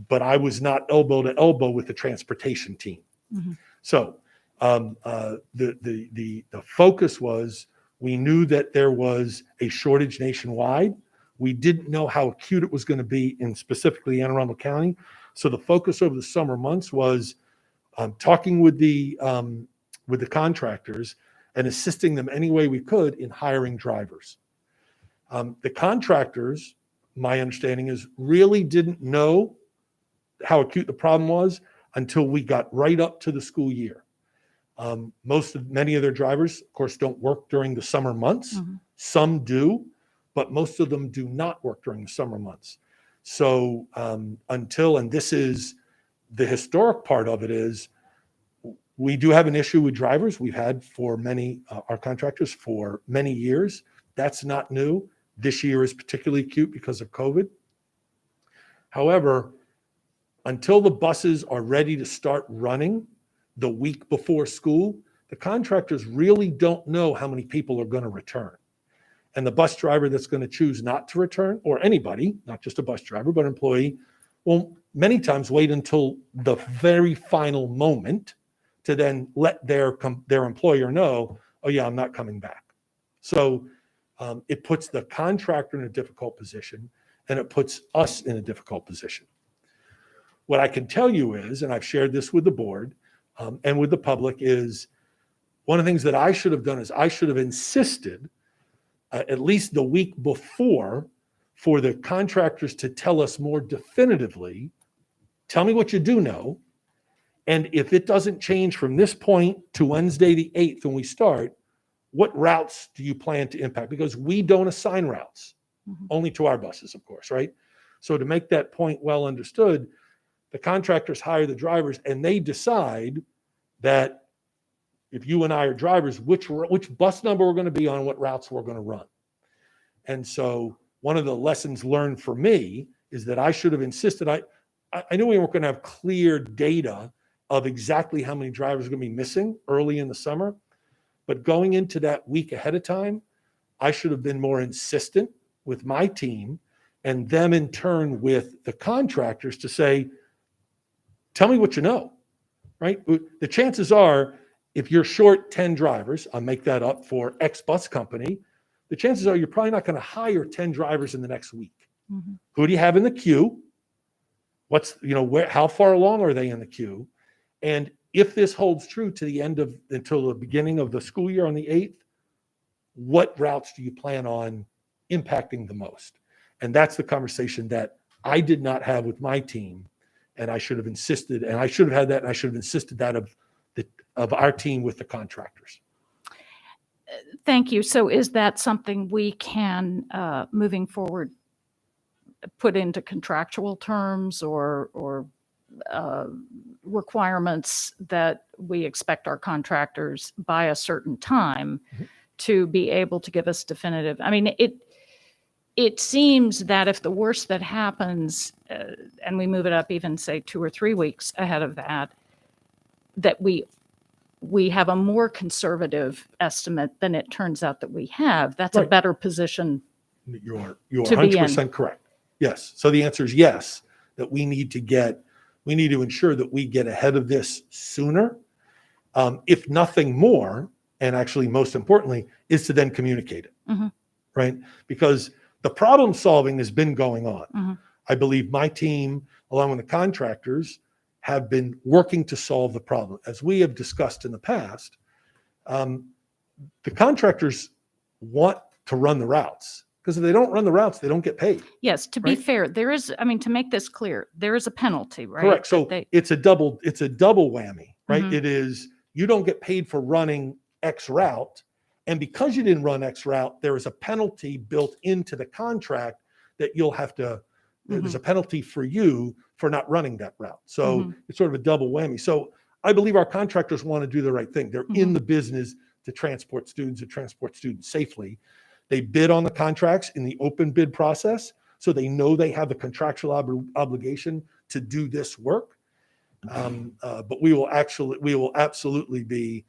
But I was not elbow to elbow with the transportation team. Mm-hmm. So the focus was, we knew that there was a shortage nationwide. We didn't know how acute it was going to be in specifically Anne Arundel County. So the focus over the summer months was talking with the contractors and assisting them any way we could in hiring drivers. The contractors, my understanding is, really didn't know how acute the problem was until we got right up to the school year. Many of their drivers, of course, don't work during the summer months. Some do, but most of them do not work during the summer months. So and this is the historic part of it, is we do have an issue with drivers. We've had for many, our contractors for many years. That's not new. This year is particularly acute because of COVID. However, until the buses are ready to start running the week before school, the contractors really don't know how many people are going to return. And the bus driver that's going to choose not to return, or anybody, not just a bus driver, but an employee, will many times wait until the very final moment to then let their employer know, oh yeah, I'm not coming back. So it puts the contractor in a difficult position, and it puts us in a difficult position. What I can tell you is, and I've shared this with the board and with the public, is one of the things that I should have done is I should have insisted at least the week before for the contractors to tell us more definitively, tell me what you do know, and if it doesn't change from this point to Wednesday the 8th when we start, what routes do you plan to impact? Because we don't assign routes, only to our buses, of course, right? So to make that point well understood, the contractors hire the drivers and they decide that if you and I are drivers, which bus number we're going to be on, what routes we're going to run. And so one of the lessons learned for me is that I should have insisted. I knew we weren't going to have clear data of exactly how many drivers are going to be missing early in the summer, but going into that week ahead of time, I should have been more insistent with my team and them in turn with the contractors to say, tell me what you know, right? The chances are, if you're short 10 drivers, I'll make that up for X bus company, the chances are you're probably not going to hire 10 drivers in the next week. Who do you have in the queue? How far along are they in the queue? And if this holds true to the end of, until the beginning of the school year on the 8th, what routes do you plan on impacting the most? And that's the conversation that I did not have with my team. And I should have insisted, and I should have had that, and I should have insisted that of our team with the contractors. Thank you. So is that something we can, moving forward, put into contractual terms or requirements that we expect our contractors by a certain time to be able to give us definitive? I mean, it seems that if the worst that happens, and we move it up even say 2 or 3 weeks ahead of that, that we have a more conservative estimate than it turns out that we have. That's Right. a better position. You're to be in. 100% correct. Yes. So the answer is yes, that we need to ensure that we get ahead of this sooner. If nothing more, and actually most importantly, is to then communicate it, right? Because the problem solving has been going on. I believe my team, along with the contractors, have been working to solve the problem. As we have discussed in the past, the contractors want to run the routes, because if they don't run the routes, they don't get paid. Yes, to be Right? fair, there is, I mean, to make this clear, there is a penalty, right? Correct. So that it's a double whammy, right? Mhm. It is, you don't get paid for running X route. And because you didn't run X route, there is a penalty built into the contract that you'll have to, there's a penalty for you for not running that route. So it's sort of a double whammy. So I believe our contractors want to do the right thing. They're in the business to transport students safely. They bid on the contracts in the open bid process, so they know they have the contractual obligation to do this work. But we will absolutely be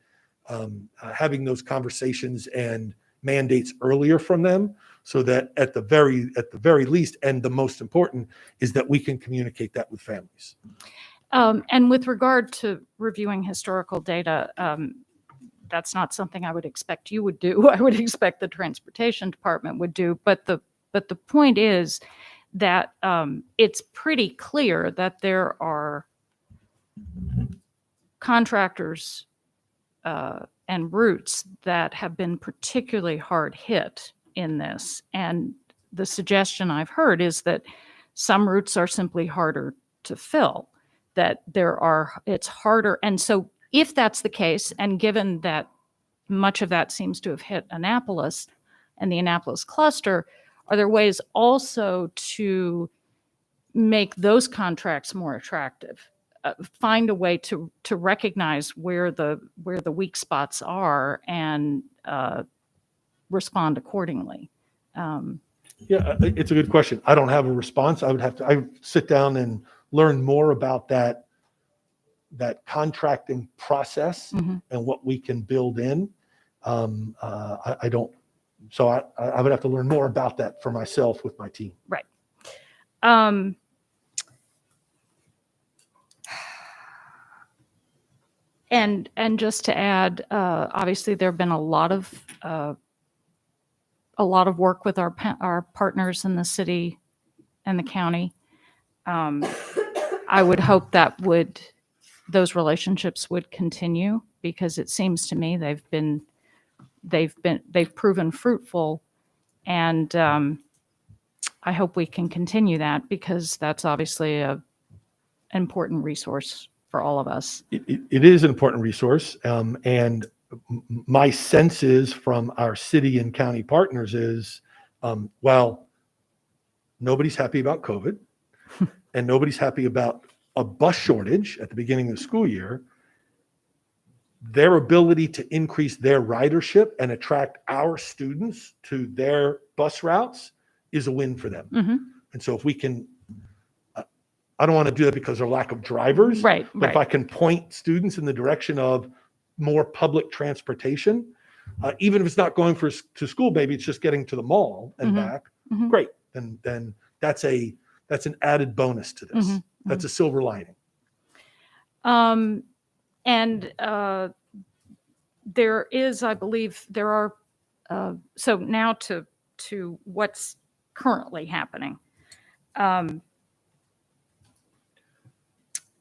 having those conversations and mandates earlier from them, so that at the very least, and the most important, is that we can communicate that with families. And with regard to reviewing historical data, that's not something I would expect you would do. I would expect the transportation department would do. But the point is that it's pretty clear that there are contractors and routes that have been particularly hard hit in this. And the suggestion I've heard is that some routes are simply harder to fill, that it's harder. And so if that's the case, and given that much of that seems to have hit Annapolis and the Annapolis cluster, are there ways also to make those contracts more attractive? Find a way to recognize where the weak spots are and respond accordingly. Yeah, it's a good question. I don't have a response. I would sit down and learn more about that contracting process and what we can build in. I don't, so I would have to learn more about that for myself with my team. Right. And just to add, obviously there have been a lot of work with our partners in the city and the county. I would hope that those relationships would continue, because it seems to me they've proven fruitful, and I hope we can continue that, because that's obviously an important resource for all of us. It is an important resource, and my sense is from our city and county partners is, well, nobody's happy about COVID, and nobody's happy about a bus shortage at the beginning of the school year. Their ability to increase their ridership and attract our students to their bus routes is a win for them. And so if we can, I don't want to do that because of lack of drivers, right? But if I can point students in the direction of more public transportation, even if it's not going to school, maybe it's just getting to the mall and back, great. Then that's an added bonus to this. That's a silver lining. And there is, I believe, there are. So now to what's currently happening,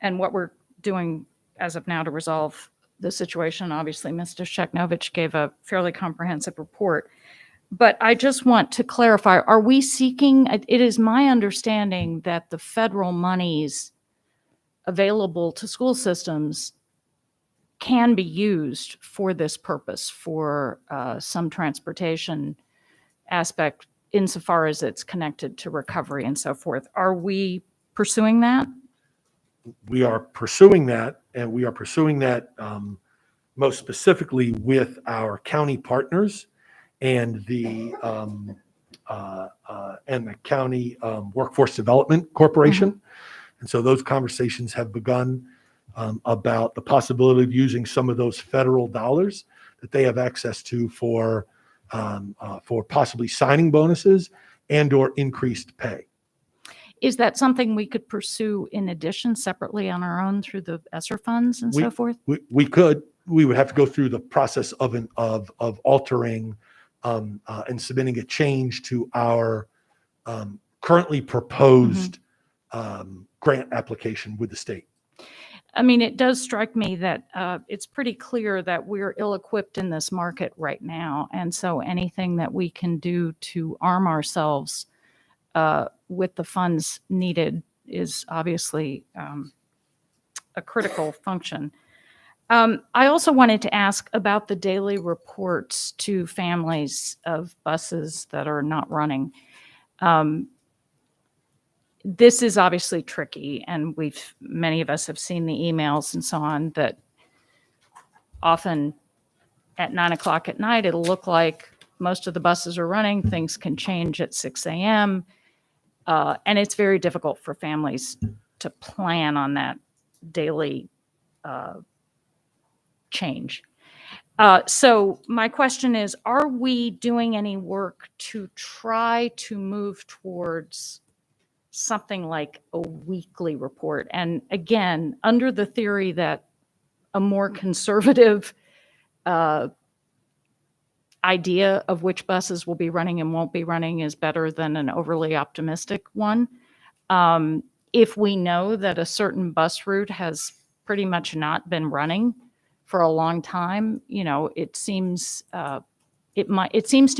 and what we're doing as of now to resolve the situation. Obviously, Mr. Sheknovich gave a fairly comprehensive report, but I just want to clarify: are we seeking? It is my understanding that the federal monies available to school systems can be used for this purpose, for some transportation aspect, insofar as it's connected to recovery and so forth. Are we pursuing that? We are pursuing that, and we are pursuing that most specifically with our county partners and the county workforce development corporation. And so those conversations have begun about the possibility of using some of those federal dollars that they have access to for possibly signing bonuses and or increased pay. Is that something we could pursue in addition, separately on our own through the ESSER funds and so forth? We could. We would have to go through the process of altering and submitting a change to our currently proposed grant application with the state. I mean, it does strike me that it's pretty clear that we're ill-equipped in this market right now. And so anything that we can do to arm ourselves with the funds needed is obviously a critical function. I also wanted to ask about the daily reports to families of buses that are not running. This is obviously tricky, and many of us have seen the emails and so on, that often at 9 o'clock at night, it'll look like most of the buses are running. Things can change at 6 a.m. And it's very difficult for families to plan on that daily change. So my question is, are we doing any work to try to move towards something like a weekly report? And again, under the theory that a more conservative idea of which buses will be running and won't be running is better than an overly optimistic one. If we know that a certain bus route has pretty much not been running for a long time, it seems to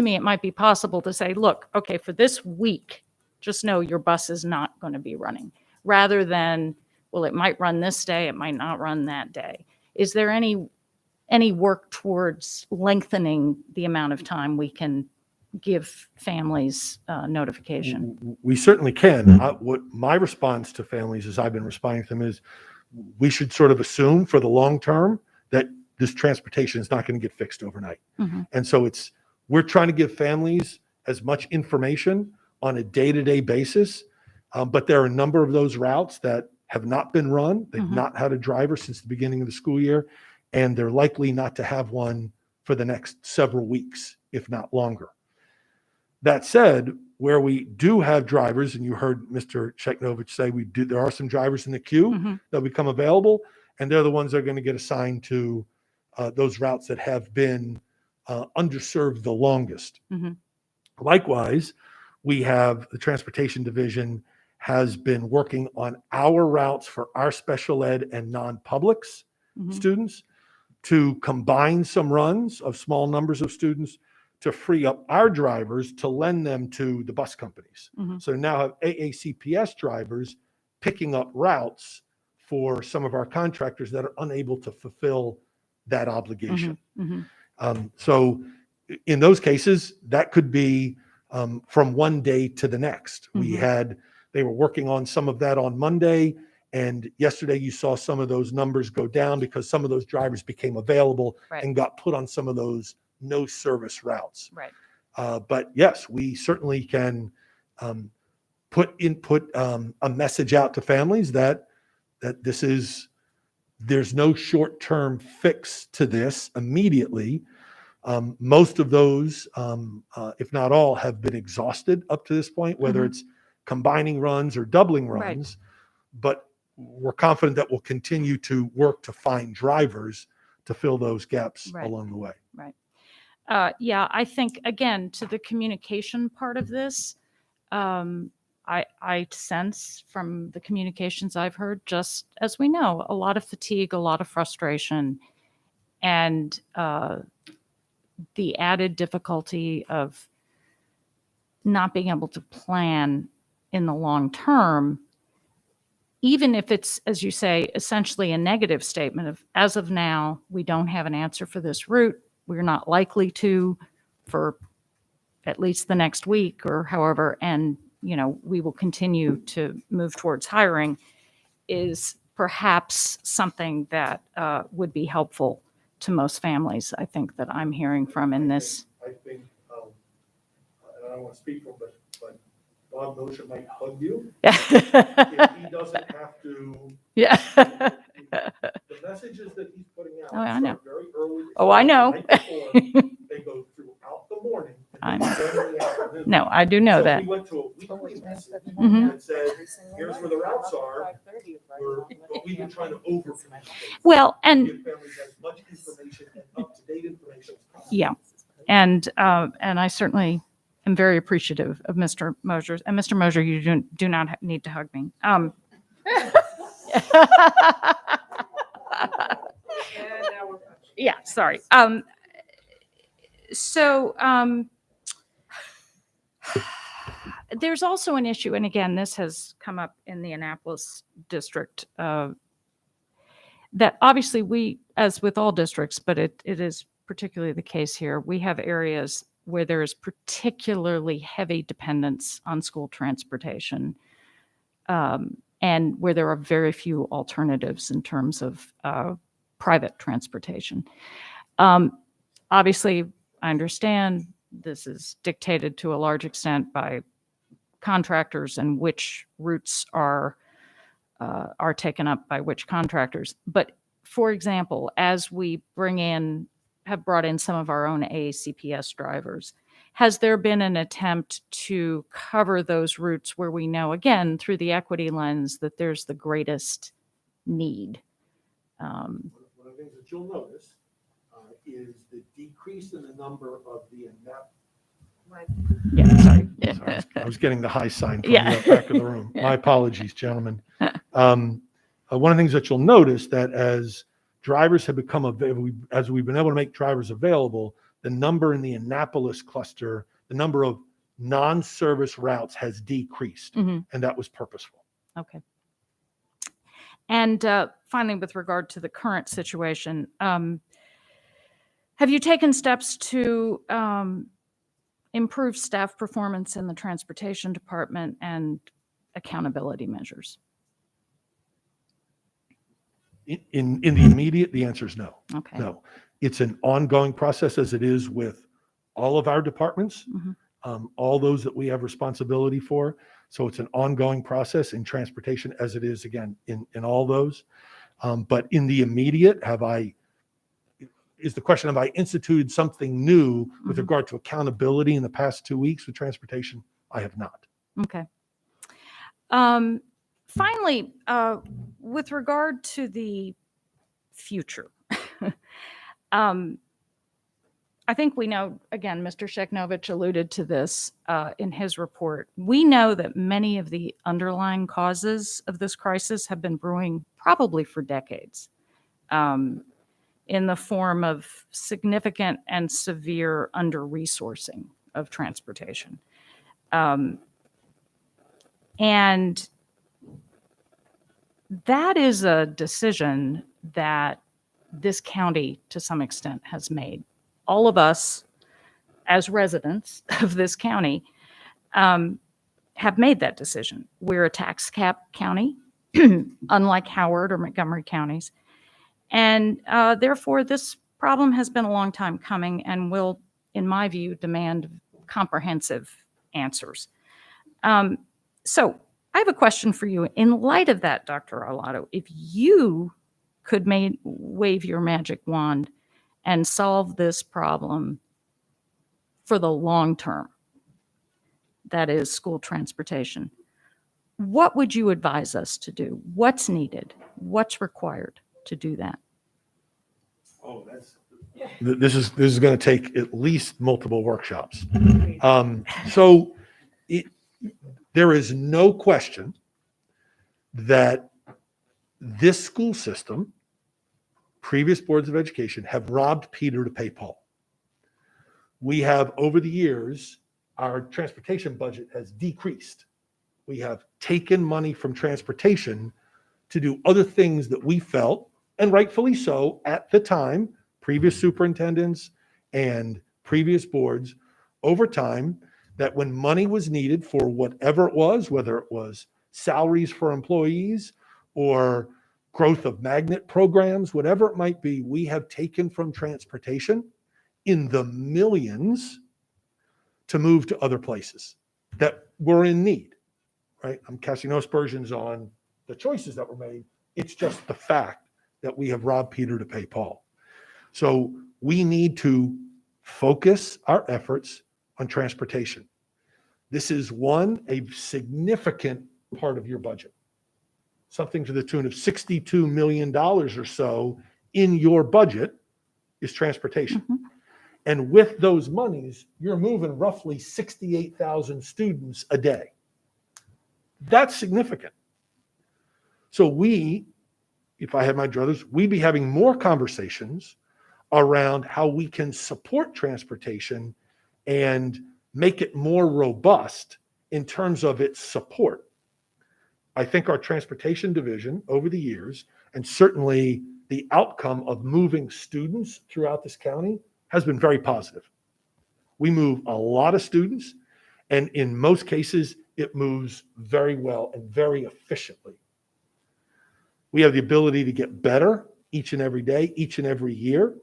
me it might be possible to say, look, okay, for this week, just know your bus is not going to be running. rather than, well, it might run this day, it might not run that day. Is there any work towards lengthening the amount of time we can give families notification? We certainly can. What my response to families as I've been responding to them is we should sort of assume for the long term that this transportation is not going to get fixed overnight. And so we're trying to give families as much information on a day-to-day basis. But there are a number of those routes that have not been run. They've not had a driver since the beginning of the school year, and they're likely not to have one for the next several weeks, if not longer. That said, where we do have drivers, and you heard Mr. Cheknovich say there are some drivers in the queue that become available, and they're the ones that are going to get assigned to those routes that have been underserved the longest. Likewise, we have the transportation division has been working on our routes for our special ed and non-publics students to combine some runs of small numbers of students to free up our drivers to lend them to the bus companies. So now have AACPS drivers picking up routes for some of our contractors that are unable to fulfill that obligation. So in those cases, that could be from one day to the next. They were working on some of that on Monday, and yesterday you saw some of those numbers go down because some of those drivers became available and got put on some of those no service routes. But yes, we certainly can put a message out to families that there's no short-term fix to this immediately. Most of those, if not all, have been exhausted up to this point, whether it's combining runs or doubling runs. But we're confident that we'll continue to work to find drivers to fill those gaps along the way. Yeah, I think, again, to the communication part of this, I sense from the communications I've heard, just as we know, a lot of fatigue, a lot of frustration, and the added difficulty of not being able to plan in the long term, even if it's, as you say, essentially a negative statement of, as of now, we don't have an answer for this route. We're not likely to for at least the next week or however, and we will continue to move towards hiring, is perhaps something that would be helpful to most families, I think, that I'm hearing from in this. I think, and I don't want to speak for him, but Bob Mosher might hug you. If he doesn't have to. The messages that he's putting out I know. very early. I know. They go throughout the morning. I know. No, I do know that. We went to a weekly message that said, here's where the routes are, but we've been trying to over-communicate. Well, and give families as much information and up-to-date information as possible. yeah, and I certainly am very appreciative of Mr. Mosher. And Mr. Mosher, you do not need to hug me. Yeah, sorry. There's also an issue, and again, this has come up in the Annapolis district, that obviously we, as with all districts, but it is particularly the case here, we have areas where there is particularly heavy dependence on school transportation, and where there are very few alternatives in terms of private transportation. Obviously, I understand this is dictated to a large extent by contractors and which routes are taken up by which contractors. But for example, as we have brought in some of our own AACPS drivers, has there been an attempt to cover those routes where we know, again, through the equity lens, that there's the greatest need? One of the things that you'll notice is the decrease in the number of the Yeah, sorry. Sorry, I was getting the high sign from Yeah. the back of the room. My apologies, gentlemen. One of the things that you'll notice that as drivers have become available, as we've been able to make drivers available, the number in the Annapolis cluster, the number of non-service routes has decreased, and that was purposeful. Okay. And finally, with regard to the current situation, have you taken steps to improve staff performance in the transportation department and accountability measures? In the immediate, the answer is no. Okay. No. It's an ongoing process as it is with all of our departments, all those that we have responsibility for. So it's an ongoing process in transportation as it is, again, in all those. But in the immediate, is the question, have I instituted something new with regard to accountability in the past 2 weeks with transportation? I have not. Okay. Finally, with regard to the future, I think we know, again, Mr. Sheknovich alluded to this in his report. We know that many of the underlying causes of this crisis have been brewing probably for decades, in the form of significant and severe under-resourcing of transportation. And that is a decision that this county, to some extent, has made. All of us, as residents of this county, have made that decision. We're a tax cap county, unlike Howard or Montgomery counties. And therefore, this problem has been a long time coming and will, in my view, demand comprehensive answers. So I have a question for you. In light of that, Dr. Arlotto, if you could wave your magic wand and solve this problem for the long term, that is school transportation, what would you advise us to do? What's needed? What's required to do that? Oh, this is going to take at least multiple workshops. There is no question that this school system, previous boards of education, have robbed Peter to pay Paul. We have, over the years, our transportation budget has decreased. We have taken money from transportation to do other things that we felt, and rightfully so, at the time, previous superintendents and previous boards, over time, that when money was needed for whatever it was, whether it was salaries for employees or growth of magnet programs, whatever it might be, we have taken from transportation in the millions to move to other places that were in need, right? I'm casting no aspersions on the choices that were made. It's just the fact that we have robbed Peter to pay Paul. So we need to focus our efforts on transportation. This is a significant part of your budget. Something to the tune of $62 million or so in your budget is transportation. And with those monies, you're moving roughly 68,000 students a day. That's significant. So if I had my druthers, we'd be having more conversations around how we can support transportation and make it more robust in terms of its support. I think our transportation division over the years, and certainly the outcome of moving students throughout this county, has been very positive. We move a lot of students, and in most cases, it moves very well and very efficiently. We have the ability to get better each and every day, each and every year,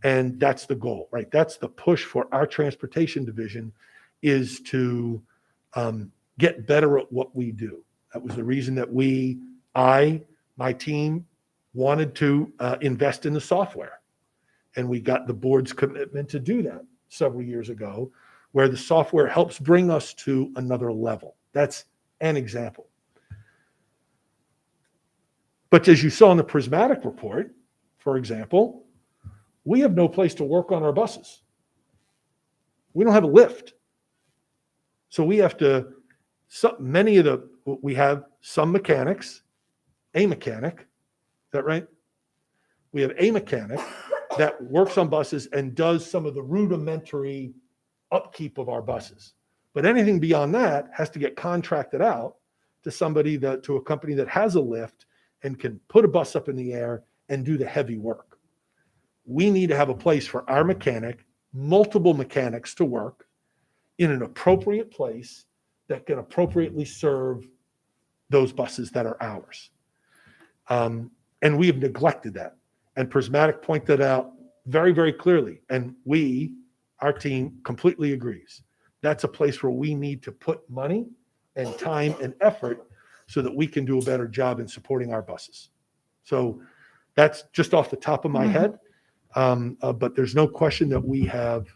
and that's the goal, right? That's the push for our transportation division, is to get better at what we do. That was the reason that my team wanted to invest in the software. And we got the board's commitment to do that several years ago, where the software helps bring us to another level. That's an example. But as you saw in the Prismatic report, for example, we have no place to work on our buses. We don't have a lift. So we have to, we have some mechanics, a mechanic, is that right? We have a mechanic that works on buses and does some of the rudimentary upkeep of our buses. But anything beyond that has to get contracted out to a company that has a lift and can put a bus up in the air and do the heavy work. We need to have a place for our mechanic, multiple mechanics to work in an appropriate place that can appropriately serve those buses that are ours. And we have neglected that. And Prismatic pointed out very, very clearly, and our team completely agrees. That's a place where we need to put money and time and effort so that we can do a better job in supporting our buses. So that's just off the top of my head. But there's no question that we have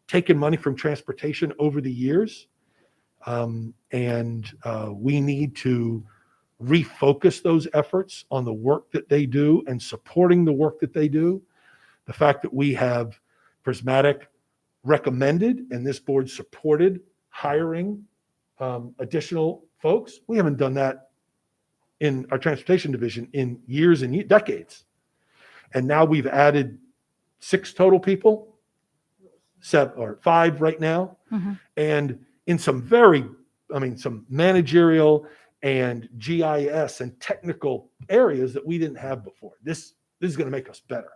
taken money from transportation over the years. And we need to refocus those efforts on the work that they do and supporting the work that they do. The fact that we have Prismatic recommended and this board supported hiring additional folks. We haven't done that in our transportation division in years and decades. And now we've added 6 total people, 7 or 5 right now. And in some some managerial and GIS and technical areas that we didn't have before. This is going to make us better.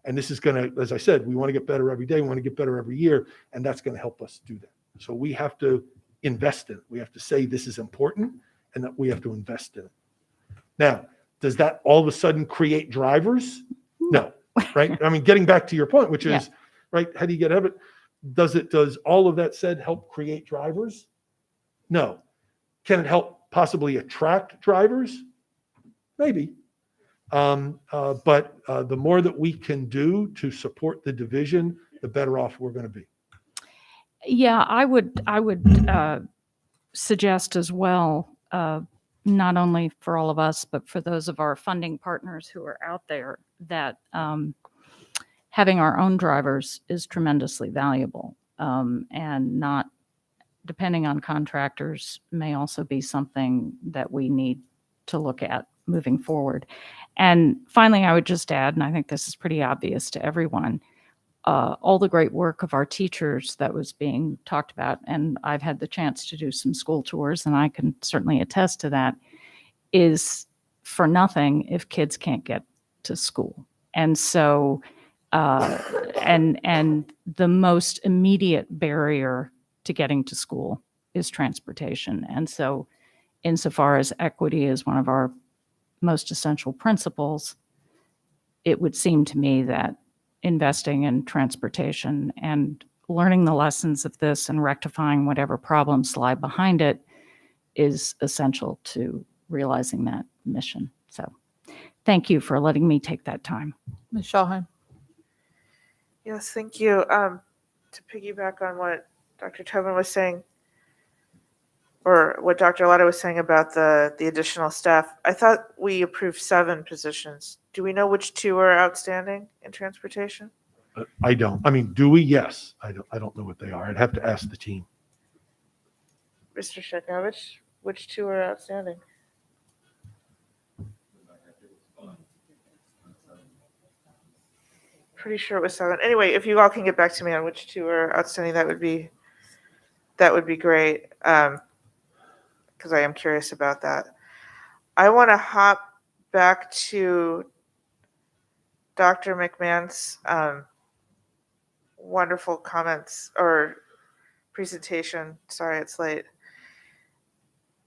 And this is going to, as I said, we want to get better every day. We want to get better every year. And that's going to help us do that. So we have to invest in it. We have to say this is important and that we have to invest in it. Now, does that all of a sudden create drivers? No, right? I mean, getting back to your point, which is, right, how do you get out of it? Does all of that said help create drivers? No. Can it help possibly attract drivers? Maybe. But the more that we can do to support the division, the better off we're going to be. Yeah, I would suggest as well, not only for all of us, but for those of our funding partners who are out there, that having our own drivers is tremendously valuable, and not depending on contractors may also be something that we need to look at moving forward. And finally, I would just add, and I think this is pretty obvious to everyone, all the great work of our teachers that was being talked about, and I've had the chance to do some school tours, and I can certainly attest to that, is for nothing if kids can't get to school. And so, and the most immediate barrier to getting to school is transportation. And so, insofar as equity is one of our most essential principles, it would seem to me that investing in transportation and learning the lessons of this and rectifying whatever problems lie behind it is essential to realizing that mission. So thank you for letting me take that time. Ms. Shawhan. Yes, thank you. To piggyback on what Dr. Tobin was saying, or what Dr. Lotto was saying about the additional staff, I thought we approved 7 positions. Do we know which 2 are outstanding in transportation? I don't. I mean, do we? Yes. I don't know what they are. I'd have to ask the team. Mr. Shekovich, which 2 are outstanding? Pretty sure it was 7. Anyway, if you all can get back to me on which 2 are outstanding, that would be great. Because I am curious about that. I want to hop back to Dr. McMahon's wonderful comments or presentation. Sorry, it's late.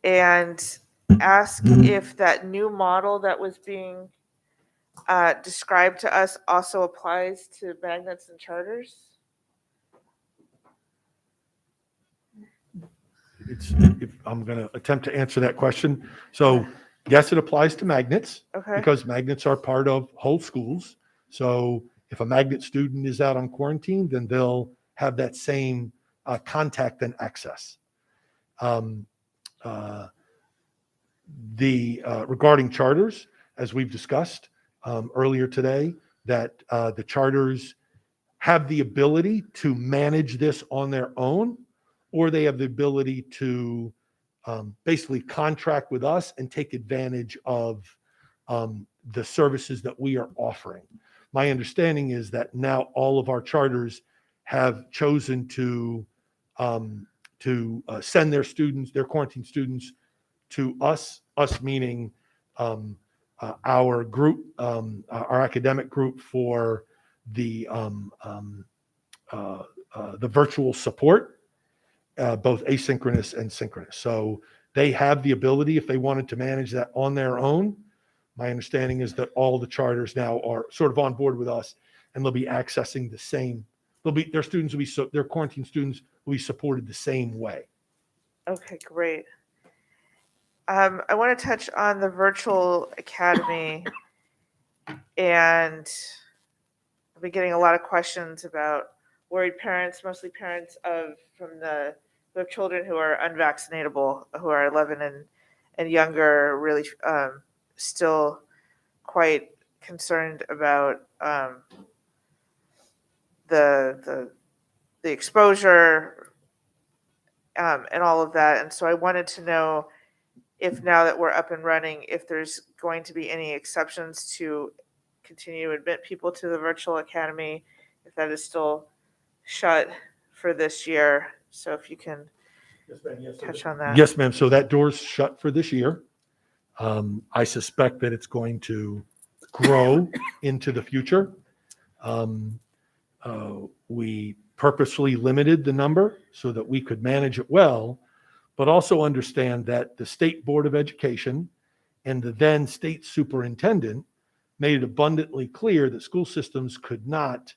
And ask if that new model that was being described to us also applies to magnets and charters. I'm going to attempt to answer that question. So yes, it applies to magnets, because magnets are part of whole schools. So if a magnet student is out on quarantine, then they'll have that same contact and access. Regarding charters, as we've discussed earlier today, that the charters have the ability to manage this on their own, or they have the ability to basically contract with us and take advantage of the services that we are offering. My understanding is that now all of our charters have chosen to send their students, their quarantine students, to us meaning our group, our academic group for the virtual support, both asynchronous and synchronous. So they have the ability, if they wanted to manage that on their own. My understanding is that all the charters now are sort of on board with us, and they'll be accessing the same. Their students will be their quarantine students will be supported the same way. Okay, great. I want to touch on the virtual academy, and I've been getting a lot of questions about worried parents, mostly parents from the children who are unvaccinatable, who are 11 and younger, really still quite concerned about the exposure and all of that. And so I wanted to know if, now that we're up and running, if there's going to be any exceptions to continue to admit people to the virtual academy, if that is still shut for this year. So if you can touch on that. Yes, ma'am. So that door's shut for this year. I suspect that it's going to grow into the future. We purposefully limited the number so that we could manage it well, but also understand that the State Board of Education and the then state superintendent made it abundantly clear that school systems could not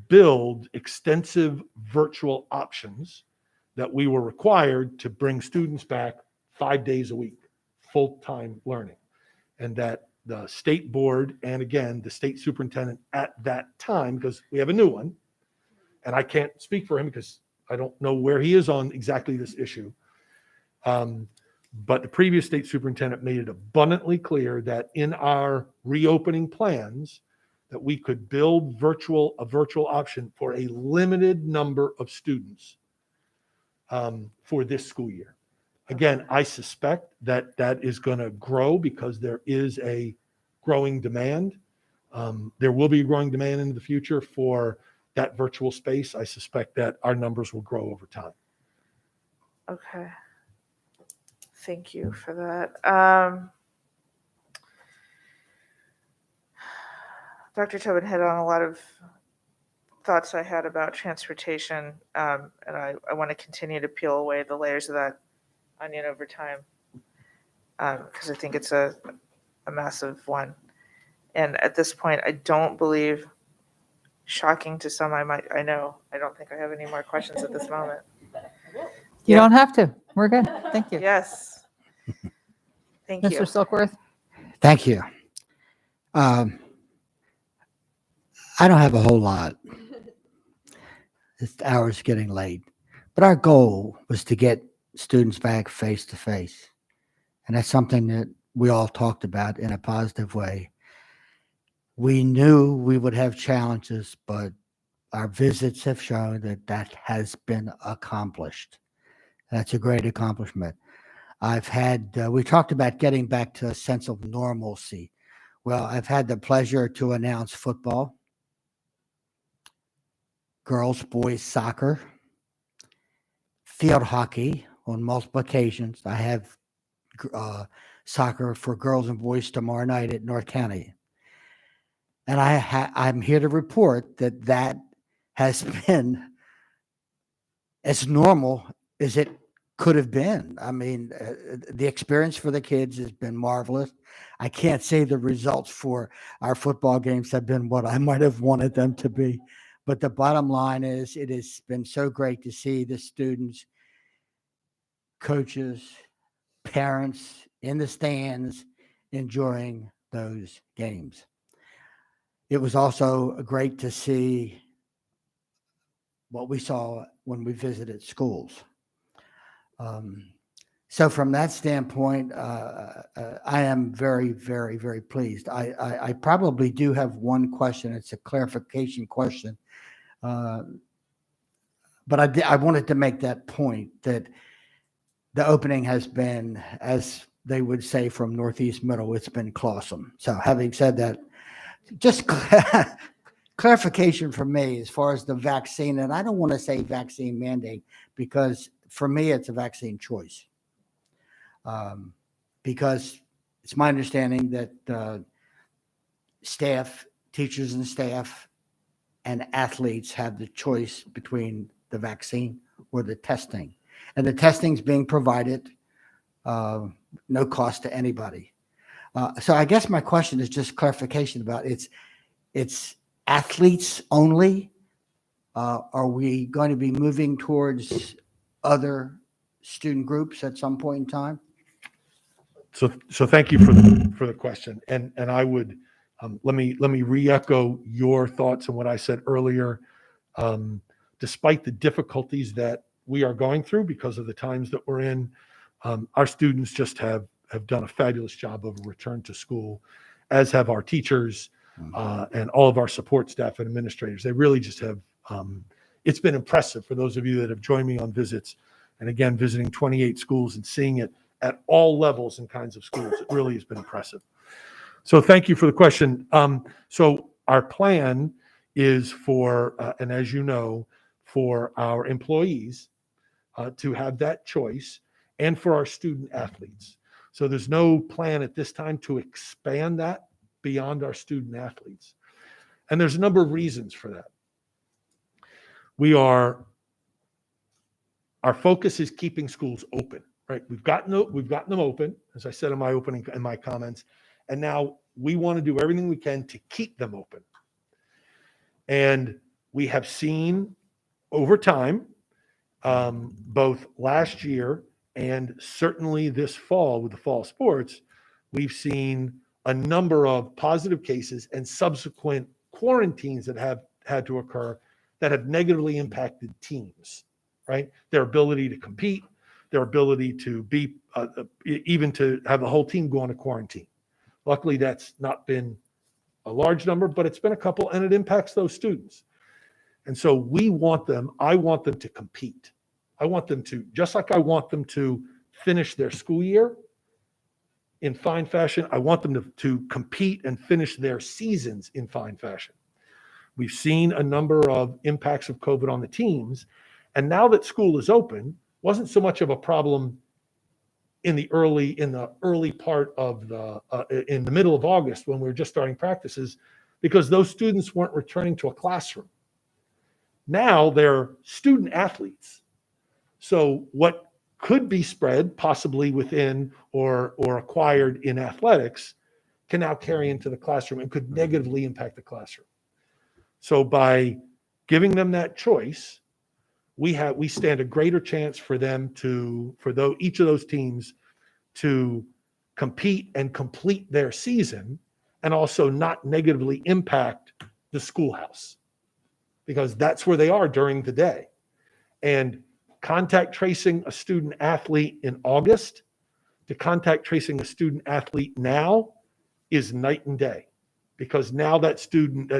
build extensive virtual options, that we were required to bring students back 5 days a week, full-time learning. And that the state board, and again, the state superintendent at that time, because we have a new one, and I can't speak for him because I don't know where he is on exactly this issue. But the previous state superintendent made it abundantly clear that in our reopening plans, that we could build a virtual option for a limited number of students for this school year. Again, I suspect that that is going to grow because there is a growing demand. There will be a growing demand in the future for that virtual space. I suspect that our numbers will grow over time. Okay. Thank you for that. Dr. Tobin hit on a lot of thoughts I had about transportation, and I want to continue to peel away the layers of that onion over time, because I think it's a massive one. And at this point, I don't believe, shocking to some, I don't think I have any more questions at this moment. You don't have to. We're good. Thank you. Yes. Thank you. Mr. Silkworth. Thank you. I don't have a whole lot. This hour's getting late. But our goal was to get students back face to face. And that's something that we all talked about in a positive way. We knew we would have challenges, but our visits have shown that that has been accomplished. That's a great accomplishment. We talked about getting back to a sense of normalcy. Well, I've had the pleasure to announce football, girls, boys soccer, field hockey on multiple occasions. I have soccer for girls and boys tomorrow night at North County. And I'm here to report that that has been as normal as it could have been. I mean, the experience for the kids has been marvelous. I can't say the results for our football games have been what I might have wanted them to be. But the bottom line is, it has been so great to see the students, coaches, parents in the stands enjoying those games. It was also great to see what we saw when we visited schools. So from that standpoint, I am very, very, very pleased. I probably do have one question. It's a clarification question. But I wanted to make that point that the opening has been, as they would say from Northeast Middle, it's been clawsome. So having said that, just clarification for me as far as the vaccine, and I don't want to say vaccine mandate because for me it's a vaccine choice. Because it's my understanding that staff, teachers and staff, and athletes have the choice between the vaccine or the testing. And the testing is being provided, no cost to anybody. So I guess my question is just clarification about it's athletes only. Are we going to be moving towards other student groups at some point in time? So thank you for the question. And I would, let me re-echo your thoughts on what I said earlier. Despite the difficulties that we are going through because of the times that we're in, our students just have done a fabulous job of a return to school, as have our teachers and all of our support staff and administrators. They really just have, it's been impressive for those of you that have joined me on visits. And again, visiting 28 schools and seeing it at all levels and kinds of schools, it really has been impressive. So thank you for the question. So our plan is for, and as you know, for our employees to have that choice, and for our student athletes. So there's no plan at this time to expand that beyond our student athletes. And there's a number of reasons for that. Our focus is keeping schools open, right? We've gotten them open, as I said in my comments, and now we want to do everything we can to keep them open. And we have seen over time, both last year and certainly this fall with the fall sports, we've seen a number of positive cases and subsequent quarantines that have had to occur that have negatively impacted teams, right? Their ability to compete, their ability to be, even to have the whole team go on a quarantine. Luckily, that's not been a large number, but it's been a couple, and it impacts those students. And so I want them to compete. I want them to, just like I want them to finish their school year in fine fashion, I want them to compete and finish their seasons in fine fashion. We've seen a number of impacts of COVID on the teams. And now that school is open, wasn't so much of a problem in the early part of in the middle of August when we were just starting practices, because those students weren't returning to a classroom. Now they're student athletes. So what could be spread possibly within or acquired in athletics can now carry into the classroom and could negatively impact the classroom. So by giving them that choice, we stand a greater chance for them each of those teams to compete and complete their season and also not negatively impact the schoolhouse, because that's where they are during the day. And contact tracing a student athlete in August to contact tracing a student athlete now is night and day, because now that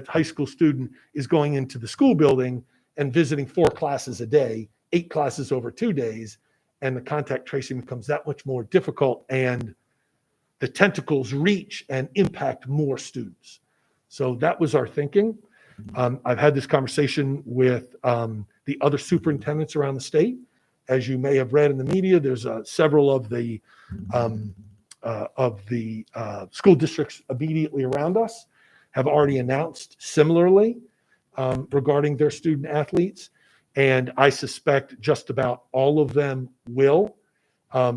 high school student is going into the school building and visiting 4 classes a day, 8 classes over 2 days, and the contact tracing becomes that much more difficult, and the tentacles reach and impact more students. So that was our thinking. I've had this conversation with the other superintendents around the state. As you may have read in the media, there's several of the school districts immediately around us have already announced similarly regarding their student athletes. And I suspect just about all of them will,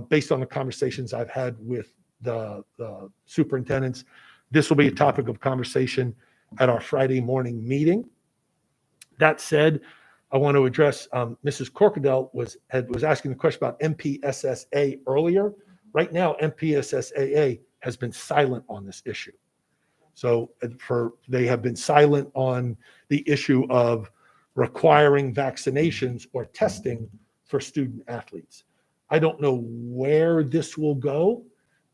based on the conversations I've had with the superintendents. This will be a topic of conversation at our Friday morning meeting. That said, I want to address Mrs. Corkadell was asking the question about MPSSA earlier. Right now, MPSSAA has been silent on this issue. So they have been silent on the issue of requiring vaccinations or testing for student athletes. I don't know where this will go,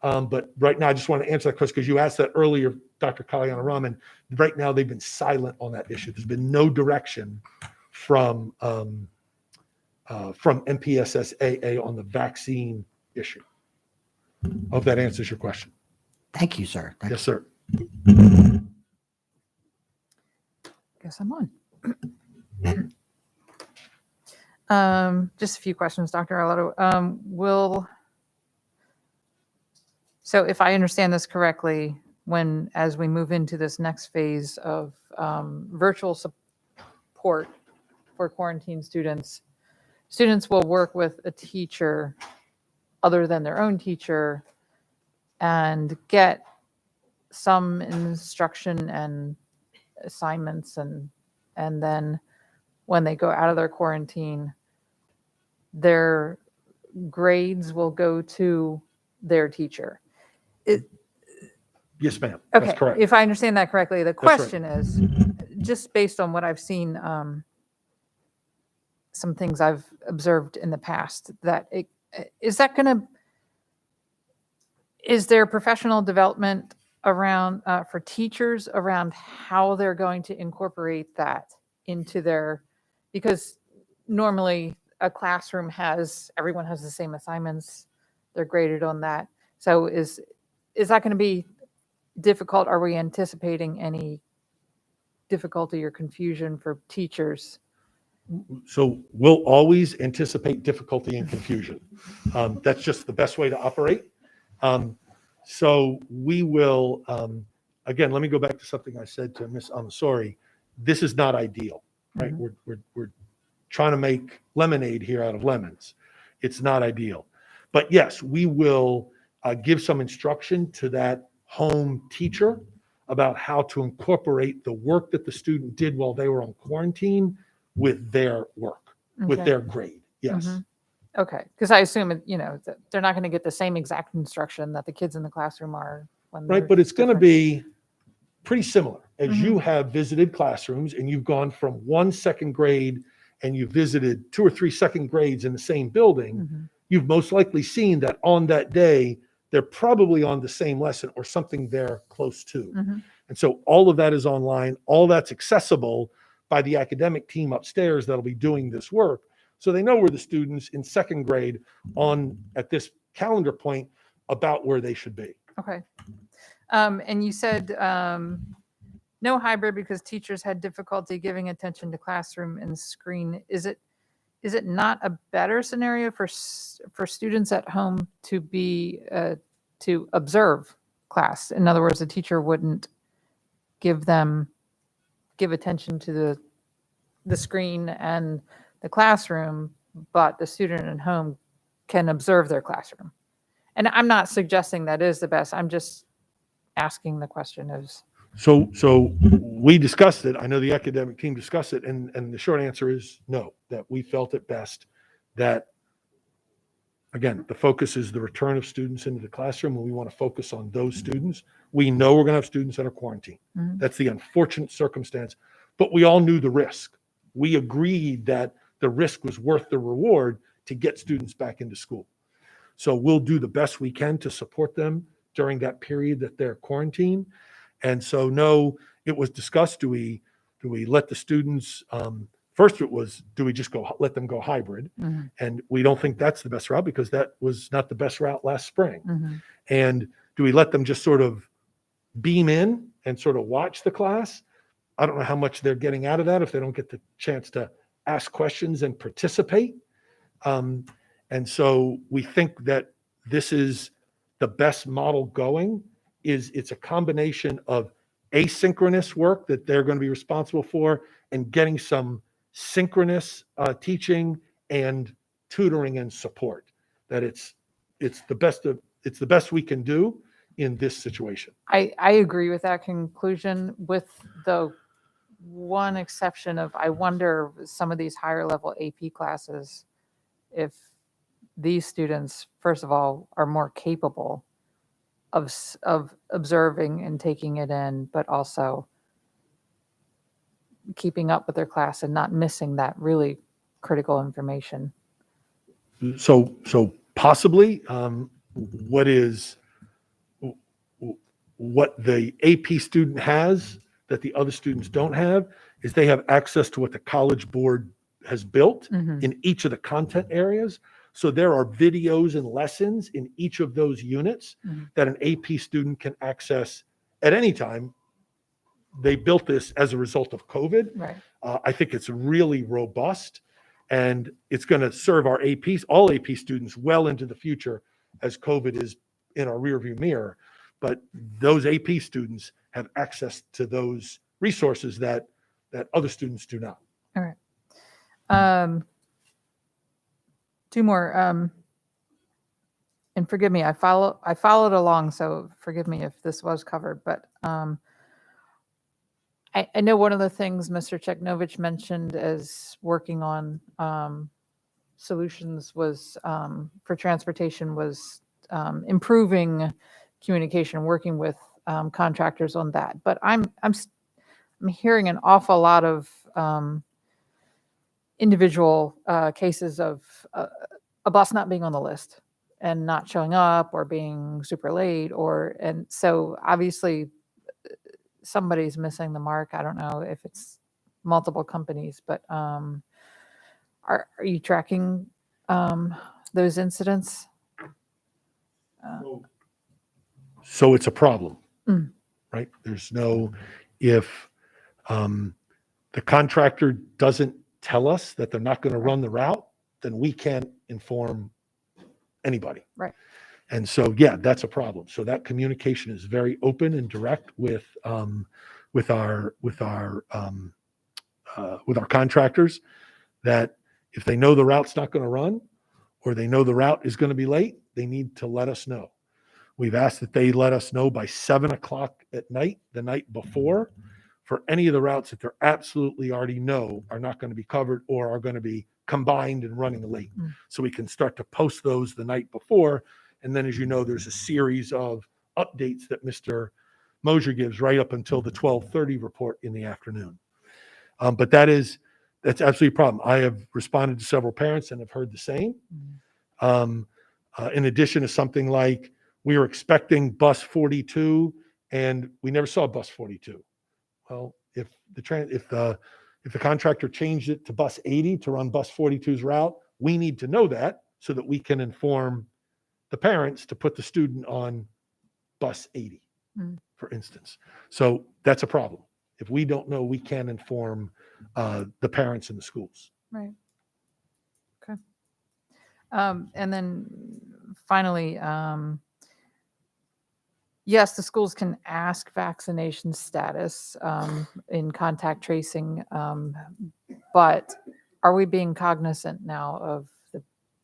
but right now I just want to answer that question because you asked that earlier, Dr. Kalyana Raman. Right now they've been silent on that issue. There's been no direction from MPSSAA on the vaccine issue. I hope that answers your question. Thank you, sir. Yes, sir. Guess I'm on. Just a few questions, Dr. Arlotto. So if I understand this correctly, as we move into this next phase of virtual support for quarantine students, students will work with a teacher other than their own teacher and get some instruction and assignments, and then when they go out of their quarantine, their grades will go to their teacher. Yes, ma'am. Okay, That's correct. if I understand that correctly, the That's right. question is, just based on what I've seen, some things I've observed in the past, is there professional development around for teachers around how they're going to incorporate that into because normally a classroom everyone has the same assignments, they're graded on that. So is that going to be difficult? Are we anticipating any difficulty or confusion for teachers? So we'll always anticipate difficulty and confusion. That's just the best way to operate. So we will, again, let me go back to something I said to Ms. Amasori. This is not ideal, right? Mm-hmm. We're trying to make lemonade here out of lemons. It's not ideal. But yes, we will give some instruction to that home teacher about how to incorporate the work that the student did while they were on quarantine with their work, with Okay. their grade. Yes. Mhm. Okay, because I assume, that they're not going to get the same exact instruction that the kids in the classroom are. Right, but it's going to be pretty similar. As Mm-hmm. you have visited classrooms and you've gone from one second grade and you visited 2 or 3 second grades in the same building, Mm-hmm. you've most likely seen that on that day, they're probably on the same lesson or something they're close to. Mm-hmm. And so all of that is online, all that's accessible by the academic team upstairs that'll be doing this work. So they know where the students in second grade at this calendar point about where they should be. Okay. And you said no hybrid because teachers had difficulty giving attention to classroom and screen. Is it not a better scenario for students at home to be to observe class? In other words, the teacher wouldn't give attention to the screen and the classroom, but the student at home can observe their classroom. And I'm not suggesting that is the best. I'm just asking the question is. So we discussed it. I know the academic team discussed it, and the short answer is no, that we felt it best that, again, the focus is the return of students into the classroom, and we want to focus on those students. We know we're going to have students that are quarantined. Mhm. That's the unfortunate circumstance, but we all knew the risk. We agreed that the risk was worth the reward to get students back into school. So we'll do the best we can to support them during that period that they're quarantined. And so, no, it was discussed, do we let the students, first it was, do we just let them go hybrid? Mm-hmm. And we don't think that's the best route because that was not the best route last spring. Mm-hmm. And do we let them just sort of beam in and sort of watch the class? I don't know how much they're getting out of that if they don't get the chance to ask questions and participate. And so we think that this is the best model going. It's a combination of asynchronous work that they're going to be responsible for and getting some synchronous teaching and tutoring and support. That it's the best we can do in this situation. I agree with that conclusion, with the one exception of I wonder some of these higher level AP classes, if these students, first of all, are more capable of observing and taking it in, but also keeping up with their class and not missing that really critical information. So possibly what the AP student has that the other students don't have is they have access to what the College Board has built Mhm. in each of the content areas. So there are videos and lessons in each of those units Mhm. that an AP student can access at any time. They built this as a result of COVID. Right. I think it's really robust, and it's going to serve our APs, all AP students, well into the future as COVID is in our rearview mirror, but those AP students have access to those resources that other students do not. All right. Two more. And forgive me, I followed along, so forgive me if this was covered, but I know one of the things Mr. Cheknovich mentioned as working on solutions was for transportation was improving communication, working with contractors on that. But I'm hearing an awful lot of individual cases of a bus not being on the list and not showing up or being super late, and so obviously somebody's missing the mark. I don't know if it's multiple companies, but are you tracking those incidents? So it's a problem, Mm. right? There's no, if the contractor doesn't tell us that they're not going to run the route, then we can't inform anybody. Right. And so, yeah, that's a problem. So that communication is very open and direct with our contractors, that if they know the route's not going to run or they know the route is going to be late, they need to let us know. We've asked that they let us know by 7:00 at night, the night before, for any of the routes that they're absolutely already know are not going to be covered or are going to be combined and running late. Mm. So we can start to post those the night before. And then, as you know, there's a series of updates that Mr. Mosier gives right up until the 12:30 report in the afternoon. But that's absolutely a problem. I have responded to several parents and have heard the same. In addition to something like, we were expecting bus 42 and we never saw bus 42. Well, if the contractor changed it to bus 80 to run bus 42's route, we need to know that so that we can inform the parents to put the student on bus 80, for instance. So that's a problem. If we don't know, we can't inform the parents in the schools. Right. Okay. And then finally, yes, the schools can ask vaccination status in contact tracing, but are we being cognizant now of the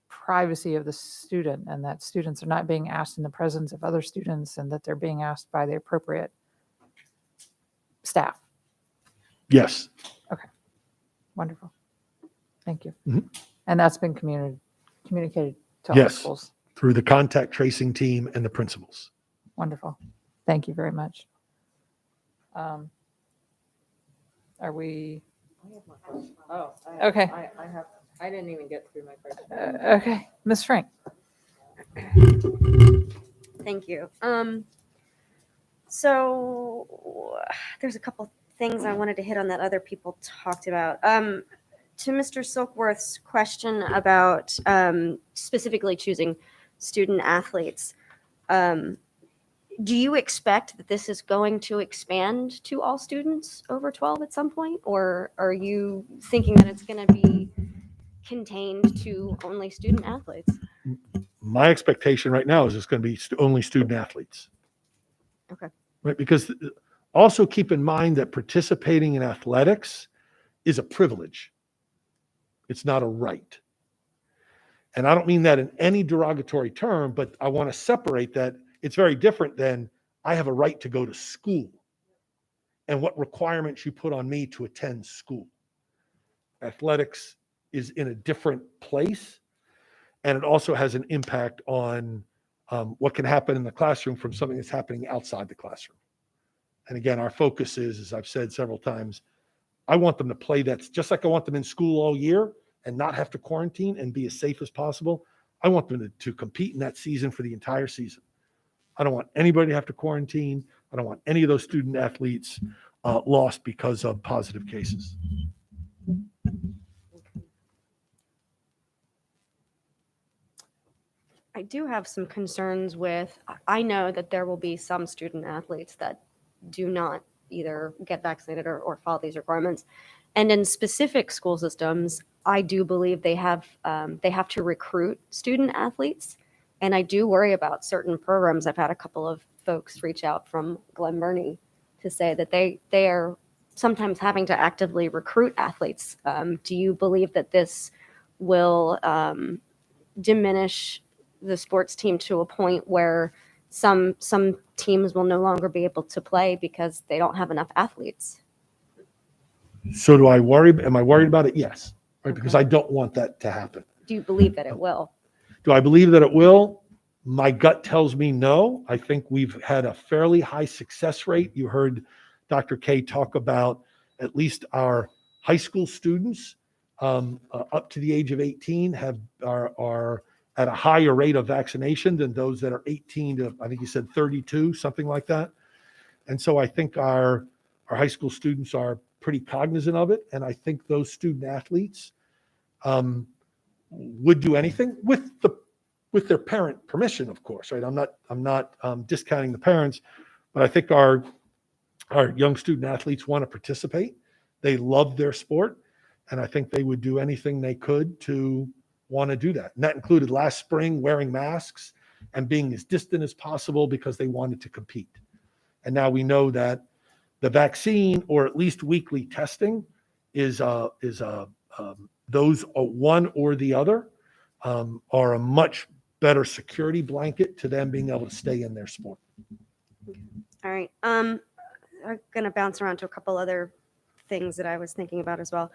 privacy of the student, and that students are not being asked in the presence of other students, and that they're being asked by the appropriate staff? Yes. Okay. Wonderful. Thank you. Mhm. And that's been communicated to all the Yes, schools. through the contact tracing team and the principals. Wonderful. Thank you very much. Are we? Oh, Okay. I didn't even get through my question. Okay, Ms. Frank. Thank you. So there's a couple things I wanted to hit on that other people talked about. To Mr. Silkworth's question about specifically choosing student athletes, do you expect that this is going to expand to all students over 12 at some point? Or are you thinking that it's going to be contained to only student athletes? My expectation right now is it's going to be only student athletes. Okay. Right? Because also keep in mind that participating in athletics is a privilege. It's not a right. And I don't mean that in any derogatory term, but I want to separate that. It's very different than I have a right to go to school and what requirements you put on me to attend school. Athletics is in a different place, and it also has an impact on what can happen in the classroom from something that's happening outside the classroom. And again, our focus is, as I've said several times, I want them to play that, just like I want them in school all year and not have to quarantine and be as safe as possible. I want them to compete in that season for the entire season. I don't want anybody to have to quarantine. I don't want any of those student athletes lost because of positive cases. I do have some concerns with, I know that there will be some student athletes that do not either get vaccinated or follow these requirements. And in specific school systems, I do believe they have to recruit student athletes And I do worry about certain programs. I've had a couple of folks reach out from Glen Burnie to say that they are sometimes having to actively recruit athletes. Do you believe that this will diminish the sports team to a point where some teams will no longer be able to play because they don't have enough athletes? So am I worried about it? Yes, right? Because I don't want that to happen. Do you believe that it will? Do I believe that it will? My gut tells me no. I think we've had a fairly high success rate. You heard Dr. K talk about at least our high school students up to the age of 18 are at a higher rate of vaccination than those that are 18 to, I think you said 32, something like that. And so I think our high school students are pretty cognizant of it. And I think those student athletes would do anything with their parent permission, of course, right? I'm not discounting the parents, but I think our young student athletes want to participate. They love their sport, and I think they would do anything they could to want to do that. And that included last spring wearing masks and being as distant as possible because they wanted to compete. And now we know that the vaccine, or at least weekly testing, is those one or the other are a much better security blanket to them being able to stay in their sport. All right. I'm going to bounce around to a couple other things that I was thinking about as well.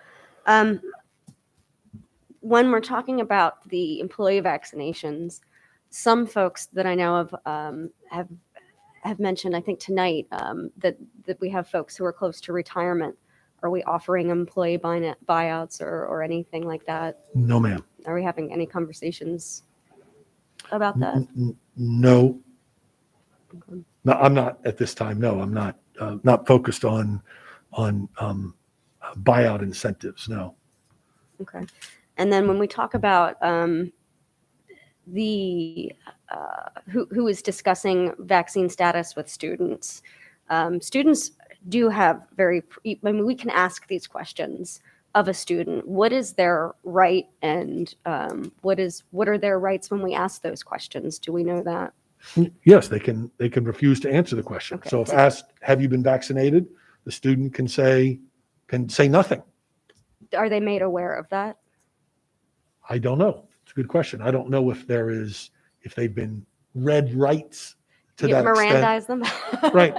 When we're talking about the employee vaccinations, some folks that I know of have mentioned, I think tonight, that we have folks who are close to retirement. Are we offering employee buyouts or anything like that? No, ma'am. Are we having any conversations about that? No. No, I'm not at this time. No, I'm not focused on buyout incentives. No. Okay. And then when we talk about who is discussing vaccine status with students, students do have we can ask these questions of a student. What is their right, and what are their rights when we ask those questions? Do we know that? Yes, they can refuse to answer the question. Okay. So if asked, have you been vaccinated? The student can say nothing. Are they made aware of that? I don't know. It's a good question. I don't know if they've been read rights to that extent. Mirandize them? Right.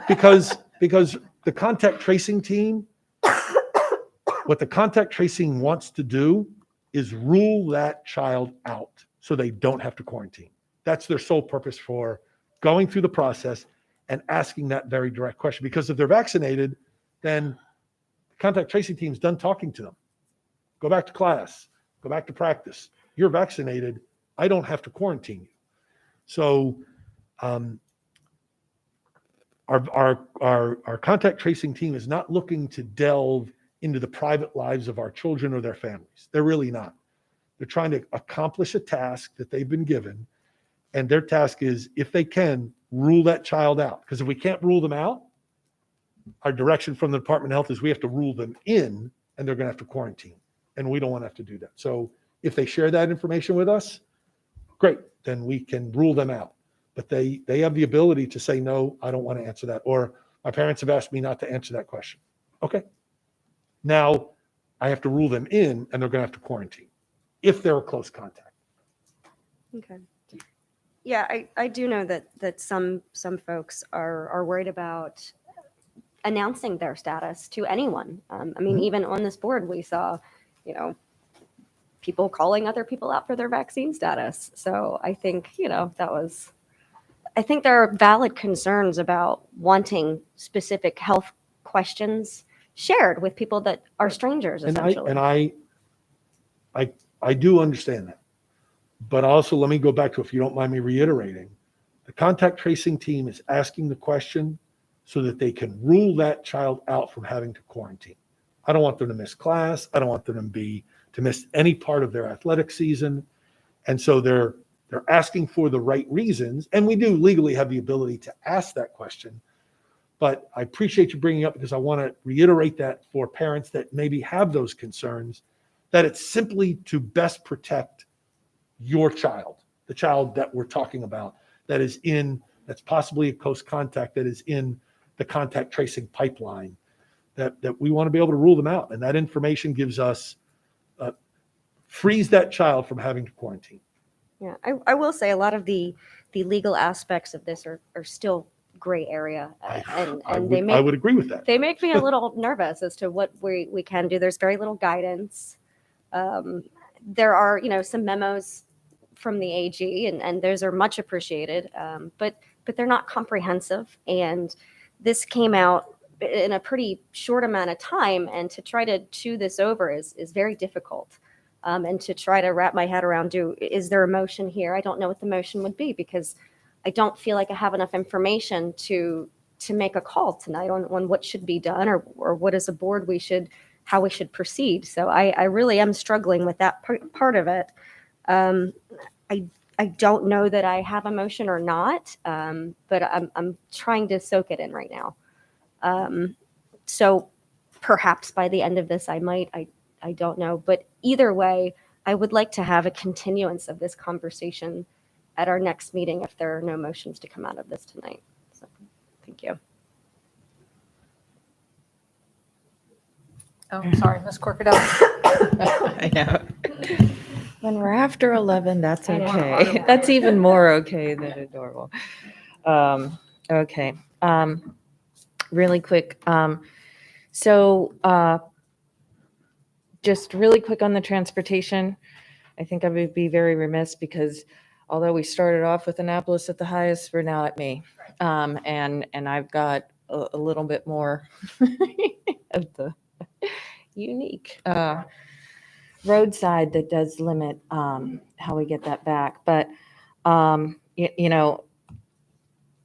Because the contact tracing team, what the contact tracing wants to do is rule that child out so they don't have to quarantine. That's their sole purpose for going through the process and asking that very direct question. Because if they're vaccinated, then the contact tracing team's done talking to them. Go back to class, go back to practice. You're vaccinated. I don't have to quarantine you. So our contact tracing team is not looking to delve into the private lives of our children or their families. They're really not. They're trying to accomplish a task that they've been given. And their task is, if they can, rule that child out. Because if we can't rule them out, our direction from the Department of Health is we have to rule them in, and they're going to have to quarantine. And we don't want to have to do that. So if they share that information with us, great, then we can rule them out. But they have the ability to say, no, I don't want to answer that. Or my parents have asked me not to answer that question. Okay. Now I have to rule them in, and they're going to have to quarantine if they're a close contact. Okay. Yeah, I do know that some folks are worried about announcing their status to anyone. I mean, even on this board, we saw, people calling other people out for their vaccine status. So I think, I think there are valid concerns about wanting specific health questions shared with people that are strangers, essentially. And I do understand that. But also, let me go back to, if you don't mind me reiterating, the contact tracing team is asking the question so that they can rule that child out from having to quarantine. I don't want them to miss class. I don't want them to miss any part of their athletic season. And so they're asking for the right reasons. And we do legally have the ability to ask that question. But I appreciate you bringing it up, because I want to reiterate that for parents that maybe have those concerns, that it's simply to best protect your child, the child that we're talking about that's possibly a close contact, that is in the contact tracing pipeline, that we want to be able to rule them out. And that information gives us, frees that child from having to quarantine. Yeah, I will say a lot of the legal aspects of this are still gray area. I would agree with that. They make me a little nervous as to what we can do. There's very little guidance. There are, some memos from the AG, and those are much appreciated, but they're not comprehensive. And this came out in a pretty short amount of time, and to try to chew this over is very difficult. And to try to wrap my head around, is there a motion here? I don't know what the motion would be, because I don't feel like I have enough information to make a call tonight on what should be done, or what as a board how we should proceed. So I really am struggling with that part of it. I don't know that I have a motion or not, but I'm trying to soak it in right now. So perhaps by the end of this, I might. I don't know. But either way, I would like to have a continuance of this conversation at our next meeting if there are no motions to come out of this tonight. So thank you. Oh, sorry, Ms. Corkadell. I know. When we're after 11, that's okay. That's even more okay than adorable. Okay. Really quick. Just really quick on the transportation. I think I would be very remiss, because although we started off with Annapolis at the highest, we're now at me. And I've got a little bit more of the unique roadside that does limit how we get that back. But,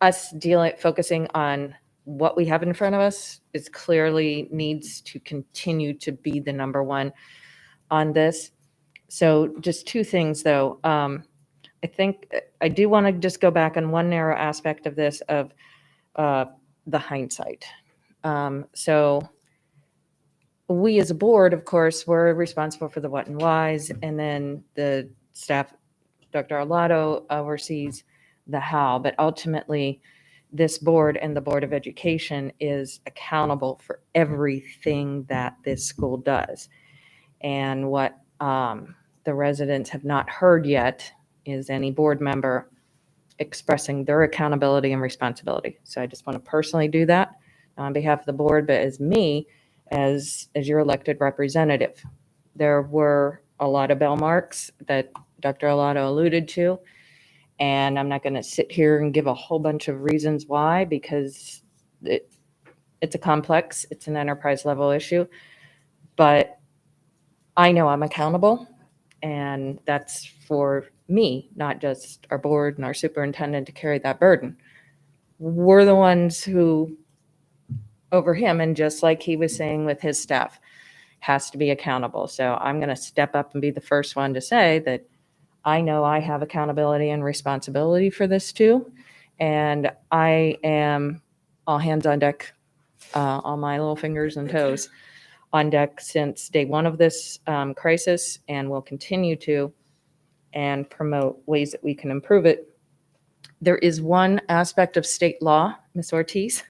us focusing on what we have in front of us is clearly needs to continue to be the number one on this. So just two things, though. I think I do want to just go back on one narrow aspect of this, of the hindsight. So we as a board, of course, we're responsible for the what and whys, and then the staff, Dr. Arlotto, oversees the how. But ultimately, this board and the Board of Education is accountable for everything that this school does. And what the residents have not heard yet is any board member expressing their accountability and responsibility. So I just want to personally do that on behalf of the board, but as me, as your elected representative. There were a lot of bell marks that Dr. Arlotto alluded to, and I'm not going to sit here and give a whole bunch of reasons why, because it's a complex, it's an enterprise level issue, but I know I'm accountable, and that's for me, not just our board and our superintendent to carry that burden. We're the ones who, over him, and just like he was saying with his staff, has to be accountable. So I'm going to step up and be the first one to say that I know I have accountability and responsibility for this too. And I am all hands on deck, all my little fingers and toes on deck since day one of this crisis, and will continue to, and promote ways that we can improve it. There is one aspect of state law, Ms. Ortiz.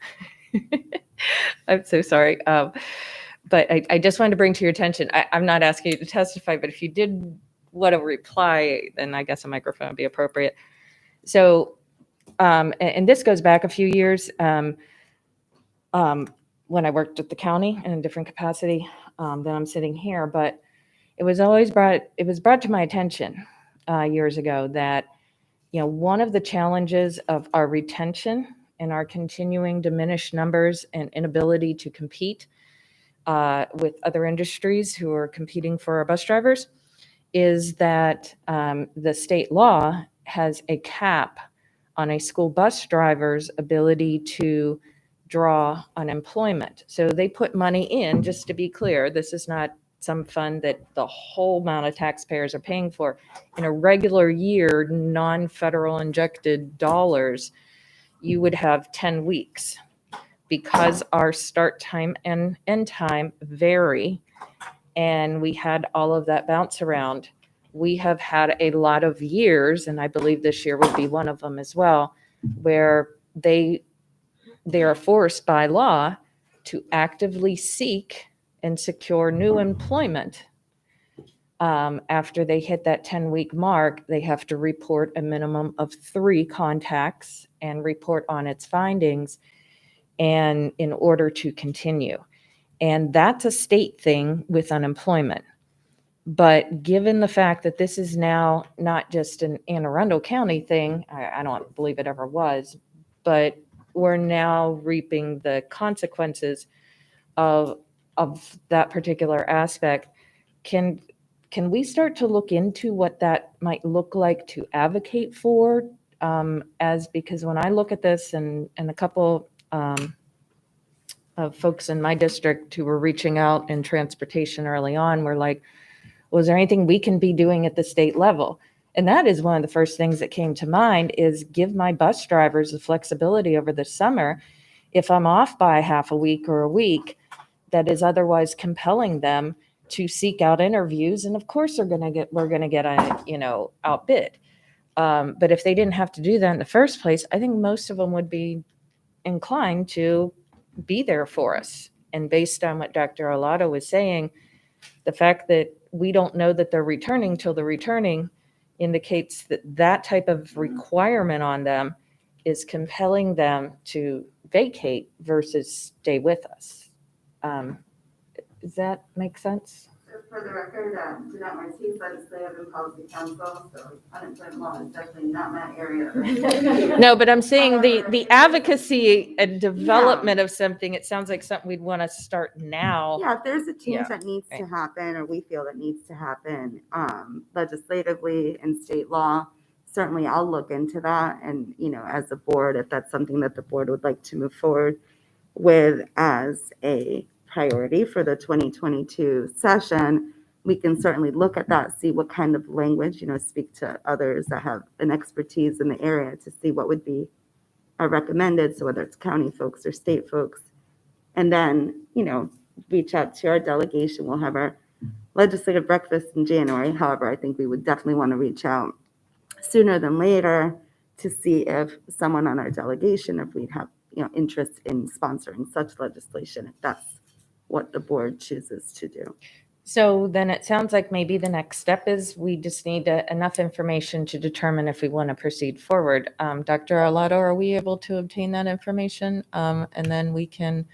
I'm so sorry. But I just wanted to bring to your attention, I'm not asking you to testify, but if you did want to reply, then I guess a microphone would be appropriate. So, and this goes back a few years when I worked at the county in a different capacity than I'm sitting here, but it was brought to my attention years ago that, one of the challenges of our retention and our continuing diminished numbers and inability to compete with other industries who are competing for our bus drivers is that the state law has a cap on a school bus driver's ability to draw unemployment. So they put money in, just to be clear, this is not some fund that the whole amount of taxpayers are paying for. In a regular year, non-federal injected dollars, you would have 10 weeks. Because our start time and end time vary, and we had all of that bounce around, we have had a lot of years, and I believe this year would be one of them as well, where they are forced by law to actively seek and secure new employment. After they hit that 10-week mark, they have to report a minimum of 3 contacts and report on its findings, and in order to continue. And that's a state thing with unemployment. But given the fact that this is now not just an Anne Arundel County thing, I don't believe it ever was, but we're now reaping the consequences of that particular aspect. Can we start to look into what that might look like to advocate for? Because when I look at this, and a couple of folks in my district who were reaching out in transportation early on were like, was there anything we can be doing at the state level? And that is one of the first things that came to mind, is give my bus drivers the flexibility over the summer. If I'm off by half a week or a week, that is otherwise compelling them to seek out interviews. And of course we're going to get outbid. But if they didn't have to do that in the first place, I think most of them would be inclined to be there for us. And based on what Dr. Arlotto was saying, the fact that we don't know that they're returning till they're returning indicates that that type of requirement on them is compelling them to vacate versus stay with us. Does that make sense? For the record, Jeanette Martinez, legislative and policy council, so unemployment law is definitely not my area. No, but I'm saying the advocacy and development of something, it sounds like something we'd want to start now. Yeah, if there's a change Yeah, that needs to right. happen, or we feel that needs to happen legislatively in state law, certainly I'll look into that. And, as a board, if that's something that the board would like to move forward with as a priority for the 2022 session, we can certainly look at that, see what kind of language, speak to others that have an expertise in the area to see what would be recommended. So whether it's county folks or state folks, and then, reach out to our delegation. We'll have our legislative breakfast in January. However, I think we would definitely want to reach out sooner than later to see if someone on our delegation, if we'd have, interest in sponsoring such legislation, if that's what the board chooses to do. So then it sounds like maybe the next step is we just need enough information to determine if we want to proceed forward. Dr. Arlotto, are we able to obtain that information? And then we can,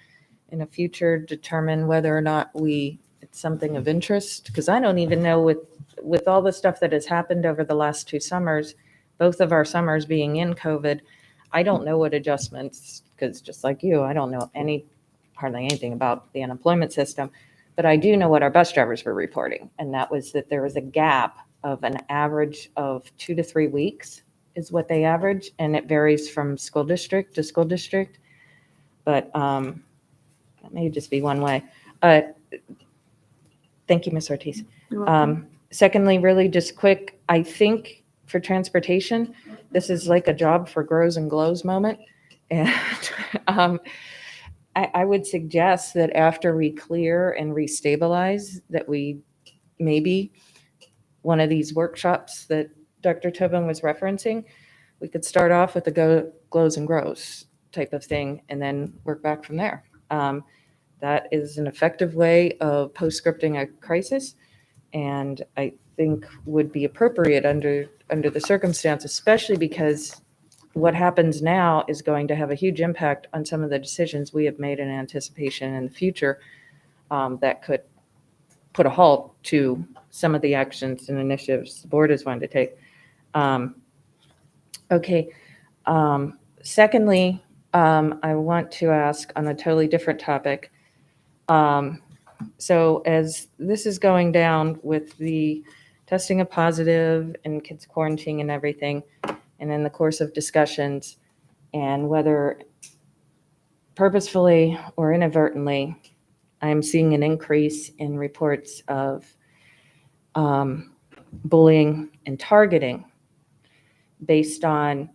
in the future, determine whether or not it's something of interest? Because I don't even know with all the stuff that has happened over the last 2 summers, both of our summers being in COVID, I don't know what adjustments, because just like you, I don't know hardly anything about the unemployment system, but I do know what our bus drivers were reporting. And that was that there was a gap of an average of 2 to 3 weeks is what they average. And it varies from school district to school district, but that may just be one way. Thank you, Ms. Ortiz. Secondly, really just quick, I think for transportation, this is like a job for grows and glows moment. And I would suggest that after we clear and restabilize, that we maybe one of these workshops that Dr. Tobin was referencing, we could start off with the glows and grows type of thing and then work back from there. That is an effective way of postscripting a crisis, and I think would be appropriate under the circumstance, especially because what happens now is going to have a huge impact on some of the decisions we have made in anticipation in the future that could put a halt to some of the actions and initiatives the board is wanting to take. Okay. Secondly, I want to ask on a totally different topic. So as this is going down with the testing of positive and kids quarantining and everything, and in the course of discussions, and whether purposefully or inadvertently, I'm seeing an increase in reports of bullying and targeting based on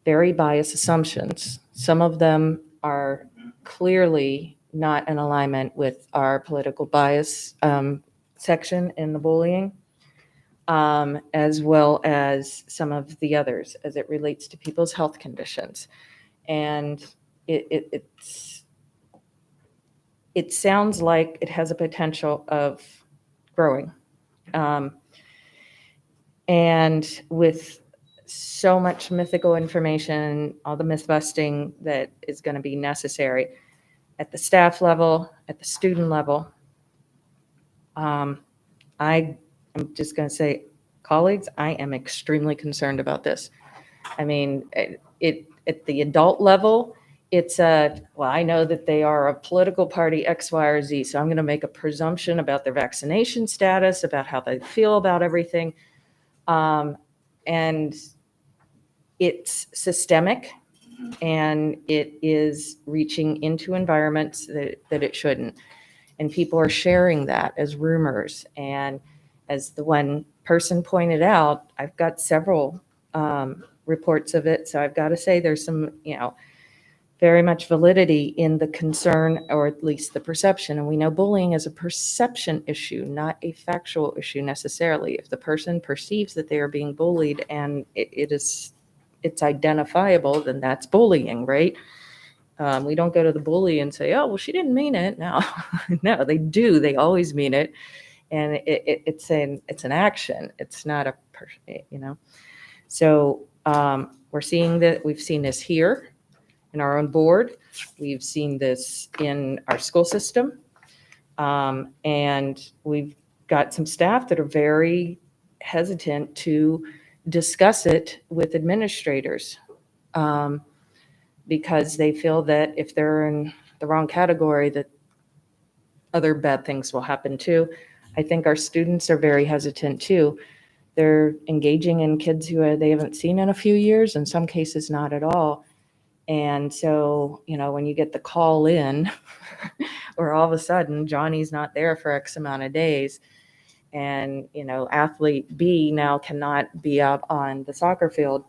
very biased assumptions. Some of them are clearly not in alignment with our political bias section in the bullying. as well as some of the others as it relates to people's health conditions. And it sounds like it has a potential of growing. And with so much mythical information, all the myth busting that is going to be necessary at the staff level, at the student level, I am just going to say, colleagues, I am extremely concerned about this. I mean, at the adult level, it's well, I know that they are a political party X, Y, or Z, so I'm going to make a presumption about their vaccination status, about how they feel about everything. And it's systemic, and it is reaching into environments that it shouldn't. And people are sharing that as rumors. And as the one person pointed out, I've got several reports of it. So I've got to say there's some, very much validity in the concern, or at least the perception. And we know bullying is a perception issue, not a factual issue necessarily. If the person perceives that they are being bullied and it's identifiable, then that's bullying, right? We don't go to the bully and say, oh, well, she didn't mean it. No, no, they do. They always mean it. And it's an action. It's not a person, So we're seeing that. We've seen this here in our own board. We've seen this in our school system. And we've got some staff that are very hesitant to discuss it with administrators because they feel that if they're in the wrong category, that other bad things will happen too. I think our students are very hesitant too. They're engaging in kids who they haven't seen in a few years, in some cases not at all. And so, when you get the call in or all of a sudden Johnny's not there for X amount of days, and, athlete B now cannot be up on the soccer field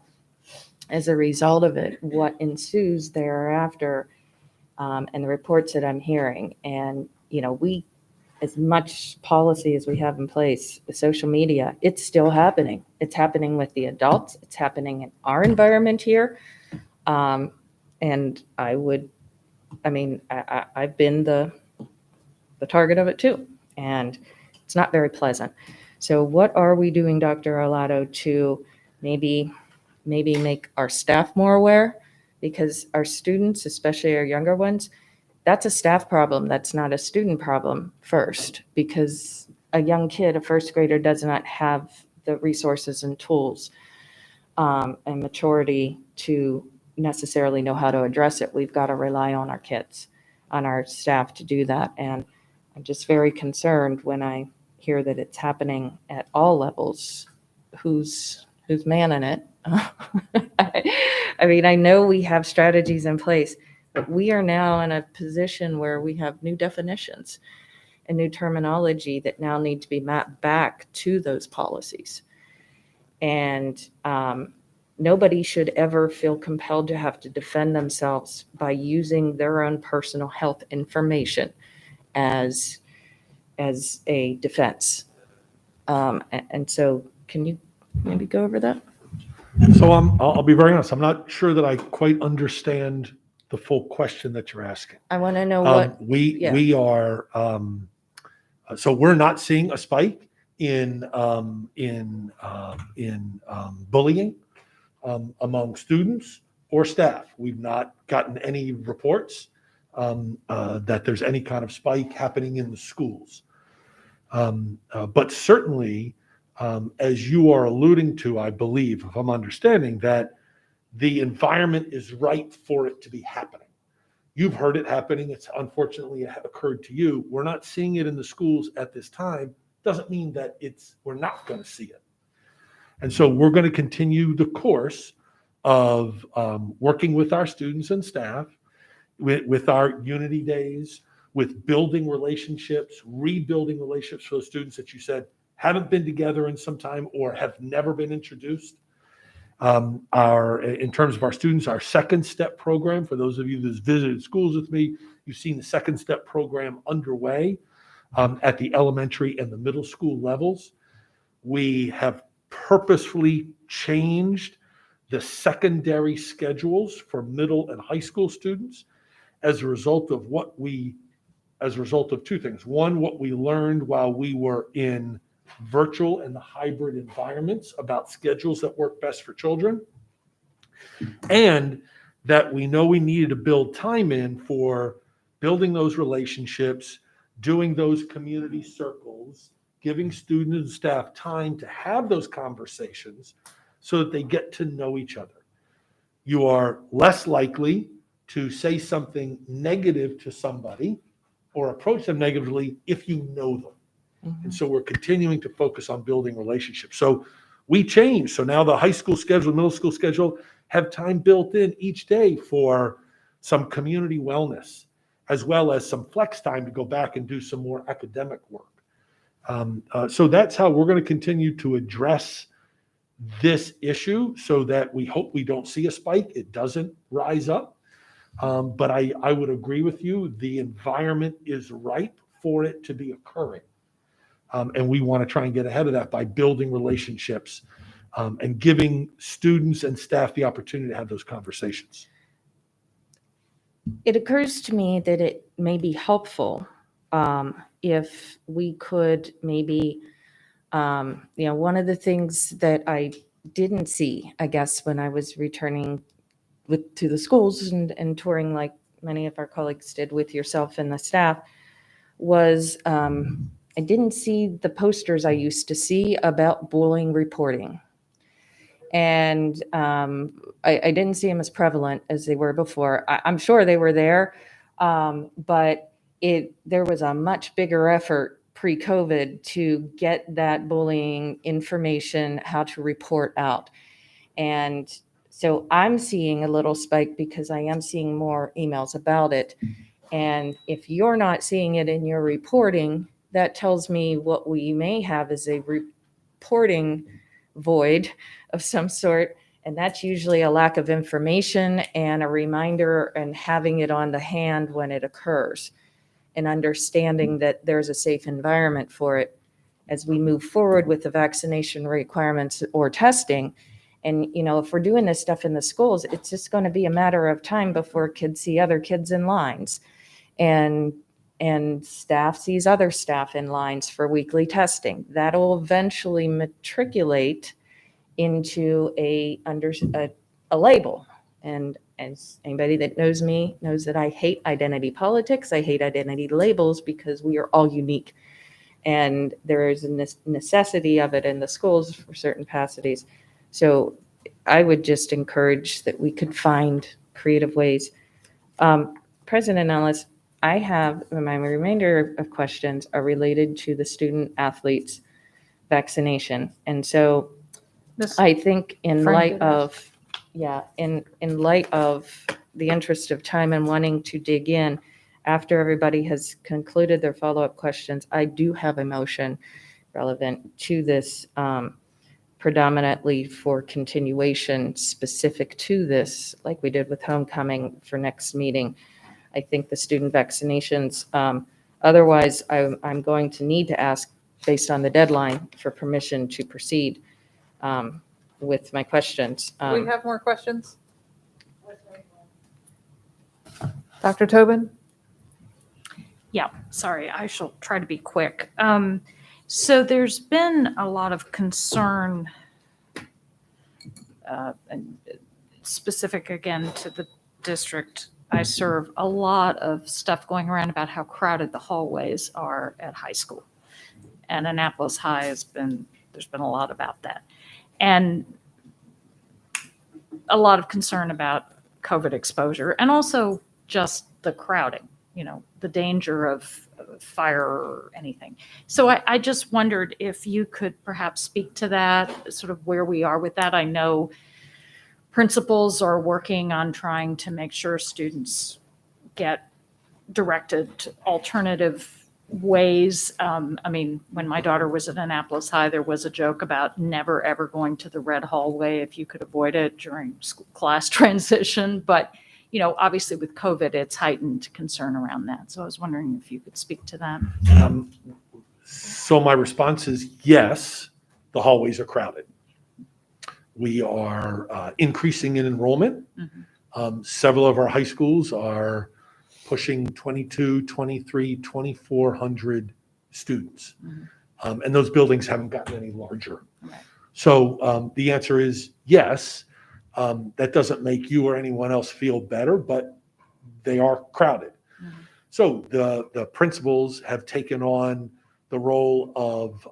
as a result of it, what ensues thereafter, and the reports that I'm hearing. And, we, as much policy as we have in place, the social media, it's still happening. It's happening with the adults. It's happening in our environment here. And I've been the target of it too. And it's not very pleasant. So what are we doing, Dr. Arlotto, to maybe make our staff more aware? Because our students, especially our younger ones, that's a staff problem. That's not a student problem first, because a young kid, a first grader, does not have the resources and tools and maturity to necessarily know how to address it. We've got to rely on our kids, on our staff to do that. And I'm just very concerned when I hear that it's happening at all levels. Who's manning it? I know we have strategies in place, but we are now in a position where we have new definitions and new terminology that now need to be mapped back to those policies. And nobody should ever feel compelled to have to defend themselves by using their own personal health information as a defense. And so can you maybe go over that? So I'll be very honest. I'm not sure that I quite understand the full question that you're asking. I want to know what we are. So we're not seeing a spike in bullying among students or staff. We've not gotten any reports that there's any kind of spike happening in the schools. But certainly, as you are alluding to, I believe, if I'm understanding, that the environment is right for it to be happening. You've heard it happening. It's unfortunately occurred to you. We're not seeing it in the schools at this time. Doesn't mean that we're not going to see it. And so we're going to continue the course of working with our students and staff, with our unity days, with building relationships, rebuilding relationships for those students that you said haven't been together in some time or have never been introduced. In terms of our students, our second step program, for those of you that visited schools with me, you've seen the second step program underway at the elementary and the middle school levels. We have purposefully changed the secondary schedules for middle and high school students as a result of two things. One, what we learned while we were in virtual and the hybrid environments about schedules that work best for children, and that we know we needed to build time in for building those relationships, doing those community circles, giving students and staff time to have those conversations so that they get to know each other. You are less likely to say something negative to somebody or approach them negatively if you know them. And so we're continuing to focus on building relationships. So we changed. So now the high school schedule, middle school schedule have time built in each day for some community wellness, as well as some flex time to go back and do some more academic work. So that's how we're going to continue to address this issue, so that we hope we don't see a spike. It doesn't rise up. But I would agree with you. The environment is ripe for it to be occurring. And we want to try and get ahead of that by building relationships and giving students and staff the opportunity to have those conversations. It occurs to me that it may be helpful if we could maybe, one of the things that I didn't see, I guess, when I was returning to the schools and touring like many of our colleagues did with yourself and the staff, was I didn't see the posters I used to see about bullying reporting. And I didn't see them as prevalent as they were before. I'm sure they were there, but there was a much bigger effort pre-COVID to get that bullying information, how to report out. And so I'm seeing a little spike because I am seeing more emails about it. And if you're not seeing it in your reporting, that tells me what we may have is a reporting void of some sort. And that's usually a lack of information and a reminder and having it on the hand when it occurs, and understanding that there's a safe environment for it as we move forward with the vaccination requirements or testing. And, if we're doing this stuff in the schools, it's just going to be a matter of time before kids see other kids in lines, and staff sees other staff in lines for weekly testing. That'll eventually matriculate into a label. And as anybody that knows me knows that I hate identity politics. I hate identity labels because we are all unique. And there is a necessity of it in the schools for certain capacities. So I would just encourage that we could find creative ways. President Ellis, I have my remainder of questions are related to the student athletes vaccination. And so I think in light of the interest of time and wanting to dig in, after everybody has concluded their follow-up questions, I do have a motion relevant to this, predominantly for continuation specific to this, like we did with homecoming for next meeting. I think the student vaccinations, otherwise I'm going to need to ask, based on the deadline, for permission to proceed with my questions. Do we have more questions? Dr. Tobin? Yeah, sorry, I shall try to be quick. So there's been a lot of concern, and specific again to the district I serve, a lot of stuff going around about how crowded the hallways are at high school. And Annapolis High there's been a lot about that. And a lot of concern about COVID exposure, and also just the crowding, the danger of fire or anything. So I just wondered if you could perhaps speak to that, sort of where we are with that. I know principals are working on trying to make sure students get directed to alternative ways. When my daughter was at Annapolis High, there was a joke about never ever going to the red hallway if you could avoid it during class transition. But, obviously with COVID, it's heightened concern around that. So I was wondering if you could speak to that. So my response is yes. the hallways are crowded. We are increasing in enrollment. Several of our high schools are pushing 22, 23, 2,400 students. And those buildings haven't gotten any larger. So the answer is yes. That doesn't make you or anyone else feel better, but they are crowded. So the principals have taken on the role of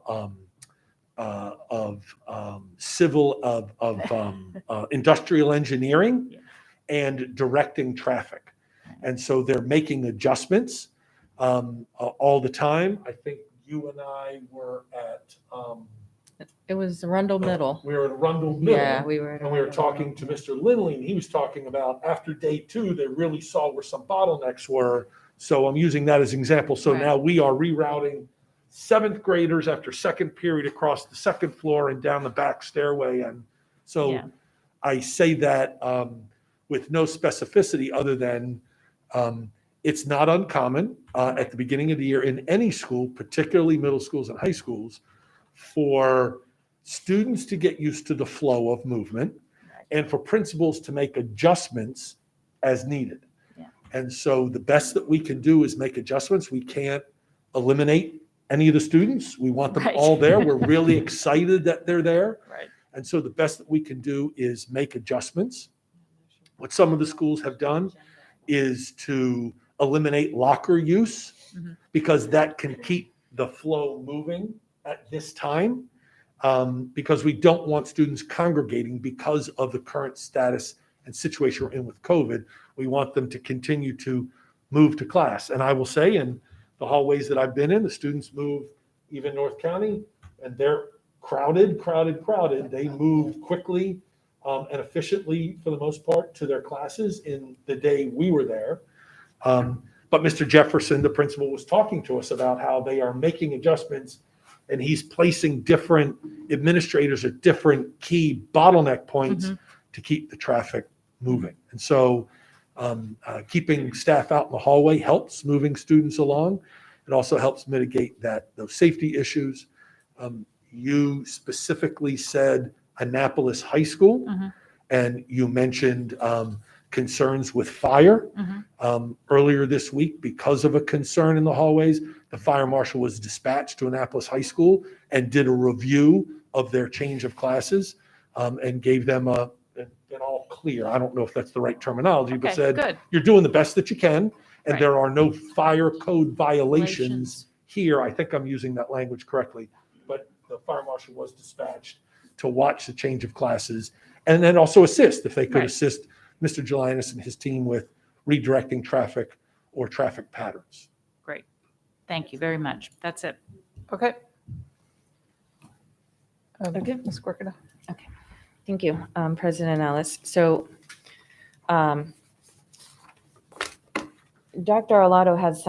industrial engineering and directing traffic. And so they're making adjustments all the time. I think you and I were at It was Rundle Middle. we were at Rundle Middle. Yeah, we were at And we were Rundle talking to Mr. Lindley, and he was talking about after day 2, they really saw where some bottlenecks were. So I'm using that as an example. So Right. now we are rerouting 7th graders after second period across the second floor and down the back stairway. And so Yeah. I say that with no specificity other than it's not uncommon at the beginning of the year in any school, particularly middle schools and high schools, for students to get used to the flow of movement and for principals to make adjustments as needed. And so the best that we can do is make adjustments. We can't eliminate any of the students. We want them Right. all there. We're really excited that they're there. Right. And so the best that we can do is make adjustments. What some of the schools have done is to eliminate locker use because that can keep the flow moving at this time. Because we don't want students congregating because of the current status and situation we're in with COVID. We want them to continue to move to class. And I will say, in the hallways that I've been in, the students move, even North County, and they're crowded. They move quickly and efficiently, for the most part, to their classes in the day we were there. But Mr. Jefferson, the principal, was talking to us about how they are making adjustments, and he's placing different administrators at different key bottleneck points to keep the traffic moving. And so keeping staff out in the hallway helps moving students along. It also helps mitigate those safety issues. You specifically said Annapolis High School, and you mentioned concerns with fire. Earlier this week, because of a concern in the hallways, the fire marshal was dispatched to Annapolis High School and did a review of their change of classes and gave them an all clear. I don't know if that's the right terminology, but Okay, said, good. you're doing the best that you can, and Right. there are no fire code violations here. I think I'm using that language correctly, but the fire marshal was dispatched to watch the change of classes and then also assist, if they could Right. assist Mr. Gelinas and his team with redirecting traffic or traffic patterns. Great. Thank you very much. That's it. Okay. Okay. Ms. Corkada. Thank you, President Ellis. So Dr. Arlotto has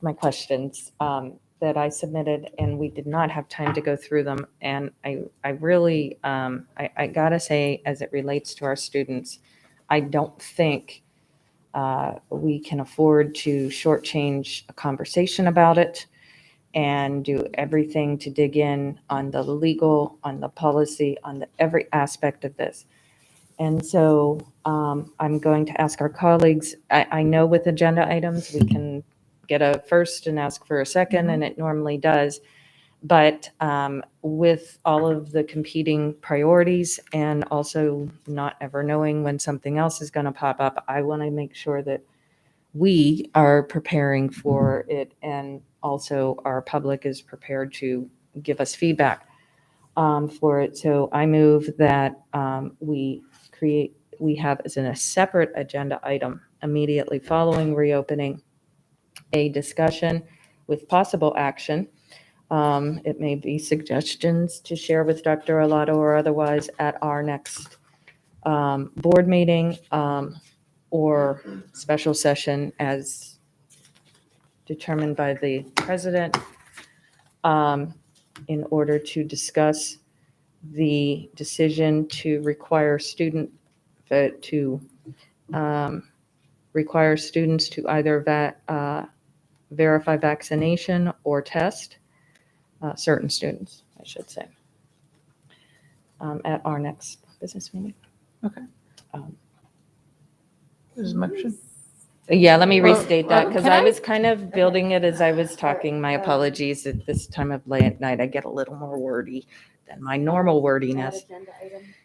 my questions that I submitted, and we did not have time to go through them. And I really, I gotta say, as it relates to our students, I don't think we can afford to shortchange a conversation about it and do everything to dig in on the legal, on the policy, on every aspect of this. And so I'm going to ask our colleagues, I know with agenda items, we can get a first and ask for a second, and it normally does. But with all of the competing priorities and also not ever knowing when something else is going to pop up, I want to make sure that we are preparing for it, and also our public is prepared to give us feedback for it. So I move that we have as a separate agenda item immediately following reopening a discussion with possible action. It may be suggestions to share with Dr. Arlotto or otherwise at our next board meeting or special session as determined by the president in order to discuss the decision to require students to either verify vaccination or test certain students, I should say. at our next business meeting. Okay. Um, There's a motion. Yeah, let me Well, restate that because can I I- was kind of building it as I was talking. My apologies. At this time of late night, I get a little more wordy than my normal wordiness.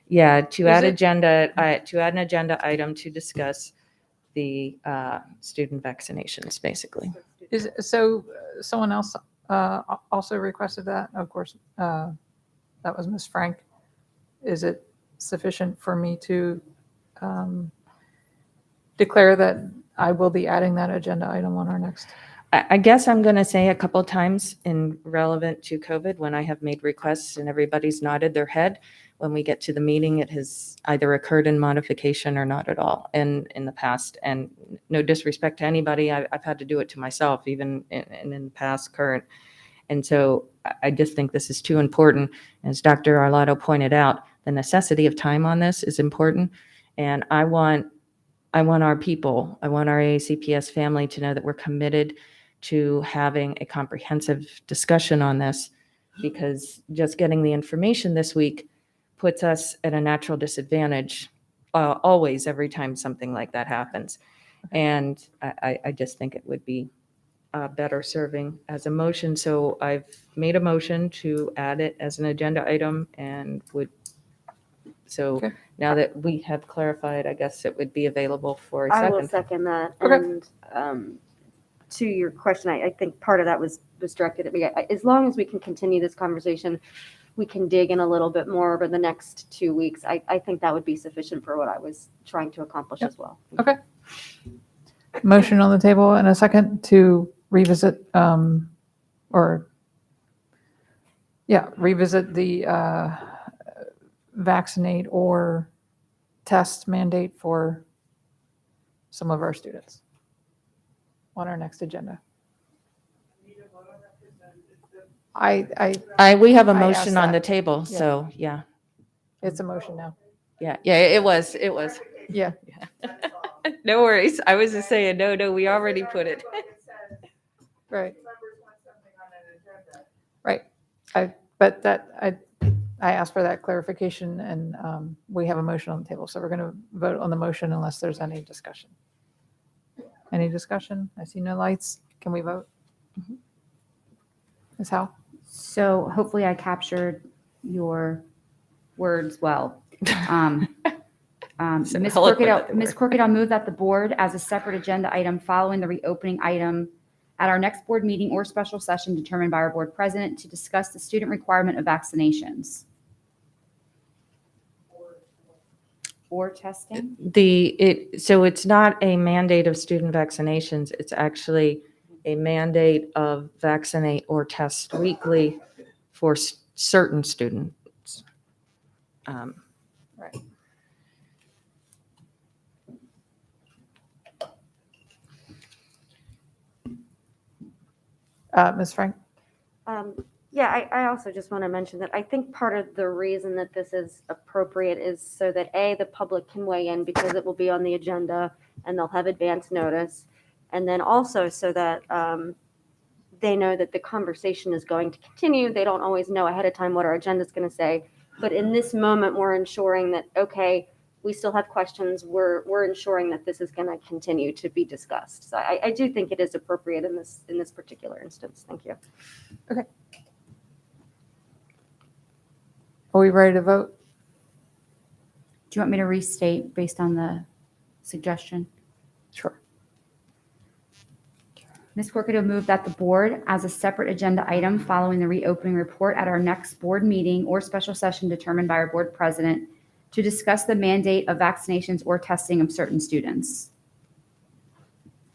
Yeah, to add Is it- to add an agenda item to discuss the student vaccinations, basically. Is, so someone else also requested that, of course, that was Ms. Frank. Is it sufficient for me to declare that I will be adding that agenda item on our next? I guess I'm going to say a couple times in relevant to COVID when I have made requests and everybody's nodded their head. When we get to the meeting, it has either occurred in modification or not at all in the past. And no disrespect to anybody, I've had to do it to myself, even in the past, current. And so I just think this is too important. As Dr. Arlotto pointed out, the necessity of time on this is important. And I want our people, I want our AACPS family to know that we're committed to having a comprehensive discussion on this, because just getting the information this week puts us at a natural disadvantage always, every time something like that happens. And I just think it would be better serving as a motion. So I've made a motion to add it as an agenda item and would, so Okay. now that we have clarified, I guess it would be available for a I will second. second that. Okay. And to your question, I think part of that was directed at me. As long as we can continue this conversation, we can dig in a little bit more over the next 2 weeks. I think that would be sufficient for what I was trying to accomplish as well. Okay. Motion on the table and a second to revisit, revisit the vaccinate or test mandate for some of our students on our next agenda. We have a I motion asked on the that. table, Yeah. so yeah. It's a motion now. Yeah, it was. Yeah. No worries. I was just saying, no, we already put it. Right. Right. I asked for that clarification and we have a motion on the table. So we're going to vote on the motion unless there's any discussion. Any discussion? I see no lights. Can we vote? Ms. Howe? So hopefully I captured your words well. So Ms. eloquent that Corkett, they Ms. were. Corkett, I'll move that the board as a separate agenda item following the reopening item at our next board meeting or special session determined by our board president to discuss the student requirement of vaccinations. Or testing? So it's not a mandate of student vaccinations. It's actually a mandate of vaccinate or test weekly for certain students. Right. Ms. Frank? Yeah, I also just want to mention that I think part of the reason that this is appropriate is so that the public can weigh in because it will be on the agenda and they'll have advance notice. And then also so that they know that the conversation is going to continue. They don't always know ahead of time what our agenda is going to say. But in this moment, we're ensuring that, okay, we still have questions. We're ensuring that this is going to continue to be discussed. So I do think it is appropriate in this particular instance. Thank you. Okay. Are we ready to vote? Do you want me to restate based on the suggestion? Sure. Ms. Corkett will move that the board, as a separate agenda item following the reopening report at our next board meeting or special session determined by our board president, to discuss the mandate of vaccinations or testing of certain students.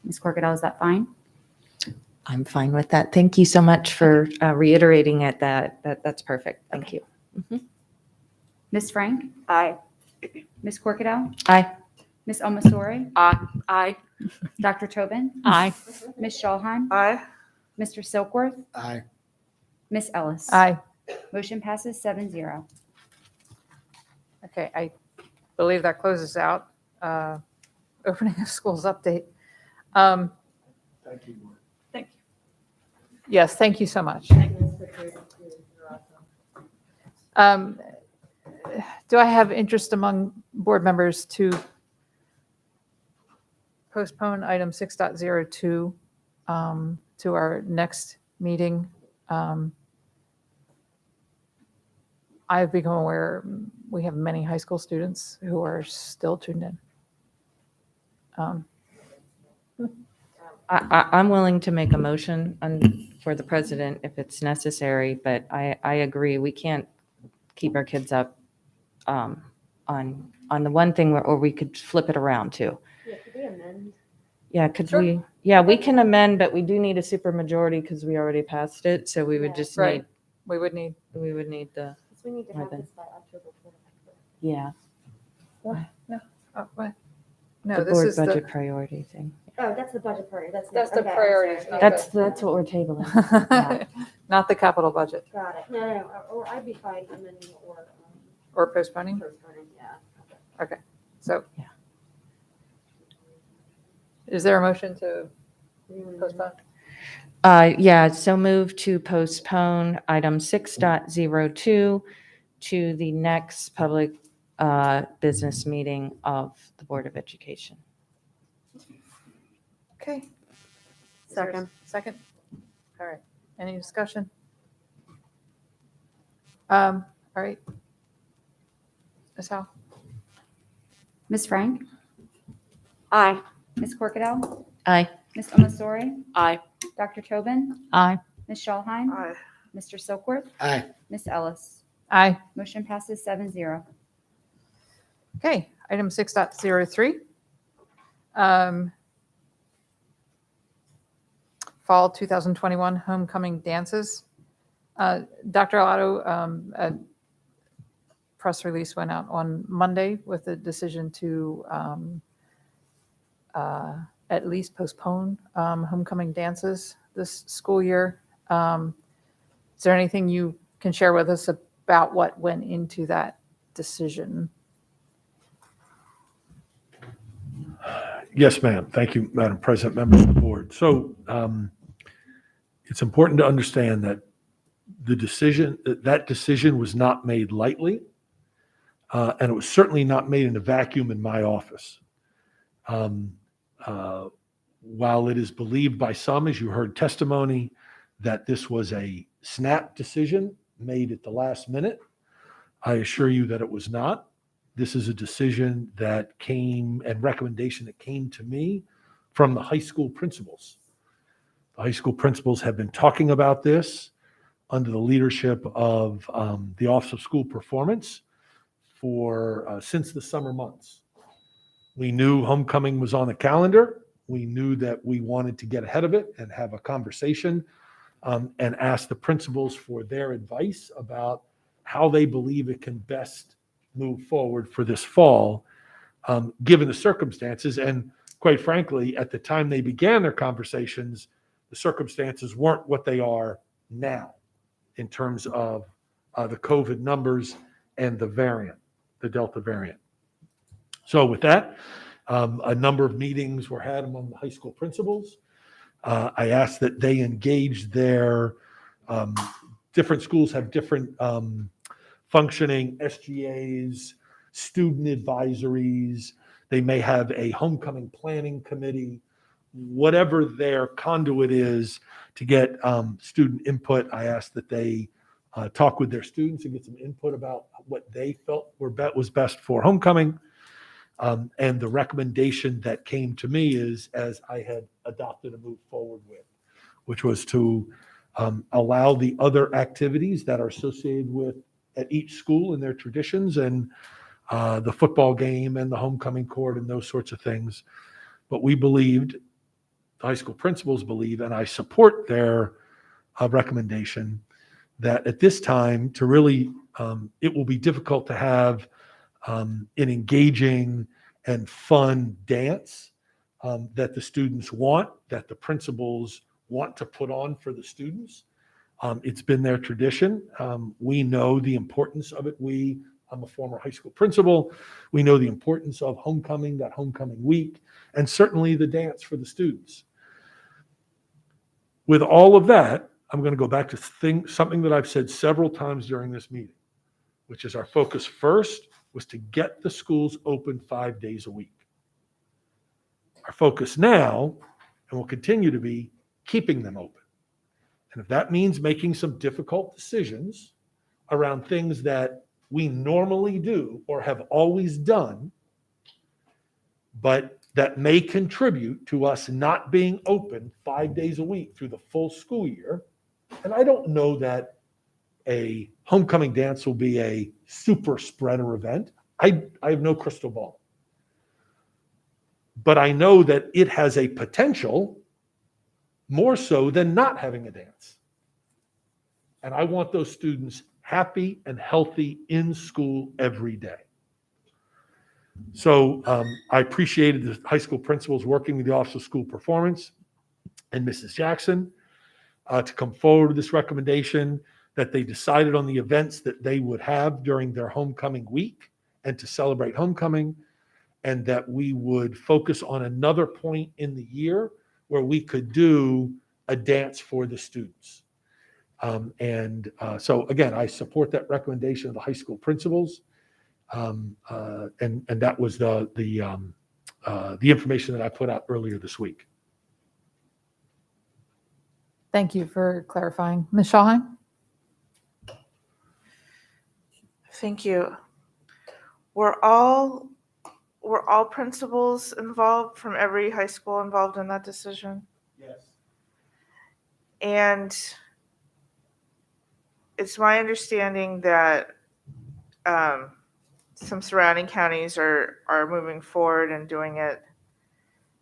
Ms. Corkett, is that fine? I'm fine with that. Thank you so much for reiterating it. That's perfect. Thank you. Ms. Frank? Aye. Ms. Corkett? Aye. Ms. Omasori? Aye. Dr. Tobin? Aye. Ms. Shulhan? Aye. Mr. Silkworth? Aye. Ms. Ellis? Aye. Motion passes 7-0. Okay, I believe that closes out opening of schools update. Thank you. Thank you. Yes, thank you so much. Do I have interest among board members to postpone item 6.02 to our next meeting? I've become aware we have many high school students who are still tuned in. I'm willing to make a motion for the president if it's necessary, but I agree, we can't keep our kids up on the one thing, or we could flip it around too. Yeah, could we amend? Yeah, could we? Yeah, we can amend, but we do need a supermajority because we already passed it, so we would just Right. need, We would need. the. Because we need to More have than- this by October 4th. Yeah. No, The this board is budget the. priority thing. Oh, that's the budget priority. That's next. the Okay, I'm priorities, sorry. not Yeah. That's what we're tabling. Yeah. Not the capital budget Got it. No, or I'd be fine amending or postponing. postponing, yeah. Okay, so. Yeah. Is there a motion to postpone? Yeah, so move to postpone item 6.02 to the next public business meeting of the Board of Education. Okay. Is there a Second. Second? All right. Any discussion? All right. Ms. Howe? Ms. Frank? Aye. Ms. Corkadell? Aye. Ms. Omasori? Aye. Dr. Tobin? Aye. Ms. Schallheim? Aye. Mr. Silkworth? Aye. Ms. Ellis? Aye. Motion passes 7-0. Okay, item 6.03. Fall 2021 homecoming dances. Dr. Alato, a press release went out on Monday with the decision to at least postpone homecoming dances this school year. Is there anything you can share with us about what went into that decision? Yes, ma'am. Thank you, Madam President, members of the board. So it's important to understand that that decision was not made lightly, and it was certainly not made in a vacuum in my office. While it is believed by some, as you heard testimony, that this was a snap decision made at the last minute, I assure you that it was not. This is a decision that came and recommendation that came to me from the high school principals. The high school principals have been talking about this under the leadership of the Office of School Performance for since the summer months. We knew homecoming was on the calendar. We knew that we wanted to get ahead of it and have a conversation and ask the principals for their advice about how they believe it can best move forward for this fall, given the circumstances. And quite frankly, at the time they began their conversations, the circumstances weren't what they are now in terms of the COVID numbers and the variant, the Delta variant. So with that, a number of meetings were had among the high school principals. I asked that they engage their different schools have different functioning SGAs, student advisories. They may have a homecoming planning committee, whatever their conduit is to get student input. I asked that they talk with their students and get some input about what they felt was best for homecoming. And the recommendation that came to me is, as I had adopted and moved forward with, which was to allow the other activities that are associated with at each school and their traditions and the football game and the homecoming court and those sorts of things. But we believed, the high school principals believe, and I support their recommendation, that at this time to really, it will be difficult to have an engaging and fun dance that the students want, that the principals want to put on for the students. It's been their tradition. We know the importance of it. I'm a former high school principal. We know the importance of homecoming, that homecoming week, and certainly the dance for the students. With all of that, I'm going to go back to something that I've said several times during this meeting. which is our focus first, was to get the schools open 5 days a week. Our focus now, and will continue to be, keeping them open. And if that means making some difficult decisions around things that we normally do or have always done, but that may contribute to us not being open 5 days a week through the full school year. And I don't know that a homecoming dance will be a super spreader event. I have no crystal ball. But I know that it has a potential more so than not having a dance. And I want those students happy and healthy in school every day. So I appreciated the high school principals working with the Office of School Performance and Mrs. Jackson to come forward with this recommendation, that they decided on the events that they would have during their homecoming week and to celebrate homecoming, and that we would focus on another point in the year where we could do a dance for the students. So again, I support that recommendation of the high school principals. And that was the information that I put out earlier this week. Thank you for clarifying. Ms. Shawheim? Thank you. Were all principals involved from every high school involved in that decision? Yes. And it's my understanding that some surrounding counties are moving forward and doing it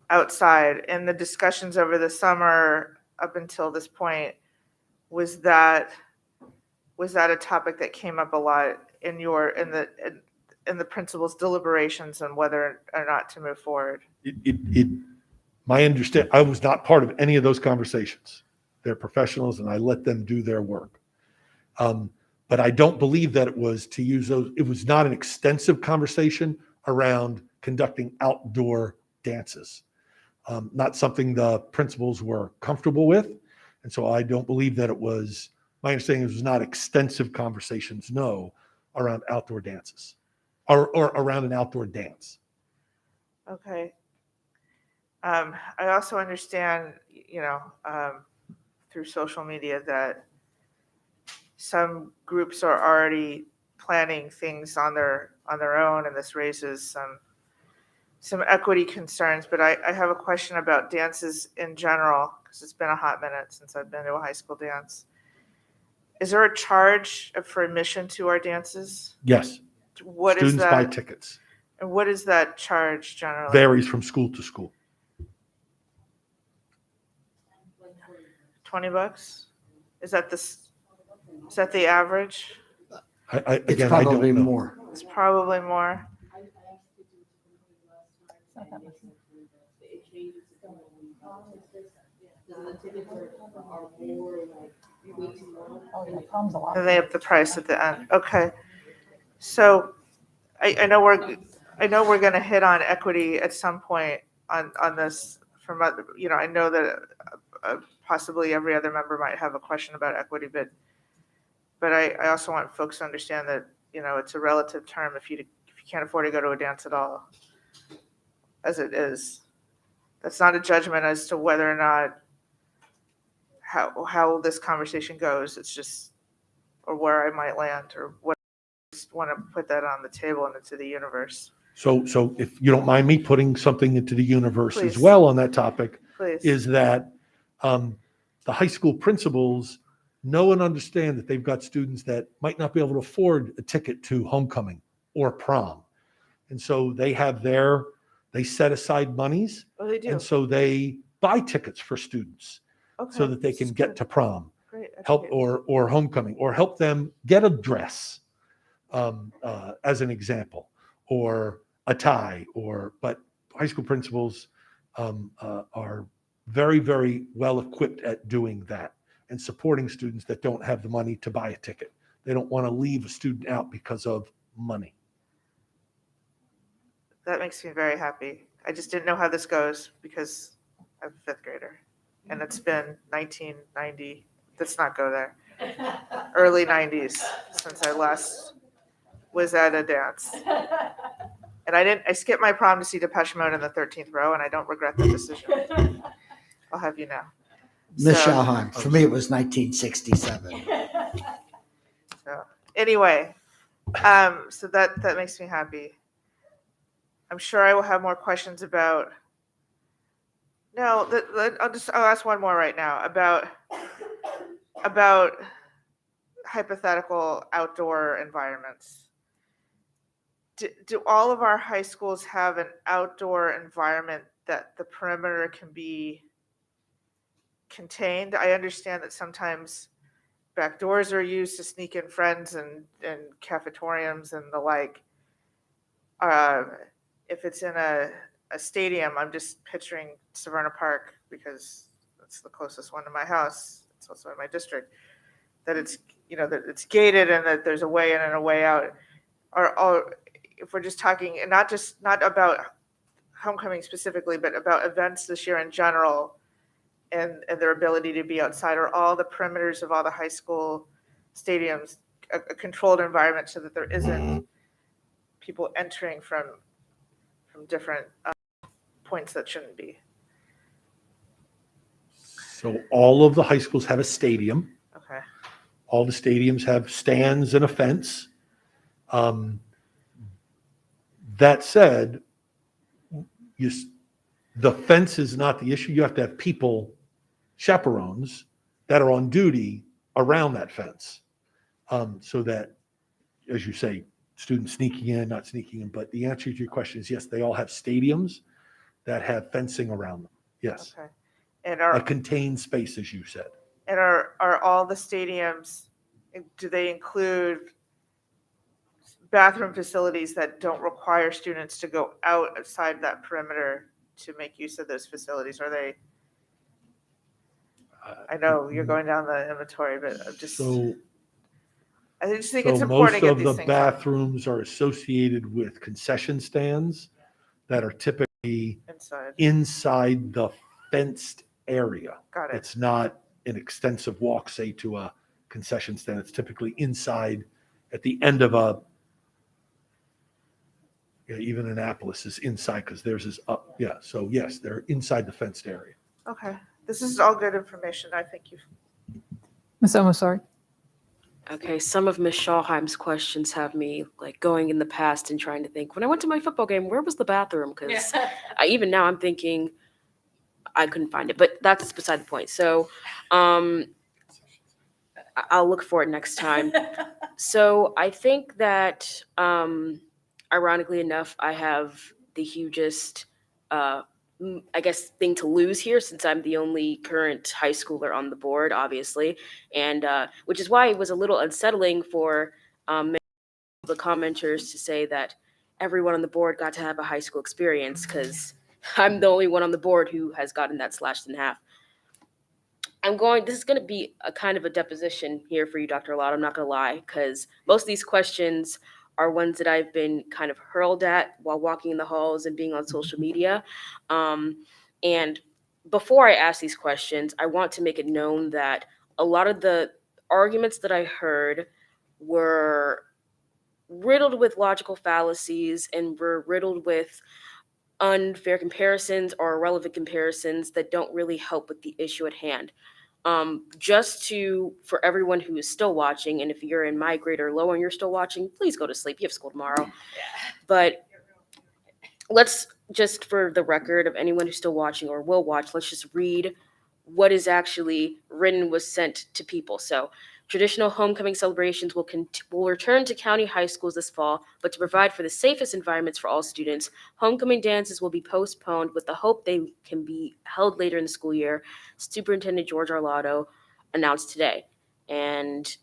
outside. In the discussions over the summer up until this point, was that a topic that came up a lot in the principal's deliberations on whether or not to move forward? My understand, I was not part of any of those conversations. They're professionals and I let them do their work. But I don't believe that it was to use those. It was not an extensive conversation around conducting outdoor dances. Not something the principals were comfortable with. And so I don't believe that it was, my understanding is it was not extensive conversations, no, around outdoor dances or around an outdoor dance. Okay. I also understand, through social media that some groups are already planning things on their own, and this raises some equity concerns. But I have a question about dances in general, because it's been a hot minute since I've been to a high school dance. Is there a charge for admission to our dances? Yes. What is Students that? buy tickets. And what is that charge generally? Varies from school to school. $20? Is that the average? It's probably more. It's probably more. And they have the price at the end. Okay. So I know we're going to hit on equity at some point on this from other, I know that possibly every other member might have a question about equity, but I also want folks to understand that, it's a relative term if you can't afford to go to a dance at all, as it is. That's not a judgment as to whether or not how this conversation goes. It's just, or where I might land, or what I just want to put that on the table and into the universe. So if you don't mind me putting something into the universe Please. as well on that topic, Please. is that the high school principals know and understand that they've got students that might not be able to afford a ticket to homecoming or prom. And so they set aside monies. Oh, they do. And so they buy tickets for students so that they can get to prom, Great. help or homecoming, or help them get a dress, as an example, or a tie, but high school principals are very, very well equipped at doing that and supporting students that don't have the money to buy a ticket. They don't want to leave a student out because of money. That makes me very happy. I just didn't know how this goes because I'm a fifth grader, and it's been 1990. Let's not go there. Early 90s since I last was at a dance. And I skipped my prom to see Depeche Mode in the 13th row, and I don't regret that decision. I'll have you know. Miss So- Schauheim, for me, it was 1967. So anyway, so that makes me happy. I'm sure I will have more questions about. No, I'll ask one more right now about hypothetical outdoor environments. Do all of our high schools have an outdoor environment that the perimeter can be contained? I understand that sometimes back doors are used to sneak in friends and cafetoriums and the like. If it's in a stadium, I'm just picturing Severna Park because that's the closest one to my house. It's also in my district. That it's that it's gated and that there's a way in and a way out. Or if we're just talking, and not about homecoming specifically, but about events this year in general, and their ability to be outside, or all the perimeters of all the high school stadiums a controlled environment so that there isn't people entering from different points that shouldn't be. So all of the high schools have a stadium. Okay. All the stadiums have stands and a fence. That said, the fence is not the issue. You have to have people, chaperones, that are on duty around that fence. So that, as you say, students sneaking in, not sneaking in. But the answer to your question is yes, they all have stadiums that have fencing around them. Yes. Okay. And A contained space, as you said. And are all the stadiums, do they include bathroom facilities that don't require students to go outside that perimeter to make use of those facilities? Are they? I know you're going down the inventory, but I'm just. I just think it's important to get Most of these the things up. bathrooms are associated with concession stands that are typically inside the fenced area. Got it. It's not an extensive walk, say, to a concession stand. It's typically inside at the end of even Annapolis is inside because theirs is up. Yeah. So yes, they're inside the fenced area. Okay. This is all good information. I thank you. Ms. Omosori? Okay, some of Ms. Schauheim's questions have me like going in the past and trying to think, when I went to my football game, where was the bathroom? Because even now I'm thinking I couldn't find it, but that's beside the point. So I'll look for it next time. So I think that ironically enough, I have the hugest I guess thing to lose here since I'm the only current high schooler on the board, obviously, and which is why it was a little unsettling for many of the commenters to say that everyone on the board got to have a high school experience because I'm the only one on the board who has gotten that slashed in half. This is going to be a kind of a deposition here for you, Dr. Lott. I'm not going to lie, because most of these questions are ones that I've been kind of hurled at while walking in the halls and being on social media. And before I ask these questions, I want to make it known that a lot of the arguments that I heard were riddled with logical fallacies and were riddled with unfair comparisons or irrelevant comparisons that don't really help with the issue at hand. For everyone who is still watching, and if you're in my grade or lower and you're still watching, please go to sleep. You have school tomorrow. But let's just, for the record of anyone who's still watching or will watch, let's just read what is actually written was sent to people. So traditional homecoming celebrations will return to county high schools this fall, but to provide for the safest environments for all students, homecoming dances will be postponed with the hope they can be held later in the school year, Superintendent George Arlotto announced today. And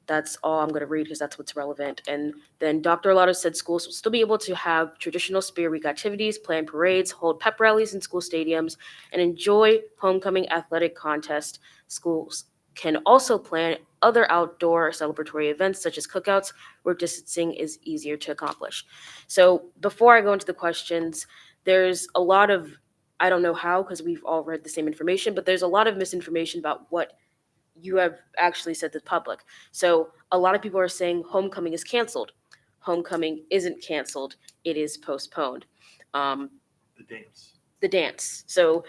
that's all I'm going to read because that's what's relevant. And then Dr. Arlotto said schools will still be able to have traditional Spirit Week activities, plan parades, hold pep rallies in school stadiums, and enjoy homecoming athletic contests. Schools can also plan other outdoor celebratory events such as cookouts where distancing is easier to accomplish. So before I go into the questions, there's a lot of, I don't know how because we've all read the same information, but there's a lot of misinformation about what you have actually said to the public. So a lot of people are saying homecoming is canceled. homecoming isn't canceled, it is postponed. The dance. The dance. So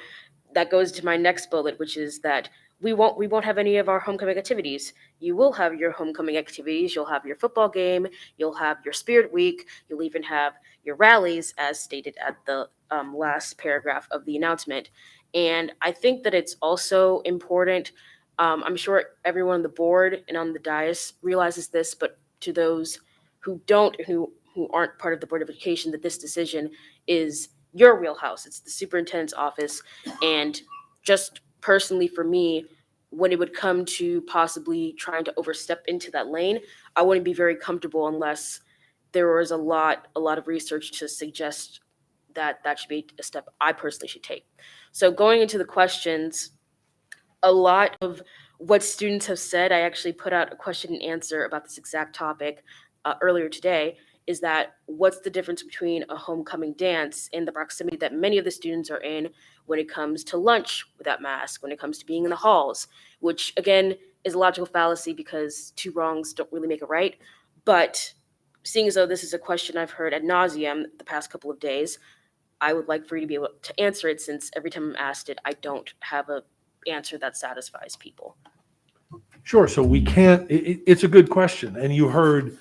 that goes to my next bullet, which is that we won't have any of our homecoming activities. You will have your homecoming activities. You'll have your football game. You'll have your spirit week. You'll even have your rallies, as stated at the last paragraph of the announcement. And I think that it's also important. I'm sure everyone on the board and on the dais realizes this, but to those who don't, who aren't part of the Board of Education, that this decision is your wheelhouse. It's the superintendent's office. And just personally for me, when it would come to possibly trying to overstep into that lane, I wouldn't be very comfortable unless there was a lot of research to suggest that that should be a step I personally should take. So going into the questions, a lot of what students have said, I actually put out a question and answer about this exact topic earlier today, is that what's the difference between a homecoming dance and the proximity that many of the students are in when it comes to lunch without mask, when it comes to being in the halls, which again is a logical fallacy because two wrongs don't really make a right. But seeing as though this is a question I've heard ad nauseum the past couple of days, I would like for you to be able to answer it, since every time I'm asked it, I don't have an answer that satisfies people. Sure. So we can't, it's a good question. And you heard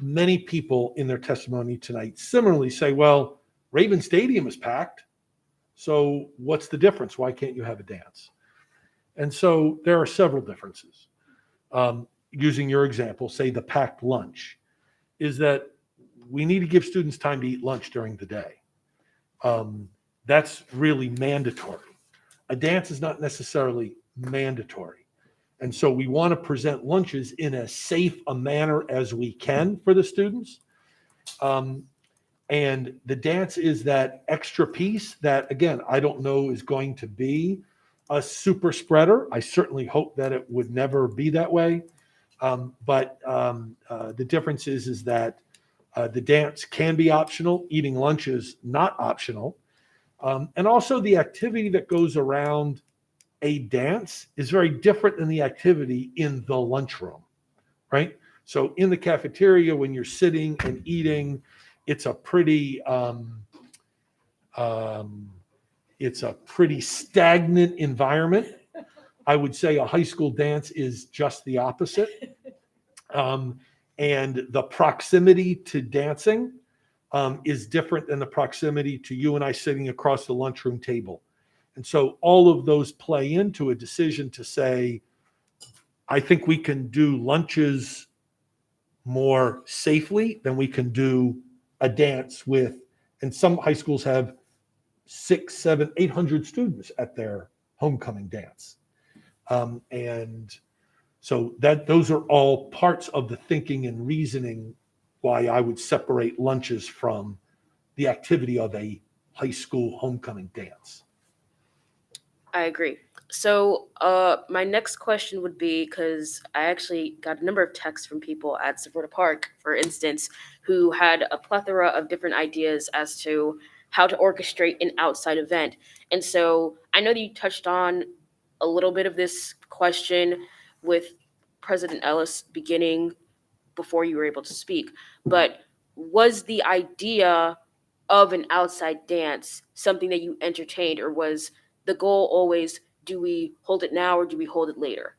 many people in their testimony tonight similarly say, well, Raven Stadium is packed. So what's the difference? Why can't you have a dance? And so there are several differences. Using your example, say the packed lunch, is that we need to give students time to eat lunch during the day. That's really mandatory. A dance is not necessarily mandatory. And so we want to present lunches in as safe a manner as we can for the students. And the dance is that extra piece that, again, I don't know is going to be a super spreader. I certainly hope that it would never be that way. But the difference is that the dance can be optional. Eating lunch is not optional. And also the activity that goes around a dance is very different than the activity in the lunchroom, right? So in the cafeteria, when you're sitting and eating, it's a pretty stagnant environment. I would say a high school dance is just the opposite. And the proximity to dancing is different than the proximity to you and I sitting across the lunchroom table. And so all of those play into a decision to say, I think we can do lunches more safely than we can do a dance with, and some high schools have 600, 700, 800 students at their homecoming dance. And so those are all parts of the thinking and reasoning why I would separate lunches from the activity of a high school homecoming dance. I agree. So my next question would be, because I actually got a number of texts from people at Savrota Park, for instance, who had a plethora of different ideas as to how to orchestrate an outside event. And so I know that you touched on a little bit of this question with President Ellis beginning before you were able to speak, but was the idea of an outside dance something that you entertained, or was the goal always, do we hold it now or do we hold it later?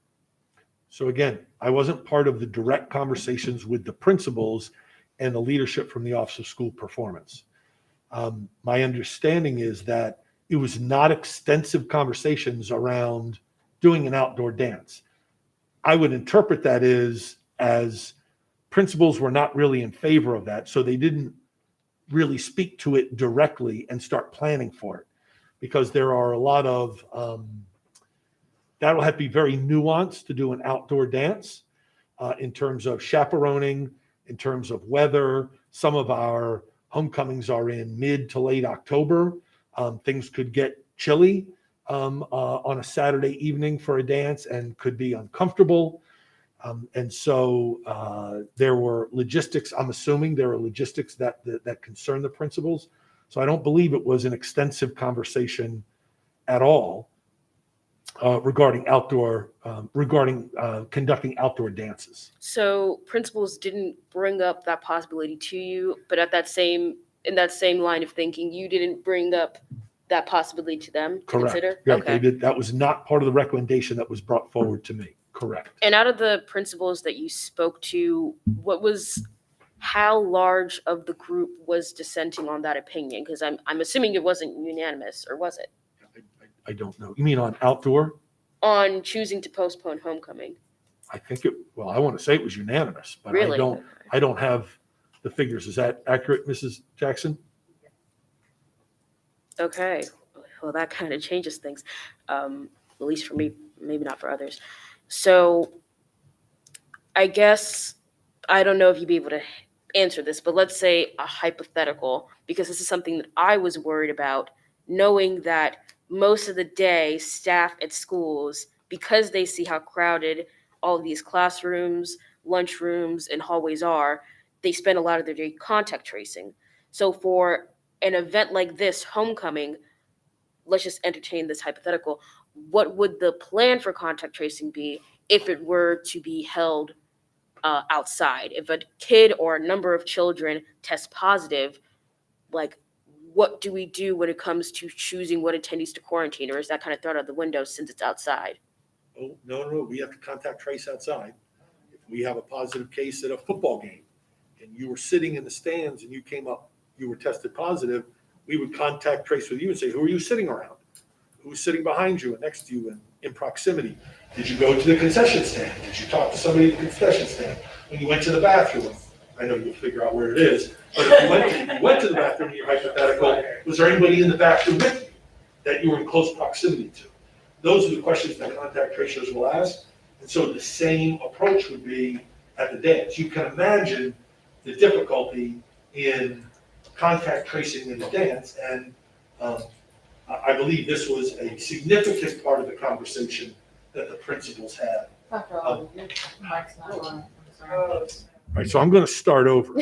So again, I wasn't part of the direct conversations with the principals and the leadership from the Office of School Performance. My understanding is that it was not extensive conversations around doing an outdoor dance. I would interpret that as principals were not really in favor of that, so they didn't really speak to it directly and start planning for it. Because there are a lot of, that'll have to be very nuanced to do an outdoor dance in terms of chaperoning, in terms of weather. Some of our homecomings are in mid to late October. Things could get chilly on a Saturday evening for a dance and could be uncomfortable. And so there were logistics, I'm assuming there are logistics that concern the principals. So I don't believe it was an extensive conversation at all. regarding conducting outdoor dances. So principals didn't bring up that possibility to you, but in that same line of thinking, you didn't bring up that possibility to them to Correct. consider? Right. Okay. They did. That was not part of the recommendation that was brought forward to me. Correct. And out of the principals that you spoke to, how large of the group was dissenting on that opinion? Because I'm assuming it wasn't unanimous, or was it? I don't know. You mean on outdoor? On choosing to postpone homecoming. I think I want to say it was unanimous, but Really? I don't have the figures. Is that accurate, Mrs. Jackson? Okay. Well, that kind of changes things. At least for me, maybe not for others. So I guess, I don't know if you'd be able to answer this, but let's say a hypothetical, because this is something that I was worried about, knowing that most of the day staff at schools, because they see how crowded all of these classrooms, lunchrooms, and hallways are, they spend a lot of their day contact tracing. So for an event like this, homecoming, let's just entertain this hypothetical. What would the plan for contact tracing be if it were to be held outside? If a kid or a number of children test positive, like, what do we do when it comes to choosing what attendees to quarantine, or is that kind of thrown out the window since it's outside? Oh, no. We have to contact trace outside. If we have a positive case at a football game and you were sitting in the stands and you came up, you were tested positive, we would contact trace with you and say, who are you sitting around? Who's sitting behind you and next to you and in proximity? Did you go to the concession stand? Did you talk to somebody at the concession stand? When you went to the bathroom, I know you'll figure out where it is, but if you went to the bathroom in your hypothetical, was there anybody in the bathroom with you that you were in close proximity to? Those are the questions that contact tracers will ask. And so the same approach would be at the dance. You can imagine the difficulty in contact tracing in the dance. And I believe this was a significant part of the conversation that the principals had. All right, so I'm going to start over.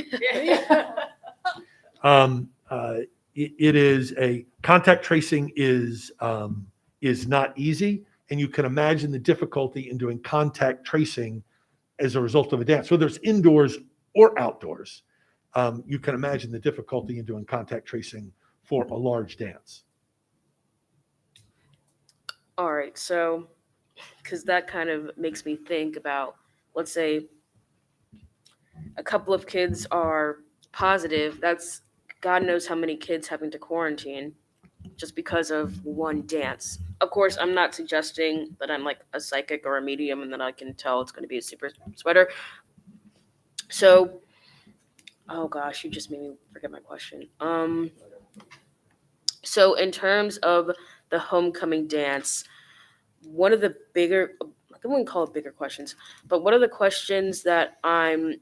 It is contact tracing is not easy, and you can imagine the difficulty in doing contact tracing as a result of a dance. Whether it's indoors or outdoors, you can imagine the difficulty in doing contact tracing for a large dance. All right, so, because that kind of makes me think about, let's say a couple of kids are positive, that's God knows how many kids having to quarantine just because of one dance. Of course, I'm not suggesting that I'm like a psychic or a medium and that I can tell it's going to be a super sweater. So, oh gosh, you just made me forget my question. So in terms of the homecoming dance, one of the bigger, I wouldn't call it bigger questions, but one of the questions that I'm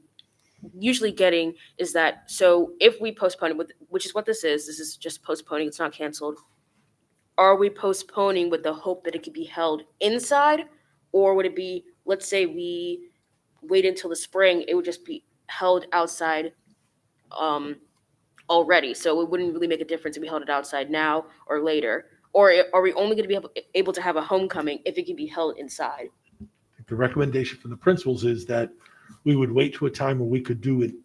usually getting is that, so if we postpone it, which is what this is just postponing, it's not canceled. Are we postponing with the hope that it could be held inside, or would it be, let's say we wait until the spring, it would just be held outside already, so it wouldn't really make a difference if we held it outside now or later? Or are we only going to be able to have a homecoming if it can be held inside? The recommendation from the principals is that we would wait to a time where we could do an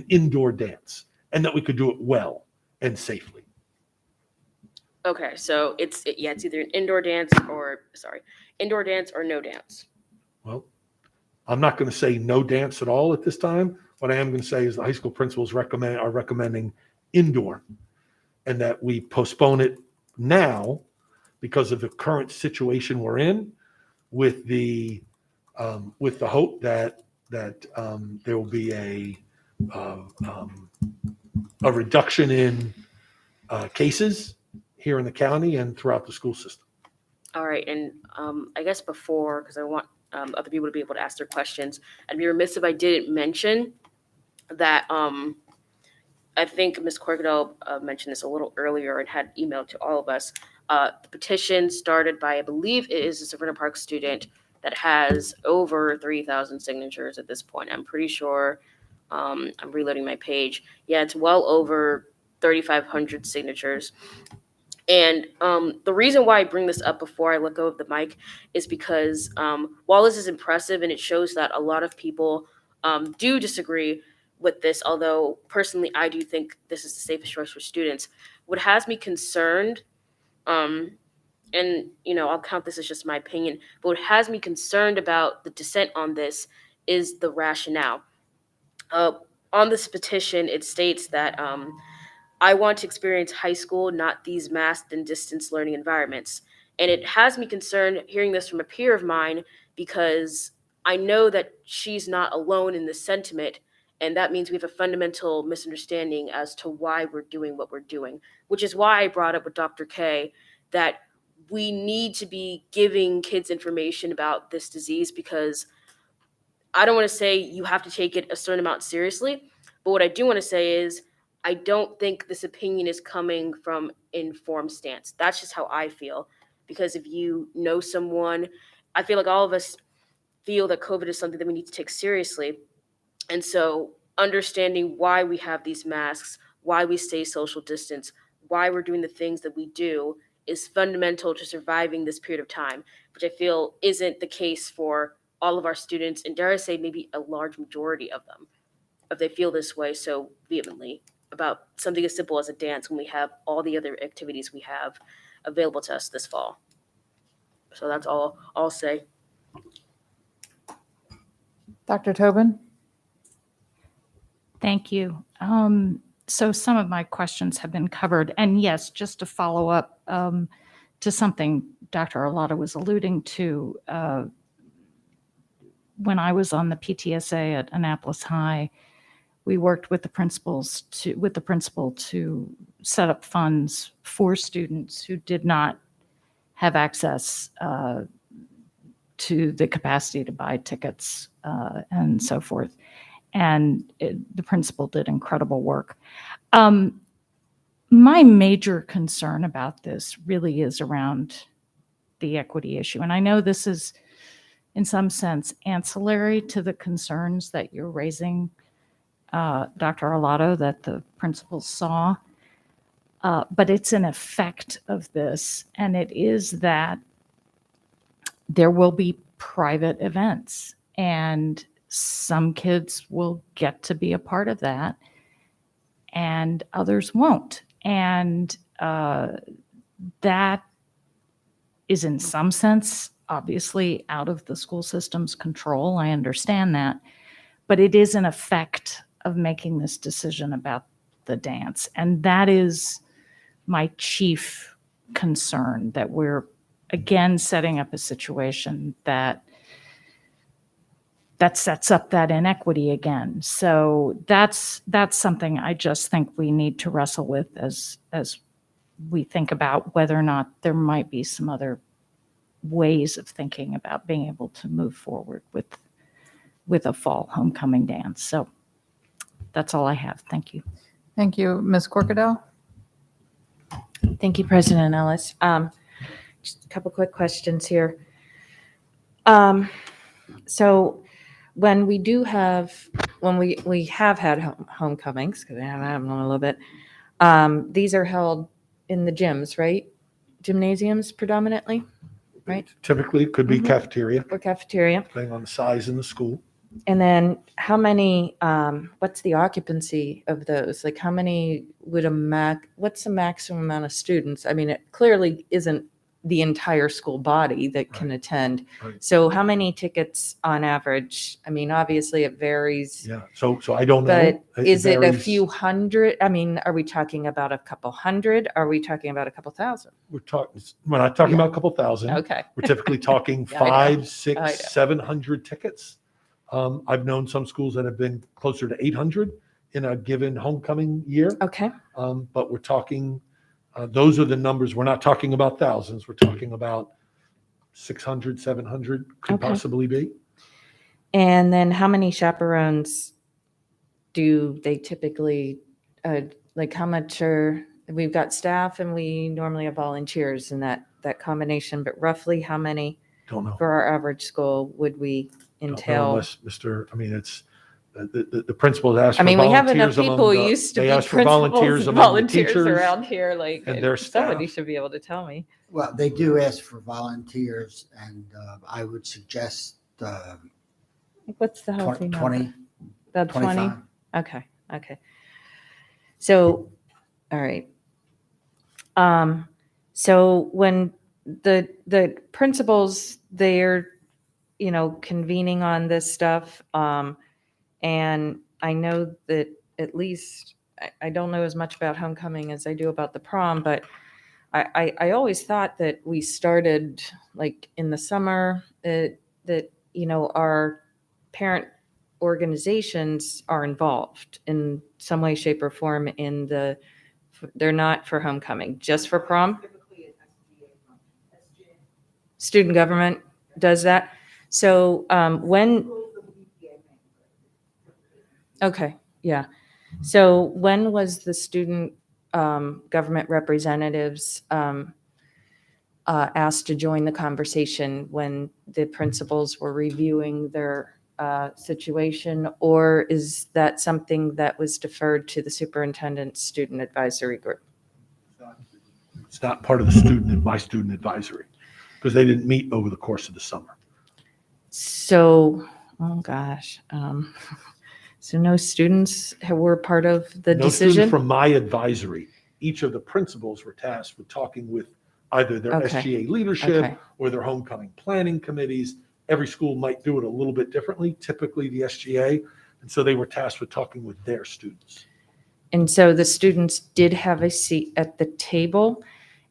indoor dance, and that we could do it well and safely. Okay, so it's either an indoor dance or no dance. Well, I'm not going to say no dance at all at this time. What I am going to say is the high school principals are recommending indoor, and that we postpone it now because of the current situation we're in, with the hope that there will be a reduction in cases here in the county and throughout the school system. All right, and I guess before, because I want other people to be able to ask their questions, I'd be remiss if I didn't mention that I think Ms. Corkadell mentioned this a little earlier and had emailed to all of us. The petition started by, I believe it is a Severna Park student that has over 3,000 signatures at this point. I'm pretty sure, I'm reloading my page. Yeah, it's well over 3,500 signatures. And the reason why I bring this up before I let go of the mic is because while this is impressive and it shows that a lot of people do disagree with this, although personally I do think this is the safest choice for students, what has me concerned, and I'll count this as just my opinion, but what has me concerned about the dissent on this is the rationale. On this petition, it states that I want to experience high school, not these masked and distance learning environments. And it has me concerned hearing this from a peer of mine because I know that she's not alone in this sentiment. And that means we have a fundamental misunderstanding as to why we're doing what we're doing, which is why I brought up with Dr. K that we need to be giving kids information about this disease, because I don't want to say you have to take it a certain amount seriously, but what I do want to say is I don't think this opinion is coming from informed stance. That's just how I feel. Because if you know someone, I feel like all of us feel that COVID is something that we need to take seriously. And so understanding why we have these masks, why we stay social distance, why we're doing the things that we do is fundamental to surviving this period of time, which I feel isn't the case for all of our students, and dare I say maybe a large majority of them, if they feel this way so vehemently about something as simple as a dance when we have all the other activities we have available to us this fall. So that's all I'll say. Dr. Tobin? Thank you. So some of my questions have been covered. And yes, just to follow up to something Dr. Arlotta was alluding to, when I was on the PTSA at Annapolis High, we worked with the principal to set up funds for students who did not have access to the capacity to buy tickets and so forth. And the principal did incredible work. My major concern about this really is around the equity issue. And I know this is, in some sense, ancillary to the concerns that you're raising, Dr. Arlotto, that the principals saw. But it's an effect of this, and it is that there will be private events, and some kids will get to be a part of that, and others won't. And that is, in some sense, obviously out of the school system's control. I understand that. But it is an effect of making this decision about the dance. And that is my chief concern, that we're, again, setting up a situation that sets up that inequity again. So that's something I just think we need to wrestle with as we think about whether or not there might be some other ways of thinking about being able to move forward with a fall homecoming dance. So that's all I have. Thank you. Thank you. Ms. Corkadell? Thank you, President Ellis. Just a couple quick questions here. So when we have had homecomings, because I haven't had them in a little bit, these are held in the gyms, right? Gymnasiums predominantly, right? Typically, it could be cafeteria, Or cafeteria. depending on the size in the school. And then how many, what's the occupancy of those? Like how many would what's the maximum amount of students? I mean, it clearly isn't the entire school body that can attend. Right. So how many tickets on average? I mean, obviously it varies. Yeah, so I don't know. But is it a varies. few hundred? I mean, are we talking about a couple hundred? Are we talking about a couple thousand? We're not talking about a couple thousand. Okay. We're typically talking Yeah, I know. 500, I 600, know. 700 tickets. I've known some schools that have been closer to 800 in a given homecoming year. Okay. But we're talking, those are the numbers. We're not talking about thousands. We're talking about 600, 700 could Okay. possibly be. And then how many chaperones do they typically, like how much we've got staff and we normally have volunteers in that combination, but roughly how many Don't know. for our average school would we Don't know entail? unless Mr. I mean, it's the principals asked I for mean, we have enough volunteers among people the, used to they be asked for principals volunteers and among the volunteers teachers. around here. Like, and their somebody staff. should be able to tell me. Well, they do ask for volunteers, and I would suggest What's the healthy 20, number? About 20? 25. Okay. So, all right. So when the principals, they're, convening on this stuff, and I know that at least, I don't know as much about homecoming as I do about the prom, but I always thought that we started like in the summer, that, our parent organizations are involved in some way, shape, or form they're not for homecoming, just for prom. Student government does that. So okay, yeah. So when was the student government representatives asked to join the conversation, when the principals were reviewing their situation, or is that something that was deferred to the superintendent's student advisory group? It's not part of my student advisory, because they didn't meet over the course of the summer. So, oh gosh. So no students were part of the No decision? students from my advisory. Each of the principals were tasked with talking with either their Okay. SGA leadership Okay. or their homecoming planning committees. Every school might do it a little bit differently, typically the SGA. And so they were tasked with talking with their students. And so the students did have a seat at the table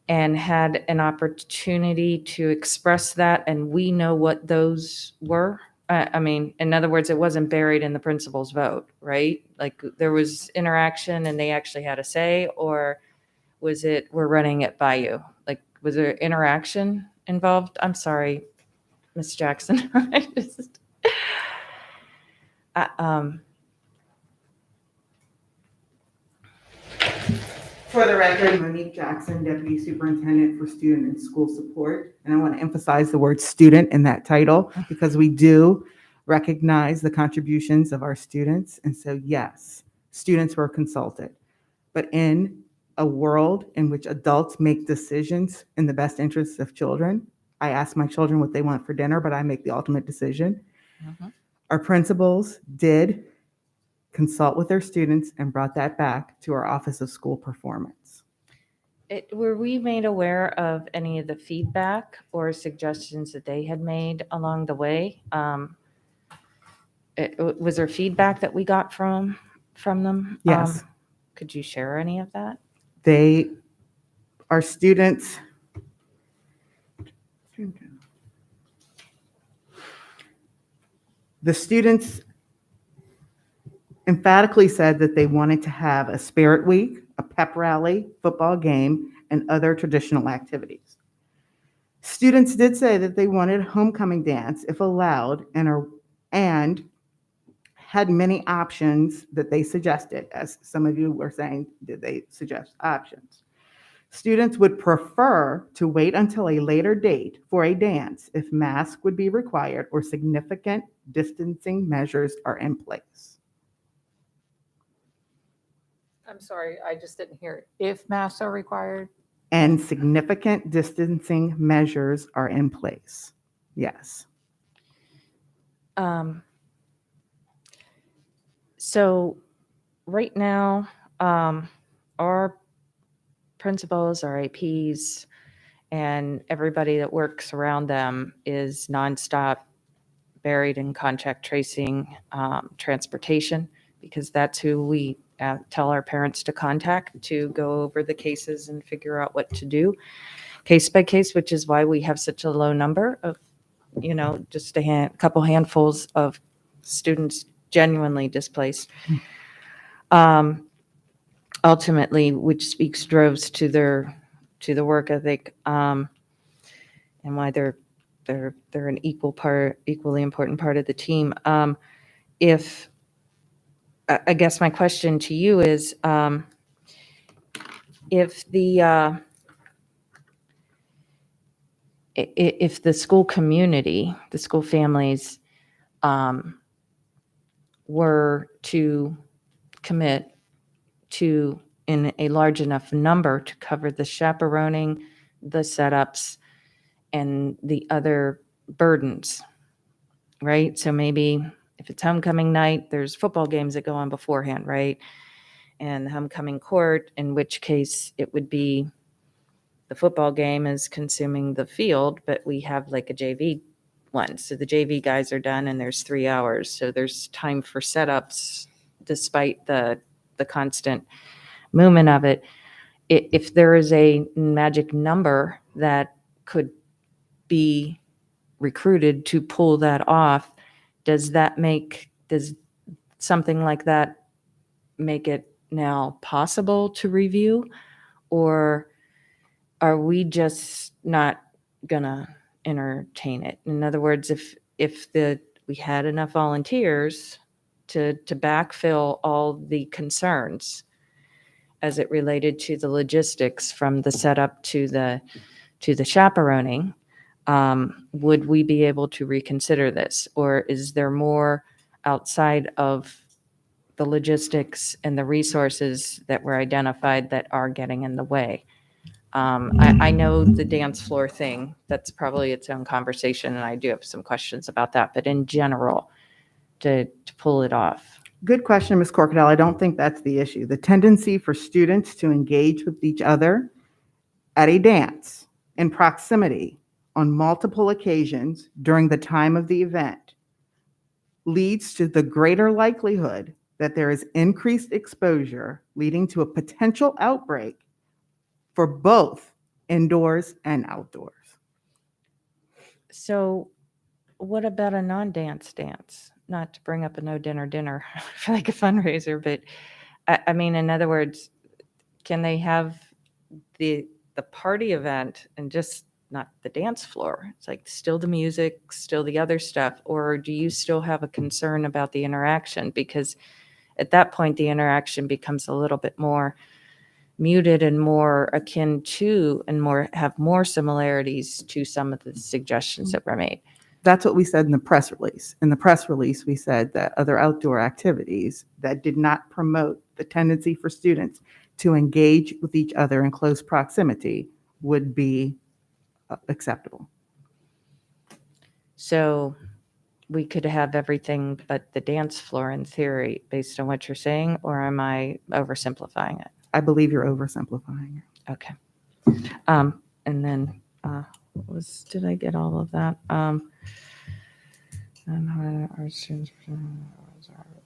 and had an opportunity to express that, and we know what those were? I mean, in other words, it wasn't buried in the principal's vote, right? Like, there was interaction and they actually had a say, or was it, we're running it by you? Like, was there interaction involved? I'm sorry, Ms. Jackson. I just, For the record, Monique Jackson, Deputy Superintendent for Student and School Support. And I want to emphasize the word student in that title, because we do recognize the contributions of our students. And so, yes, students were consulted. But in a world in which adults make decisions in the best interests of children, I ask my children what they want for dinner, but I make the ultimate decision. Our principals did consult with their students and brought that back to our Office of School Performance. Were we made aware of any of the feedback or suggestions that they had made along the way? Was there feedback that we got from them? Yes. Could you share any of that? Our students, the students emphatically said that they wanted to have a spirit week, a pep rally, football game, and other traditional activities. Students did say that they wanted homecoming dance if allowed, and had many options that they suggested. As some of you were saying, did they suggest options? Students would prefer to wait until a later date for a dance if masks would be required or significant distancing measures are in place. I'm sorry, I just didn't hear it. If masks are required? And significant distancing measures are in place. Yes. So right now, our principals, our APs, and everybody that works around them is nonstop buried in contact tracing, transportation, because that's who we tell our parents to contact to go over the cases and figure out what to do case by case, which is why we have such a low number of, just a couple handfuls of students genuinely displaced. Ultimately, which speaks droves to the work ethic, and why they're an equally important part of the team. I guess my question to you is, if the school community, the school families, were to commit to in a large enough number to cover the chaperoning, the setups, and the other burdens, right? So maybe if it's homecoming night, there's football games that go on beforehand, right? And the homecoming court, in which case it would be the football game is consuming the field, but we have like a JV one. So the JV guys are done and there's 3 hours. So there's time for setups despite the constant movement of it. If there is a magic number that could be recruited to pull that off, does something like that make it now possible to review? Or are we just not gonna entertain it? In other words, if we had enough volunteers to backfill all the concerns as it related to the logistics from the setup to the chaperoning, would we be able to reconsider this? Or is there more outside of the logistics and the resources that were identified that are getting in the way? I know the dance floor thing, that's probably its own conversation, and I do have some questions about that, but in general, to pull it off. Good question, Ms. Corkadell. I don't think that's the issue. The tendency for students to engage with each other at a dance in proximity on multiple occasions during the time of the event leads to the greater likelihood that there is increased exposure leading to a potential outbreak for both indoors and outdoors. So what about a non-dance dance? Not to bring up a no dinner for like a fundraiser, but I mean, in other words, can they have the party event and just not the dance floor? It's like still the music, still the other stuff, or do you still have a concern about the interaction? Because at that point, the interaction becomes a little bit more muted and more akin to and have more similarities to some of the suggestions that were made. That's what we said in the press release. In the press release, we said that other outdoor activities that did not promote the tendency for students to engage with each other in close proximity would be acceptable. So we could have everything but the dance floor in theory based on what you're saying, or am I oversimplifying it? I believe you're oversimplifying it. Okay. And then did I get all of that?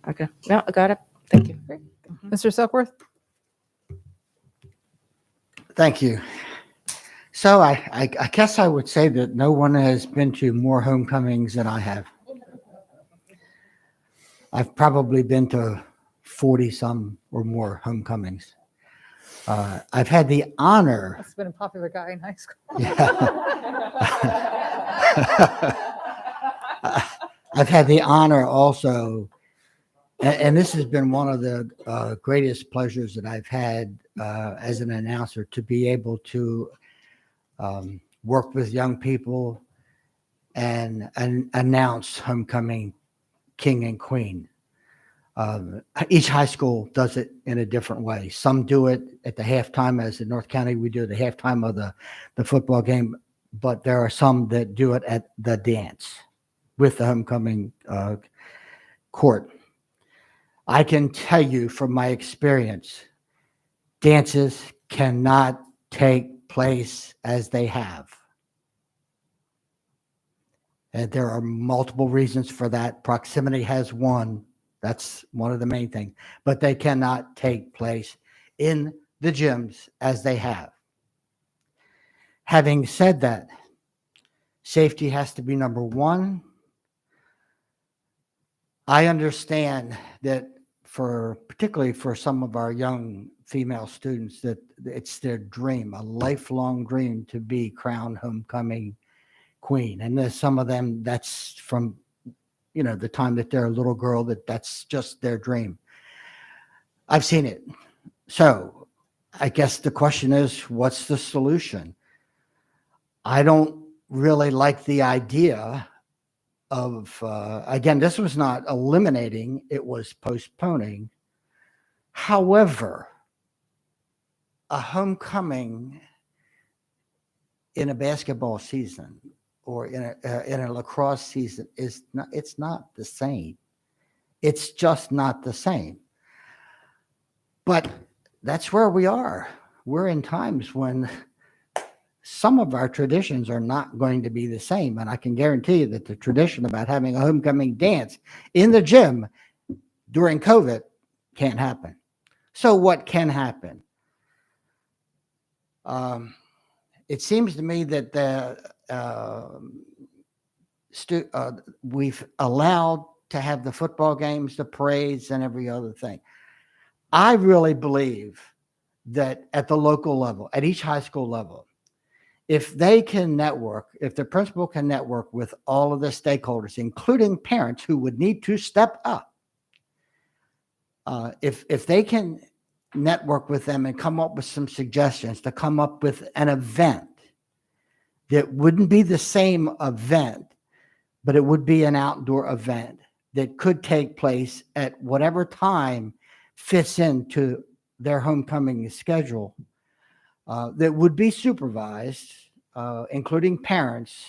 Okay. No, I got it. Thank you. Mr. Silkworth? Thank you. So I guess I would say that no one has been to more homecomings than I have. I've probably been to 40 some or more homecomings. I've had the honor. That's been a popular guy in high school. I've had the honor also, and this has been one of the greatest pleasures that I've had as an announcer, to be able to work with young people and announce homecoming king and queen. Each high school does it in a different way. Some do it at the halftime, as in North County, we do the halftime of the football game, but there are some that do it at the dance with the homecoming court. I can tell you from my experience, dances cannot take place as they have. And there are multiple reasons for that. Proximity has one. That's one of the main things. But they cannot take place in the gyms as they have. Having said that, safety has to be number one. I understand that particularly for some of our young female students, that it's their dream, a lifelong dream, to be crowned homecoming queen. And there's some of them that's from the time that they're a little girl, that's just their dream. I've seen it. So I guess the question is, what's the solution? I don't really like the idea again, this was not eliminating, it was postponing. However, a homecoming in a basketball season or in a lacrosse season it's not the same. It's just not the same. But that's where we are. We're in times when some of our traditions are not going to be the same. And I can guarantee you that the tradition about having a homecoming dance in the gym during COVID can't happen. So what can happen? It seems to me that we've allowed to have the football games, the parades, and every other thing. I really believe that at the local level, at each high school level, if they can network, if the principal can network with all of the stakeholders, including parents who would need to step up, if they can network with them and come up with some suggestions to come up with an event that wouldn't be the same event, but it would be an outdoor event that could take place at whatever time fits into their homecoming schedule, that would be supervised, including parents.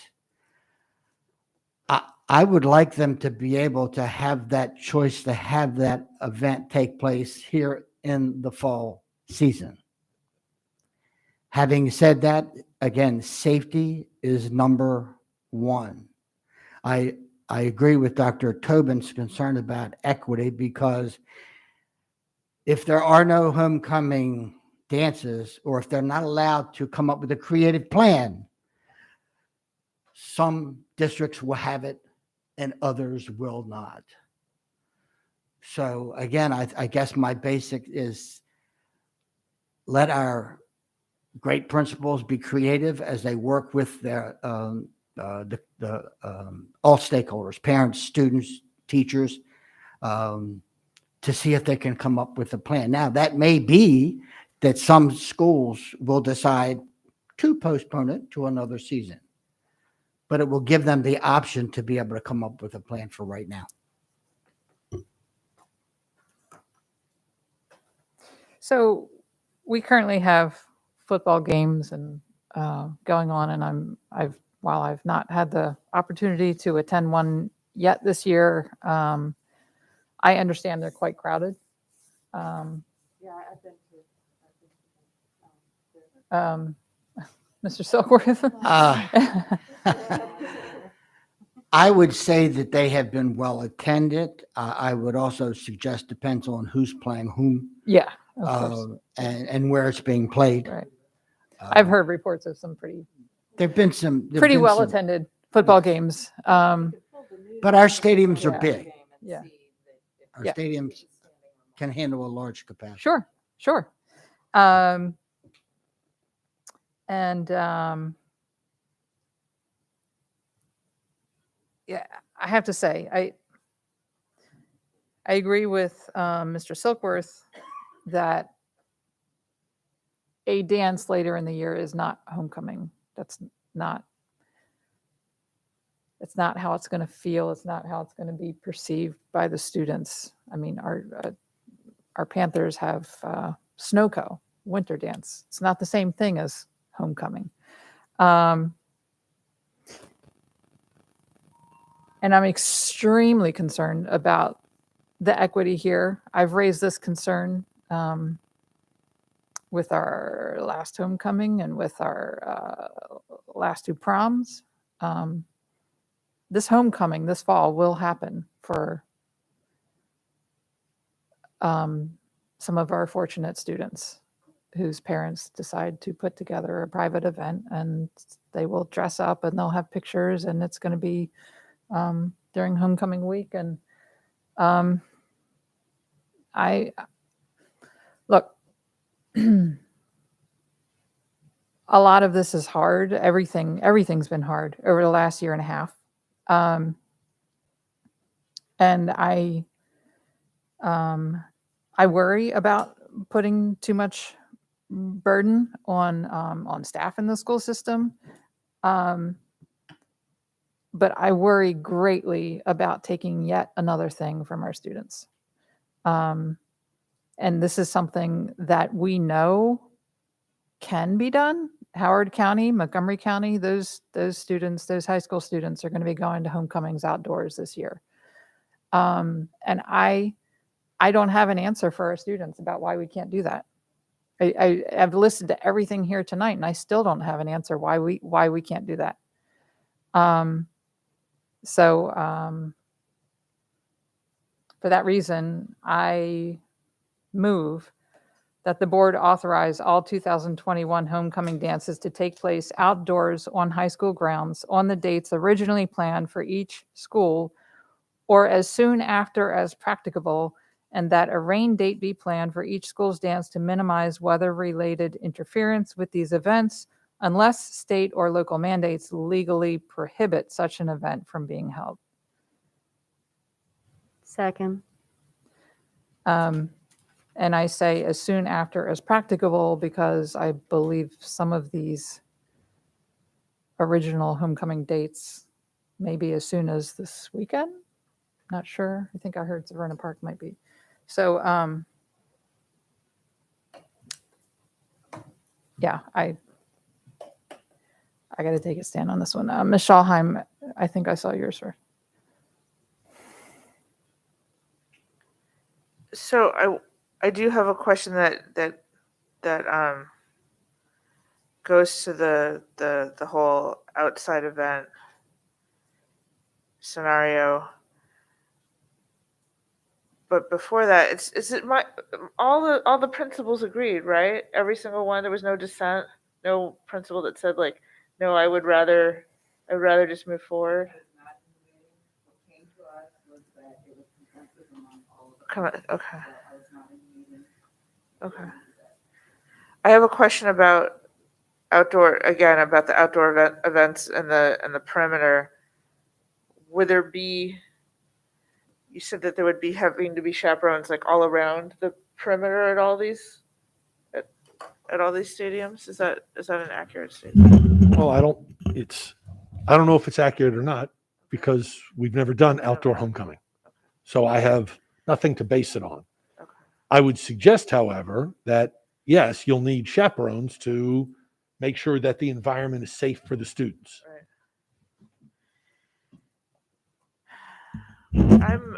I would like them to be able to have that choice to have that event take place here in the fall season. Having said that, again, safety is number one. I agree with Dr. Tobin's concern about equity, because if there are no homecoming dances, or if they're not allowed to come up with a creative plan, some districts will have it and others will not. So again, I guess my basic is let our great principals be creative as they work with their all stakeholders, parents, students, teachers, to see if they can come up with a plan. Now, that may be that some schools will decide to postpone it to another season, but it will give them the option to be able to come up with a plan for right now. So we currently have football games and going on, and while I've not had the opportunity to attend one yet this year, I understand they're quite crowded. Yeah, I've been Mr. Silkworth? I would say that they have been well attended. I would also suggest depends on who's playing whom. Yeah, of course. And where it's being played. Right. I've heard reports of some there've been some pretty well attended football games. But our stadiums are big. Yeah. Our stadiums can handle a large capacity. Sure. Yeah, I have to say, I agree with Mr. Silkworth that a dance later in the year is not homecoming. It's not how it's going to feel. It's not how it's going to be perceived by the students. I mean, our Panthers have Snowco, winter dance. It's not the same thing as homecoming. And I'm extremely concerned about the equity here. I've raised this concern with our last homecoming and with our last two proms. This homecoming this fall will happen for some of our fortunate students whose parents decide to put together a private event, and they will dress up and they'll have pictures, and it's going to be during homecoming week. And I look, a lot of this is hard. Everything's been hard over the last year and a half. And I worry about putting too much burden on staff in the school system. but I worry greatly about taking yet another thing from our students. And this is something that we know can be done. Howard County, Montgomery County, those students, those high school students are going to be going to homecomings outdoors this year. And I don't have an answer for our students about why we can't do that. I've listened to everything here tonight, and I still don't have an answer why we can't do that. For that reason, I move that the board authorize all 2021 homecoming dances to take place outdoors on high school grounds on the dates originally planned for each school or as soon after as practicable, and that a rain date be planned for each school's dance to minimize weather-related interference with these events unless state or local mandates legally prohibit such an event from being held. Second. And I say as soon after as practicable because I believe some of these original homecoming dates may be as soon as this weekend. Not sure. I think I heard Saverna Park might be. So, yeah, I got to take a stand on this one. Ms. Schalheim, I think I saw yours first. So I do have a question that goes to the whole outside event scenario. But before that, all the principals agreed, right? Every single one. There was no dissent, no principal that said like, no, I'd rather just move forward. Okay. Okay. I have a question about the outdoor events and the perimeter. Would there be? You said that there would be having to be chaperones like all around the perimeter at all these stadiums. Is that an accurate statement? Well, I don't know if it's accurate or not because we've never done outdoor homecoming. So I have nothing to base it on. Okay. I would suggest, however, that yes, you'll need chaperones to make sure that the environment is safe for the students. I'm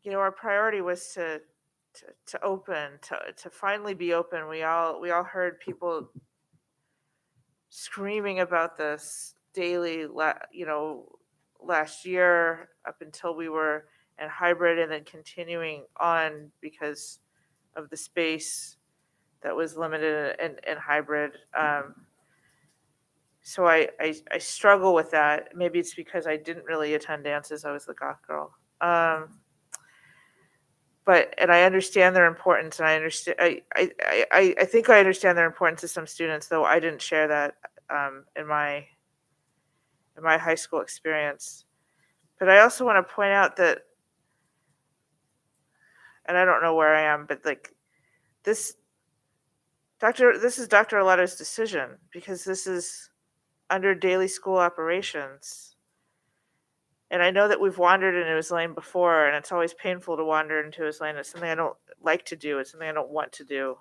our priority was to open, to finally be open. We all heard people screaming about this daily, last year up until we were in hybrid and then continuing on because of the space that was limited in hybrid. So I struggle with that. Maybe it's because I didn't really attend dances. I was the goth girl. But I understand their importance, and I think I understand their importance to some students, though I didn't share that in my high school experience. But I also want to point out that, and I don't know where I am, but like this is Dr. Arlotto's decision because this is under daily school operations. And I know that we've wandered into his lane before, and it's always painful to wander into his lane. It's something I don't like to do. It's something I don't want to do.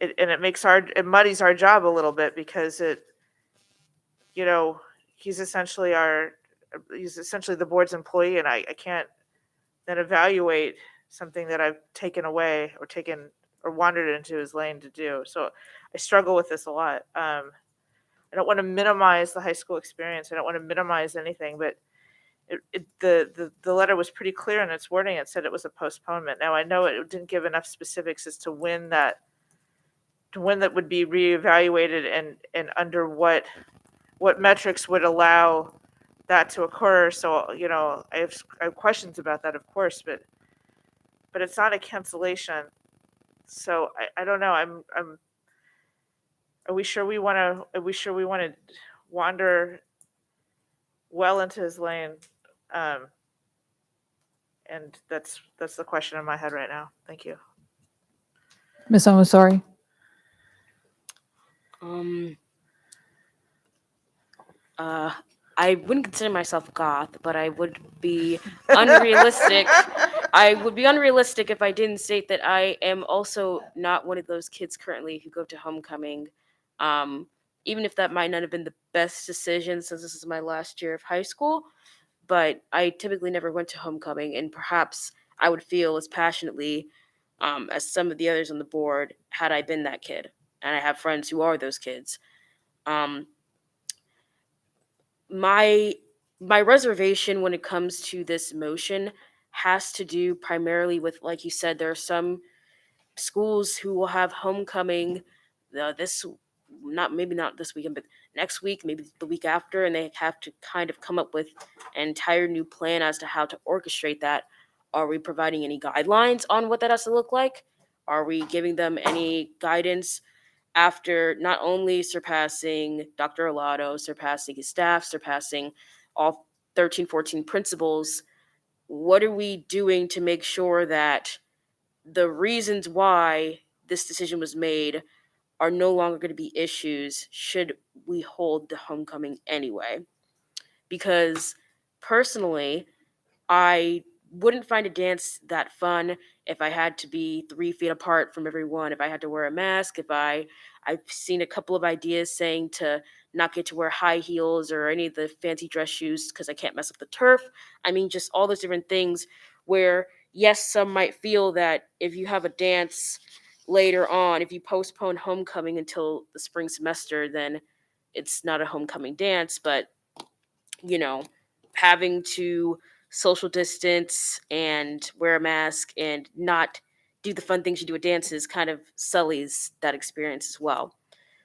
It muddies our job a little bit because he's essentially the board's employee, and I can't then evaluate something that I've taken away or wandered into his lane to do. So I struggle with this a lot. I don't want to minimize the high school experience. I don't want to minimize anything, but the letter was pretty clear in its wording. It said it was a postponement. Now I know it didn't give enough specifics as to when that would be reevaluated and under what metrics would allow that to occur. So I have questions about that, of course, but it's not a cancellation. So I don't know. Are we sure we want to wander well into his lane? And that's the question in my head right now. Thank you. Ms. Omasori? I wouldn't consider myself goth, but I would be unrealistic. I would be unrealistic if I didn't state that I am also not one of those kids currently who go to homecoming. Even if that might not have been the best decision since this is my last year of high school, but I typically never went to homecoming, and perhaps I would feel as passionately as some of the others on the board had I been that kid. And I have friends who are those kids. Um, my my reservation when it comes to this motion has to do primarily with, like you said, there are some schools who will have homecoming this not this weekend, but next week, maybe the week after, and they have to kind of come up with an entire new plan as to how to orchestrate that. Are we providing any guidelines on what that has to look like? Are we giving them any guidance after not only surpassing Dr. Arlotto, surpassing his staff, surpassing all 13, 14 principals? What are we doing to make sure that the reasons why this decision was made are no longer going to be issues should we hold the homecoming anyway? Because personally, I wouldn't find a dance that fun if I had to be 3 feet apart from everyone, if I had to wear a mask, I've seen a couple of ideas saying to not get to wear high heels or any of the fancy dress shoes because I can't mess up the turf. I mean, just all those different things where, yes, some might feel that if you have a dance later on, if you postpone homecoming until the spring semester, then it's not a homecoming dance, but having to social distance and wear a mask and not do the fun things you do at dances kind of sullies that experience as well.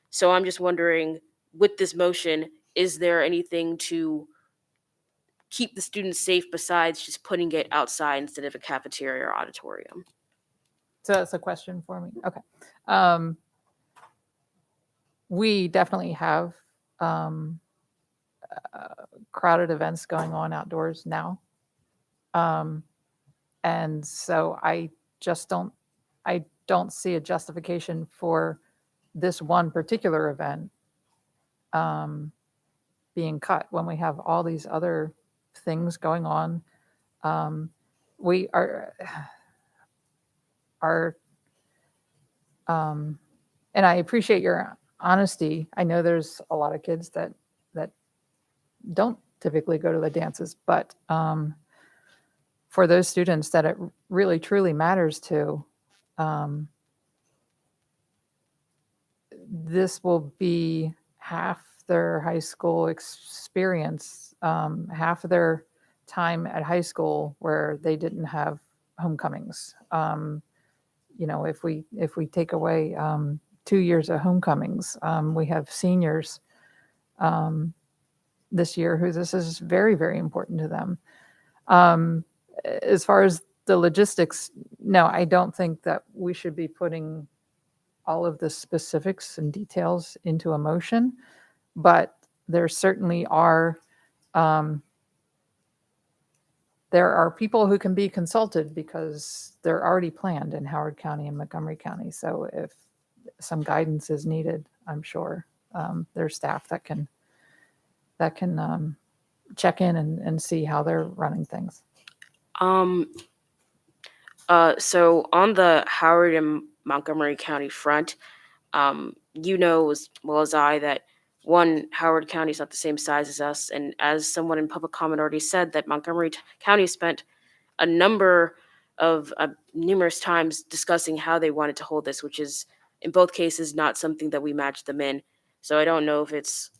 So I'm just wondering, with this motion, is there anything to keep the students safe besides just putting it outside instead of a cafeteria or auditorium? So that's a question for me. Okay. We definitely have crowded events going on outdoors now. And so I don't see a justification for this one particular event being cut when we have all these other things going on. We are and I appreciate your honesty. I know there's a lot of kids that don't typically go to the dances, but for those students that it really truly matters to, this will be half their high school experience, half of their time at high school where they didn't have homecomings. If we take away 2 years of homecomings, we have seniors this year who this is very, very important to them. As far as the logistics, no, I don't think that we should be putting all of the specifics and details into a motion, but there certainly are people who can be consulted because they're already planned in Howard County and Montgomery County. So if some guidance is needed, I'm sure there's staff that can check in and see how they're running things. So on the Howard and Montgomery County front, as well as I that one, Howard County is not the same size as us, and as someone in public comment already said, that Montgomery County spent a number of numerous times discussing how they wanted to hold this, which is in both cases not something that we matched them in. So I don't know if it's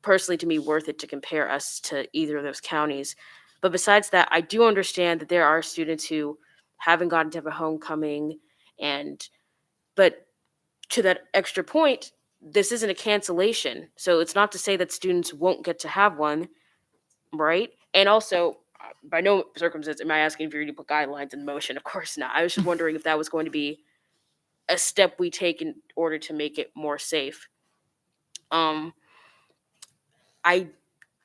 personally to me worth it to compare us to either of those counties. But besides that, I do understand that there are students who haven't gotten to have a homecoming, but to that extra point, this isn't a cancellation. So it's not to say that students won't get to have one, right? And also, by no circumstance am I asking for you to put guidelines in motion. Of course not. I was just wondering if that was going to be a step we take in order to make it more safe. I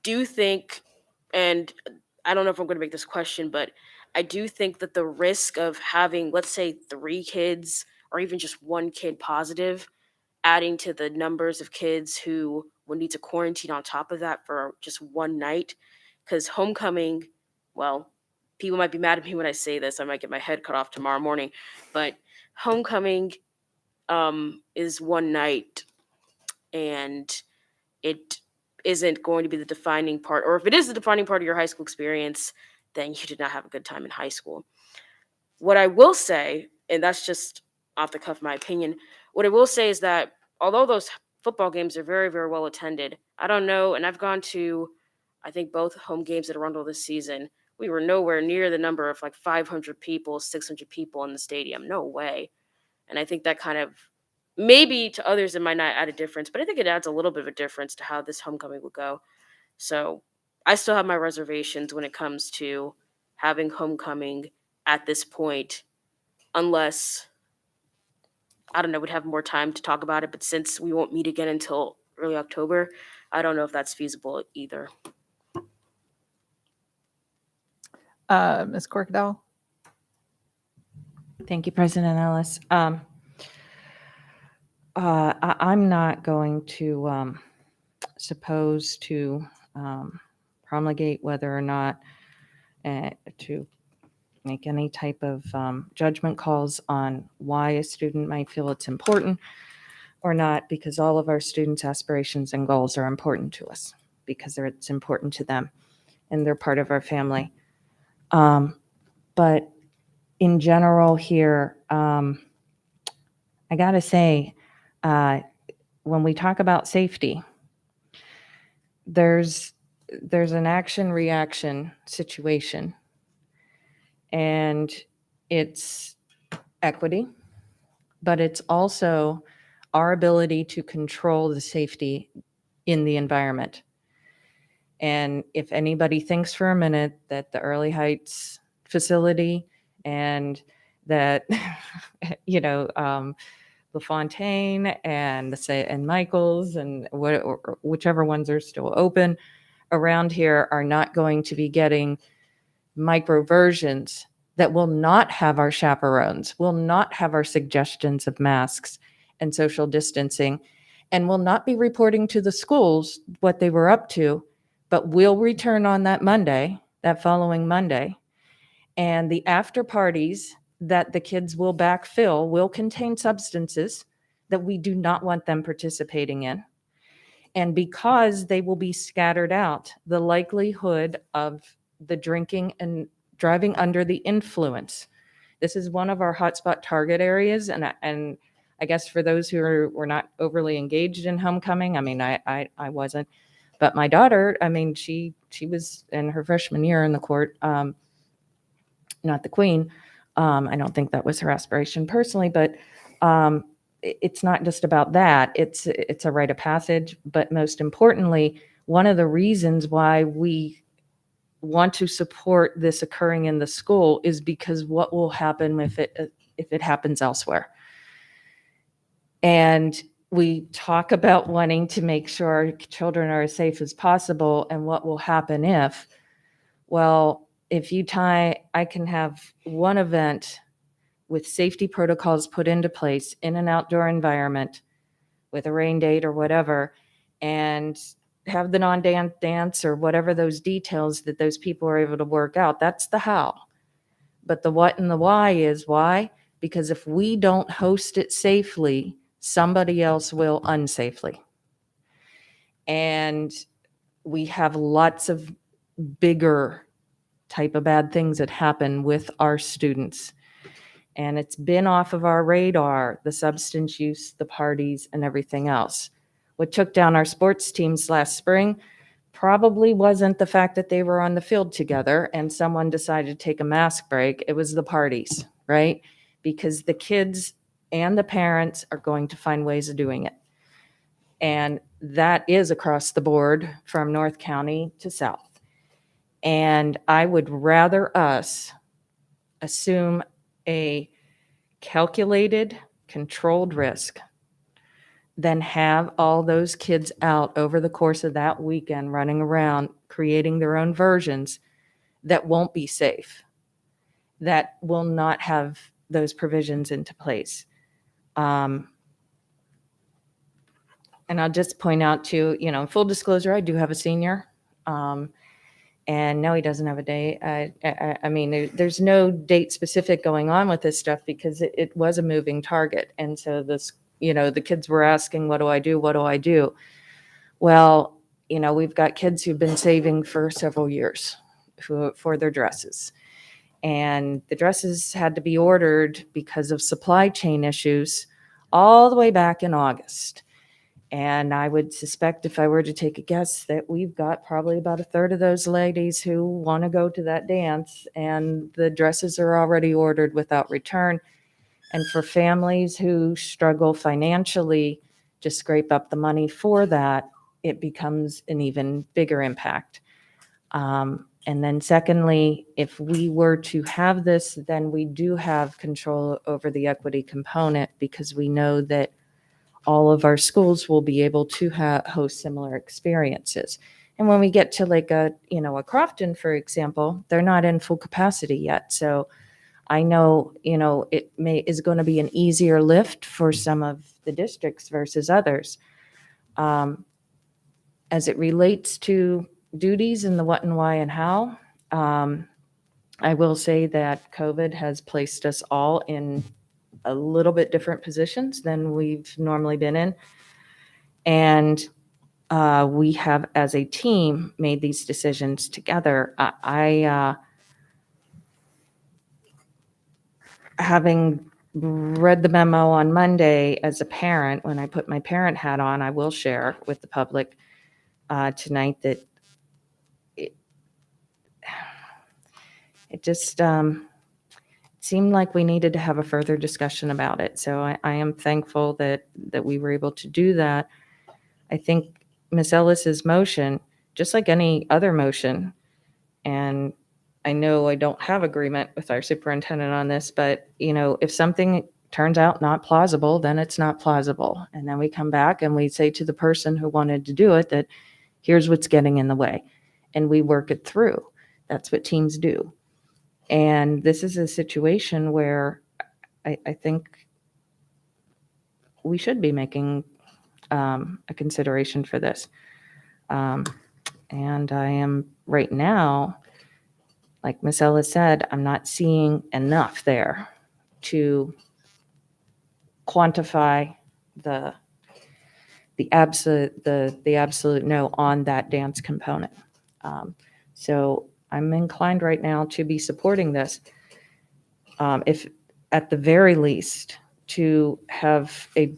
do think, and I don't know if I'm going to make this question, but I do think that the risk of having, let's say, 3 kids or even just one kid positive, adding to the numbers of kids who would need to quarantine on top of that for just one night. Because homecoming, well, people might be mad at me when I say this. I might get my head cut off tomorrow morning. But homecoming is one night, and it isn't going to be the defining part. Or if it is the defining part of your high school experience, then you did not have a good time in high school. What I will say, and that's just off the cuff my opinion, what I will say is that although those football games are very, very well attended, I don't know, and I've gone to, I think, both home games at Arundel this season. We were nowhere near the number of like 500 people, 600 people in the stadium. No way. And I think that kind of, maybe to others it might not add a difference, but I think it adds a little bit of a difference to how this homecoming will go. So I still have my reservations when it comes to having homecoming at this point, unless, I don't know, we'd have more time to talk about it. But since we won't meet again until early October, I don't know if that's feasible either. Ms. Corkadell? Thank you, President Ellis. I'm not going to suppose to promulgate whether or not to make any type of judgment calls on why a student might feel it's important or not, because all of our students' aspirations and goals are important to us, because it's important to them and they're part of our family. But in general here, I gotta say, when we talk about safety, there's an action-reaction situation, and it's equity, but it's also our ability to control the safety in the environment. And if anybody thinks for a minute that the Early Heights facility and that, LaFontaine and Michael's and whichever ones are still open around here are not going to be getting micro versions that will not have our chaperones, will not have our suggestions of masks and social distancing, and will not be reporting to the schools what they were up to, but will return on that Monday, that following Monday. And the after parties that the kids will backfill will contain substances that we do not want them participating in. And because they will be scattered out, the likelihood of the drinking and driving under the influence. This is one of our hotspot target areas. And I guess for those who were not overly engaged in homecoming, I mean, I wasn't, but my daughter, I mean, she was in her freshman year in the court, not the queen. I don't think that was her aspiration personally, but it's not just about that. It's a rite of passage. But most importantly, one of the reasons why we want to support this occurring in the school is because what will happen if it happens elsewhere. And we talk about wanting to make sure our children are as safe as possible, and what will happen if, well, I can have one event with safety protocols put into place in an outdoor environment with a rain date or whatever, and have the non-dance or whatever those details that those people are able to work out. That's the how. But the what and the why is why? Because if we don't host it safely, somebody else will unsafely. And we have lots of bigger type of bad things that happen with our students. And it's been off of our radar, the substance use, the parties, and everything else. What took down our sports teams last spring probably wasn't the fact that they were on the field together and someone decided to take a mask break. It was the parties, right? Because the kids and the parents are going to find ways of doing it. And that is across the board from North County to South. And I would rather us assume a calculated, controlled risk than have all those kids out over the course of that weekend running around creating their own versions that won't be safe, that will not have those provisions into place. And I'll just point out too, full disclosure, I do have a senior. And no, he doesn't have a date. I mean, there's no date specific going on with this stuff because it was a moving target. And so the kids were asking, what do I do? What do I do? Well, we've got kids who've been saving for several years for their dresses. And the dresses had to be ordered because of supply chain issues all the way back in August. And I would suspect, if I were to take a guess, that we've got probably about a third of those ladies who want to go to that dance, and the dresses are already ordered without return. And for families who struggle financially to scrape up the money for that, it becomes an even bigger impact. And then secondly, if we were to have this, then we do have control over the equity component, because we know that all of our schools will be able to host similar experiences. And when we get to like a Crofton, for example, they're not in full capacity yet. So I know, it is going to be an easier lift for some of the districts versus others. As it relates to duties and the what and why and how, I will say that COVID has placed us all in a little bit different positions than we've normally been in. And we have, as a team, made these decisions together. Having read the memo on Monday as a parent, when I put my parent hat on, I will share with the public tonight that it just seemed like we needed to have a further discussion about it. So I am thankful that we were able to do that. I think Ms. Ellis's motion, just like any other motion, and I know I don't have agreement with our superintendent on this, but if something turns out not plausible, then it's not plausible. And then we come back and we say to the person who wanted to do it that here's what's getting in the way, and we work it through. That's what teams do. And this is a situation where I think we should be making a consideration for this. And I am right now, like Ms. Ellis said, I'm not seeing enough there to quantify the absolute no on that dance component. So I'm inclined right now to be supporting this. If at the very least to have a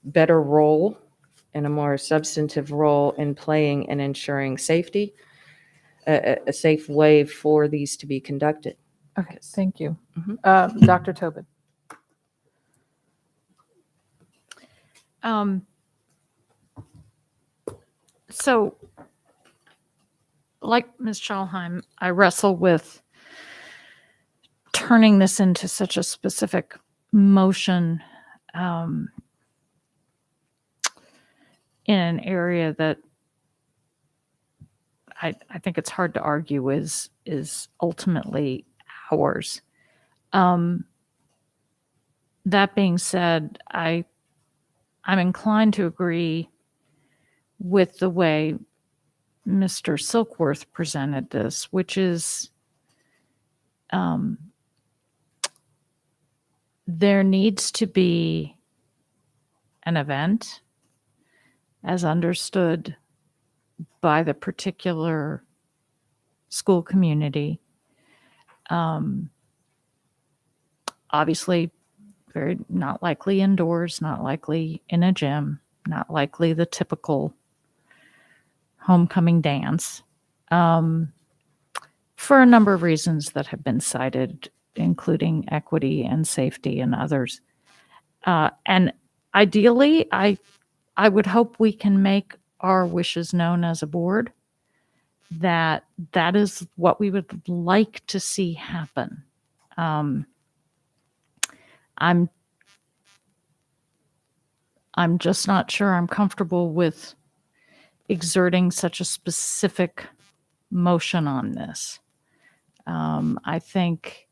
better role and a more substantive role in playing and ensuring safety, a safe way for these to be conducted. Okay, thank you. Mhm. Dr. Tobin. So, like Ms. Schalheim, I wrestle with turning this into such a specific motion in an area that I think it's hard to argue is ultimately ours. That being said, I'm inclined to agree with the way Mr. Silkworth presented this, which is there needs to be an event as understood by the particular school community. Obviously, very not likely indoors, not likely in a gym, not likely the typical homecoming dance, for a number of reasons that have been cited, including equity and safety and others. And ideally, I would hope we can make our wishes known as a board, that is what we would like to see happen. I'm just not sure I'm comfortable with exerting such a specific motion on this. I think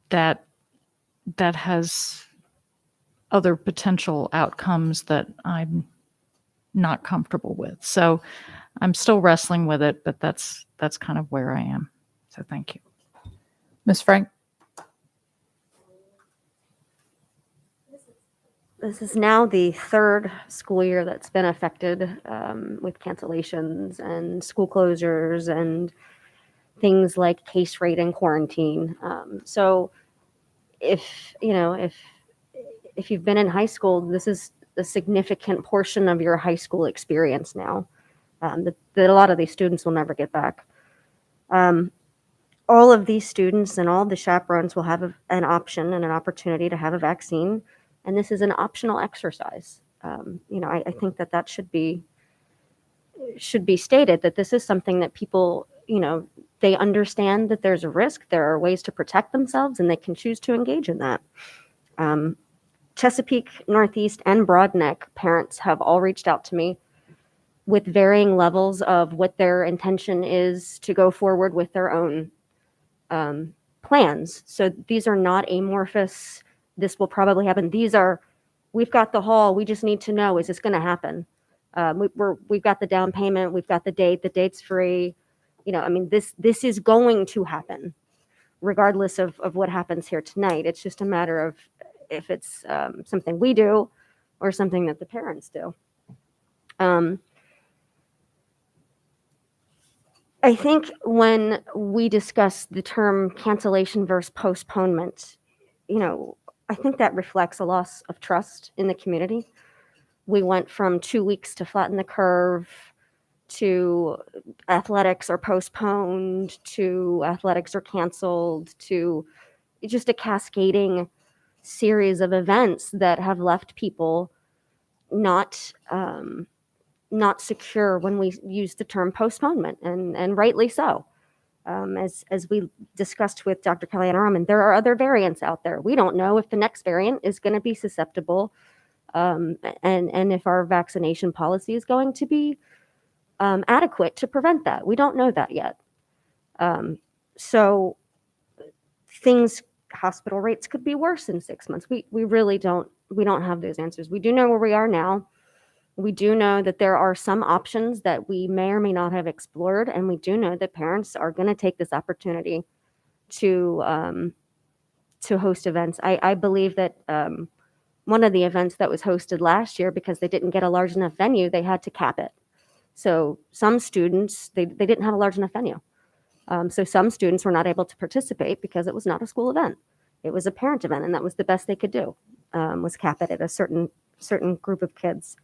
that that has other potential outcomes that I'm not comfortable with. So I'm still wrestling with it, but that's kind of where I am. So thank you. Ms. Frank? This is now the third school year that's been affected with cancellations and school closures and things like case rate and quarantine. So if you've been in high school, this is a significant portion of your high school experience now that a lot of these students will never get back. All of these students and all the chaperones will have an option and an opportunity to have a vaccine, and this is an optional exercise. I think that should be stated, that this is something that people, they understand that there's a risk, there are ways to protect themselves, and they can choose to engage in that. Chesapeake, Northeast, and Broadneck parents have all reached out to me with varying levels of what their intention is to go forward with their own plans. So these are not amorphous, this will probably happen. These are, we've got the hall, we just need to know, is this going to happen? We've got the down payment, we've got the date's free. This is going to happen regardless of what happens here tonight. It's just a matter of if it's something we do or something that the parents do. I think when we discuss the term cancellation versus postponement, I think that reflects a loss of trust in the community. We went from 2 weeks to flatten the curve to athletics are postponed to athletics are canceled to just a cascading series of events that have left people not secure when we use the term postponement, and rightly so. As we discussed with Dr. Kellyanne Arman, there are other variants out there. We don't know if the next variant is going to be susceptible, and if our vaccination policy is going to be adequate to prevent that. We don't know that yet. So hospital rates could be worse in 6 months. We really don't have those answers. We do know where we are now. We do know that there are some options that we may or may not have explored, and we do know that parents are going to take this opportunity to host events. I believe that one of the events that was hosted last year, because they didn't get a large enough venue, they had to cap it. So some students, they didn't have a large enough venue. So some students were not able to participate because it was not a school event. It was a parent event, and that was the best they could do, was cap it at a certain group of kids.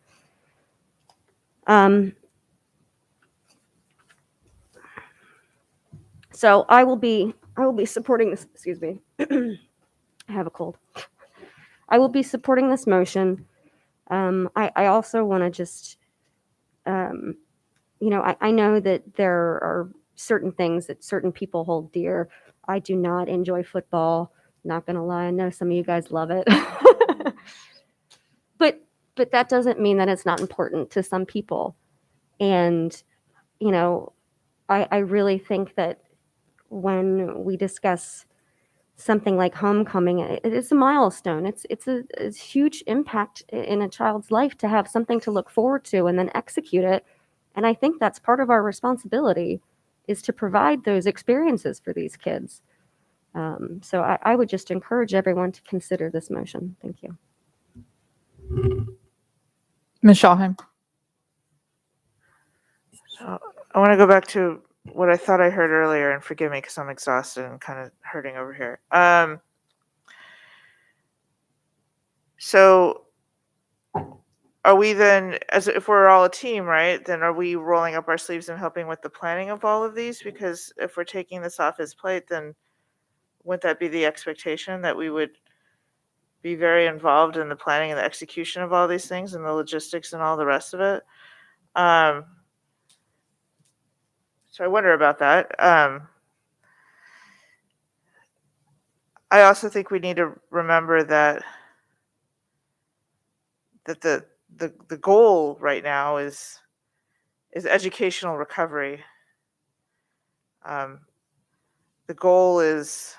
So I will be supporting this. Excuse me, I have a cold. I will be supporting this motion. I also want to just, I know that there are certain things that certain people hold dear. I do not enjoy football. Not gonna lie, I know some of you guys love it, but that doesn't mean that it's not important to some people. And I really think that when we discuss something like homecoming, it is a milestone. It's a huge impact in a child's life to have something to look forward to and then execute it. And I think that's part of our responsibility, is to provide those experiences for these kids. So I would just encourage everyone to consider this motion. Thank you. Ms. Shawheim? So I want to go back to what I thought I heard earlier, and forgive me because I'm exhausted and kind of hurting over here. So are we then, as if we're all a team, right, then are we rolling up our sleeves and helping with the planning of all of these? Because if we're taking this off his plate, then wouldn't that be the expectation, that we would be very involved in the planning and the execution of all these things and the logistics and all the rest of it? So I wonder about that. I also think we need to remember that the goal right now is educational recovery. The goal is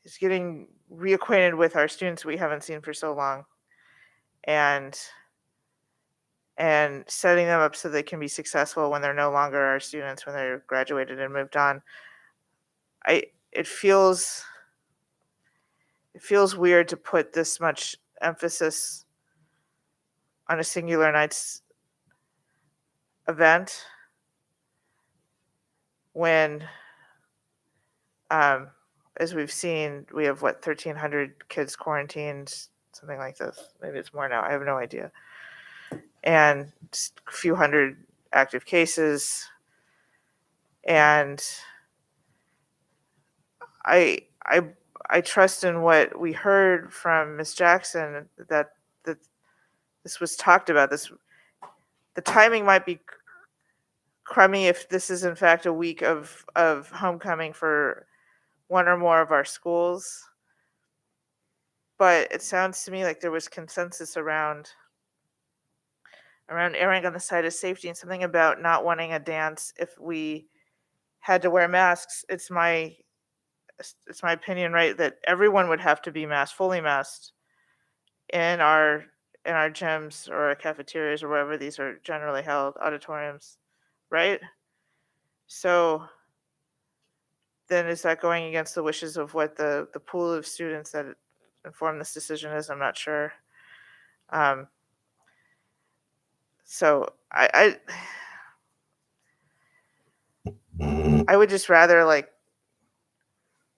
is getting reacquainted with our students we haven't seen for so long, and setting them up so they can be successful when they're no longer our students, when they're graduated and moved on. It feels weird to put this much emphasis on a singular night's event when, as we've seen, we have 1,300 kids quarantined, something like this. Maybe it's more now. I have no idea. And just a few hundred active cases. And I trust in what we heard from Ms. Jackson that this was talked about. The timing might be crummy if this is in fact a week of homecoming for one or more of our schools. But it sounds to me like there was consensus around erring on the side of safety, and something about not wanting a dance if we had to wear masks. It's my opinion, right, that everyone would have to be fully masked in our gyms or our cafeterias or wherever these are generally held, auditoriums, right? So then is that going against the wishes of what the pool of students that inform this decision is? I'm not sure. So I would just rather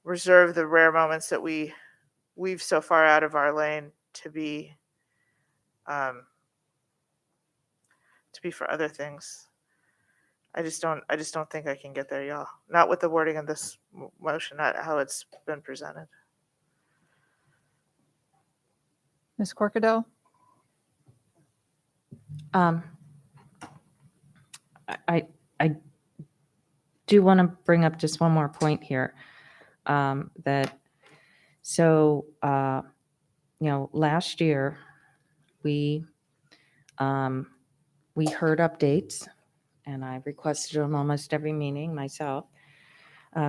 reserve the rare moments that we weave so far out of our lane to be for other things. I just don't think I can get there, y'all. Not with the wording of this motion, not how it's been presented. Ms. Corkadell? I do want to bring up just one more point here. Last year we heard updates, and I requested them almost every meeting myself,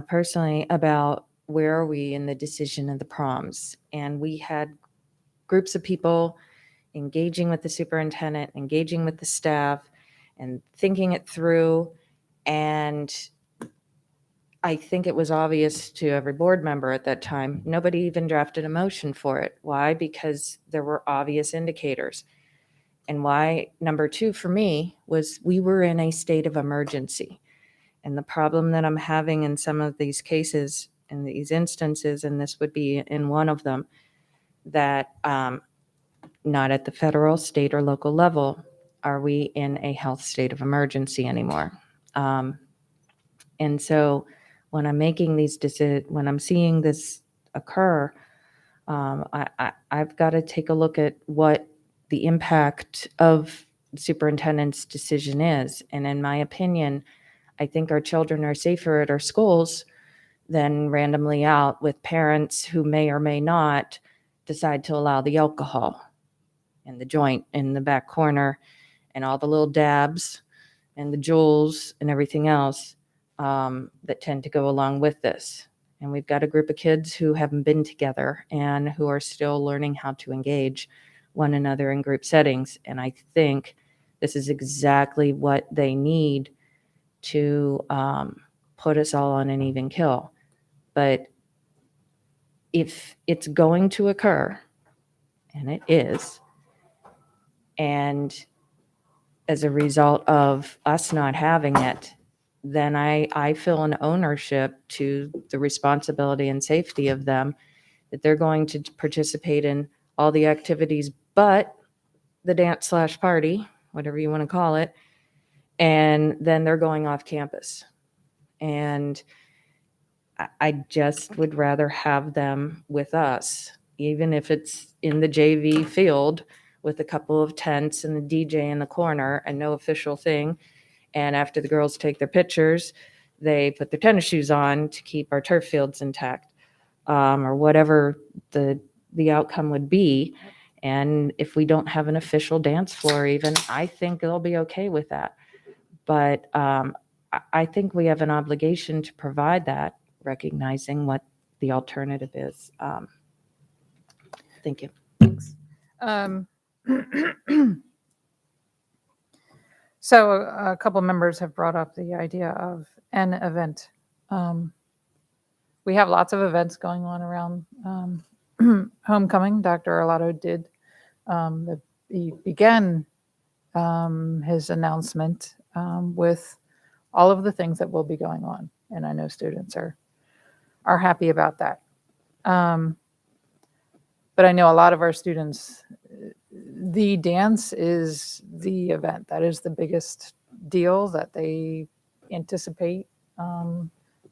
personally, about where are we in the decision of the proms. And we had groups of people engaging with the superintendent, engaging with the staff, and thinking it through. And I think it was obvious to every board member at that time, nobody even drafted a motion for it. Why? Because there were obvious indicators. And why, number two for me, was we were in a state of emergency. And the problem that I'm having in some of these cases, in these instances, and this would be in one of them, that not at the federal, state, or local level are we in a health state of emergency anymore. And so when I'm making these decisions, when I'm seeing this occur, I've got to take a look at what the impact of the superintendent's decision is. And in my opinion, I think our children are safer at our schools than randomly out with parents who may or may not decide to allow the alcohol and the joint in the back corner and all the little dabs and the jewels and everything else that tend to go along with this. And we've got a group of kids who haven't been together and who are still learning how to engage one another in group settings. And I think this is exactly what they need to put us all on an even kill. But if it's going to occur, and it is, and as a result of us not having it, then I feel an ownership to the responsibility and safety of them, that they're going to participate in all the activities but the dance/party, whatever you want to call it, and then they're going off campus. And I just would rather have them with us, even if it's in the JV field with a couple of tents and the DJ in the corner and no official thing. And after the girls take their pictures, they put their tennis shoes on to keep our turf fields intact, or whatever the outcome would be. And if we don't have an official dance floor even, I think they'll be okay with that. But I think we have an obligation to provide that, recognizing what the alternative is. Thank you. Thanks. So a couple members have brought up the idea of an event. We have lots of events going on around homecoming. Dr. Arlotto did. He began his announcement with all of the things that will be going on, and I know students are happy about that. But I know a lot of our students, the dance is the event. That is the biggest deal that they anticipate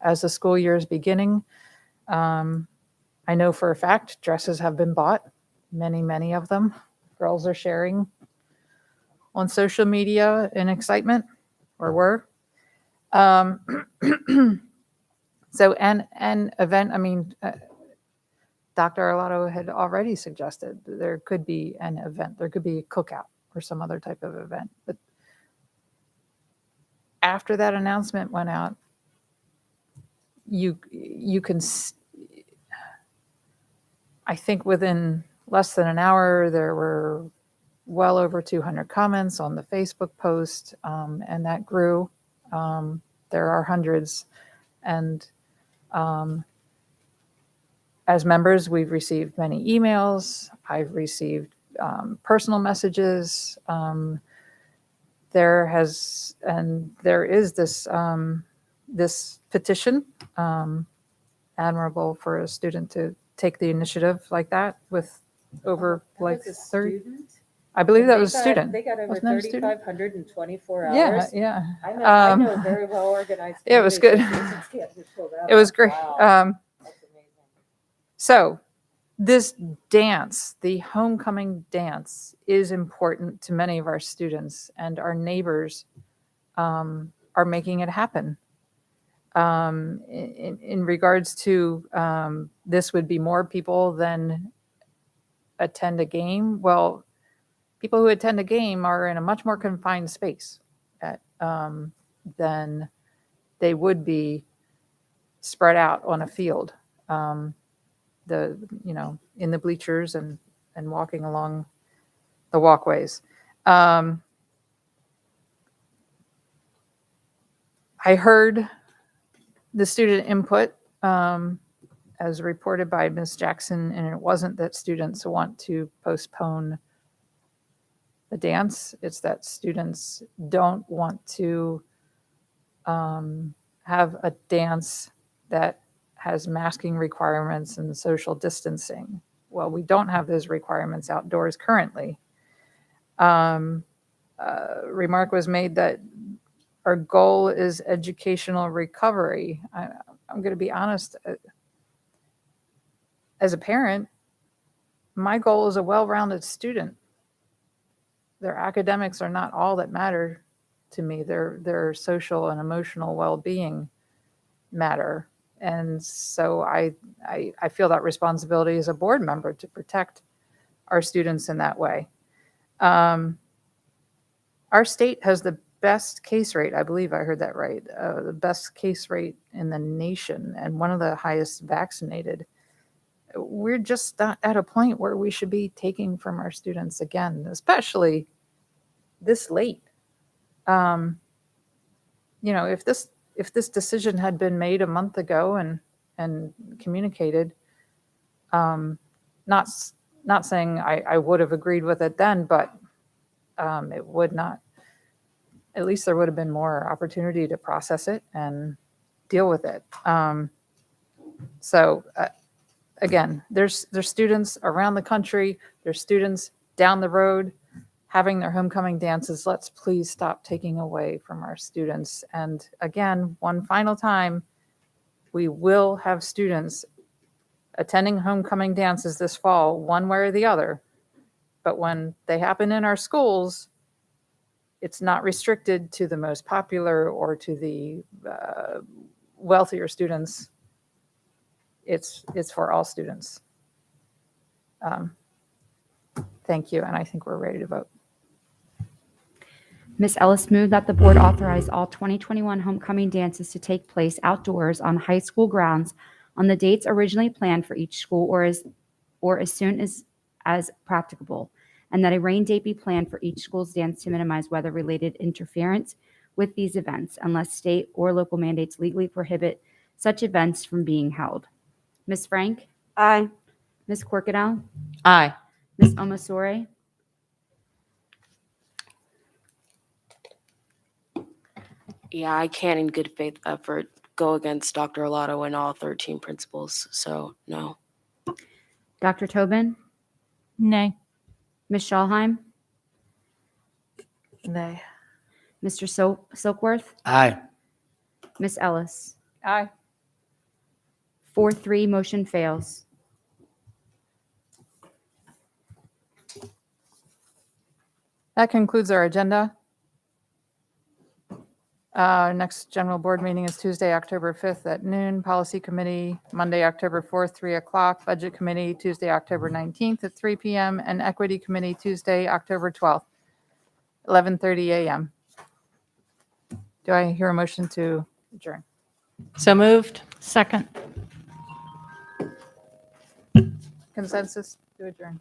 as the school year is beginning. I know for a fact dresses have been bought, many of them. Girls are sharing on social media in excitement, or were. So an event, I mean, Dr. Arlotto had already suggested that there could be an event. There could be a cookout or some other type of event. But after that announcement went out, you can, I think within less than an hour, there were well over 200 comments on the Facebook post, and that grew. There are hundreds. And as members, we've received many emails. I've received personal messages. There is this petition, admirable for a student to take the initiative like that with over like 30. I believe that was a student. They got over Wasn't that a student? 3,500 in 24 hours. Yeah. I know very well organized. It was good. It was great. Wow. So this dance, the homecoming dance, is important to many of our students, and our neighbors are making it happen. In regards to this would be more people than attend a game. Well, people who attend a game are in a much more confined space than they would be spread out on a field. In the bleachers and walking along the walkways. I heard the student input as reported by Ms. Jackson, and it wasn't that students want to postpone the dance. It's that students don't want to have a dance that has masking requirements and social distancing. Well, we don't have those requirements outdoors currently. Remark was made that our goal is educational recovery. I'm going to be honest. As a parent, my goal is a well-rounded student. Their academics are not all that matter to me. Their social and emotional well-being matter. And so I feel that responsibility as a board member to protect our students in that way. Our state has the best case rate, I believe I heard that right, the best case rate in the nation and one of the highest vaccinated. We're just not at a point where we should be taking from our students again, especially this late. If this decision had been made a month ago and communicated, not saying I would have agreed with it then, but it would not. At least there would have been more opportunity to process it and deal with it. Again, there's students around the country, there's students down the road having their homecoming dances. Let's please stop taking away from our students. And again, one final time, we will have students attending homecoming dances this fall, one way or the other. But when they happen in our schools, it's not restricted to the most popular or to the wealthier students. It's for all students. Thank you, and I think we're ready to vote. Ms. Ellis moved that the board authorize all 2021 homecoming dances to take place outdoors on high school grounds on the dates originally planned for each school or as soon as practicable, and that a rain date be planned for each school's dance to minimize weather-related interference with these events unless state or local mandates legally prohibit such events from being held. Ms. Frank? Aye. Ms. Corkadell? Aye. Ms. Omasore? Yeah, I can't in good faith effort go against Dr. Arlotto and all 13 principals, so no. Dr. Tobin? Nay. Ms. Schalheim? Nay. Mr. Silkworth? Aye. Ms. Ellis? Aye. 4-3, motion fails. That concludes our agenda. Next general board meeting is Tuesday, October 5th at noon. Policy Committee, Monday, October 4th, 3 o'clock. Budget Committee, Tuesday, October 19th at 3 p.m. And Equity Committee, Tuesday, October 12th, 11:30 a.m. Do I hear a motion to adjourn? So moved. Second. Consensus to adjourn.